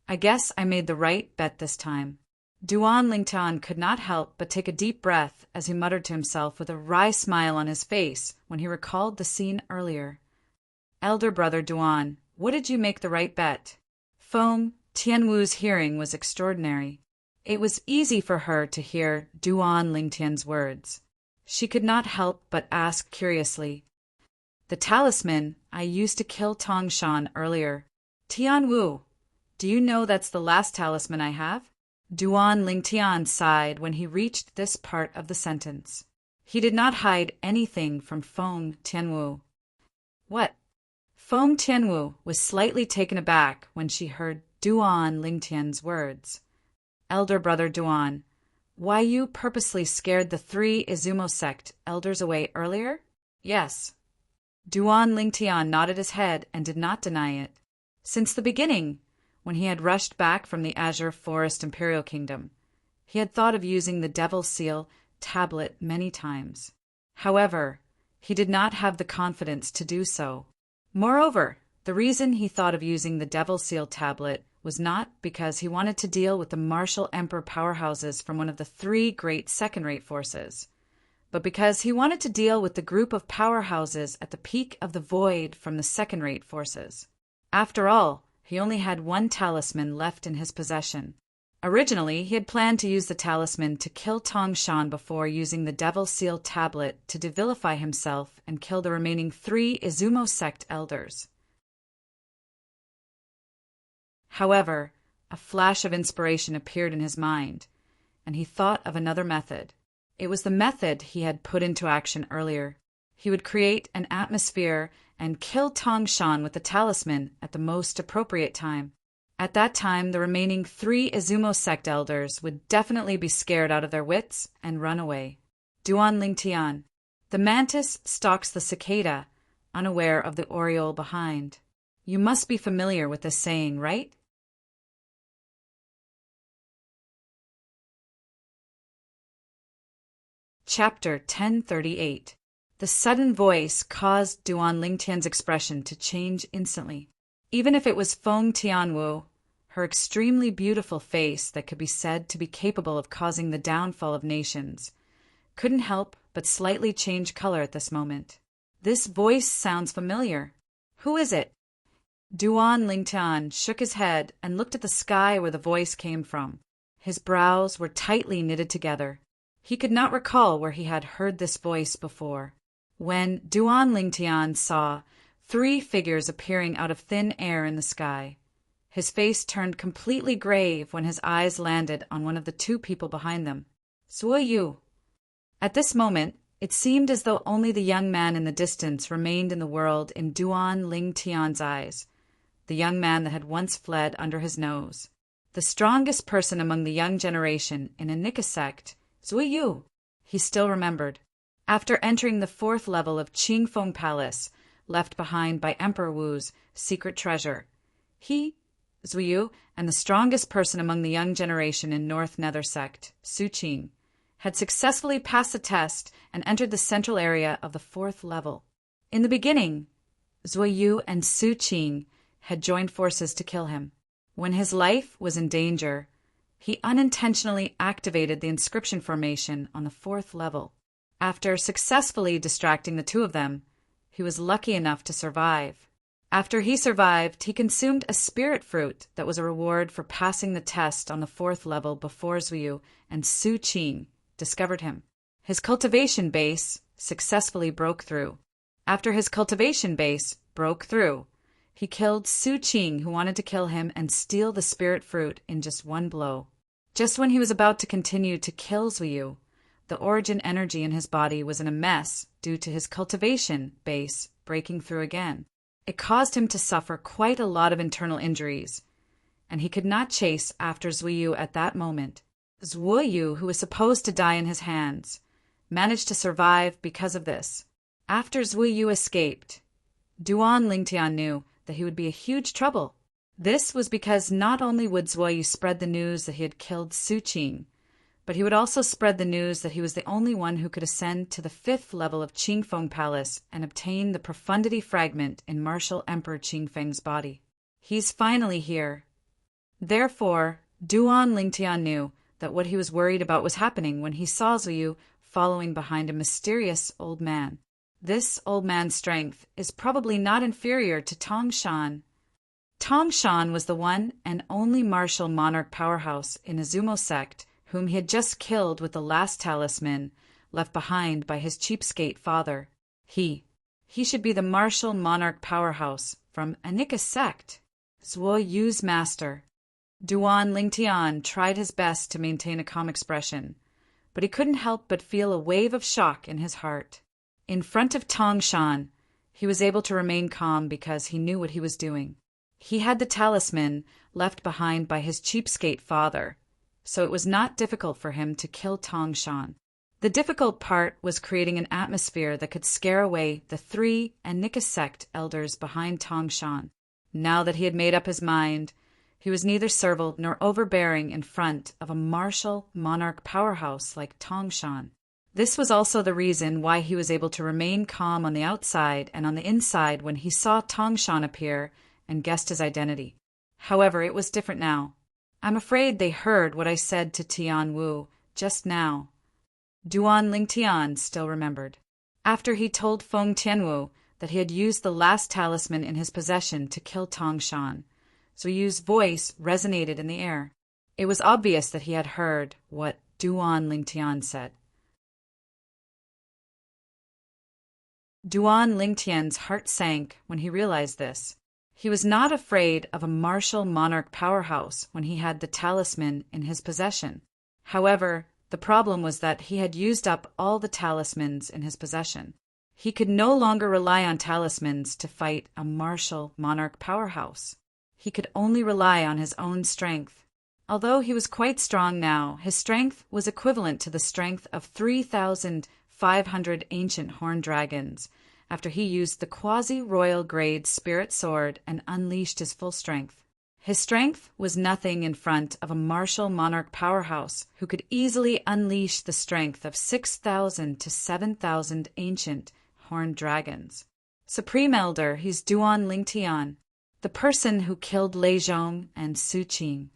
I guess I made the right bet this time. Duan Lingtian could not help but take a deep breath as he muttered to himself with a wry smile on his face when he recalled the scene earlier. Elder brother Duan, what did you make the right bet? Feng Tianwu's hearing was extraordinary. It was easy for her to hear Duan Lingtian's words. She could not help but ask curiously, "The talisman I used to kill Tangshan earlier. Tianwu, do you know that's the last talisman I have?" Duan Lingtian sighed when he reached this part of the sentence. He did not hide anything from Feng Tianwu. What? Feng Tianwu was slightly taken aback when she heard Duan Lingtian's words. Elder brother Duan, why you purposely scared the 3 Izumo sect elders away earlier? Yes. Duan Lingtian nodded his head and did not deny it. Since the beginning, when he had rushed back from the Azure Forest Imperial Kingdom, he had thought of using the Devil Seal tablet many times. However, he did not have the confidence to do so. Moreover, the reason he thought of using the Devil Seal tablet was not because he wanted to deal with the martial emperor powerhouses from one of the 3 great second-rate forces, but because he wanted to deal with the group of powerhouses at the peak of the void from the second-rate forces. After all, he only had one talisman left in his possession. Originally, he had planned to use the talisman to kill Tangshan before using the Devil Seal tablet to devilify himself and kill the remaining 3 Izumo sect elders. However, a flash of inspiration appeared in his mind, and he thought of another method. It was the method he had put into action earlier. He would create an atmosphere and kill Tangshan with the talisman at the most appropriate time. At that time, the remaining 3 Izumo sect elders would definitely be scared out of their wits and run away. Duan Lingtian, the mantis stalks the cicada, unaware of the oriole behind. You must be familiar with this saying, right? Chapter 1038. The sudden voice caused Duan Lingtian's expression to change instantly. Even if it was Feng Tianwu, her extremely beautiful face that could be said to be capable of causing the downfall of nations, couldn't help but slightly change color at this moment. This voice sounds familiar. Who is it? Duan Lingtian shook his head and looked at the sky where the voice came from. His brows were tightly knitted together. He could not recall where he had heard this voice before. When Duan Lingtian saw 3 figures appearing out of thin air in the sky, his face turned completely grave when his eyes landed on one of the 2 people behind them. Zhuo Yu. At this moment, it seemed as though only the young man in the distance remained in the world in Duan Lingtian's eyes, the young man that had once fled under his nose. The strongest person among the young generation in a Nika sect, Zhuo Yu, he still remembered. After entering the 4th level of Qingfeng Palace, left behind by Emperor Wu's secret treasure, he, Zhuo Yu, and the strongest person among the young generation in North Nether sect, Su Qing, had successfully passed the test and entered the central area of the 4th level. In the beginning, Zhuo Yu and Su Qing had joined forces to kill him. When his life was in danger, he unintentionally activated the inscription formation on the 4th level. After successfully distracting the two of them, he was lucky enough to survive. After he survived, he consumed a spirit fruit that was a reward for passing the test on the 4th level before Zuyu and Su Qing discovered him. His cultivation base successfully broke through. After his cultivation base broke through, he killed Su Qing, who wanted to kill him and steal the spirit fruit in just one blow. Just when he was about to continue to kill Zuyu, the origin energy in his body was in a mess due to his cultivation base breaking through again. It caused him to suffer quite a lot of internal injuries, and he could not chase after Zuyu at that moment. Zuyu, who was supposed to die in his hands, managed to survive because of this. After Zuyu escaped, Duan Lingtian knew that he would be a huge trouble. This was because not only would Zuyu spread the news that he had killed Su Qing, but he would also spread the news that he was the only one who could ascend to the 5th level of Qingfeng Palace and obtain the profundity fragment in Martial Emperor Qingfeng's body. He's finally here. Therefore, Duan Lingtian knew that what he was worried about was happening when he saw Zuyu following behind a mysterious old man. This old man's strength is probably not inferior to Tongshan. Tongshan was the one and only martial monarch powerhouse in Izumo sect whom he had just killed with the last talisman left behind by his cheapskate father. He should be the martial monarch powerhouse from Anika sect, Zuoyu's master. Duan Lingtian tried his best to maintain a calm expression, but he couldn't help but feel a wave of shock in his heart. In front of Tongshan, he was able to remain calm because he knew what he was doing. He had the talisman left behind by his cheapskate father, so it was not difficult for him to kill Tongshan. The difficult part was creating an atmosphere that could scare away the 3 Anika sect elders behind Tongshan. Now that he had made up his mind, he was neither servile nor overbearing in front of a martial monarch powerhouse like Tongshan. This was also the reason why he was able to remain calm on the outside and on the inside when he saw Tongshan appear and guessed his identity. However, it was different now. I'm afraid they heard what I said to Tian Wu just now. Duan Lingtian still remembered. After he told Feng Tianwu that he had used the last talisman in his possession to kill Tongshan, Zuyu's voice resonated in the air. It was obvious that he had heard what Duan Lingtian said. Duan Lingtian's heart sank when he realized this. He was not afraid of a martial monarch powerhouse when he had the talisman in his possession. However, the problem was that he had used up all the talismans in his possession. He could no longer rely on talismans to fight a martial monarch powerhouse. He could only rely on his own strength. Although he was quite strong now, his strength was equivalent to the strength of 3,500 ancient horned dragons, after he used the quasi-royal grade spirit sword and unleashed his full strength. His strength was nothing in front of a martial monarch powerhouse who could easily unleash the strength of 6,000 to 7,000 ancient horned dragons. Supreme Elder, he's Duan Lingtian, the person who killed Lei Zhong and Su Qing.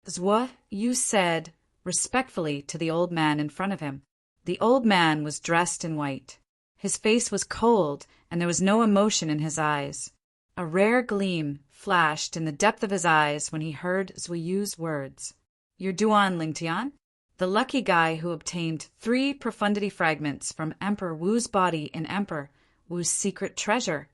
Zuo Yu said respectfully to the old man in front of him. The old man was dressed in white. His face was cold, and there was no emotion in his eyes. A rare gleam flashed in the depth of his eyes when he heard Zuyu's words. You're Duan Lingtian? The lucky guy who obtained 3 profundity fragments from Emperor Wu's body in Emperor Wu's secret treasure.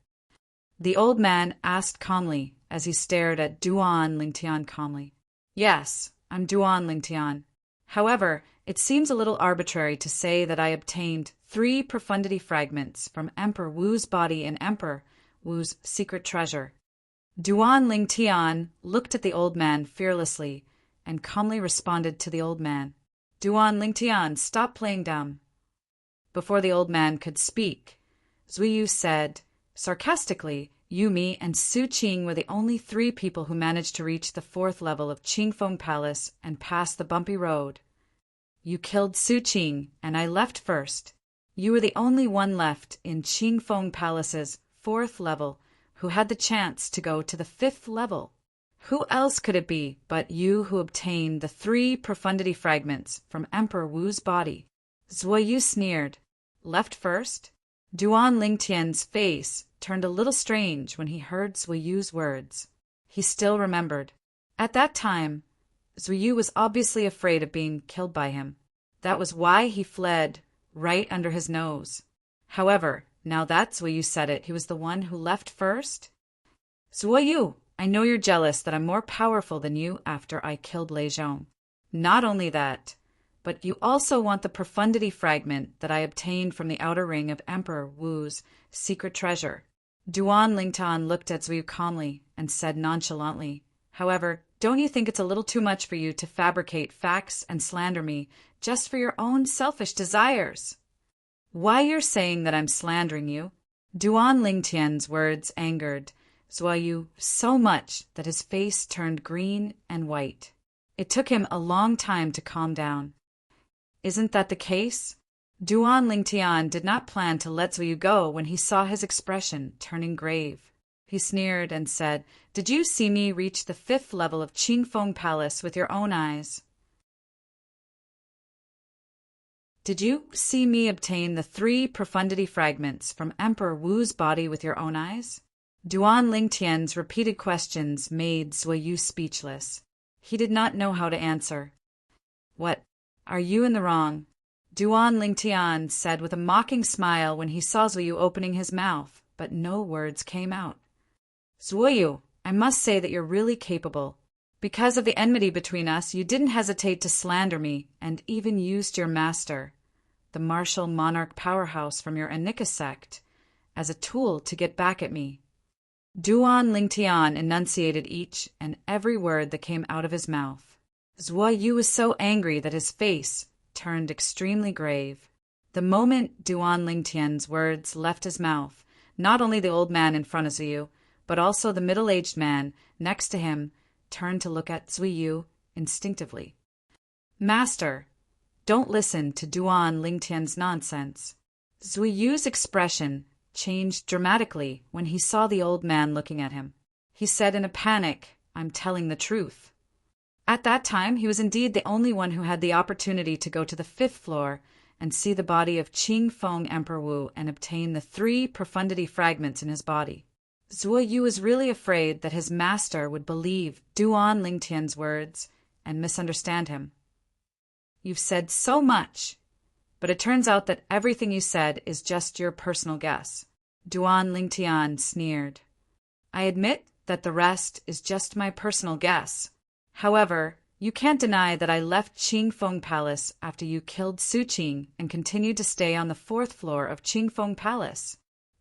The old man asked calmly as he stared at Duan Lingtian calmly. Yes, I'm Duan Lingtian. However, it seems a little arbitrary to say that I obtained 3 profundity fragments from Emperor Wu's body in Emperor Wu's secret treasure. Duan Lingtian looked at the old man fearlessly and calmly responded to the old man. Duan Lingtian, stop playing dumb. Before the old man could speak, Zuyu said, sarcastically, Yumi and Su Qing were the only 3 people who managed to reach the 4th level of Qingfeng Palace and pass the bumpy road. You killed Su Qing, and I left first. You were the only one left in Qingfeng Palace's 4th level who had the chance to go to the 5th level. Who else could it be but you who obtained the 3 profundity fragments from Emperor Wu's body? Zuoyu sneered. left first? Duan Lingtian's face turned a little strange when he heard Zhuyi's words. He still remembered. At that time, Zhuyi was obviously afraid of being killed by him. That was why he fled right under his nose. However, now that Zhuyi said it, he was the one who left first. Zhuyi, I know you're jealous that I'm more powerful than you after I killed Lei Zhong. Not only that, but you also want the profundity fragment that I obtained from the outer ring of Emperor Wu's secret treasure. Duan Lingtian looked at Zhuyi calmly and said nonchalantly, however, don't you think it's a little too much for you to fabricate facts and slander me just for your own selfish desires? Why you're saying that I'm slandering you? Duan Lingtian's words angered Zhuyi so much that his face turned green and white. It took him a long time to calm down. Isn't that the case? Duan Lingtian did not plan to let Zhuyi go when he saw his expression turning grave. He sneered and said, Did you see me reach the 5th level of Qingfeng Palace with your own eyes? Did you see me obtain the 3 profundity fragments from Emperor Wu's body with your own eyes? Duan Lingtian's repeated questions made Zhuyi speechless. He did not know how to answer. What? Are you in the wrong? Duan Lingtian said with a mocking smile when he saw Zhuyi opening his mouth, but no words came out. Zhuyi, I must say that you're really capable. Because of the enmity between us, you didn't hesitate to slander me and even used your master, the martial Monarch powerhouse from your Anika sect, as a tool to get back at me. Duan Lingtian enunciated each and every word that came out of his mouth. Zhuyi was so angry that his face turned extremely grave. The moment Duan Lingtian's words left his mouth, not only the old man in front of Zhuyi, but also the middle-aged man next to him turned to look at Zhuyi instinctively. Master, don't listen to Duan Lingtian's nonsense. Zhuyi's expression changed dramatically when he saw the old man looking at him. He said in a panic, I'm telling the truth. At that time, he was indeed the only one who had the opportunity to go to the 5th floor and see the body of Qingfeng Emperor Wu and obtain the 3 profundity fragments in his body. Zhuyi was really afraid that his master would believe Duan Lingtian's words and misunderstand him. You've said so much, but it turns out that everything you said is just your personal guess. Duan Lingtian sneered. I admit that the rest is just my personal guess. However, you can't deny that I left Qingfeng Palace after you killed Su Qing and continued to stay on the 4th floor of Qingfeng Palace.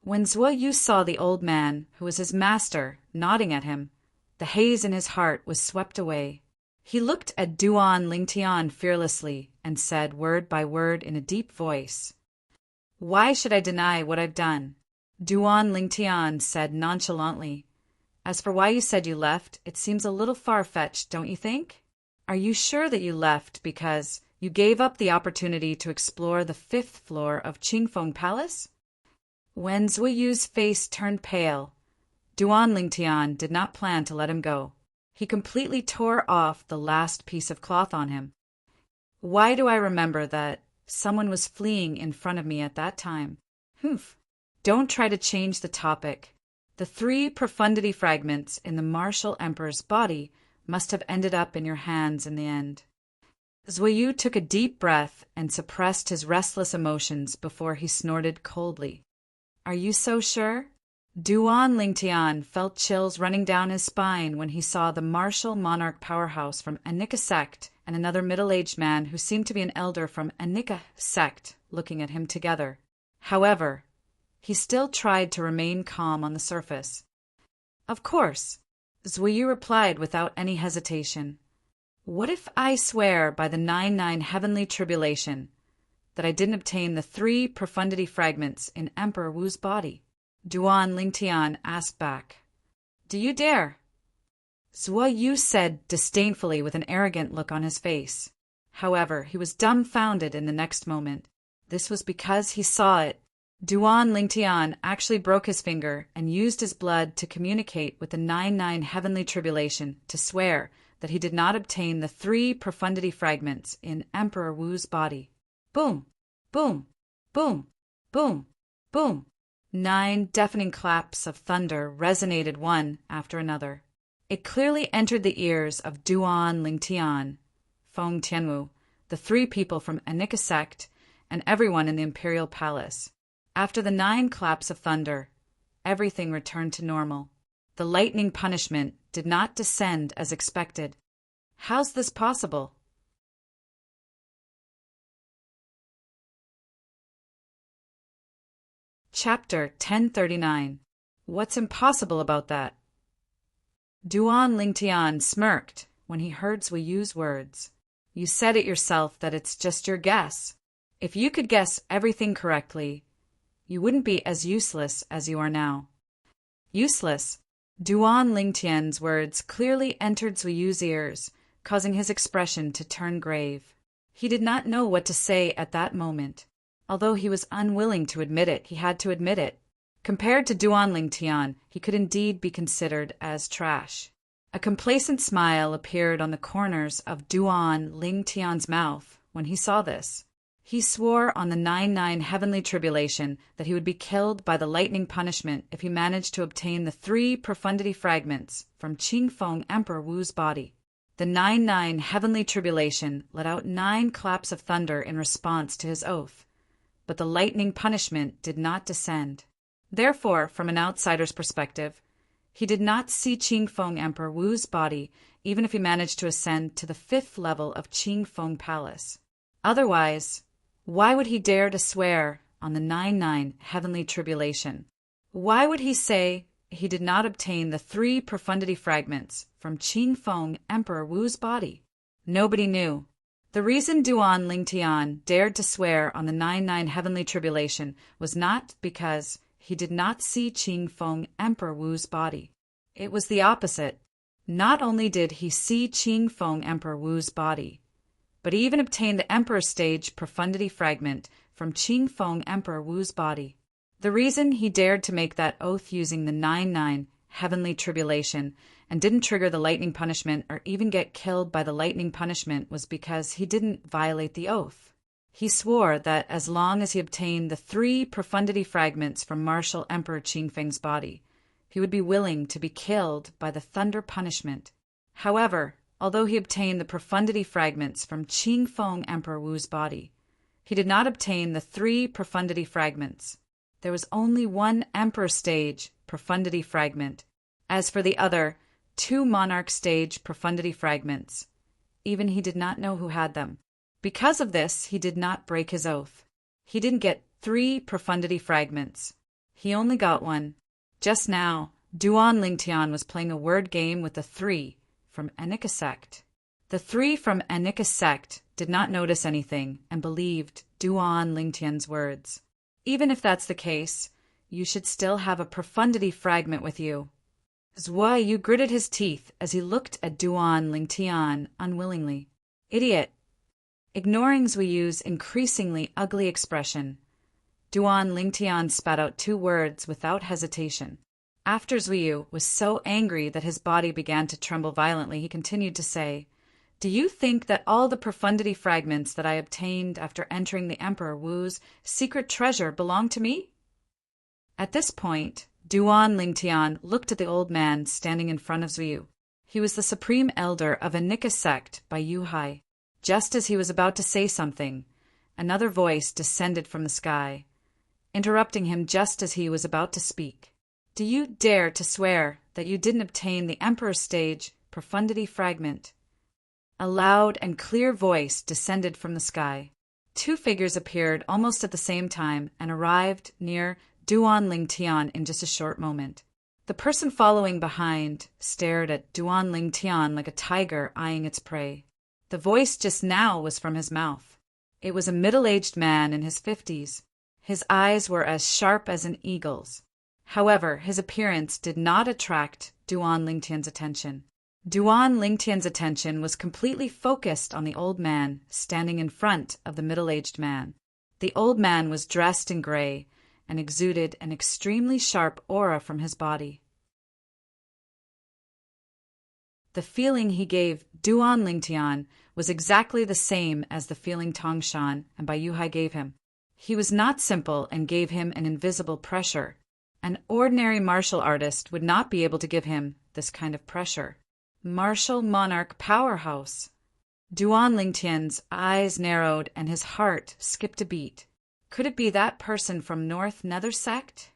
When Zhuyi saw the old man, who was his master, nodding at him, the haze in his heart was swept away. He looked at Duan Lingtian fearlessly and said word by word in a deep voice, Why should I deny what I've done? Duan Lingtian said nonchalantly, As for why you said you left, it seems a little far-fetched, don't you think? Are you sure that you left because you gave up the opportunity to explore the 5th floor of Qingfeng Palace? When Zhuyi's face turned pale, Duan Lingtian did not plan to let him go. He completely tore off the last piece of cloth on him. Why do I remember that someone was fleeing in front of me at that time? Humph. Don't try to change the topic. The 3 profundity fragments in the martial emperor's body must have ended up in your hands in the end. Zhuyi took a deep breath and suppressed his restless emotions before he snorted coldly. Are you so sure? Duan Lingtian felt chills running down his spine when he saw the martial Monarch powerhouse from Anika sect and another middle-aged man who seemed to be an elder from Anika sect looking at him together. However, he still tried to remain calm on the surface. Of course, Zhuyi replied without any hesitation. What if I swear by the 99 heavenly tribulation that I didn't obtain the 3 profundity fragments in Emperor Wu's body? Duan Lingtian asked back. Do you dare? Zhuyi said disdainfully with an arrogant look on his face. However, he was dumbfounded in the next moment. This was because he saw it. Duan Lingtian actually broke his finger and used his blood to communicate with the 99 heavenly tribulation to swear that he did not obtain the 3 profundity fragments in Emperor Wu's body. Boom! Boom! Boom! Boom! Boom! 9 deafening claps of thunder resonated one after another. It clearly entered the ears of Duan Lingtian, Feng Tianwu, the 3 people from Anika sect, and everyone in the imperial palace. After the 9 claps of thunder, everything returned to normal. The lightning punishment did not descend as expected. How's this possible? Chapter 1039. What's impossible about that? Duan Lingtian smirked when he heard Zuyu's words. You said it yourself that it's just your guess. If you could guess everything correctly, you wouldn't be as useless as you are now. Useless? Duan Lingtian's words clearly entered Zuyu's ears, causing his expression to turn grave. He did not know what to say at that moment. Although he was unwilling to admit it, he had to admit it. Compared to Duan Lingtian, he could indeed be considered as trash. A complacent smile appeared on the corners of Duan Lingtian's mouth when he saw this. He swore on the 9 heavenly tribulation that he would be killed by the lightning punishment if he managed to obtain the 3 profundity fragments from Qingfeng Emperor Wu's body. The 9 heavenly tribulation let out 9 claps of thunder in response to his oath, but the lightning punishment did not descend. Therefore, from an outsider's perspective, he did not see Qingfeng Emperor Wu's body even if he managed to ascend to the 5th level of Qingfeng Palace. Otherwise, why would he dare to swear on the 9 heavenly tribulation? Why would he say he did not obtain the 3 profundity fragments from Qingfeng Emperor Wu's body? Nobody knew. The reason Duan Lingtian dared to swear on the 9 heavenly tribulation was not because he did not see Qingfeng Emperor Wu's body. It was the opposite. Not only did he see Qingfeng Emperor Wu's body, but he even obtained the Emperor Stage profundity fragment from Qingfeng Emperor Wu's body. The reason he dared to make that oath using the 9 heavenly tribulation and didn't trigger the lightning punishment or even get killed by the lightning punishment was because he didn't violate the oath. He swore that as long as he obtained the 3 profundity fragments from Martial Emperor Qingfeng's body, he would be willing to be killed by the thunder punishment. However, although he obtained the profundity fragments from Qingfeng Emperor Wu's body, he did not obtain the 3 profundity fragments. There was only 1 Emperor Stage profundity fragment. As for the other 2 Monarch Stage profundity fragments, even he did not know who had them. Because of this, he did not break his oath. He didn't get 3 profundity fragments. He only got 1. Just now, Duan Lingtian was playing a word game with the 3 from Anika sect. The 3 from Anika sect did not notice anything and believed Duan Lingtian's words. Even if that's the case, you should still have a profundity fragment with you. Zhuyu gritted his teeth as he looked at Duan Lingtian unwillingly. Idiot! Ignoring Zuyu's increasingly ugly expression, Duan Lingtian spat out 2 words without hesitation. After Zuyu was so angry that his body began to tremble violently, he continued to say, Do you think that all the profundity fragments that I obtained after entering the Emperor Wu's secret treasure belong to me? At this point, Duan Lingtian looked at the old man standing in front of Zuyu. He was the supreme elder of Anika sect by Yuhai. Just as he was about to say something, another voice descended from the sky, interrupting him just as he was about to speak. Do you dare to swear that you didn't obtain the Emperor Stage profundity fragment? A loud and clear voice descended from the sky. 2 figures appeared almost at the same time and arrived near Duan Lingtian in just a short moment. The person following behind stared at Duan Lingtian like a tiger eyeing its prey. The voice just now was from his mouth. It was a middle-aged man in his 50s. His eyes were as sharp as an eagle's. However, his appearance did not attract Duan Lingtian's attention. Duan Lingtian's attention was completely focused on the old man standing in front of the middle-aged man. The old man was dressed in gray and exuded an extremely sharp aura from his body. The feeling he gave Duan Lingtian was exactly the same as the feeling Tongshan and Bai Yuhai gave him. He was not simple and gave him an invisible pressure. An ordinary martial artist would not be able to give him this kind of pressure. Martial Monarch powerhouse. Duan Lingtian's eyes narrowed and his heart skipped a beat. Could it be that person from North Nether Sect?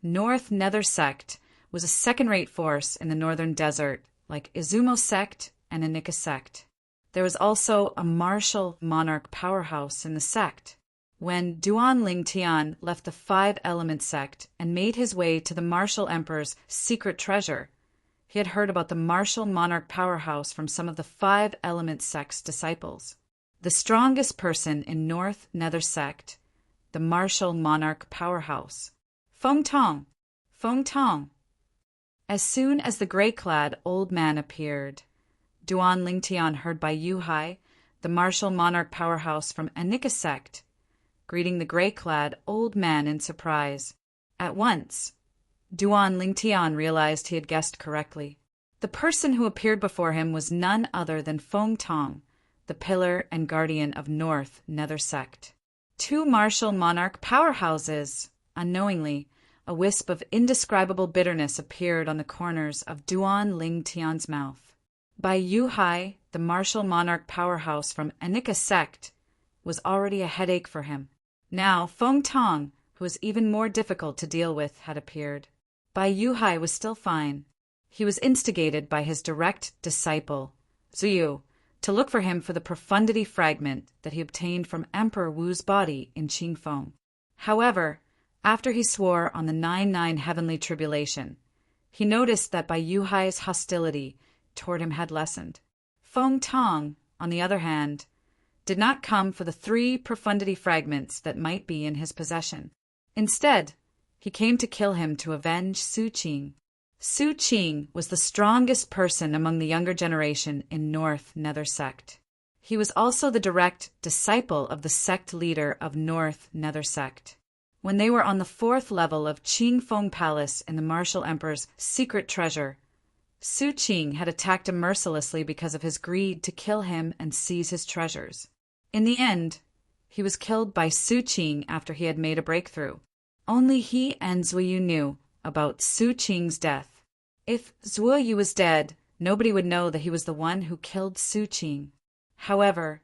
North Nether Sect was a second-rate force in the northern desert, like Izumo Sect and Anika Sect. There was also a martial Monarch powerhouse in the sect. When Duan Lingtian left the Five-Element Sect and made his way to the Martial Emperor's secret treasure, he had heard about the martial Monarch powerhouse from some of the Five-Element Sect's disciples. The strongest person in North Nether Sect, the martial Monarch powerhouse. Feng Tong! Feng Tong! As soon as the gray-clad old man appeared, Duan Lingtian heard Bai Yuhai, the martial Monarch powerhouse from Anika Sect, greeting the gray-clad old man in surprise. At once, Duan Lingtian realized he had guessed correctly. The person who appeared before him was none other than Feng Tong, the pillar and guardian of North Nether Sect. Two martial Monarch powerhouses! Unknowingly, a wisp of indescribable bitterness appeared on the corners of Duan Lingtian's mouth. Bai Yuhai, the martial Monarch powerhouse from Anika Sect, was already a headache for him. Now Feng Tong, who was even more difficult to deal with, had appeared. Bai Yuhai was still fine. He was instigated by his direct disciple, Zuyu, to look for him for the profundity fragment that he obtained from Emperor Wu's body in Qingfeng. However, after he swore on the 9-9 heavenly tribulation, he noticed that Bai Yuhai's hostility toward him had lessened. Feng Tong, on the other hand, did not come for the 3 profundity fragments that might be in his possession. Instead, he came to kill him to avenge Su Qing. Su Qing was the strongest person among the younger generation in North Nether Sect. He was also the direct disciple of the sect leader of North Nether Sect. When they were on the 4th level of Qingfeng Palace in the Martial Emperor's secret treasure, Su Qing had attacked him mercilessly because of his greed to kill him and seize his treasures. In the end, he was killed by Su Qing after he had made a breakthrough. Only he and Zuoyu knew about Su Qing's death. If Zuoyu was dead, nobody would know that he was the one who killed Su Qing. However,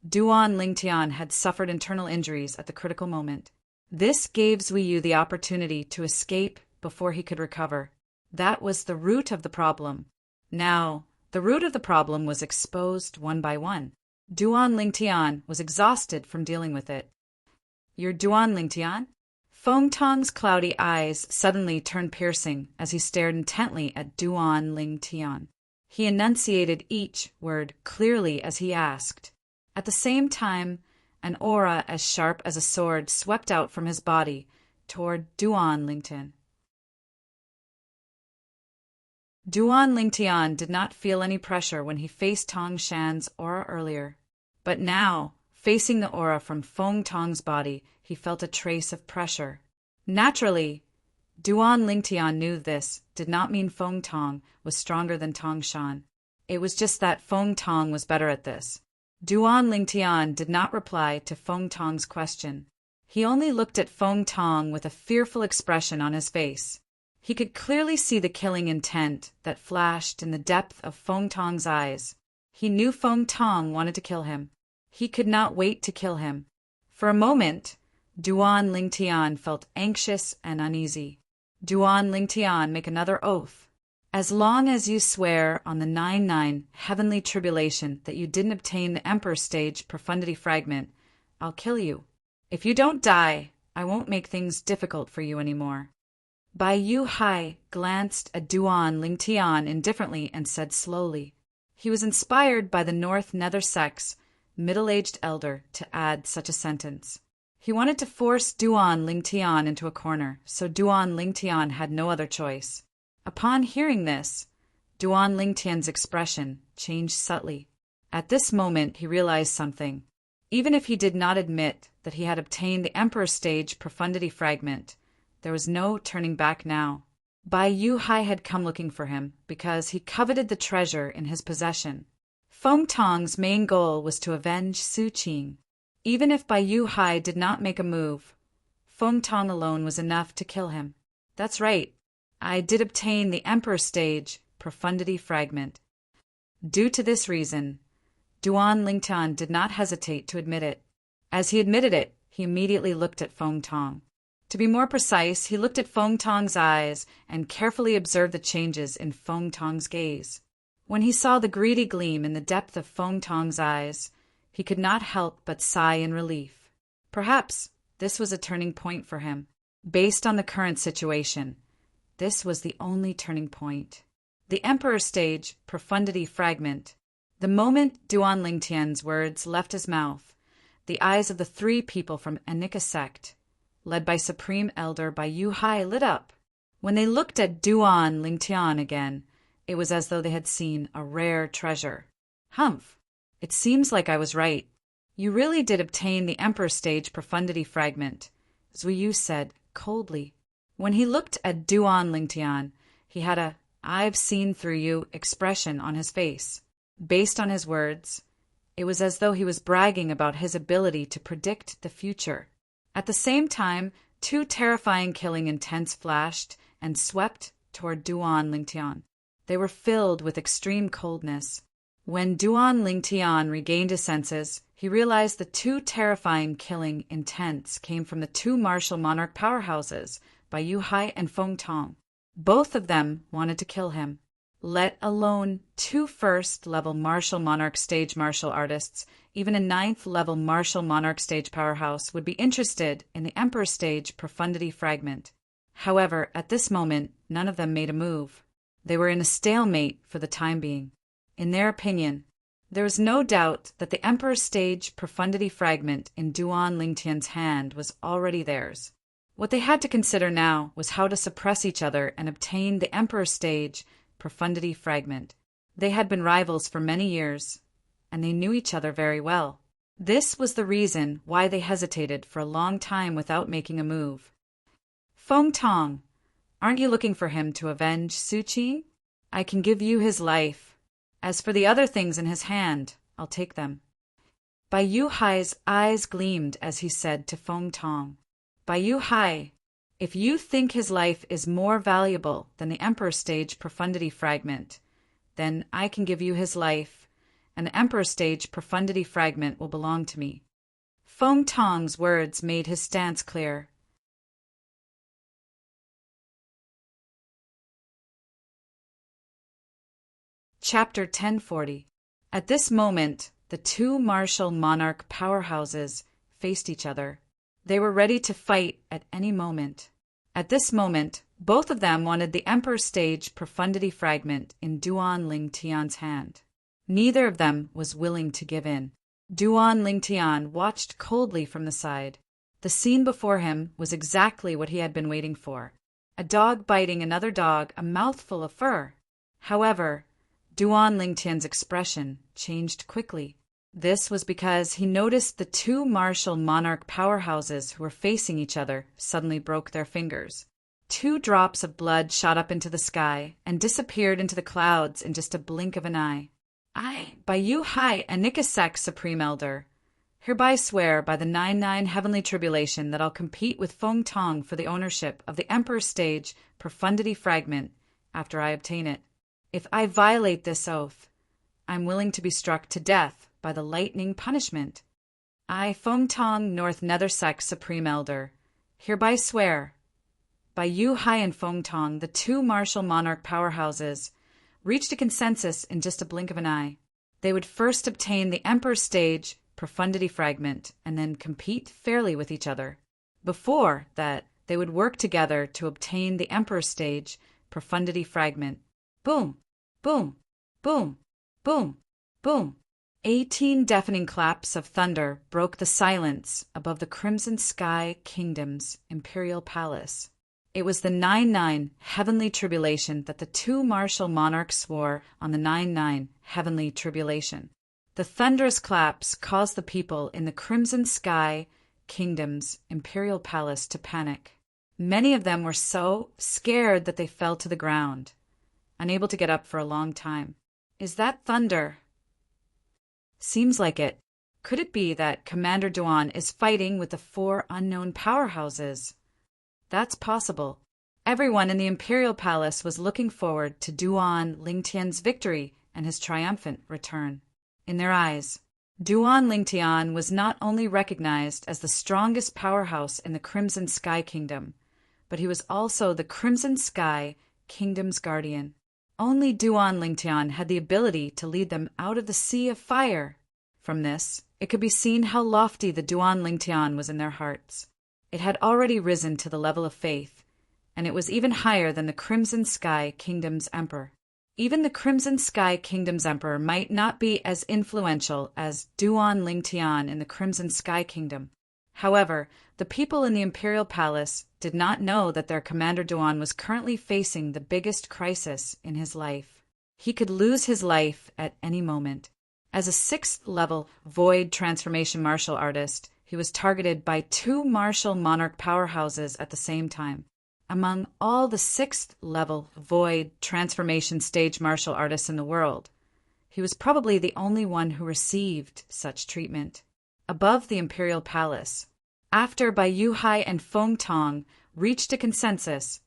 Duan Lingtian had suffered internal injuries at the critical moment. This gave Zuoyu the opportunity to escape before he could recover. That was the root of the problem. Now, the root of the problem was exposed one by one. Duan Lingtian was exhausted from dealing with it. "You're Duan Lingtian?" Feng Tong's cloudy eyes suddenly turned piercing as he stared intently at Duan Lingtian. He enunciated each word clearly as he asked. At the same time, an aura as sharp as a sword swept out from his body toward Duan Lingtian. Duan Lingtian did not feel any pressure when he faced Tong Shan's aura earlier. But now, facing the aura from Feng Tong's body, he felt a trace of pressure. Naturally, Duan Lingtian knew this did not mean Feng Tong was stronger than Tong Shan. It was just that Feng Tong was better at this. Duan Lingtian did not reply to Feng Tong's question. He only looked at Feng Tong with a fearful expression on his face. He could clearly see the killing intent that flashed in the depth of Feng Tong's eyes. He knew Feng Tong wanted to kill him. He could not wait to kill him. For a moment, Duan Lingtian felt anxious and uneasy. Duan Lingtian, make another oath. As long as you swear on the 9-9 heavenly tribulation that you didn't obtain the Emperor stage profundity fragment, I'll kill you. If you don't die, I won't make things difficult for you anymore. Bai Yuhai glanced at Duan Lingtian indifferently and said slowly. He was inspired by the North Nether Sect's middle-aged elder to add such a sentence. He wanted to force Duan Lingtian into a corner, so Duan Lingtian had no other choice. Upon hearing this, Duan Lingtian's expression changed subtly. At this moment he realized something. Even if he did not admit that he had obtained the Emperor stage profundity fragment, there was no turning back now. Bai Yuhai had come looking for him because he coveted the treasure in his possession. Feng Tong's main goal was to avenge Su Qing. Even if Bai Yu Hai did not make a move, Feng Tong alone was enough to kill him. That's right. I did obtain the Emperor Stage Profundity Fragment. Due to this reason, Duan Lingtian did not hesitate to admit it. As he admitted it, he immediately looked at Feng Tong. To be more precise, he looked at Feng Tong's eyes and carefully observed the changes in Feng Tong's gaze. When he saw the greedy gleam in the depth of Feng Tong's eyes, he could not help but sigh in relief. Perhaps this was a turning point for him. Based on the current situation, this was the only turning point. The Emperor Stage Profundity Fragment. The moment Duan Lingtian's words left his mouth, the eyes of the three people from Anika sect, led by Supreme Elder Bai Yu Hai, lit up. When they looked at Duan Lingtian again, it was as though they had seen a rare treasure. Humph! It seems like I was right. You really did obtain the Emperor Stage Profundity Fragment, Zui Yu said coldly. When he looked at Duan Lingtian, he had a "I've seen through you" expression on his face. Based on his words, it was as though he was bragging about his ability to predict the future. At the same time, two terrifying killing intents flashed and swept toward Duan Lingtian. They were filled with extreme coldness. When Duan Lingtian regained his senses, he realized the two terrifying killing intents came from the two martial monarch powerhouses, Bai Yu Hai and Feng Tong. Both of them wanted to kill him, let alone two first-level martial monarch stage martial artists. Even a ninth-level martial monarch stage powerhouse would be interested in the Emperor Stage Profundity Fragment. However, at this moment, none of them made a move. They were in a stalemate for the time being. In their opinion, there was no doubt that the Emperor Stage Profundity Fragment in Duan Lingtian's hand was already theirs. What they had to consider now was how to suppress each other and obtain the Emperor Stage Profundity Fragment. They had been rivals for many years, and they knew each other very well. This was the reason why they hesitated for a long time without making a move. Feng Tong, aren't you looking for him to avenge Su Qi? I can give you his life. As for the other things in his hand, I'll take them. Bai Yu Hai's eyes gleamed as he said to Feng Tong, Bai Yu Hai, if you think his life is more valuable than the Emperor Stage Profundity Fragment, then I can give you his life, and the Emperor Stage Profundity Fragment will belong to me. Feng Tong's words made his stance clear. Chapter 1040. At this moment, the two martial monarch powerhouses faced each other. They were ready to fight at any moment. At this moment, both of them wanted the Emperor Stage Profundity Fragment in Duan Lingtian's hand. Neither of them was willing to give in. Duan Lingtian watched coldly from the side. The scene before him was exactly what he had been waiting for. A dog biting another dog, a mouthful of fur. However, Duan Lingtian's expression changed quickly. This was because he noticed the two martial monarch powerhouses who were facing each other suddenly broke their fingers. 2 drops of blood shot up into the sky and disappeared into the clouds in just a blink of an eye. I, Bai Yu Hai, Anika sect Supreme Elder, hereby swear by the 99 heavenly tribulation that I'll compete with Feng Tong for the ownership of the Emperor Stage Profundity Fragment after I obtain it. If I violate this oath, I'm willing to be struck to death by the lightning punishment. I, Feng Tong North Nether Sect Supreme Elder, hereby swear by Yu Hai and Feng Tong, the 2 martial monarch powerhouses, reached a consensus in just a blink of an eye. They would first obtain the Emperor Stage Profundity Fragment and then compete fairly with each other. Before that, they would work together to obtain the Emperor Stage Profundity Fragment. Boom, boom, boom, boom, boom. 18 deafening claps of thunder broke the silence above the Crimson Sky Kingdom's imperial palace. It was the 99 heavenly tribulation that the 2 martial monarchs swore on the 99 heavenly tribulation. The thunderous claps caused the people in the Crimson Sky Kingdom's imperial palace to panic. Many of them were so scared that they fell to the ground, unable to get up for a long time. Is that thunder? Seems like it. Could it be that Commander Duan is fighting with the 4 unknown powerhouses? That's possible. Everyone in the Imperial Palace was looking forward to Duan Lingtian's victory and his triumphant return. In their eyes, Duan Lingtian was not only recognized as the strongest powerhouse in the Crimson Sky Kingdom, but he was also the Crimson Sky Kingdom's guardian. Only Duan Lingtian had the ability to lead them out of the sea of fire. From this, it could be seen how lofty the Duan Lingtian was in their hearts. It had already risen to the level of faith, and it was even higher than the Crimson Sky Kingdom's Emperor. Even the Crimson Sky Kingdom's Emperor might not be as influential as Duan Lingtian in the Crimson Sky Kingdom. However, the people in the Imperial Palace did not know that their Commander Duan was currently facing the biggest crisis in his life. He could lose his life at any moment. As a 6th-level Void Transformation martial artist, he was targeted by 2 martial Monarch powerhouses at the same time. Among all the 6th-level Void Transformation stage martial artists in the world, he was probably the only one who received such treatment. Above the Imperial Palace, after Bai Yuhai and Feng Tong reached a consensus,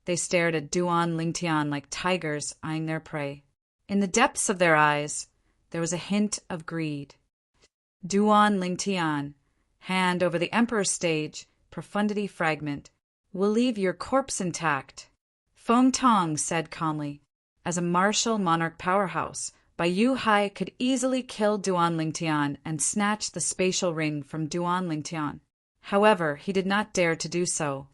they stared at Duan Lingtian like tigers eyeing their prey. In the depths of their eyes, there was a hint of greed. Duan Lingtian, hand over the Emperor's stage, profundity fragment, will leave your corpse intact. Feng Tong said calmly. As a martial Monarch powerhouse, Bai Yuhai could easily kill Duan Lingtian and snatch the spatial ring from Duan Lingtian. However, he did not dare to do so.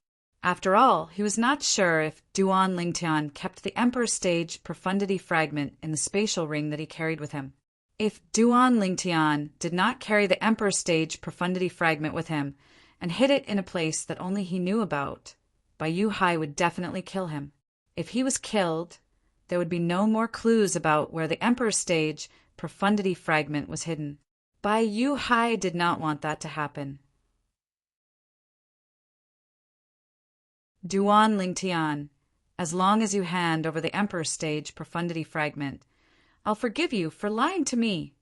After all, he was not sure if Duan Lingtian kept the Emperor's stage profundity fragment in the spatial ring that he carried with him. If Duan Lingtian did not carry the Emperor's stage profundity fragment with him and hid it in a place that only he knew about, Bai Yuhai would definitely kill him. If he was killed, there would be no more clues about where the Emperor's stage profundity fragment was hidden. Bai Yuhai did not want that to happen. Duan Lingtian, as long as you hand over the Emperor's stage profundity fragment, I'll forgive you for lying to me.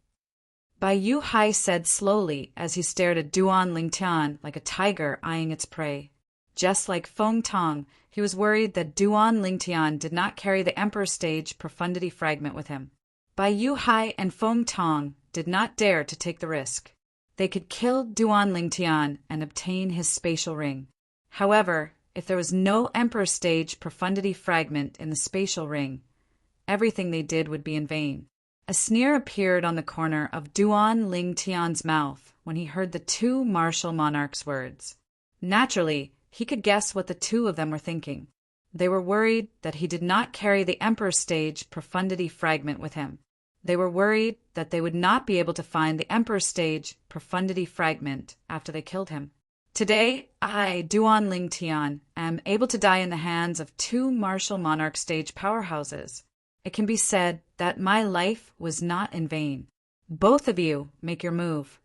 Bai Yuhai said slowly as he stared at Duan Lingtian like a tiger eyeing its prey. Just like Feng Tong, he was worried that Duan Lingtian did not carry the Emperor's stage profundity fragment with him. Bai Yuhai and Feng Tong did not dare to take the risk. They could kill Duan Lingtian and obtain his spatial ring. However, if there was no Emperor's stage profundity fragment in the spatial ring, everything they did would be in vain. A sneer appeared on the corner of Duan Lingtian's mouth when he heard the 2 martial monarchs' words. Naturally, he could guess what the 2 of them were thinking. They were worried that he did not carry the Emperor's stage profundity fragment with him. They were worried that they would not be able to find the Emperor's stage profundity fragment after they killed him. Today, I, Duan Lingtian, am able to die in the hands of 2 martial Monarch stage powerhouses. It can be said that my life was not in vain. Both of you make your move.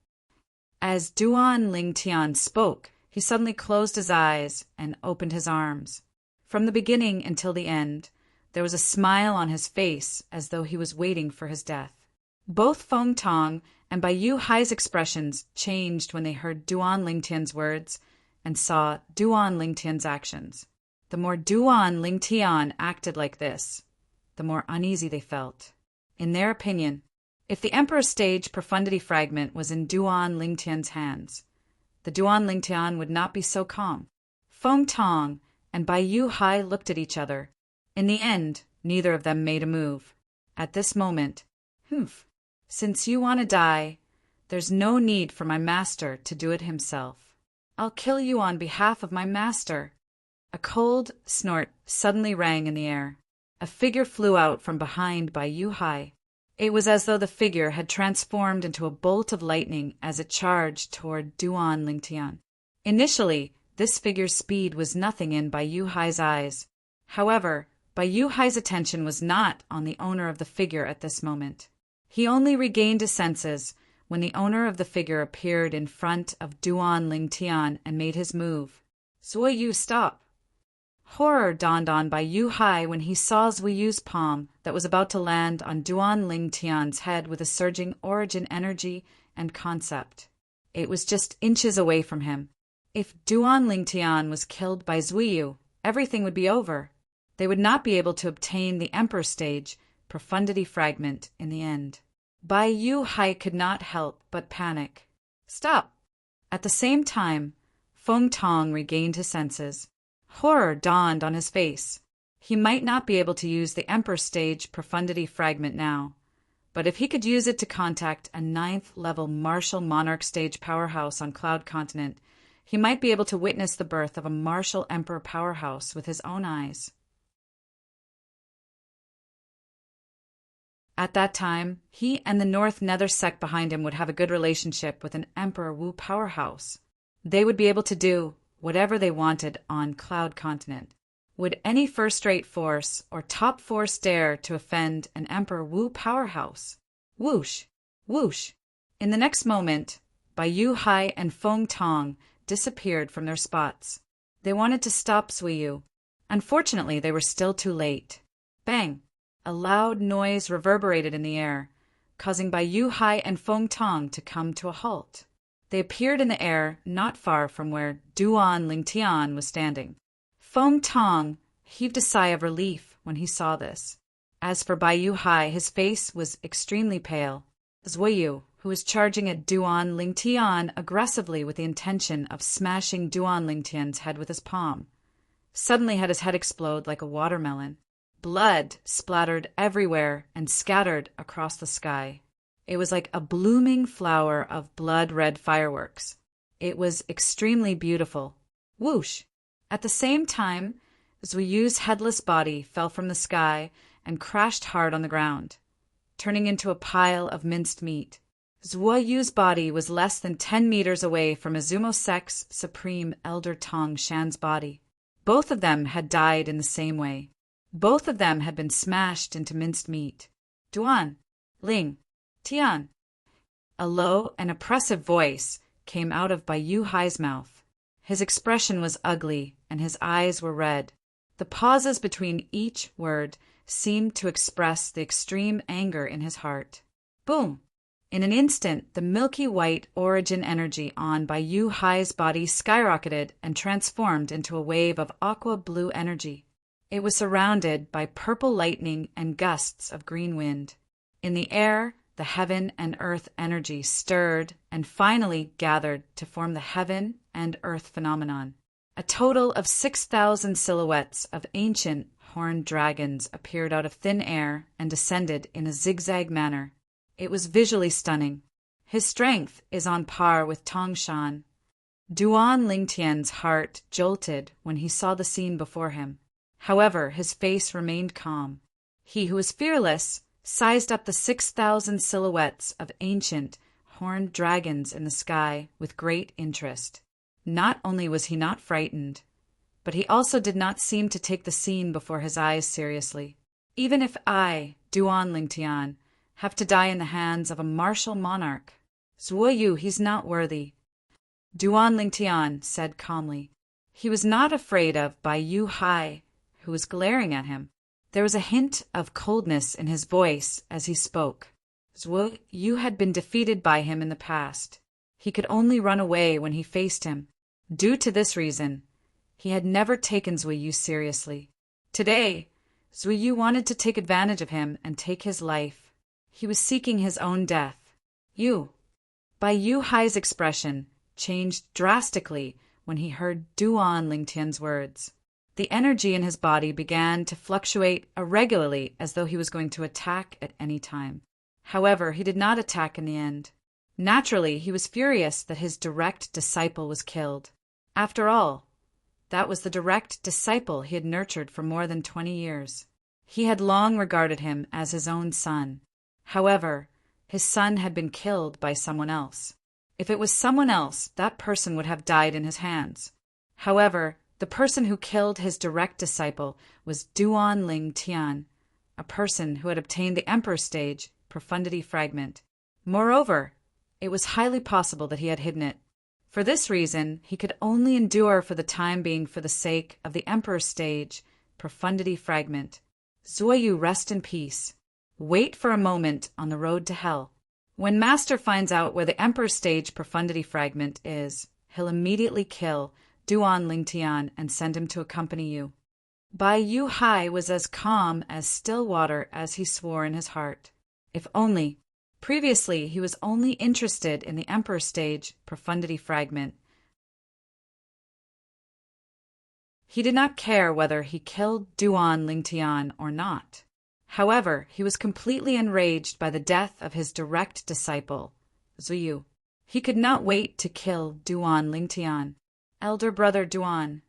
As Duan Lingtian spoke, he suddenly closed his eyes and opened his arms. From the beginning until the end, there was a smile on his face as though he was waiting for his death. Both Feng Tong and Bai Yuhai's expressions changed when they heard Duan Lingtian's words and saw Duan Lingtian's actions. The more Duan Lingtian acted like this, the more uneasy they felt. In their opinion, if the Emperor's stage profundity fragment was in Duan Lingtian's hands, the Duan Lingtian would not be so calm. Feng Tong and Bai Yuhai looked at each other. In the end, neither of them made a move. At this moment, since you want to die, there's no need for my master to do it himself. I'll kill you on behalf of my master. A cold snort suddenly rang in the air. A figure flew out from behind Bai Yuhai. It was as though the figure had transformed into a bolt of lightning as it charged toward Duan Lingtian. Initially, this figure's speed was nothing in Bai Yuhai's eyes. However, Bai Yuhai's attention was not on the owner of the figure at this moment. He only regained his senses when the owner of the figure appeared in front of Duan Lingtian and made his move. Zuoyu, stop! Horror dawned on Bai Yuhai when he saw Zuoyu's palm that was about to land on Duan Lingtian's head with a surging origin energy and concept. It was just inches away from him. If Duan Lingtian was killed by Zuiyu, everything would be over. They would not be able to obtain the Emperor stage, Profundity Fragment, in the end. Bai Yu Hai could not help but panic. Stop! At the same time, Feng Tong regained his senses. Horror dawned on his face. He might not be able to use the Emperor stage Profundity Fragment now, but if he could use it to contact a 9th-level martial Monarch stage powerhouse on Cloud Continent, he might be able to witness the birth of a martial Emperor powerhouse with his own eyes. At that time, he and the North Nether sect behind him would have a good relationship with an Emperor Wu powerhouse. They would be able to do whatever they wanted on Cloud Continent. Would any first-rate force or top force dare to offend an Emperor Wu powerhouse? Whoosh! Whoosh! In the next moment, Bai Yu Hai and Feng Tong disappeared from their spots. They wanted to stop Zuiyu. Unfortunately, they were still too late. Bang! A loud noise reverberated in the air, causing Bai Yu Hai and Feng Tong to come to a halt. They appeared in the air not far from where Duan Lingtian was standing. Feng Tong heaved a sigh of relief when he saw this. As for Bai Yu Hai, his face was extremely pale. Zuiyu, who was charging at Duan Lingtian aggressively with the intention of smashing Duan Lingtian's head with his palm, suddenly had his head explode like a watermelon. Blood splattered everywhere and scattered across the sky. It was like a blooming flower of blood-red fireworks. It was extremely beautiful. Whoosh! At the same time, Zuiyu's headless body fell from the sky and crashed hard on the ground, turning into a pile of minced meat. Zuiyu's body was less than 10 meters away from Izumo Sect's Supreme Elder Tong Shan's body. Both of them had died in the same way. Both of them had been smashed into minced meat. Duan, Ling, Tian. A low and oppressive voice came out of Bai Yu Hai's mouth. His expression was ugly, and his eyes were red. The pauses between each word seemed to express the extreme anger in his heart. Boom! In an instant, the milky white origin energy on Bai Yu Hai's body skyrocketed and transformed into a wave of aqua blue energy. It was surrounded by purple lightning and gusts of green wind. In the air, the heaven and earth energy stirred and finally gathered to form the heaven and earth phenomenon. A total of 6,000 silhouettes of ancient horned dragons appeared out of thin air and descended in a zigzag manner. It was visually stunning. His strength is on par with Tongshan. Duan Lingtian's heart jolted when he saw the scene before him. However, his face remained calm. He who was fearless sized up the 6,000 silhouettes of ancient horned dragons in the sky with great interest. Not only was he not frightened, but he also did not seem to take the scene before his eyes seriously. Even if I, Duan Lingtian, have to die in the hands of a martial monarch, Zuiyu, he's not worthy. Duan Lingtian said calmly. He was not afraid of Bai Yu Hai, who was glaring at him. There was a hint of coldness in his voice as he spoke. Zuiyu had been defeated by him in the past. He could only run away when he faced him. Due to this reason, he had never taken Zuiyu seriously. Today, Zuiyu wanted to take advantage of him and take his life. He was seeking his own death. Bai Yu Hai's expression changed drastically when he heard Duan Lingtian's words. The energy in his body began to fluctuate irregularly as though he was going to attack at any time. However, he did not attack in the end. Naturally, he was furious that his direct disciple was killed. After all, that was the direct disciple he had nurtured for more than 20 years. He had long regarded him as his own son. However, his son had been killed by someone else. If it was someone else, that person would have died in his hands. However, the person who killed his direct disciple was Duan Lingtian, a person who had obtained the Emperor stage, Profundity Fragment. Moreover, it was highly possible that he had hidden it. For this reason, he could only endure for the time being for the sake of the Emperor stage, Profundity Fragment. Zuiyu, rest in peace. Wait for a moment on the road to hell. When Master finds out where the Emperor Stage Profundity Fragment is, he'll immediately kill Duan Lingtian and send him to accompany you. Bai Yu Hai was as calm as still water as he swore in his heart. If only. Previously, he was only interested in the Emperor Stage Profundity Fragment. He did not care whether he killed Duan Lingtian or not. However, he was completely enraged by the death of his direct disciple, Zuyu. He could not wait to kill Duan Lingtian. Elder brother Duan.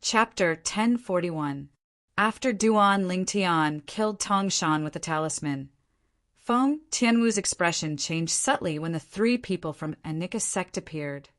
Chapter 1041. After Duan Lingtian killed Tongshan with the talisman, Feng Tianwu's expression changed subtly when the three people from Anika's sect appeared.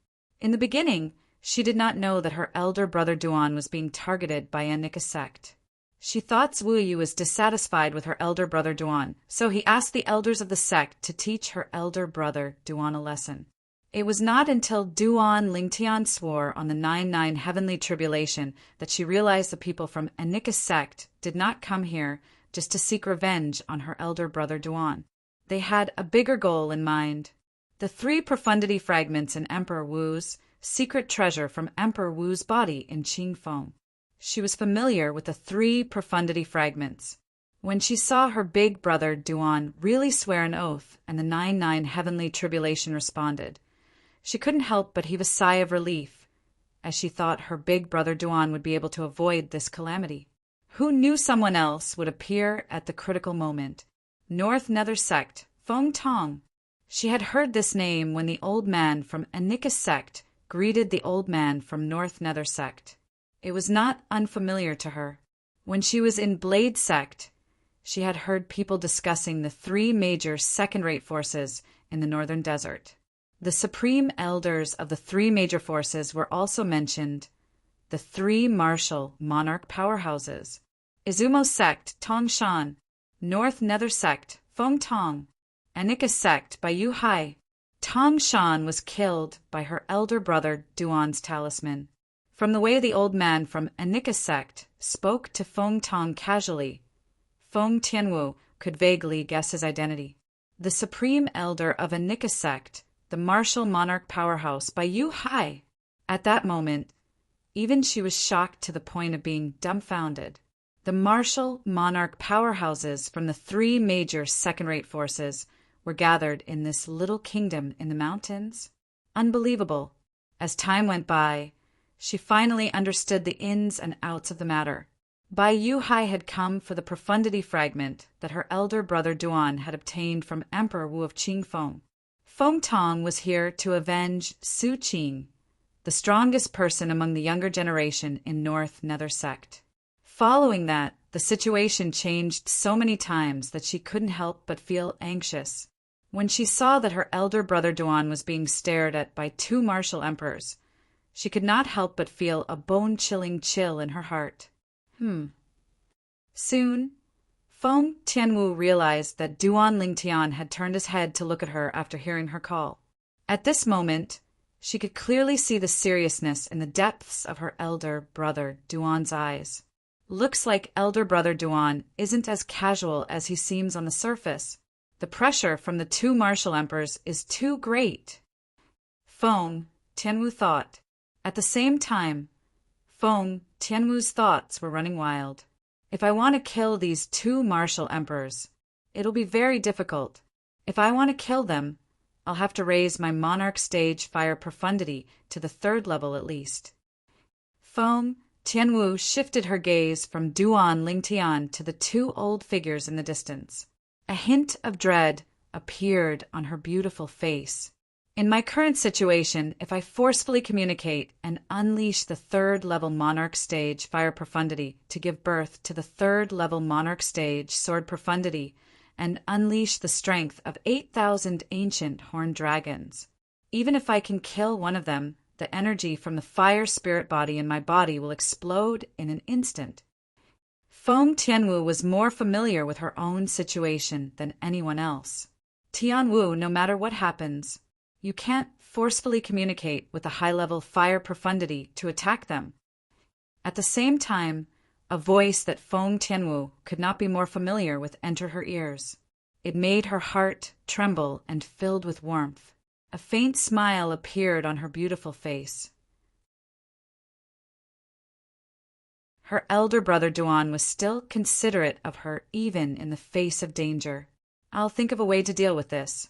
In the beginning, she did not know that her elder brother Duan was being targeted by Anika's sect. She thought Zuyu was dissatisfied with her elder brother Duan, so he asked the elders of the sect to teach her elder brother Duan a lesson. It was not until Duan Lingtian swore on the 99 heavenly tribulation that she realized the people from Anika's sect did not come here just to seek revenge on her elder brother Duan. They had a bigger goal in mind. The 3 profundity fragments in Emperor Wu's secret treasure from Emperor Wu's body in Qingfeng. She was familiar with the 3 profundity fragments. When she saw her big brother Duan really swear an oath and the 99 heavenly tribulation responded, she couldn't help but heave a sigh of relief, as she thought her big brother Duan would be able to avoid this calamity. Who knew someone else would appear at the critical moment? North Nether Sect, Feng Tong. She had heard this name when the old man from Anika's sect greeted the old man from North Nether Sect. It was not unfamiliar to her. When she was in Blade Sect, she had heard people discussing the 3 major second-rate forces in the Northern Desert. The supreme elders of the 3 major forces were also mentioned. The 3 martial monarch powerhouses. Izumo Sect, Tongshan. North Nether Sect, Feng Tong. Anika's sect, Bai Yu Hai. Tongshan was killed by her elder brother Duan's talisman. From the way the old man from Anika's sect spoke to Feng Tong casually, Feng Tianwu could vaguely guess his identity. The supreme elder of Anika's sect, the martial monarch powerhouse, Bai Yu Hai. At that moment, even she was shocked to the point of being dumbfounded. The martial monarch powerhouses from the 3 major second-rate forces were gathered in this little kingdom in the mountains. Unbelievable. As time went by, she finally understood the ins and outs of the matter. Bai Yu Hai had come for the profundity fragment that her elder brother Duan had obtained from Emperor Wu of Qingfeng. Feng Tong was here to avenge Su Qing, the strongest person among the younger generation in North Nether Sect. Following that, the situation changed so many times that she couldn't help but feel anxious. When she saw that her elder brother Duan was being stared at by 2 martial emperors, she could not help but feel a bone-chilling chill in her heart. Soon, Feng Tianwu realized that Duan Lingtian had turned his head to look at her after hearing her call. At this moment, she could clearly see the seriousness in the depths of her elder brother Duan's eyes. Looks like elder brother Duan isn't as casual as he seems on the surface. The pressure from the 2 martial emperors is too great. Feng Tianwu thought. At the same time, Feng Tianwu's thoughts were running wild. If I want to kill these 2 martial emperors, it'll be very difficult. If I want to kill them, I'll have to raise my monarch stage fire profundity to the 3rd level at least. Feng Tianwu shifted her gaze from Duan Lingtian to the 2 old figures in the distance. A hint of dread appeared on her beautiful face. In my current situation, if I forcefully communicate and unleash the 3rd level monarch stage fire profundity to give birth to the 3rd level monarch stage sword profundity and unleash the strength of 8,000 ancient horned dragons. Even if I can kill one of them, the energy from the fire spirit body in my body will explode in an instant. Feng Tianwu was more familiar with her own situation than anyone else. Tianwu, no matter what happens, you can't forcefully communicate with a high-level fire profundity to attack them. At the same time, A voice that Feng Tianwu could not be more familiar with entered her ears. It made her heart tremble and filled with warmth. A faint smile appeared on her beautiful face. Her elder brother Duan was still considerate of her even in the face of danger. I'll think of a way to deal with this.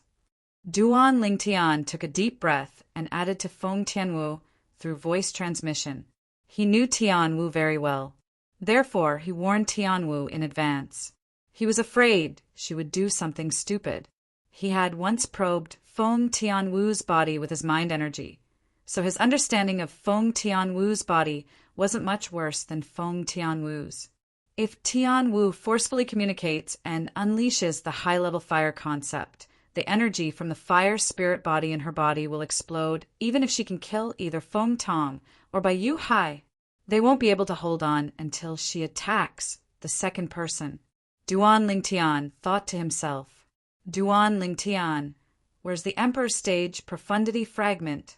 Duan Lingtian took a deep breath and added to Feng Tianwu through voice transmission. He knew Tianwu very well. Therefore, he warned Tianwu in advance. He was afraid she would do something stupid. He had once probed Feng Tianwu's body with his mind energy, so his understanding of Feng Tianwu's body wasn't much worse than Feng Tianwu's. If Tianwu forcefully communicates and unleashes the high-level fire concept, the energy from the fire spirit body in her body will explode, even if she can kill either Feng Tong or Bai Yu Hai. They won't be able to hold on until she attacks the second person. Duan Lingtian thought to himself, Duan Lingtian, where's the Emperor Stage Profundity Fragment?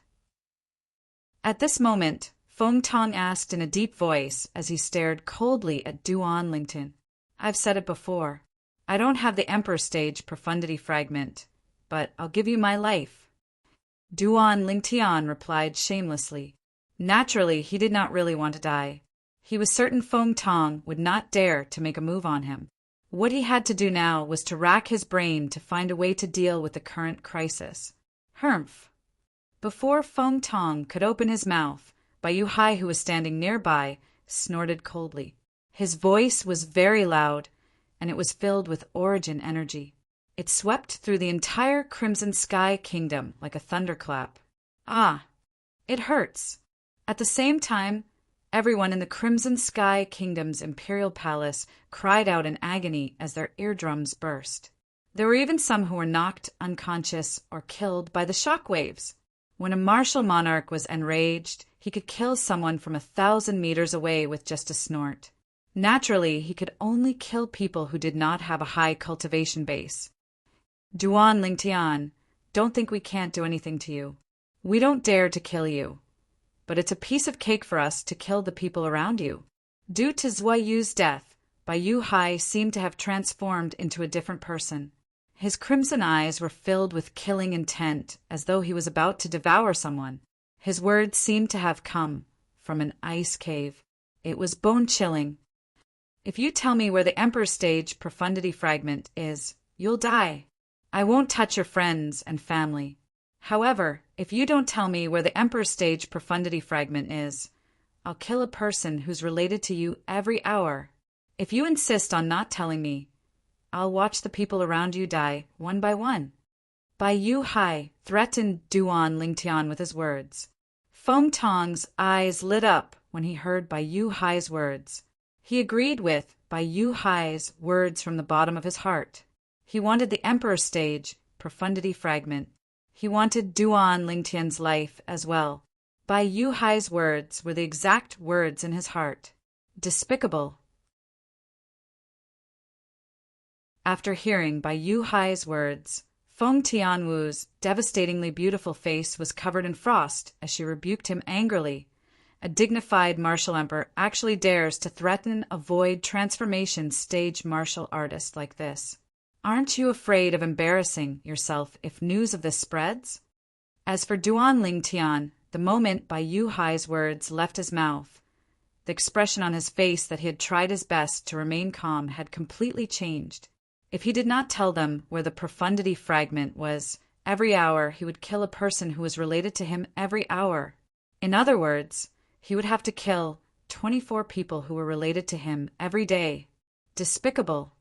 At this moment, Feng Tong asked in a deep voice as he stared coldly at Duan Lingtian. I've said it before. I don't have the Emperor Stage Profundity Fragment, but I'll give you my life. Duan Lingtian replied shamelessly. Naturally, he did not really want to die. He was certain Feng Tong would not dare to make a move on him. What he had to do now was to rack his brain to find a way to deal with the current crisis. Humph! Before Feng Tong could open his mouth, Bai Yu Hai, who was standing nearby, snorted coldly. His voice was very loud, and it was filled with origin energy. It swept through the entire Crimson Sky Kingdom like a thunderclap. Ah! It hurts! At the same time, everyone in the Crimson Sky Kingdom's imperial palace cried out in agony as their eardrums burst. There were even some who were knocked unconscious or killed by the shock waves. When a martial monarch was enraged, he could kill someone from 1,000 meters away with just a snort. Naturally, he could only kill people who did not have a high cultivation base. Duan Lingtian, don't think we can't do anything to you. We don't dare to kill you. But it's a piece of cake for us to kill the people around you. Due to Zhuai Yu's death, Bai Yu Hai seemed to have transformed into a different person. His crimson eyes were filled with killing intent, as though he was about to devour someone. His words seemed to have come from an ice cave. It was bone-chilling. If you tell me where the Emperor Stage Profundity Fragment is, you'll die. I won't touch your friends and family. However, if you don't tell me where the Emperor Stage Profundity Fragment is, I'll kill a person who's related to you every hour. If you insist on not telling me, I'll watch the people around you die one by one. Bai Yu Hai threatened Duan Lingtian with his words. Feng Tong's eyes lit up when he heard Bai Yu Hai's words. He agreed with Bai Yu Hai's words from the bottom of his heart. He wanted the Emperor Stage Profundity Fragment. He wanted Duan Lingtian's life as well. Bai Yu Hai's words were the exact words in his heart. Despicable. After hearing Bai Yu Hai's words, Feng Tianwu's devastatingly beautiful face was covered in frost as she rebuked him angrily. A dignified martial emperor actually dares to threaten a void transformation stage martial artist like this. Aren't you afraid of embarrassing yourself if news of this spreads? As for Duan Lingtian, the moment Bai Yu Hai's words left his mouth, the expression on his face that he had tried his best to remain calm had completely changed. If he did not tell them where the profundity fragment was, every hour he would kill a person who was related to him every hour. In other words, he would have to kill 24 people who were related to him every day. Despicable.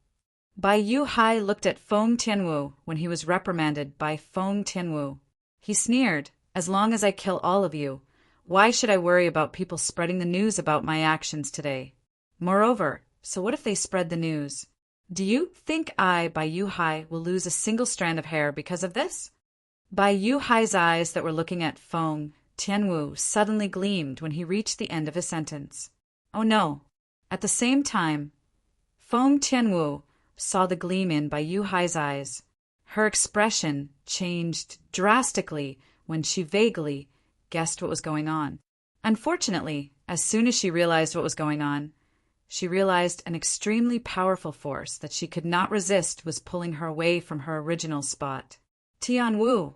Bai Yu Hai looked at Feng Tianwu when he was reprimanded by Feng Tianwu. He sneered, as long as I kill all of you, why should I worry about people spreading the news about my actions today? Moreover, so what if they spread the news? Do you think I, Bai Yu Hai, will lose a single strand of hair because of this? Bai Yu Hai's eyes that were looking at Feng Tianwu suddenly gleamed when he reached the end of his sentence. Oh no. At the same time, Feng Tianwu saw the gleam in Bai Yu Hai's eyes. Her expression changed drastically when she vaguely guessed what was going on. Unfortunately, as soon as she realized what was going on, she realized an extremely powerful force that she could not resist was pulling her away from her original spot. Tianwu!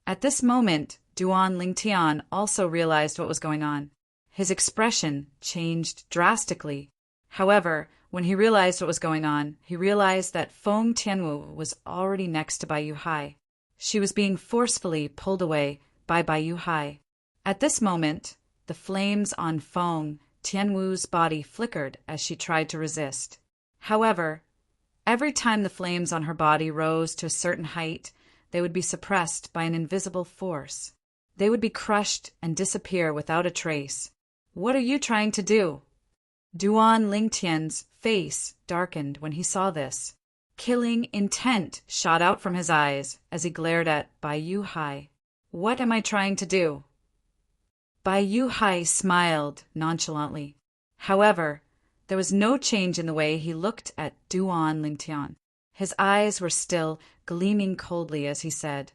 At this moment, Duan Lingtian also realized what was going on. His expression changed drastically. However, when he realized what was going on, he realized that Feng Tianwu was already next to Bai Yuhai. She was being forcefully pulled away by Bai Yuhai. At this moment, the flames on Feng Tianwu's body flickered as she tried to resist. However, every time the flames on her body rose to a certain height, they would be suppressed by an invisible force. They would be crushed and disappear without a trace. What are you trying to do? Duan Lingtian's face darkened when he saw this. Killing intent shot out from his eyes as he glared at Bai Yuhai. What am I trying to do? Bai Yuhai smiled nonchalantly. However, there was no change in the way he looked at Duan Lingtian. His eyes were still gleaming coldly as he said,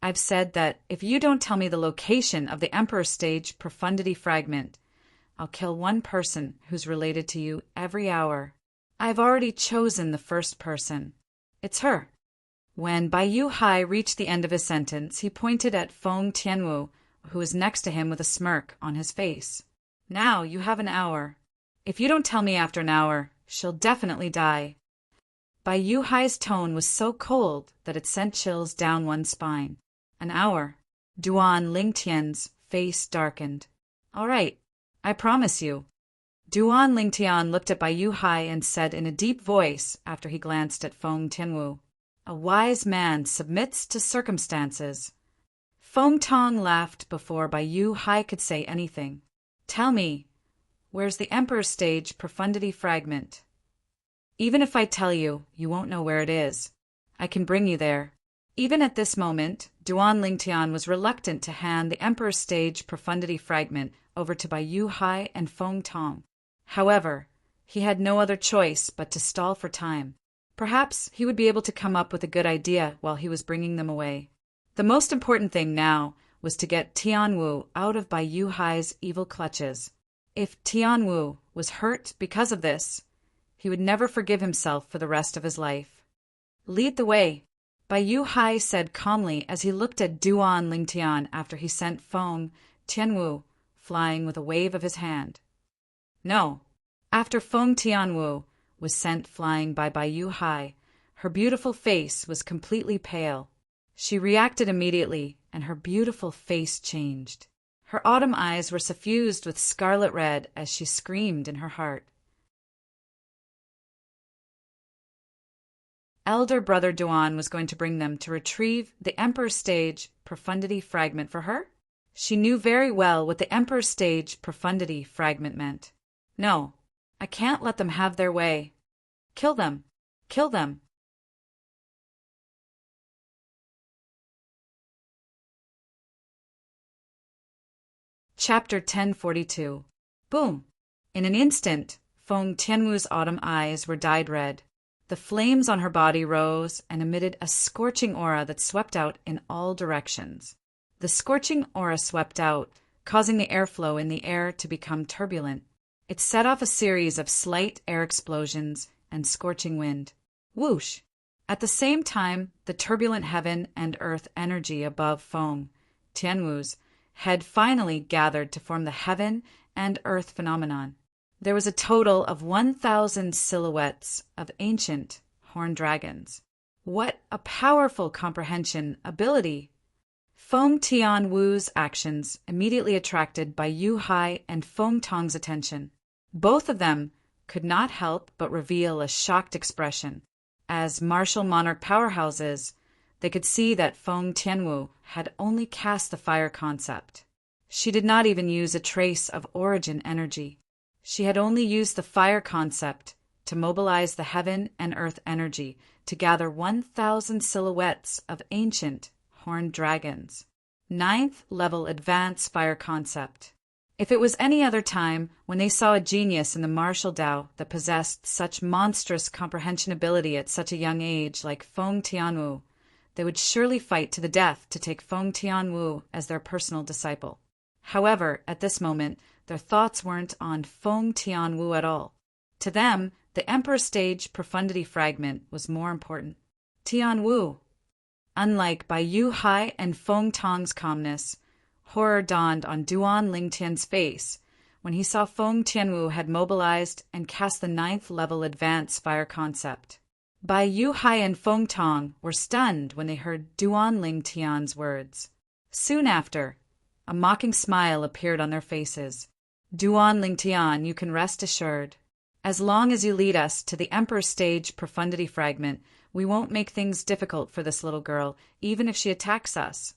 I've said that if you don't tell me the location of the Emperor Stage Profundity Fragment, I'll kill one person who's related to you every hour. I've already chosen the first person. It's her. When Bai Yuhai reached the end of his sentence, he pointed at Feng Tianwu, who was next to him with a smirk on his face. Now you have an hour. If you don't tell me after an hour, she'll definitely die. Bai Yuhai's tone was so cold that it sent chills down one's spine. An hour. Duan Lingtian's face darkened. All right, I promise you. Duan Lingtian looked at Bai Yuhai and said in a deep voice after he glanced at Feng Tianwu, A wise man submits to circumstances. Feng Tong laughed before Bai Yuhai could say anything. Tell me, where's the Emperor Stage Profundity Fragment? Even if I tell you, you won't know where it is. I can bring you there. Even at this moment, Duan Lingtian was reluctant to hand the Emperor Stage Profundity Fragment over to Bai Yuhai and Feng Tong. However, he had no other choice but to stall for time. Perhaps he would be able to come up with a good idea while he was bringing them away. The most important thing now was to get Tianwu out of Bai Yuhai's evil clutches. If Tianwu was hurt because of this, he would never forgive himself for the rest of his life. Lead the way, Bai Yuhai said calmly as he looked at Duan Lingtian after he sent Feng Tianwu flying with a wave of his hand. No. After Feng Tianwu was sent flying by Bai Yuhai, her beautiful face was completely pale. She reacted immediately, and her beautiful face changed. Her autumn eyes were suffused with scarlet red as she screamed in her heart. Elder brother Duan was going to bring them to retrieve the Emperor Stage Profundity Fragment for her? She knew very well what the Emperor Stage Profundity Fragment meant. No, I can't let them have their way. Kill them. Kill them. Chapter 1042. Boom! In an instant, Feng Tianwu's autumn eyes were dyed red. The flames on her body rose and emitted a scorching aura that swept out in all directions. The scorching aura swept out, causing the airflow in the air to become turbulent. It set off a series of slight air explosions and scorching wind. Whoosh! At the same time, the turbulent heaven and earth energy above Feng Tianwu's had finally gathered to form the heaven and earth phenomenon. There was a total of 1,000 silhouettes of ancient horned dragons. What a powerful comprehension ability! Feng Tianwu's actions immediately attracted Bai Yuhai and Feng Tong's attention. Both of them could not help but reveal a shocked expression. As martial monarch powerhouses, they could see that Feng Tianwu had only cast the fire concept. She did not even use a trace of origin energy. She had only used the fire concept to mobilize the heaven and earth energy to gather 1,000 silhouettes of ancient horned dragons. 9th level advanced fire concept. If it was any other time when they saw a genius in the martial Tao that possessed such monstrous comprehension ability at such a young age like Feng Tianwu, they would surely fight to the death to take Feng Tianwu as their personal disciple. However, at this moment, their thoughts weren't on Feng Tianwu at all. To them, the Emperor Stage Profundity Fragment was more important. Tianwu. Unlike Bai Yu Hai and Feng Tong's calmness, horror dawned on Duan Lingtian's face when he saw Feng Tianwu had mobilized and cast the 9th level advanced fire concept. Bai Yu Hai and Feng Tong were stunned when they heard Duan Lingtian's words. Soon after, a mocking smile appeared on their faces. Duan Lingtian, you can rest assured. As long as you lead us to the Emperor Stage Profundity Fragment, we won't make things difficult for this little girl, even if she attacks us.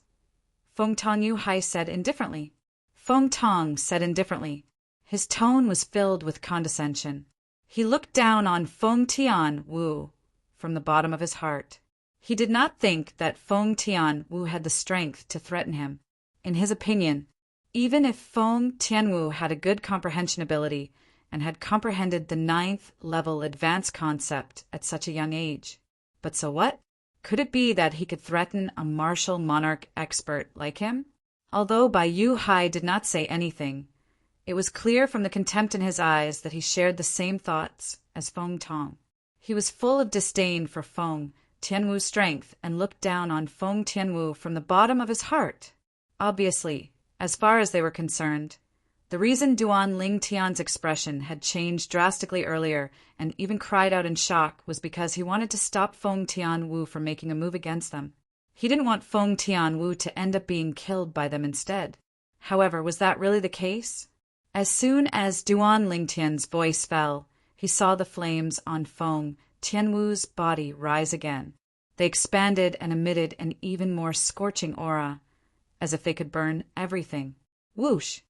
Feng Tong Yu Hai said indifferently. Feng Tong said indifferently. His tone was filled with condescension. He looked down on Feng Tian Wu from the bottom of his heart. He did not think that Feng Tian Wu had the strength to threaten him. In his opinion, even if Feng Tianwu had a good comprehension ability and had comprehended the 9th level advanced concept at such a young age. But so what? Could it be that he could threaten a martial monarch expert like him? Although Bai Yu Hai did not say anything, it was clear from the contempt in his eyes that he shared the same thoughts as Feng Tong. He was full of disdain for Feng Tianwu's strength and looked down on Feng Tianwu from the bottom of his heart. Obviously, as far as they were concerned, the reason Duan Lingtian's expression had changed drastically earlier and even cried out in shock was because he wanted to stop Feng Tianwu from making a move against them. He didn't want Feng Tianwu to end up being killed by them instead. However, was that really the case? As soon as Duan Lingtian's voice fell, he saw the flames on Feng Tianwu's body rise again. They expanded and emitted an even more scorching aura, as if they could burn everything. Whoosh!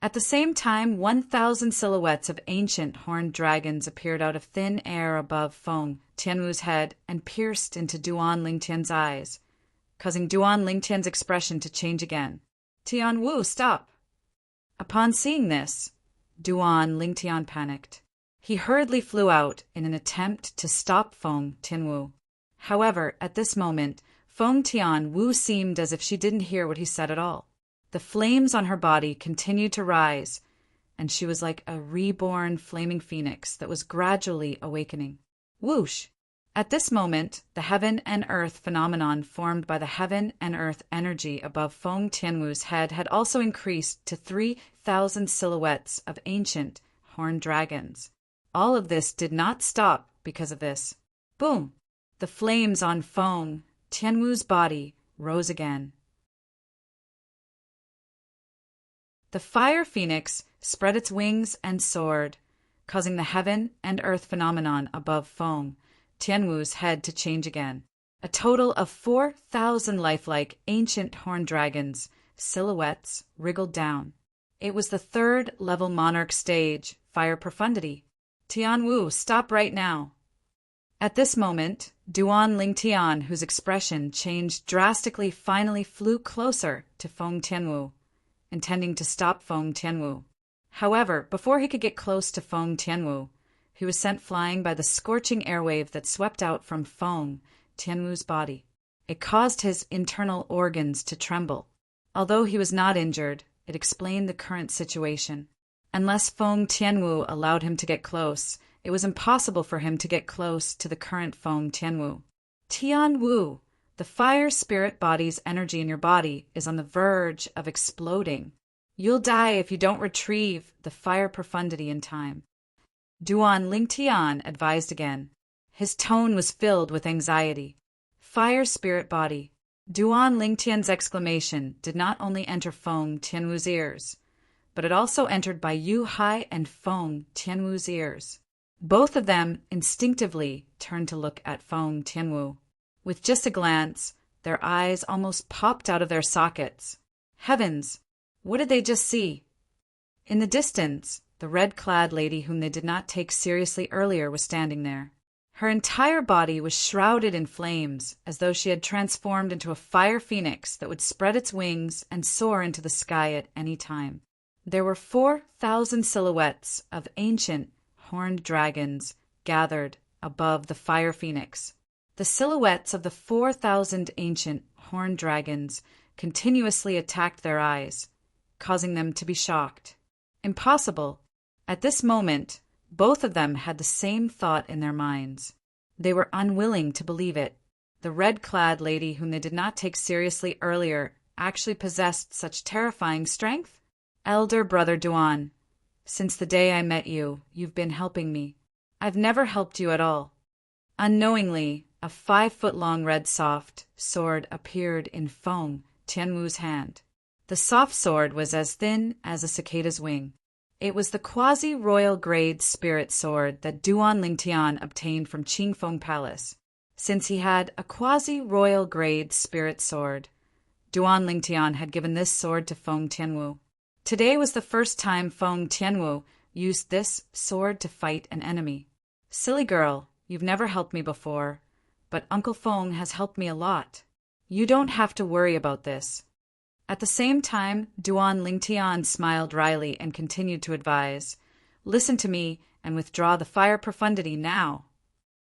At the same time, 1,000 silhouettes of ancient horned dragons appeared out of thin air above Feng Tianwu's head and pierced into Duan Lingtian's eyes, causing Duan Lingtian's expression to change again. Tianwu, stop! Upon seeing this, Duan Lingtian panicked. He hurriedly flew out in an attempt to stop Feng Tianwu. However, at this moment, Feng Tianwu seemed as if she didn't hear what he said at all. The flames on her body continued to rise, and she was like a reborn flaming phoenix that was gradually awakening. Whoosh! At this moment, the heaven and earth phenomenon formed by the heaven and earth energy above Feng Tianwu's head had also increased to 3,000 silhouettes of ancient horned dragons. All of this did not stop because of this. Boom! The flames on Feng Tianwu's body rose again. The fire phoenix spread its wings and soared, causing the heaven and earth phenomenon above Feng Tianwu's head to change again. A total of 4,000 lifelike ancient horned dragons, silhouettes, wriggled down. It was the 3rd level Monarch stage, fire profundity. Tianwu, stop right now. At this moment, Duan Lingtian, whose expression changed drastically, finally flew closer to Feng Tianwu, intending to stop Feng Tianwu. However, before he could get close to Feng Tianwu, he was sent flying by the scorching airwave that swept out from Feng Tianwu's body. It caused his internal organs to tremble. Although he was not injured, it explained the current situation. Unless Feng Tianwu allowed him to get close, it was impossible for him to get close to the current Feng Tianwu. Tianwu, the fire spirit body's energy in your body is on the verge of exploding. You'll die if you don't retrieve the fire profundity in time. Duan Lingtian advised again. His tone was filled with anxiety. Fire spirit body. Duan Lingtian's exclamation did not only enter Feng Tianwu's ears, but it also entered Bai Yu Hai and Feng Tianwu's ears. Both of them instinctively turned to look at Feng Tianwu. With just a glance, their eyes almost popped out of their sockets. Heavens! What did they just see? In the distance, the red-clad lady whom they did not take seriously earlier was standing there. Her entire body was shrouded in flames, as though she had transformed into a fire phoenix that would spread its wings and soar into the sky at any time. There were 4,000 silhouettes of ancient horned dragons gathered above the fire phoenix. The silhouettes of the 4,000 ancient horned dragons continuously attacked their eyes, causing them to be shocked. Impossible. At this moment, Both of them had the same thought in their minds. They were unwilling to believe it. The red-clad lady whom they did not take seriously earlier actually possessed such terrifying strength? Elder brother Duan, since the day I met you, you've been helping me. I've never helped you at all. Unknowingly, a 5-foot-long red soft sword appeared in Feng Tianwu's hand. The soft sword was as thin as a cicada's wing. It was the quasi-royal grade spirit sword that Duan Lingtian obtained from Qingfeng Palace. Since he had a quasi-royal grade spirit sword, Duan Lingtian had given this sword to Feng Tianwu. Today was the first time Feng Tianwu used this sword to fight an enemy. Silly girl, you've never helped me before, but Uncle Feng has helped me a lot. You don't have to worry about this. At the same time, Duan Lingtian smiled wryly and continued to advise, listen to me and withdraw the fire profundity now.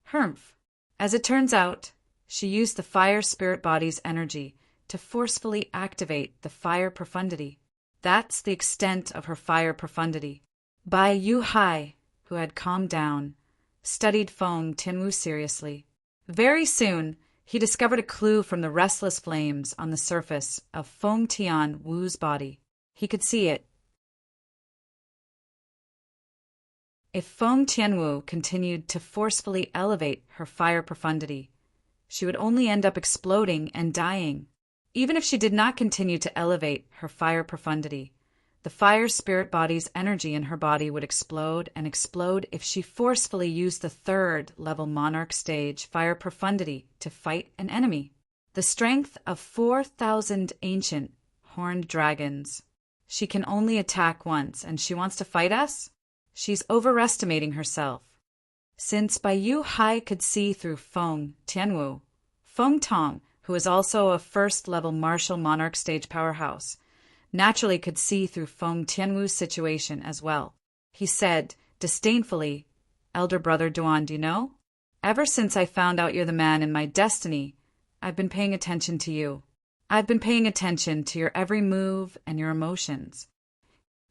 Humph. As it turns out, she used the fire spirit body's energy to forcefully activate the fire profundity. That's the extent of her fire profundity. Bai Yu Hai, who had calmed down, studied Feng Tianwu seriously. Very soon, he discovered a clue from the restless flames on the surface of Feng Tianwu's body. He could see it. If Feng Tianwu continued to forcefully elevate her fire profundity, she would only end up exploding and dying. Even if she did not continue to elevate her fire profundity, the fire spirit body's energy in her body would explode and explode if she forcefully used the 3rd level Monarch stage fire profundity to fight an enemy. The strength of 4,000 ancient horned dragons. She can only attack once, and she wants to fight us? She's overestimating herself. Since Bai Yu Hai could see through Feng Tianwu, Feng Tong, who is also a 1st level martial Monarch stage powerhouse, naturally could see through Feng Tianwu's situation as well. He said, disdainfully, Elder brother Duan, do you know? Ever since I found out you're the man in my destiny, I've been paying attention to you. I've been paying attention to your every move and your emotions.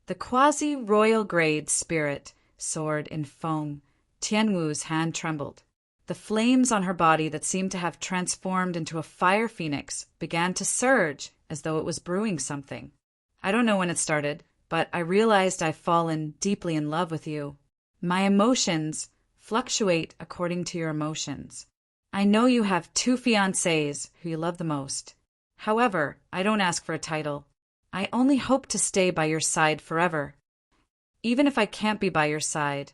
The quasi-royal grade spirit sword in Feng Tianwu's hand trembled. The flames on her body that seemed to have transformed into a fire phoenix began to surge as though it was brewing something. I don't know when it started, but I realized I've fallen deeply in love with you. My emotions fluctuate according to your emotions. I know you have 2 fiancés who you love the most. However, I don't ask for a title. I only hope to stay by your side forever. Even if I can't be by your side,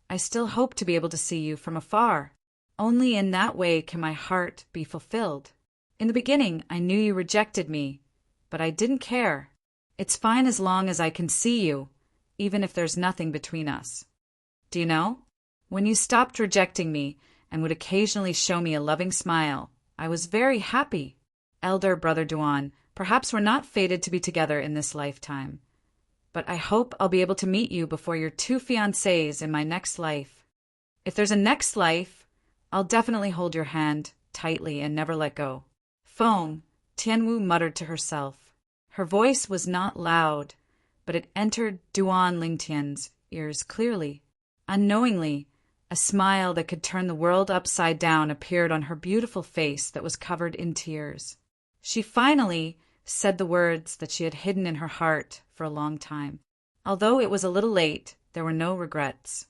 I still hope to be able to see you from afar. Only in that way can my heart be fulfilled. In the beginning, I knew you rejected me, but I didn't care. It's fine as long as I can see you, even if there's nothing between us. Do you know? When you stopped rejecting me and would occasionally show me a loving smile, I was very happy. Elder brother Duan, perhaps we're not fated to be together in this lifetime, but I hope I'll be able to meet you before your 2 fiancés in my next life. If there's a next life, I'll definitely hold your hand tightly and never let go. Feng Tianwu muttered to herself. Her voice was not loud, but it entered Duan Lingtian's ears clearly. Unknowingly, a smile that could turn the world upside down appeared on her beautiful face that was covered in tears. She finally said the words that she had hidden in her heart for a long time. Although it was a little late, there were no regrets.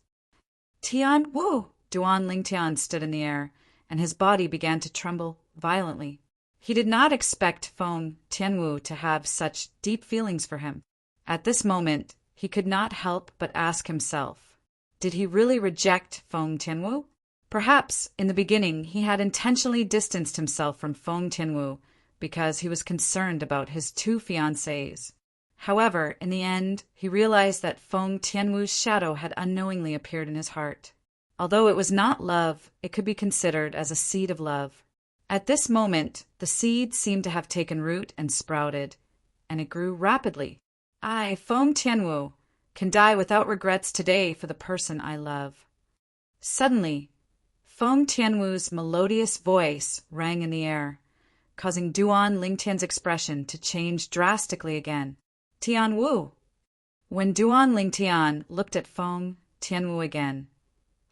Tian Wu! Duan Lingtian stood in the air, and his body began to tremble violently. He did not expect Feng Tianwu to have such deep feelings for him. At this moment, he could not help but ask himself, did he really reject Feng Tianwu? Perhaps, in the beginning, he had intentionally distanced himself from Feng Tianwu because he was concerned about his 2 fiancés. However, in the end, he realized that Feng Tianwu's shadow had unknowingly appeared in his heart. Although it was not love, it could be considered as a seed of love. At this moment, the seed seemed to have taken root and sprouted, and it grew rapidly. I, Feng Tianwu, can die without regrets today for the person I love. Suddenly, Feng Tianwu's melodious voice rang in the air, causing Duan Lingtian's expression to change drastically again. Tianwu! When Duan Lingtian looked at Feng Tianwu again.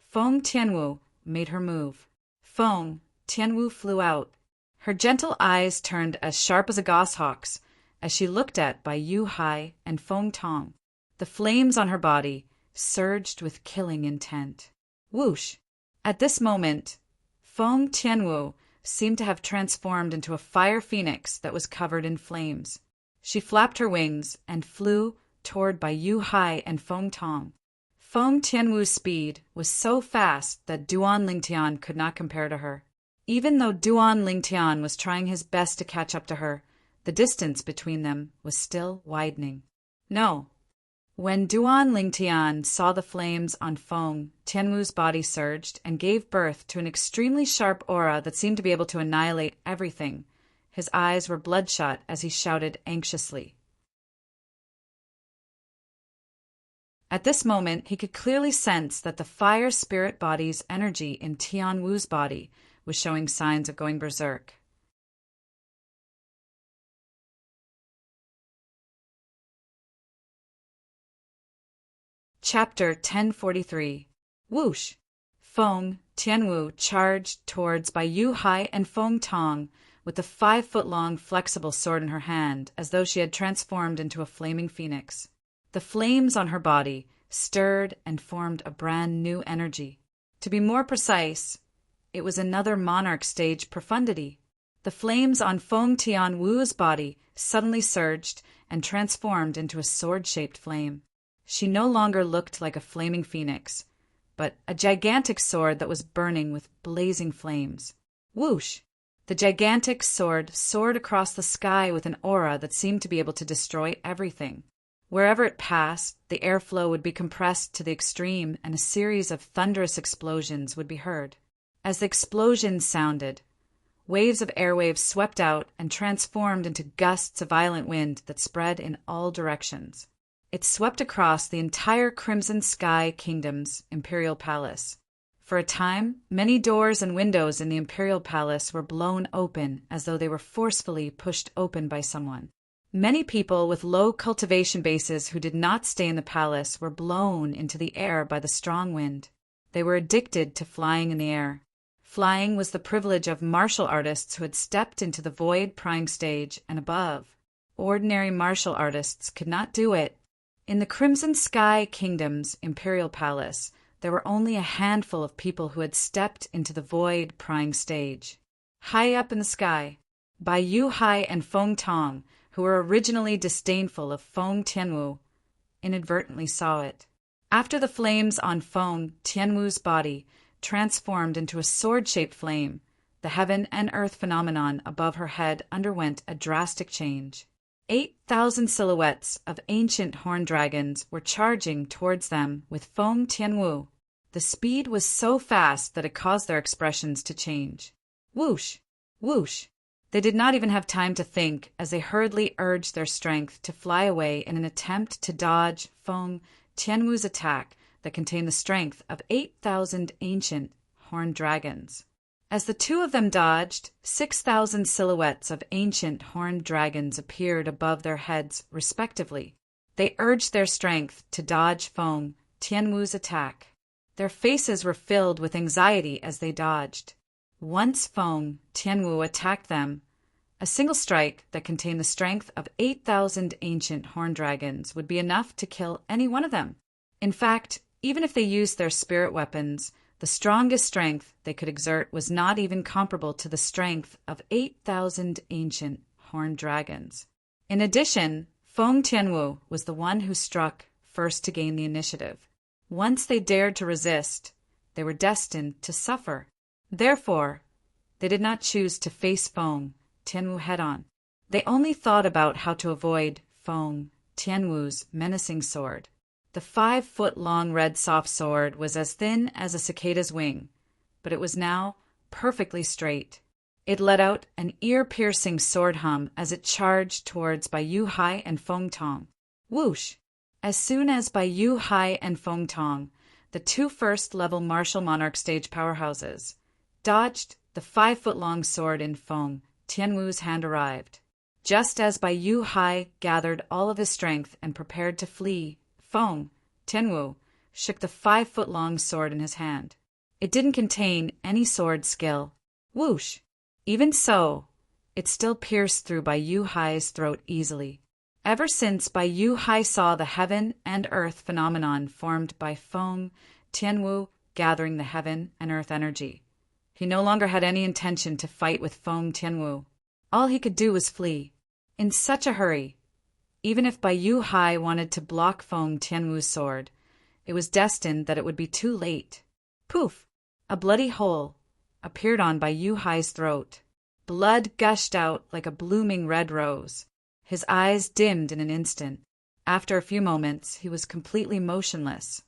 Feng Tianwu made her move. Feng Tianwu flew out. Her gentle eyes turned as sharp as a goshawk's as she looked at Bai Yu Hai and Feng Tong. The flames on her body surged with killing intent. Whoosh! At this moment, Feng Tianwu seemed to have transformed into a fire phoenix that was covered in flames. She flapped her wings and flew toward Bai Yu Hai and Feng Tong. Feng Tianwu's speed was so fast that Duan Lingtian could not compare to her. Even though Duan Lingtian was trying his best to catch up to her, the distance between them was still widening. No. When Duan Lingtian saw the flames on Feng, Tianwu's body surged and gave birth to an extremely sharp aura that seemed to be able to annihilate everything. His eyes were bloodshot as he shouted anxiously. At this moment, he could clearly sense that the fire spirit body's energy in Tianwu's body was showing signs of going berserk. Chapter 1043. Whoosh! Feng Tianwu charged towards Bai Yu Hai and Feng Tong with a 5-foot-long flexible sword in her hand, as though she had transformed into a flaming phoenix. The flames on her body stirred and formed a brand new energy. To be more precise, it was another Monarch stage profundity. The flames on Feng Tianwu's body suddenly surged and transformed into a sword-shaped flame. She no longer looked like a flaming phoenix, but a gigantic sword that was burning with blazing flames. Whoosh! The gigantic sword soared across the sky with an aura that seemed to be able to destroy everything. Wherever it passed, the airflow would be compressed to the extreme and a series of thunderous explosions would be heard. As the explosions sounded, waves of airwaves swept out and transformed into gusts of violent wind that spread in all directions. It swept across the entire Crimson Sky Kingdom's imperial palace. For a time, many doors and windows in the imperial palace were blown open as though they were forcefully pushed open by someone. Many people with low cultivation bases who did not stay in the palace were blown into the air by the strong wind. They were addicted to flying in the air. Flying was the privilege of martial artists who had stepped into the void prying stage and above. Ordinary martial artists could not do it. In the Crimson Sky Kingdom's imperial palace, there were only a handful of people who had stepped into the void prying stage. High up in the sky, Bai Yu Hai and Feng Tong, who were originally disdainful of Feng Tianwu, inadvertently saw it. After the flames on Feng Tianwu's body transformed into a sword-shaped flame, the heaven and earth phenomenon above her head underwent a drastic change. 8,000 silhouettes of ancient horned dragons were charging towards them with Feng Tianwu. The speed was so fast that it caused their expressions to change. Whoosh! Whoosh! They did not even have time to think as they hurriedly urged their strength to fly away in an attempt to dodge Feng Tianwu's attack that contained the strength of 8,000 ancient horned dragons. As the two of them dodged, 6,000 silhouettes of ancient horned dragons appeared above their heads, respectively. They urged their strength to dodge Feng Tianwu's attack. Their faces were filled with anxiety as they dodged. Once Feng Tianwu attacked them, a single strike that contained the strength of 8,000 ancient horned dragons would be enough to kill any one of them. In fact, even if they used their spirit weapons, the strongest strength they could exert was not even comparable to the strength of 8,000 ancient horned dragons. In addition, Feng Tianwu was the one who struck first to gain the initiative. Once they dared to resist, they were destined to suffer. Therefore, they did not choose to face Feng Tianwu head-on. They only thought about how to avoid Feng Tianwu's menacing sword. The 5-foot-long red soft sword was as thin as a cicada's wing, but it was now perfectly straight. It let out an ear-piercing sword hum as it charged towards Bai Yu Hai and Feng Tong. Whoosh! As soon as Bai Yu Hai and Feng Tong, the two first-level martial monarch stage powerhouses, dodged the 5-foot-long sword in Feng Tianwu's hand arrived. Just as Bai Yu Hai gathered all of his strength and prepared to flee, Feng Tianwu shook the 5-foot-long sword in his hand. It didn't contain any sword skill. Whoosh! Even so, it still pierced through Bai Yu Hai's throat easily. Ever since Bai Yu Hai saw the heaven and earth phenomenon formed by Feng Tianwu gathering the heaven and earth energy, he no longer had any intention to fight with Feng Tianwu. All he could do was flee. In such a hurry, even if Bai Yu Hai wanted to block Feng Tianwu's sword, it was destined that it would be too late. Poof! A bloody hole appeared on Bai Yu Hai's throat. Blood gushed out like a blooming red rose. His eyes dimmed in an instant. After a few moments, he was completely motionless.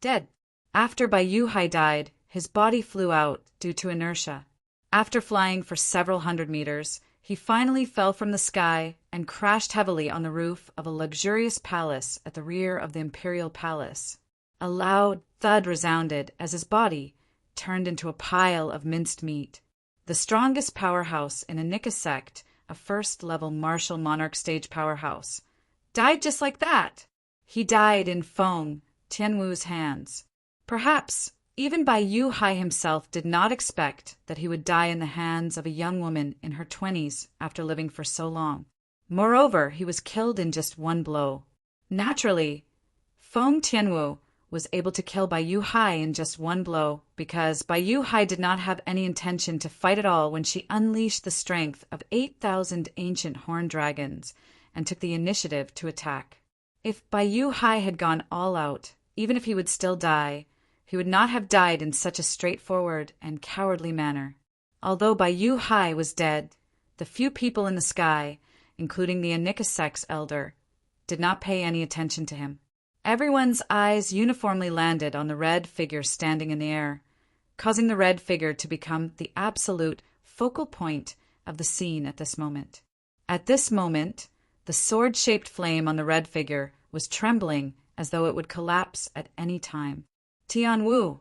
Dead. After Bai Yu Hai died, his body flew out due to inertia. After flying for several hundred meters, he finally fell from the sky and crashed heavily on the roof of a luxurious palace at the rear of the imperial palace. A loud thud resounded as his body turned into a pile of minced meat. The strongest powerhouse in a Nika sect, a first-level martial monarch stage powerhouse, died just like that. He died in Feng Tianwu's hands. Perhaps even Bai Yu Hai himself did not expect that he would die in the hands of a young woman in her 20s after living for so long. Moreover, he was killed in just one blow. Naturally, Feng Tianwu was able to kill Bai Yu Hai in just one blow because Bai Yu Hai did not have any intention to fight at all when she unleashed the strength of 8,000 ancient horned dragons and took the initiative to attack. If Bai Yu Hai had gone all out, even if he would still die, he would not have died in such a straightforward and cowardly manner. Although Bai Yu Hai was dead, the few people in the sky, including the Anikaseks elder, did not pay any attention to him. Everyone's eyes uniformly landed on the red figure standing in the air, causing the red figure to become the absolute focal point of the scene at this moment. At this moment, the sword-shaped flame on the red figure was trembling as though it would collapse at any time. Tianwu!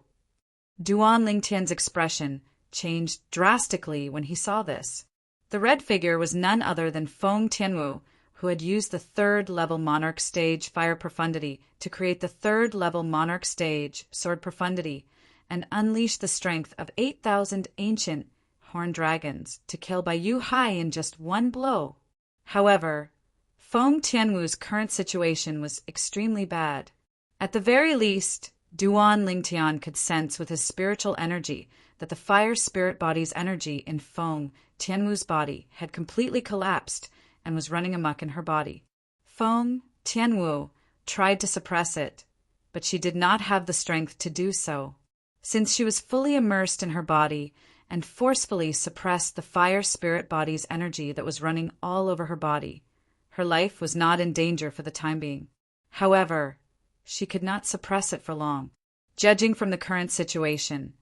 Duan Lingtian's expression changed drastically when he saw this. The red figure was none other than Feng Tianwu, who had used the third-level Monarch stage Fire Profundity to create the third-level Monarch stage Sword Profundity and unleash the strength of 8,000 ancient horned dragons to kill Bai Yu Hai in just one blow. However, Feng Tianwu's current situation was extremely bad. At the very least, Duan Lingtian could sense with his spiritual energy that the fire spirit body's energy in Feng Tianwu's body had completely collapsed and was running amok in her body. Feng Tianwu tried to suppress it, but she did not have the strength to do so. Since she was fully immersed in her body and forcefully suppressed the fire spirit body's energy that was running all over her body, her life was not in danger for the time being. However, she could not suppress it for long. Judging from the current situation,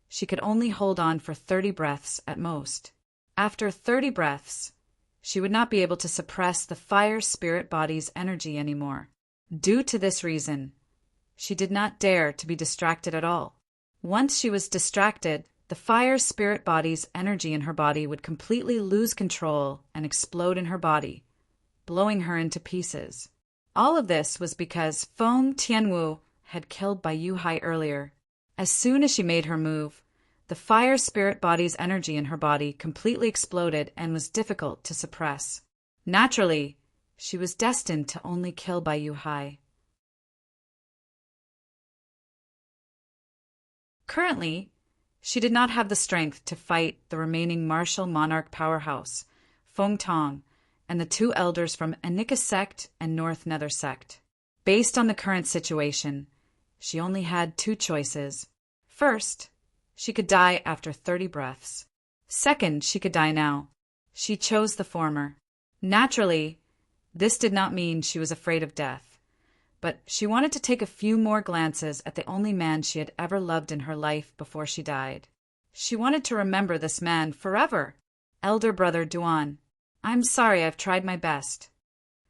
she could only hold on for 30 breaths at most. After 30 breaths, she would not be able to suppress the fire spirit body's energy anymore. Due to this reason, she did not dare to be distracted at all. Once she was distracted, the fire spirit body's energy in her body would completely lose control and explode in her body, blowing her into pieces. All of this was because Feng Tianwu had killed Bai Yu Hai earlier. As soon as she made her move, the fire spirit body's energy in her body completely exploded and was difficult to suppress. Naturally, she was destined to only kill Bai Yu Hai. Currently, she did not have the strength to fight the remaining martial monarch powerhouse, Feng Tong, and the two elders from Anika sect and North Nether sect. Based on the current situation, she only had two choices. First, she could die after 30 breaths. Second, she could die now. She chose the former. Naturally, this did not mean she was afraid of death, but she wanted to take a few more glances at the only man she had ever loved in her life before she died. She wanted to remember this man forever. Elder brother Duan, I'm sorry I've tried my best.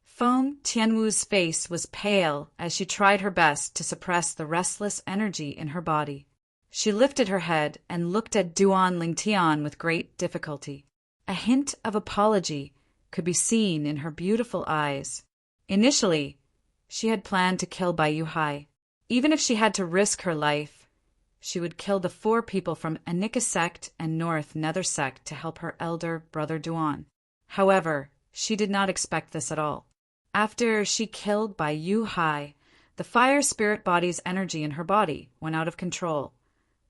Feng Tianwu's face was pale as she tried her best to suppress the restless energy in her body. She lifted her head and looked at Duan Lingtian with great difficulty. A hint of apology could be seen in her beautiful eyes. Initially, she had planned to kill Bai Yuhai. Even if she had to risk her life, she would kill the 4 people from Anika sect and North Nether sect to help her elder brother Duan. However, she did not expect this at all. After she killed Bai Yuhai, the fire spirit body's energy in her body went out of control,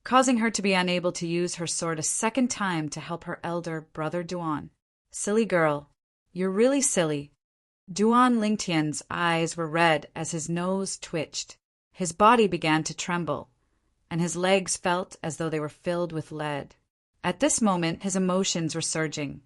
causing her to be unable to use her sword a second time to help her elder brother Duan. Silly girl, you're really silly. Duan Lingtian's eyes were red as his nose twitched. His body began to tremble, and his legs felt as though they were filled with lead. At this moment, his emotions were surging,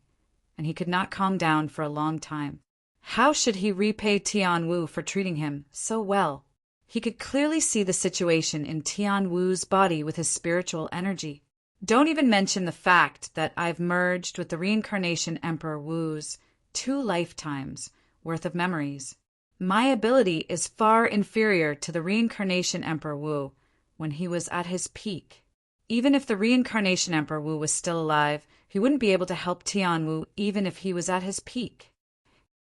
and he could not calm down for a long time. How should he repay Tian Wu for treating him so well? He could clearly see the situation in Tian Wu's body with his spiritual energy. Don't even mention the fact that I've merged with the Reincarnation Emperor Wu's 2 lifetimes worth of memories. My ability is far inferior to the Reincarnation Emperor Wu when he was at his peak. Even if the Reincarnation Emperor Wu was still alive, he wouldn't be able to help Tian Wu even if he was at his peak.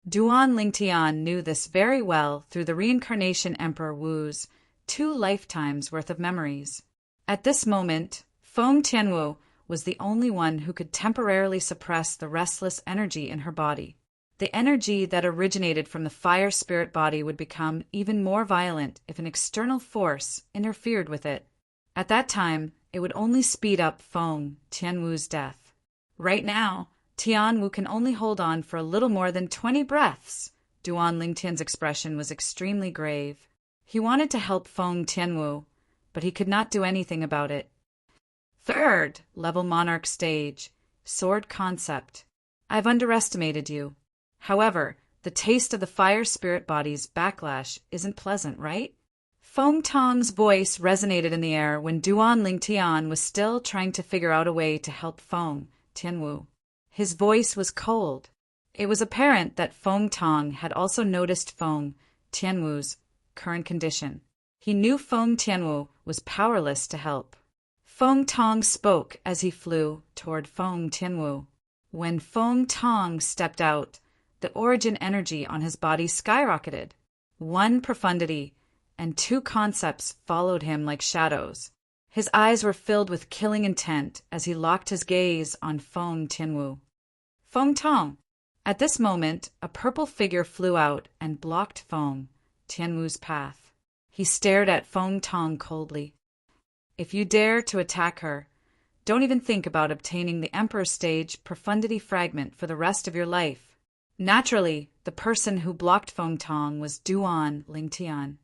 Duan Lingtian knew this very well through the Reincarnation Emperor Wu's 2 lifetimes worth of memories. At this moment, Feng Tianwu was the only one who could temporarily suppress the restless energy in her body. The energy that originated from the fire spirit body would become even more violent if an external force interfered with it. At that time, it would only speed up Feng Tianwu's death. Right now, Tian Wu can only hold on for a little more than 20 breaths. Duan Lingtian's expression was extremely grave. He wanted to help Feng Tianwu, but he could not do anything about it. 3rd level Monarch stage, sword concept. I've underestimated you. However, the taste of the fire spirit body's backlash isn't pleasant, right? Feng Tong's voice resonated in the air when Duan Lingtian was still trying to figure out a way to help Feng Tianwu. His voice was cold. It was apparent that Feng Tong had also noticed Feng Tianwu's current condition. He knew Feng Tianwu was powerless to help. Feng Tong spoke as he flew toward Feng Tianwu. When Feng Tong stepped out, the origin energy on his body skyrocketed. 1 profundity and 2 concepts followed him like shadows. His eyes were filled with killing intent as he locked his gaze on Feng Tianwu. Feng Tong. At this moment, a purple figure flew out and blocked Feng Tianwu's path. He stared at Feng Tong coldly. If you dare to attack her, don't even think about obtaining the Emperor Stage Profundity Fragment for the rest of your life. Naturally, the person who blocked Feng Tong was Duan Lingtian.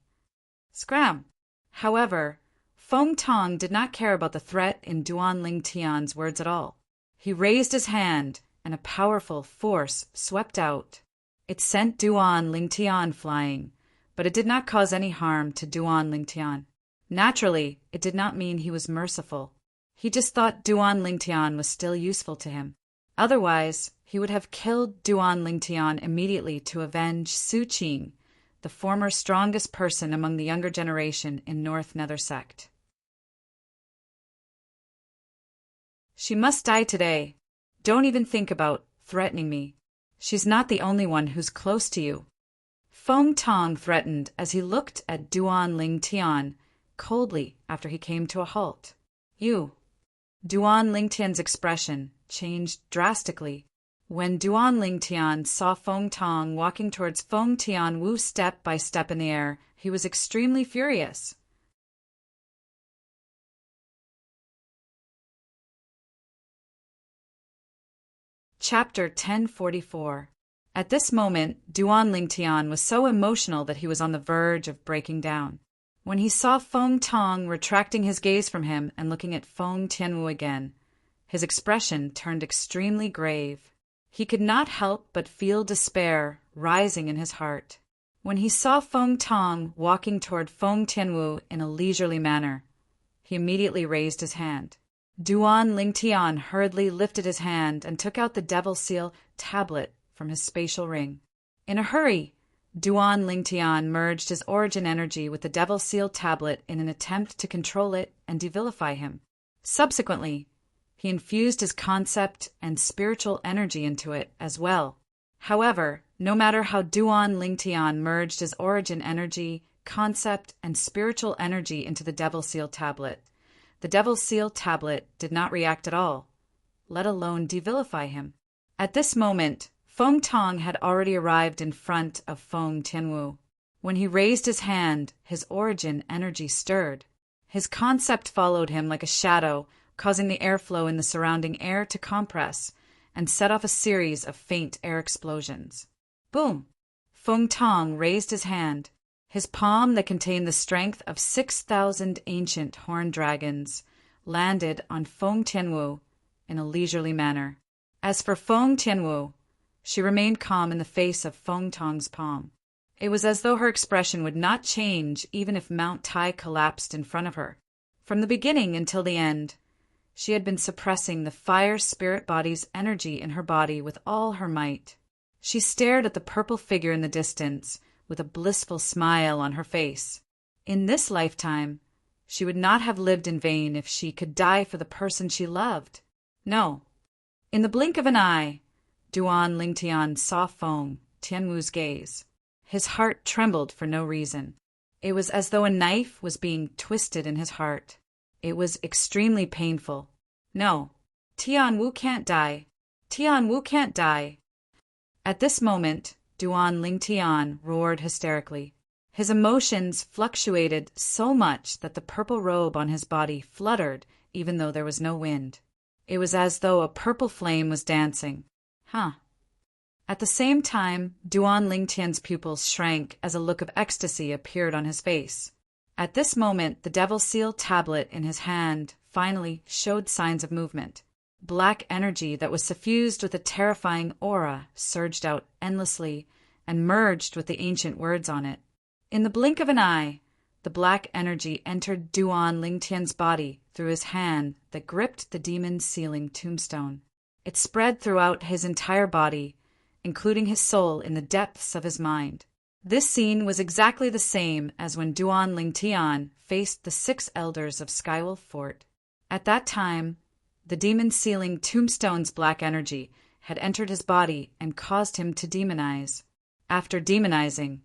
Scram! However, Feng Tong did not care about the threat in Duan Lingtian's words at all. He raised his hand, and a powerful force swept out. It sent Duan Lingtian flying, but it did not cause any harm to Duan Lingtian. Naturally, it did not mean he was merciful. He just thought Duan Lingtian was still useful to him. Otherwise, he would have killed Duan Lingtian immediately to avenge Su Qing, the former strongest person among the younger generation in North Nether sect. She must die today. Don't even think about threatening me. She's not the only one who's close to you. Feng Tong threatened as he looked at Duan Lingtian coldly after he came to a halt. You. Duan Lingtian's expression changed drastically. When Duan Lingtian saw Feng Tong walking towards Feng Tianwu step by step in the air, he was extremely furious. Chapter 1044. At this moment, Duan Lingtian was so emotional that he was on the verge of breaking down. When he saw Feng Tong retracting his gaze from him and looking at Feng Tianwu again, his expression turned extremely grave. He could not help but feel despair rising in his heart. When he saw Feng Tong walking toward Feng Tianwu in a leisurely manner, he immediately raised his hand. Duan Lingtian hurriedly lifted his hand and took out the Devil Seal tablet from his spatial ring. In a hurry, Duan Lingtian merged his origin energy with the Devil Seal tablet in an attempt to control it and devilify him. Subsequently, he infused his concept and spiritual energy into it as well. However, no matter how Duan Lingtian merged his origin energy, concept, and spiritual energy into the Devil Seal tablet, the Devil Seal tablet did not react at all, let alone devilify him. At this moment, Feng Tong had already arrived in front of Feng Tianwu. When he raised his hand, his origin energy stirred. His concept followed him like a shadow, causing the airflow in the surrounding air to compress and set off a series of faint air explosions. Boom! Feng Tong raised his hand. His palm that contained the strength of 6,000 ancient horned dragons landed on Feng Tianwu in a leisurely manner. As for Feng Tianwu, she remained calm in the face of Feng Tong's palm. It was as though her expression would not change even if Mount Tai collapsed in front of her. From the beginning until the end, she had been suppressing the fire spirit body's energy in her body with all her might. She stared at the purple figure in the distance with a blissful smile on her face. In this lifetime, she would not have lived in vain if she could die for the person she loved. No. In the blink of an eye, Duan Lingtian saw Feng Tianwu's gaze. His heart trembled for no reason. It was as though a knife was being twisted in his heart. It was extremely painful. No, Tianwu can't die. Tianwu can't die. At this moment, Duan Lingtian roared hysterically. His emotions fluctuated so much that the purple robe on his body fluttered even though there was no wind. It was as though a purple flame was dancing. At the same time, Duan Lingtian's pupils shrank as a look of ecstasy appeared on his face. At this moment, the Devil Seal tablet in his hand finally showed signs of movement. Black energy that was suffused with a terrifying aura surged out endlessly and merged with the ancient words on it. In the blink of an eye, the black energy entered Duan Lingtian's body through his hand that gripped the demon sealing tombstone. It spread throughout his entire body, including his soul in the depths of his mind. This scene was exactly the same as when Duan Lingtian faced the 6 elders of Skywolf Fort. At that time, the demon-sealing tombstone's black energy had entered his body and caused him to demonize. After demonizing,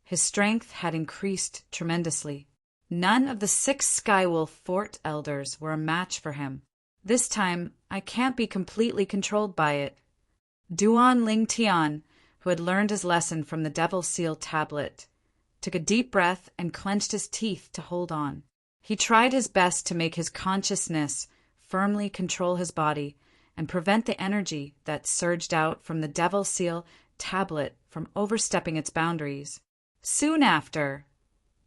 his strength had increased tremendously. None of the 6 Skywolf Fort elders were a match for him. This time, I can't be completely controlled by it. Duan Lingtian, who had learned his lesson from the Devil Seal tablet, took a deep breath and clenched his teeth to hold on. He tried his best to make his consciousness firmly control his body and prevent the energy that surged out from the Devil Seal tablet from overstepping its boundaries. Soon after,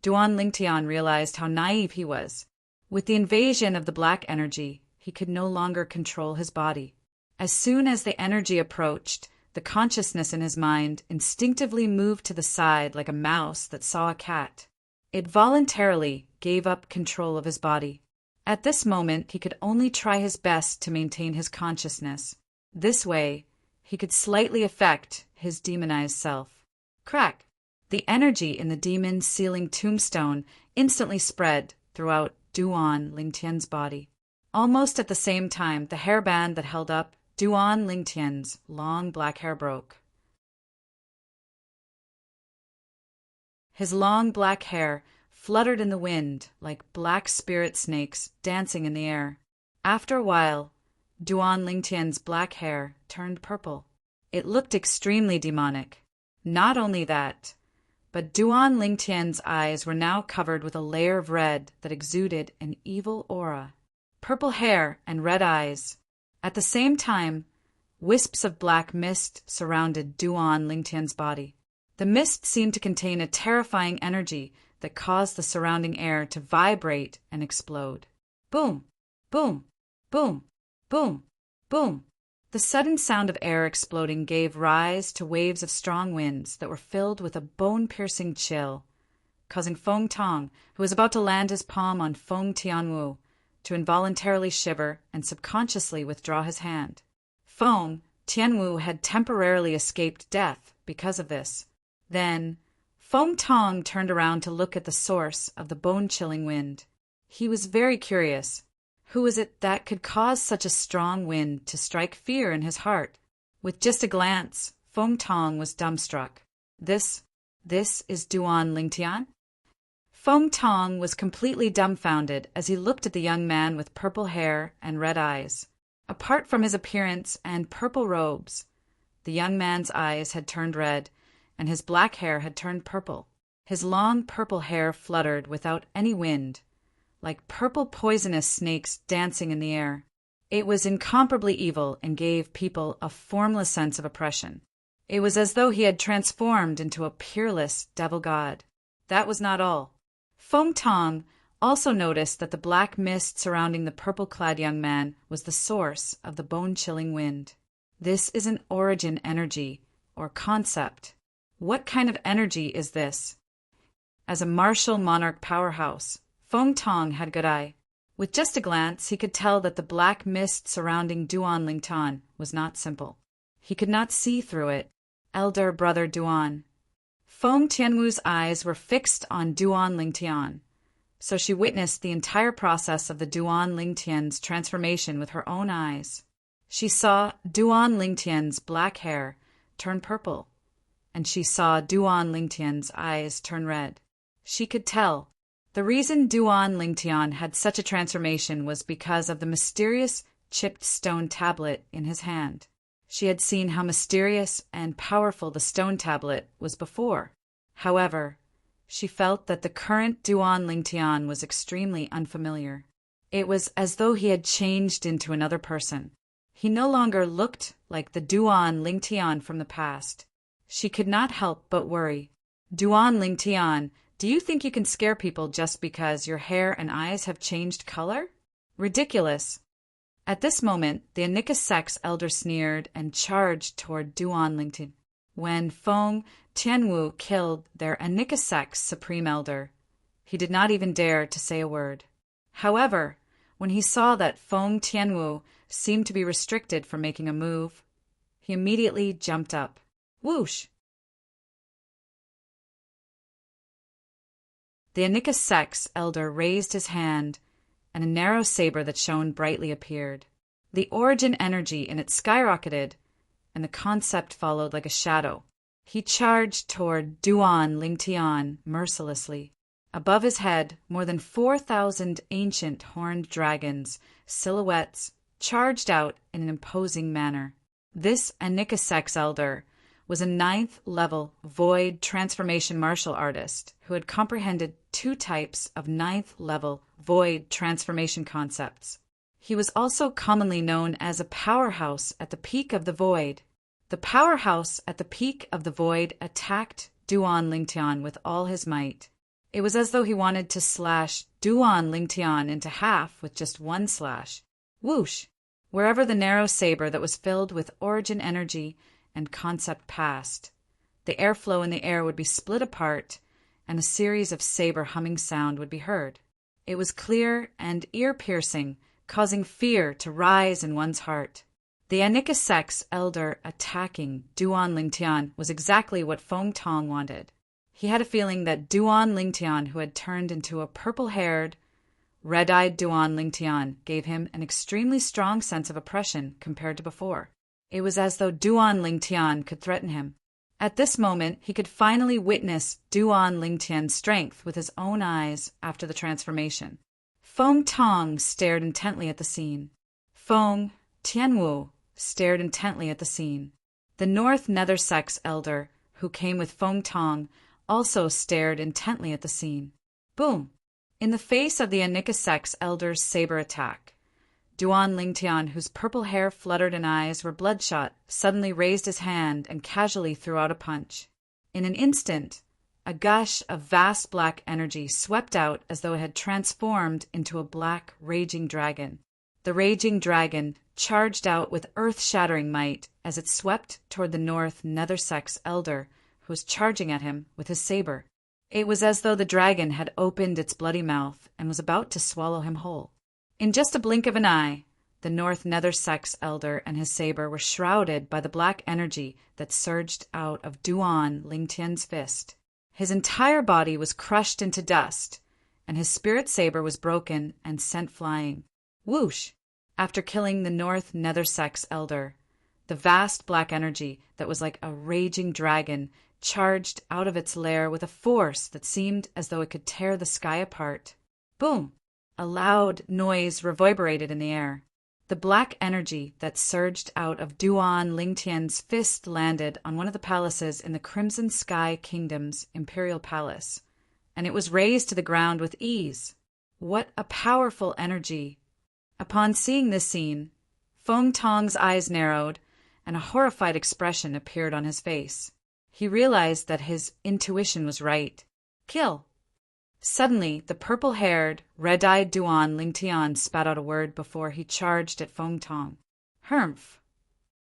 Duan Lingtian realized how naive he was. With the invasion of the black energy, he could no longer control his body. As soon as the energy approached, the consciousness in his mind instinctively moved to the side like a mouse that saw a cat. It voluntarily gave up control of his body. At this moment, he could only try his best to maintain his consciousness. This way, he could slightly affect his demonized self. Crack! The energy in the demon-sealing tombstone instantly spread throughout Duan Lingtian's body. Almost at the same time, the hairband that held up Duan Lingtian's long black hair broke. His long black hair fluttered in the wind like black spirit snakes dancing in the air. After a while, Duan Lingtian's black hair turned purple. It looked extremely demonic. Not only that, but Duan Lingtian's eyes were now covered with a layer of red that exuded an evil aura. Purple hair and red eyes. At the same time, wisps of black mist surrounded Duan Lingtian's body. The mist seemed to contain a terrifying energy that caused the surrounding air to vibrate and explode. Boom! Boom! Boom! Boom! Boom! The sudden sound of air exploding gave rise to waves of strong winds that were filled with a bone-piercing chill, causing Feng Tong, who was about to land his palm on Feng Tianwu, to involuntarily shiver and subconsciously withdraw his hand. Feng Tianwu had temporarily escaped death because of this. Then, Feng Tong turned around to look at the source of the bone-chilling wind. He was very curious. Who was it that could cause such a strong wind to strike fear in his heart? With just a glance, Feng Tong was dumbstruck. This is Duan Lingtian? Feng Tong was completely dumbfounded as he looked at the young man with purple hair and red eyes. Apart from his appearance and purple robes, the young man's eyes had turned red, and his black hair had turned purple. His long purple hair fluttered without any wind, like purple poisonous snakes dancing in the air. It was incomparably evil and gave people a formless sense of oppression. It was as though he had transformed into a peerless devil god. That was not all. Feng Tong also noticed that the black mist surrounding the purple-clad young man was the source of the bone-chilling wind. This is an origin energy, or concept. What kind of energy is this? As a martial monarch powerhouse, Feng Tong had good eye. With just a glance, he could tell that the black mist surrounding Duan Lingtian was not simple. He could not see through it. Elder brother Duan. Feng Tianwu's eyes were fixed on Duan Lingtian, so she witnessed the entire process of the Duan Lingtian's transformation with her own eyes. She saw Duan Lingtian's black hair turn purple, and she saw Duan Lingtian's eyes turn red. She could tell. The reason Duan Lingtian had such a transformation was because of the mysterious chipped stone tablet in his hand. She had seen how mysterious and powerful the stone tablet was before. However, she felt that the current Duan Lingtian was extremely unfamiliar. It was as though he had changed into another person. He no longer looked like the Duan Lingtian from the past. She could not help but worry. Duan Lingtian, do you think you can scare people just because your hair and eyes have changed color? Ridiculous. At this moment, the Anika sect's elder sneered and charged toward Duan Lingtian. When Feng Tianwu killed their Anika sect's supreme elder, he did not even dare to say a word. However, when he saw that Feng Tianwu seemed to be restricted from making a move, he immediately jumped up. Whoosh! The Anika sect's elder raised his hand, and a narrow saber that shone brightly appeared. The origin energy in it skyrocketed, and the concept followed like a shadow. He charged toward Duan Lingtian mercilessly. Above his head, more than 4,000 ancient horned dragons, silhouettes, charged out in an imposing manner. This Anika sect's elder was a 9th-level void transformation martial artist who had comprehended 2 types of 9th-level void transformation concepts. He was also commonly known as a powerhouse at the peak of the void. The powerhouse at the peak of the void attacked Duan Lingtian with all his might. It was as though he wanted to slash Duan Lingtian into half with just one slash. Whoosh! Wherever the narrow saber that was filled with origin energy and concept passed, the airflow in the air would be split apart, and a series of saber humming sound would be heard. It was clear and ear-piercing, causing fear to rise in one's heart. The Anika sect's elder attacking Duan Lingtian was exactly what Feng Tong wanted. He had a feeling that Duan Lingtian, who had turned into a purple-haired, red-eyed Duan Lingtian, gave him an extremely strong sense of oppression compared to before. It was as though Duan Lingtian could threaten him. At this moment, he could finally witness Duan Lingtian's strength with his own eyes after the transformation. Feng Tong stared intently at the scene. Feng Tianwu stared intently at the scene. The North Nether sect's elder, who came with Feng Tong, also stared intently at the scene. Boom! In the face of the Anika sect's elder's saber attack, Duan Lingtian, whose purple hair fluttered and eyes were bloodshot, suddenly raised his hand and casually threw out a punch. In an instant, a gush of vast black energy swept out as though it had transformed into a black, raging dragon. The raging dragon charged out with earth-shattering might as it swept toward the North Nether sect's elder, who was charging at him with his saber. It was as though the dragon had opened its bloody mouth and was about to swallow him whole. In just a blink of an eye, the North Nether sect's elder and his saber were shrouded by the black energy that surged out of Duan Lingtian's fist. His entire body was crushed into dust, and his spirit saber was broken and sent flying. Whoosh! After killing the North Nether sect's elder, The vast black energy that was like a raging dragon charged out of its lair with a force that seemed as though it could tear the sky apart. Boom! A loud noise reverberated in the air. The black energy that surged out of Duan Lingtian's fist landed on one of the palaces in the Crimson Sky Kingdom's imperial palace, and it was razed to the ground with ease. What a powerful energy! Upon seeing this scene, Feng Tong's eyes narrowed, and a horrified expression appeared on his face. He realized that his intuition was right. Kill! Suddenly, the purple-haired, red-eyed Duan Lingtian spat out a word before he charged at Feng Tong. Humph!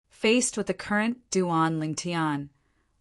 Faced with the current Duan Lingtian,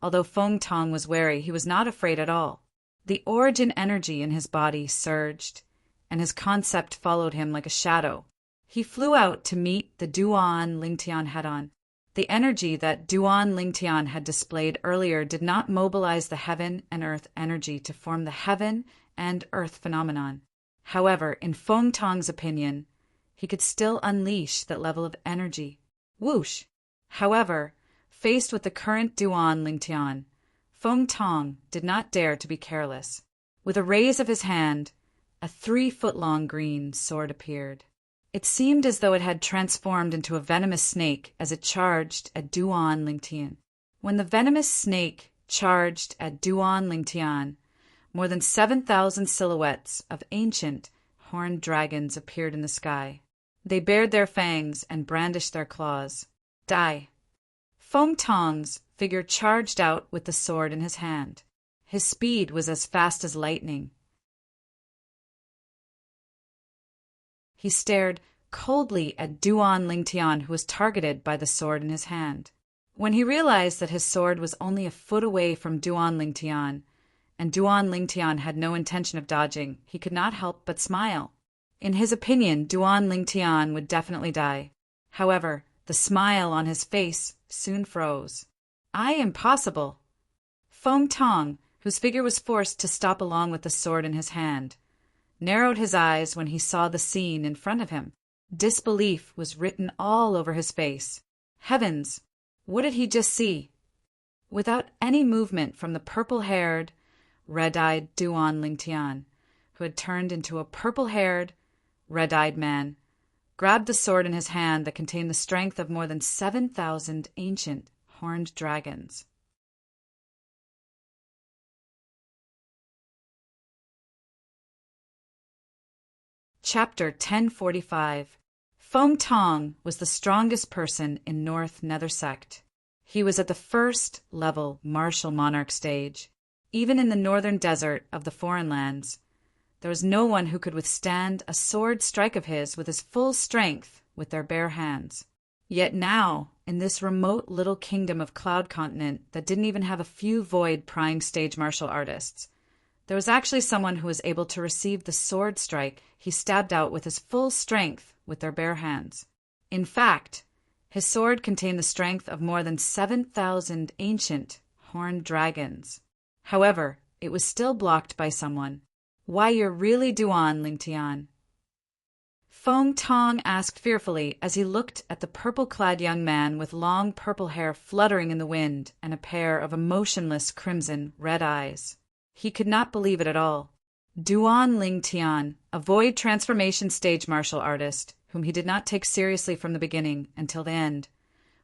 although Feng Tong was wary, he was not afraid at all. The origin energy in his body surged, and his concept followed him like a shadow. He flew out to meet the Duan Lingtian head-on. The energy that Duan Lingtian had displayed earlier did not mobilize the heaven and earth energy to form the heaven and earth phenomenon. However, in Feng Tong's opinion, he could still unleash that level of energy. Whoosh! However, faced with the current Duan Lingtian, Feng Tong did not dare to be careless. With a raise of his hand, a 3-foot-long green sword appeared. It seemed as though it had transformed into a venomous snake as it charged at Duan Lingtian. When the venomous snake charged at Duan Lingtian, more than 7,000 silhouettes of ancient, horned dragons appeared in the sky. They bared their fangs and brandished their claws. Die! Feng Tong's figure charged out with the sword in his hand. His speed was as fast as lightning. He stared coldly at Duan Lingtian, who was targeted by the sword in his hand. When he realized that his sword was only a foot away from Duan Lingtian, and Duan Lingtian had no intention of dodging, he could not help but smile. In his opinion, Duan Lingtian would definitely die. However, the smile on his face soon froze. Impossible! Feng Tong, whose figure was forced to stop along with the sword in his hand, narrowed his eyes when he saw the scene in front of him. Disbelief was written all over his face. Heavens! What did he just see? Without any movement from the purple-haired, red-eyed Duan Lingtian, who had turned into a purple-haired, red-eyed man, grabbed the sword in his hand that contained the strength of more than 7,000 ancient horned dragons. Chapter 1045. Feng Tong was the strongest person in North Nether Sect. He was at the first level martial monarch stage. Even in the northern desert of the foreign lands, there was no one who could withstand a sword strike of his with his full strength with their bare hands. Yet now, in this remote little kingdom of Cloud Continent that didn't even have a few void-prying stage martial artists, there was actually someone who was able to receive the sword strike he stabbed out with his full strength with their bare hands. In fact, his sword contained the strength of more than 7,000 ancient horned dragons. However, it was still blocked by someone. Why, you're really Duan Lingtian? Feng Tong asked fearfully as he looked at the purple-clad young man with long purple hair fluttering in the wind and a pair of emotionless crimson red eyes. He could not believe it at all. Duan Lingtian, a void transformation stage martial artist, whom he did not take seriously from the beginning until the end,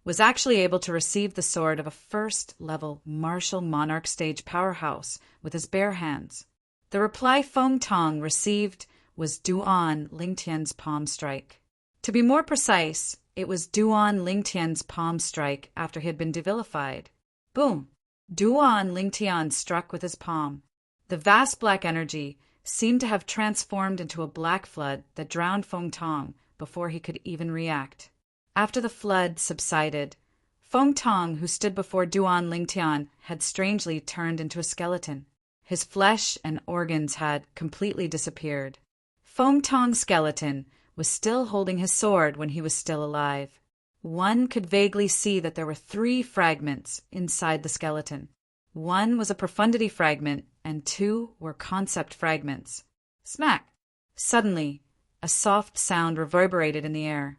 was actually able to receive the sword of a first-level martial monarch stage powerhouse with his bare hands. The reply Feng Tong received was Duan Lingtian's palm strike. To be more precise, it was Duan Lingtian's palm strike after he had been devilified. Boom! Duan Lingtian struck with his palm. The vast black energy seemed to have transformed into a black flood that drowned Feng Tong before he could even react. After the flood subsided, Feng Tong, who stood before Duan Lingtian, had strangely turned into a skeleton. His flesh and organs had completely disappeared. Feng Tong's skeleton was still holding his sword when he was still alive. One could vaguely see that there were 3 fragments inside the skeleton. One was a profundity fragment, and 2 were concept fragments. Smack! Suddenly, a soft sound reverberated in the air.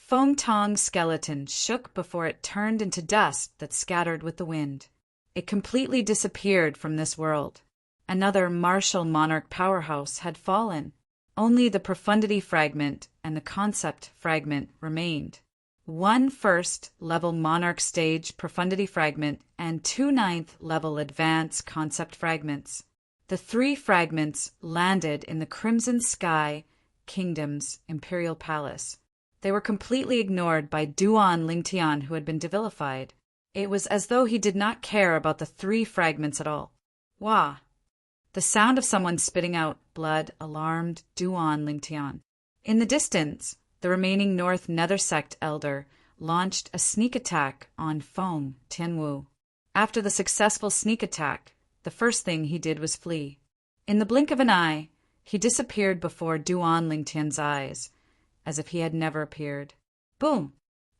Feng Tong's skeleton shook before it turned into dust that scattered with the wind. It completely disappeared from this world. Another martial monarch powerhouse had fallen. Only the profundity fragment and the concept fragment remained. One first-level monarch stage profundity fragment and 2 ninth-level advanced concept fragments. The 3 fragments landed in the Crimson Sky Kingdom's imperial palace. They were completely ignored by Duan Lingtian, who had been divilified. It was as though he did not care about the 3 fragments at all. Wah! The sound of someone spitting out blood alarmed Duan Lingtian. In the distance, the remaining North Nether Sect elder launched a sneak attack on Feng Tianwu. After the successful sneak attack, the first thing he did was flee. In the blink of an eye, he disappeared before Duan Lingtian's eyes, as if he had never appeared. Boom!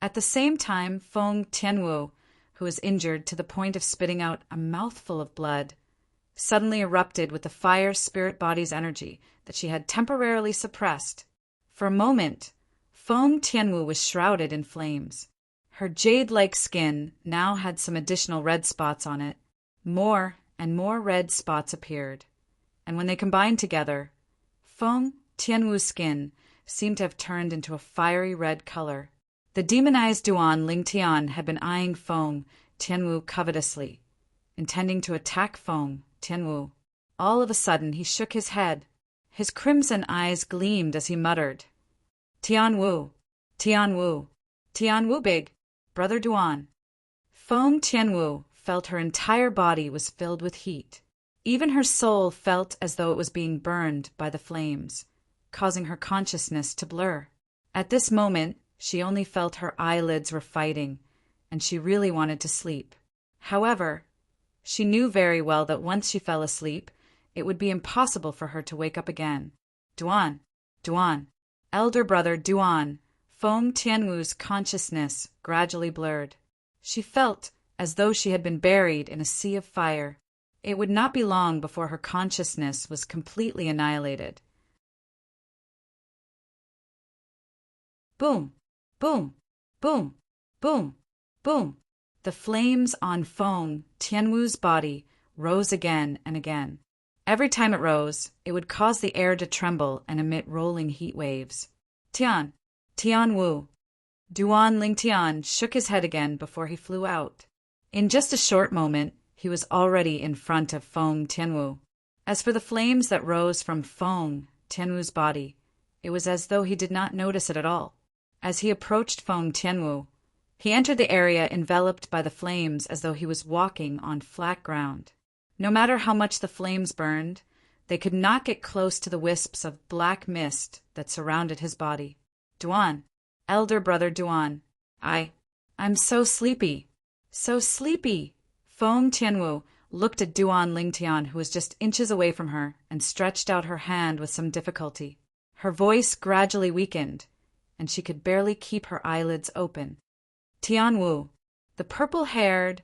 At the same time, Feng Tianwu, who was injured to the point of spitting out a mouthful of blood, suddenly erupted with the fire spirit body's energy that she had temporarily suppressed. For a moment, Feng Tianwu was shrouded in flames. Her jade-like skin now had some additional red spots on it. More and more red spots appeared, and when they combined together, Feng Tianwu's skin seemed to have turned into a fiery red color. The demonized Duan Lingtian had been eyeing Feng Tianwu covetously, intending to attack Feng Tianwu. All of a sudden, he shook his head. His crimson eyes gleamed as he muttered, "Tianwu, Tianwu, Tianwu big, brother Duan." Feng Tianwu felt her entire body was filled with heat. Even her soul felt as though it was being burned by the flames, causing her consciousness to blur. At this moment, she only felt her eyelids were fighting, and she really wanted to sleep. However, she knew very well that once she fell asleep, it would be impossible for her to wake up again. Duan, Duan, elder brother Duan. Feng Tianwu's consciousness gradually blurred. She felt as though she had been buried in a sea of fire. It would not be long before her consciousness was completely annihilated. Boom, boom, boom, boom, boom. The flames on Feng Tianwu's body rose again and again. Every time it rose, it would cause the air to tremble and emit rolling heat waves. Tianwu. Duan Lingtian shook his head again before he flew out. In just a short moment, he was already in front of Feng Tianwu. As for the flames that rose from Feng Tianwu's body, it was as though he did not notice it at all. As he approached Feng Tianwu, he entered the area enveloped by the flames as though he was walking on flat ground. No matter how much the flames burned, they could not get close to the wisps of black mist that surrounded his body. Duan, elder brother Duan, I'm so sleepy. So sleepy. Feng Tianwu looked at Duan Lingtian, who was just inches away from her, and stretched out her hand with some difficulty. Her voice gradually weakened, and she could barely keep her eyelids open. Tianwu, the purple-haired,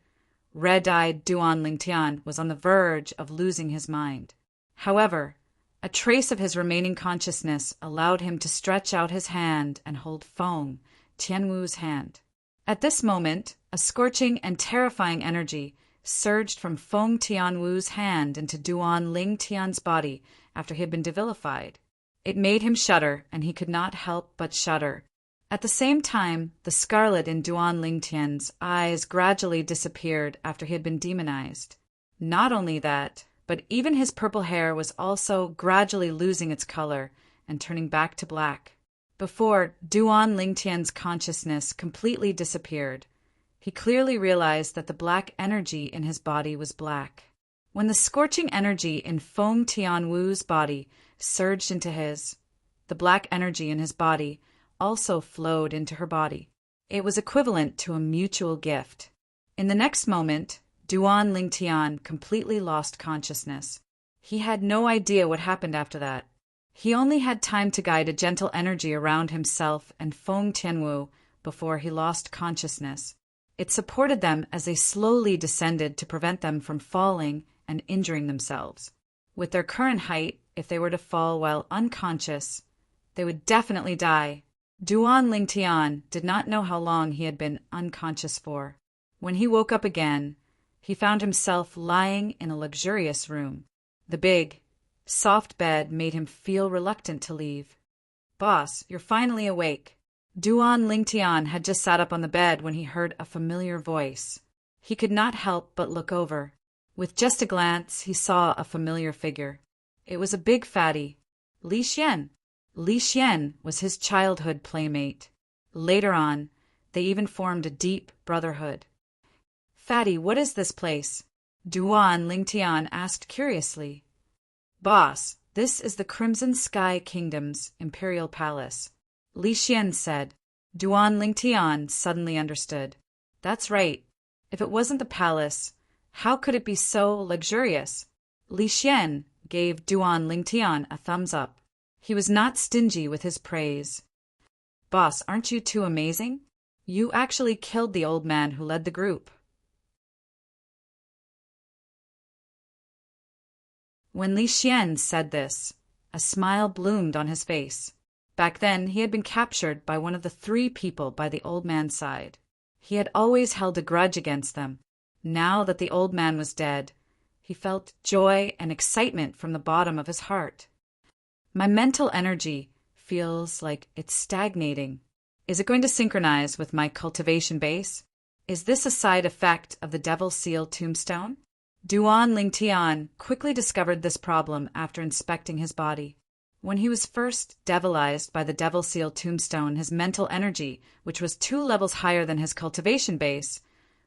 red-eyed Duan Lingtian, was on the verge of losing his mind. However, a trace of his remaining consciousness allowed him to stretch out his hand and hold Feng Tianwu's hand. At this moment, a scorching and terrifying energy surged from Feng Tianwu's hand into Duan Lingtian's body after he had been devilified. It made him shudder, and he could not help but shudder. At the same time, the scarlet in Duan Lingtian's eyes gradually disappeared after he had been demonized. Not only that, but even his purple hair was also gradually losing its color and turning back to black. Before Duan Lingtian's consciousness completely disappeared, he clearly realized that the black energy in his body was black. When the scorching energy in Feng Tianwu's body surged into his, the black energy in his body also flowed into her body. It was equivalent to a mutual gift. In the next moment, Duan Lingtian completely lost consciousness. He had no idea what happened after that. He only had time to guide a gentle energy around himself and Feng Tianwu before he lost consciousness. It supported them as they slowly descended to prevent them from falling and injuring themselves. With their current height, if they were to fall while unconscious, they would definitely die. Duan Lingtian did not know how long he had been unconscious for. When he woke up again, he found himself lying in a luxurious room. The big, soft bed made him feel reluctant to leave. "Boss, you're finally awake." Duan Lingtian had just sat up on the bed when he heard a familiar voice. He could not help but look over. With just a glance, he saw a familiar figure. It was a big fatty, Li Xian. Li Xian was his childhood playmate. Later on, they even formed a deep brotherhood. "Fatty, what is this place?" Duan Lingtian asked curiously. "Boss, this is the Crimson Sky Kingdom's imperial palace," Li Xian said. Duan Lingtian suddenly understood. That's right. If it wasn't the palace, how could it be so luxurious? Li Xian gave Duan Lingtian a thumbs up. He was not stingy with his praise. "Boss, aren't you too amazing? You actually killed the old man who led the group." When Li Xian said this, a smile bloomed on his face. Back then, he had been captured by one of the 3 people by the old man's side. He had always held a grudge against them. Now that the old man was dead, he felt joy and excitement from the bottom of his heart. "My mental energy feels like it's stagnating. Is it going to synchronize with my cultivation base? Is this a side effect of the Devil Seal tombstone?" Duan Lingtian quickly discovered this problem after inspecting his body. When he was first devilized by the Devil Seal tombstone, his mental energy, which was 2 levels higher than his cultivation base,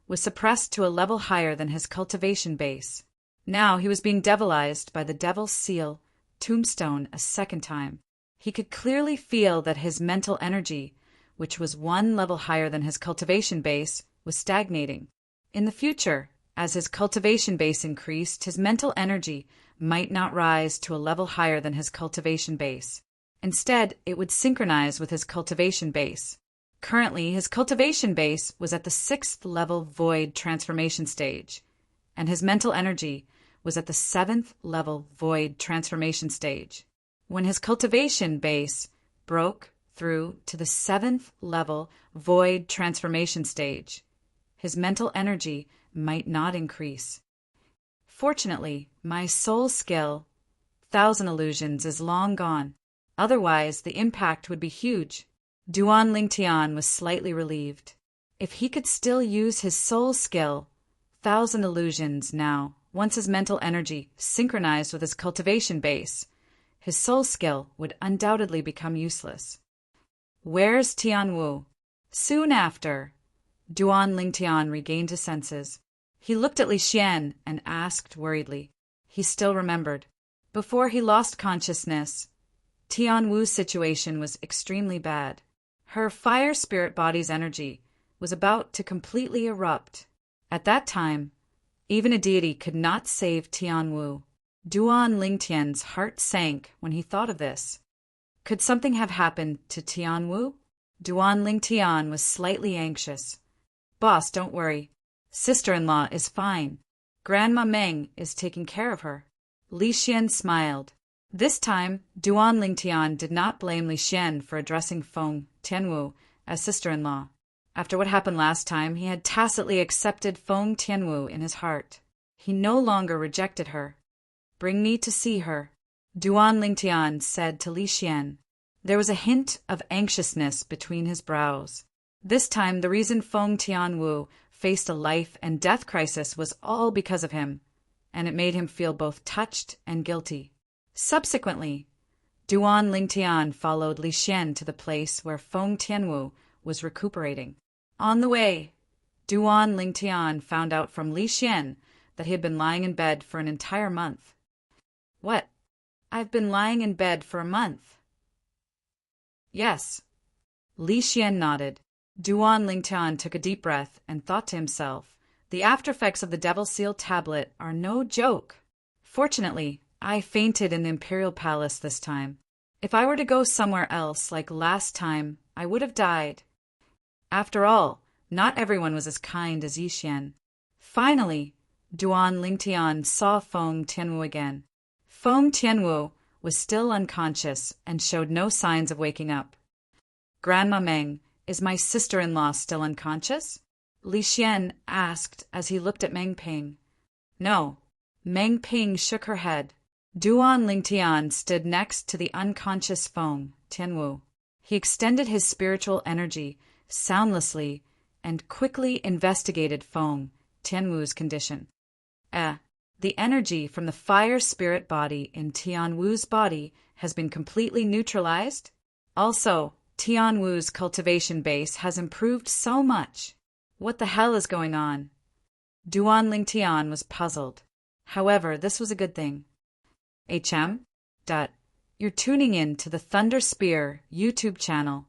was suppressed to a level higher than his cultivation base. Now he was being devilized by the Devil Seal tombstone a second time. He could clearly feel that his mental energy, which was 1 level higher than his cultivation base, was stagnating. In the future, as his cultivation base increased, his mental energy might not rise to a level higher than his cultivation base. Instead, it would synchronize with his cultivation base. Currently, his cultivation base was at the 6th level void transformation stage, and his mental energy was at the 7th level void transformation stage. When his cultivation base broke through to the 7th level void transformation stage, his mental energy might not increase. Fortunately, my soul skill, 1,000 illusions, is long gone. Otherwise, the impact would be huge. Duan Lingtian was slightly relieved. If he could still use his soul skill, 1,000 illusions now, once his mental energy synchronized with his cultivation base, his soul skill would undoubtedly become useless. "Where's Tianwu?" Soon after, Duan Lingtian regained his senses. He looked at Li Xian and asked worriedly. He still remembered. Before he lost consciousness, Tianwu's situation was extremely bad. Her fire spirit body's energy was about to completely erupt. At that time, even a deity could not save Tianwu. Duan Lingtian's heart sank when he thought of this. Could something have happened to Tianwu? Duan Lingtian was slightly anxious. "Boss, don't worry. Sister-in-law is fine. Grandma Meng is taking care of her." Li Xian smiled. This time, Duan Lingtian did not blame Li Xian for addressing Feng Tianwu as sister-in-law. After what happened last time, he had tacitly accepted Feng Tianwu in his heart. He no longer rejected her. "Bring me to see her," Duan Lingtian said to Li Xian. There was a hint of anxiousness between his brows. This time, the reason Feng Tianwu faced a life and death crisis was all because of him, and it made him feel both touched and guilty. Subsequently, Duan Lingtian followed Li Xian to the place where Feng Tianwu was recuperating. On the way, Duan Lingtian found out from Li Xian that he had been lying in bed for an entire month. "What? I've been lying in bed for a month?" "Yes." Li Xian nodded. Duan Lingtian took a deep breath and thought to himself, "The aftereffects of the Devil Seal tablet are no joke. Fortunately, I fainted in the Imperial Palace this time. If I were to go somewhere else like last time, I would have died." After all, not everyone was as kind as Yi Xian. Finally, Duan Lingtian saw Feng Tianwu again. Feng Tianwu was still unconscious and showed no signs of waking up. Grandma Meng, is my sister-in-law still unconscious? Li Xian asked as he looked at Meng Ping. No. Meng Ping shook her head. Duan Lingtian stood next to the unconscious Feng, Tianwu. He extended his spiritual energy soundlessly and quickly investigated Feng, Tianwu's condition. The energy from the fire spirit body in Tianwu's body has been completely neutralized. Also, Tianwu's cultivation base has improved so much. What the hell is going on? Duan Lingtian was puzzled. However, this was a good thing. You're tuning in to the Thunder Spear YouTube channel.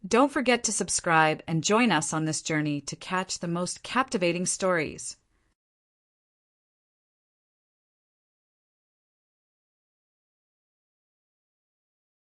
Don't forget to subscribe and join us on this journey to catch the most captivating stories.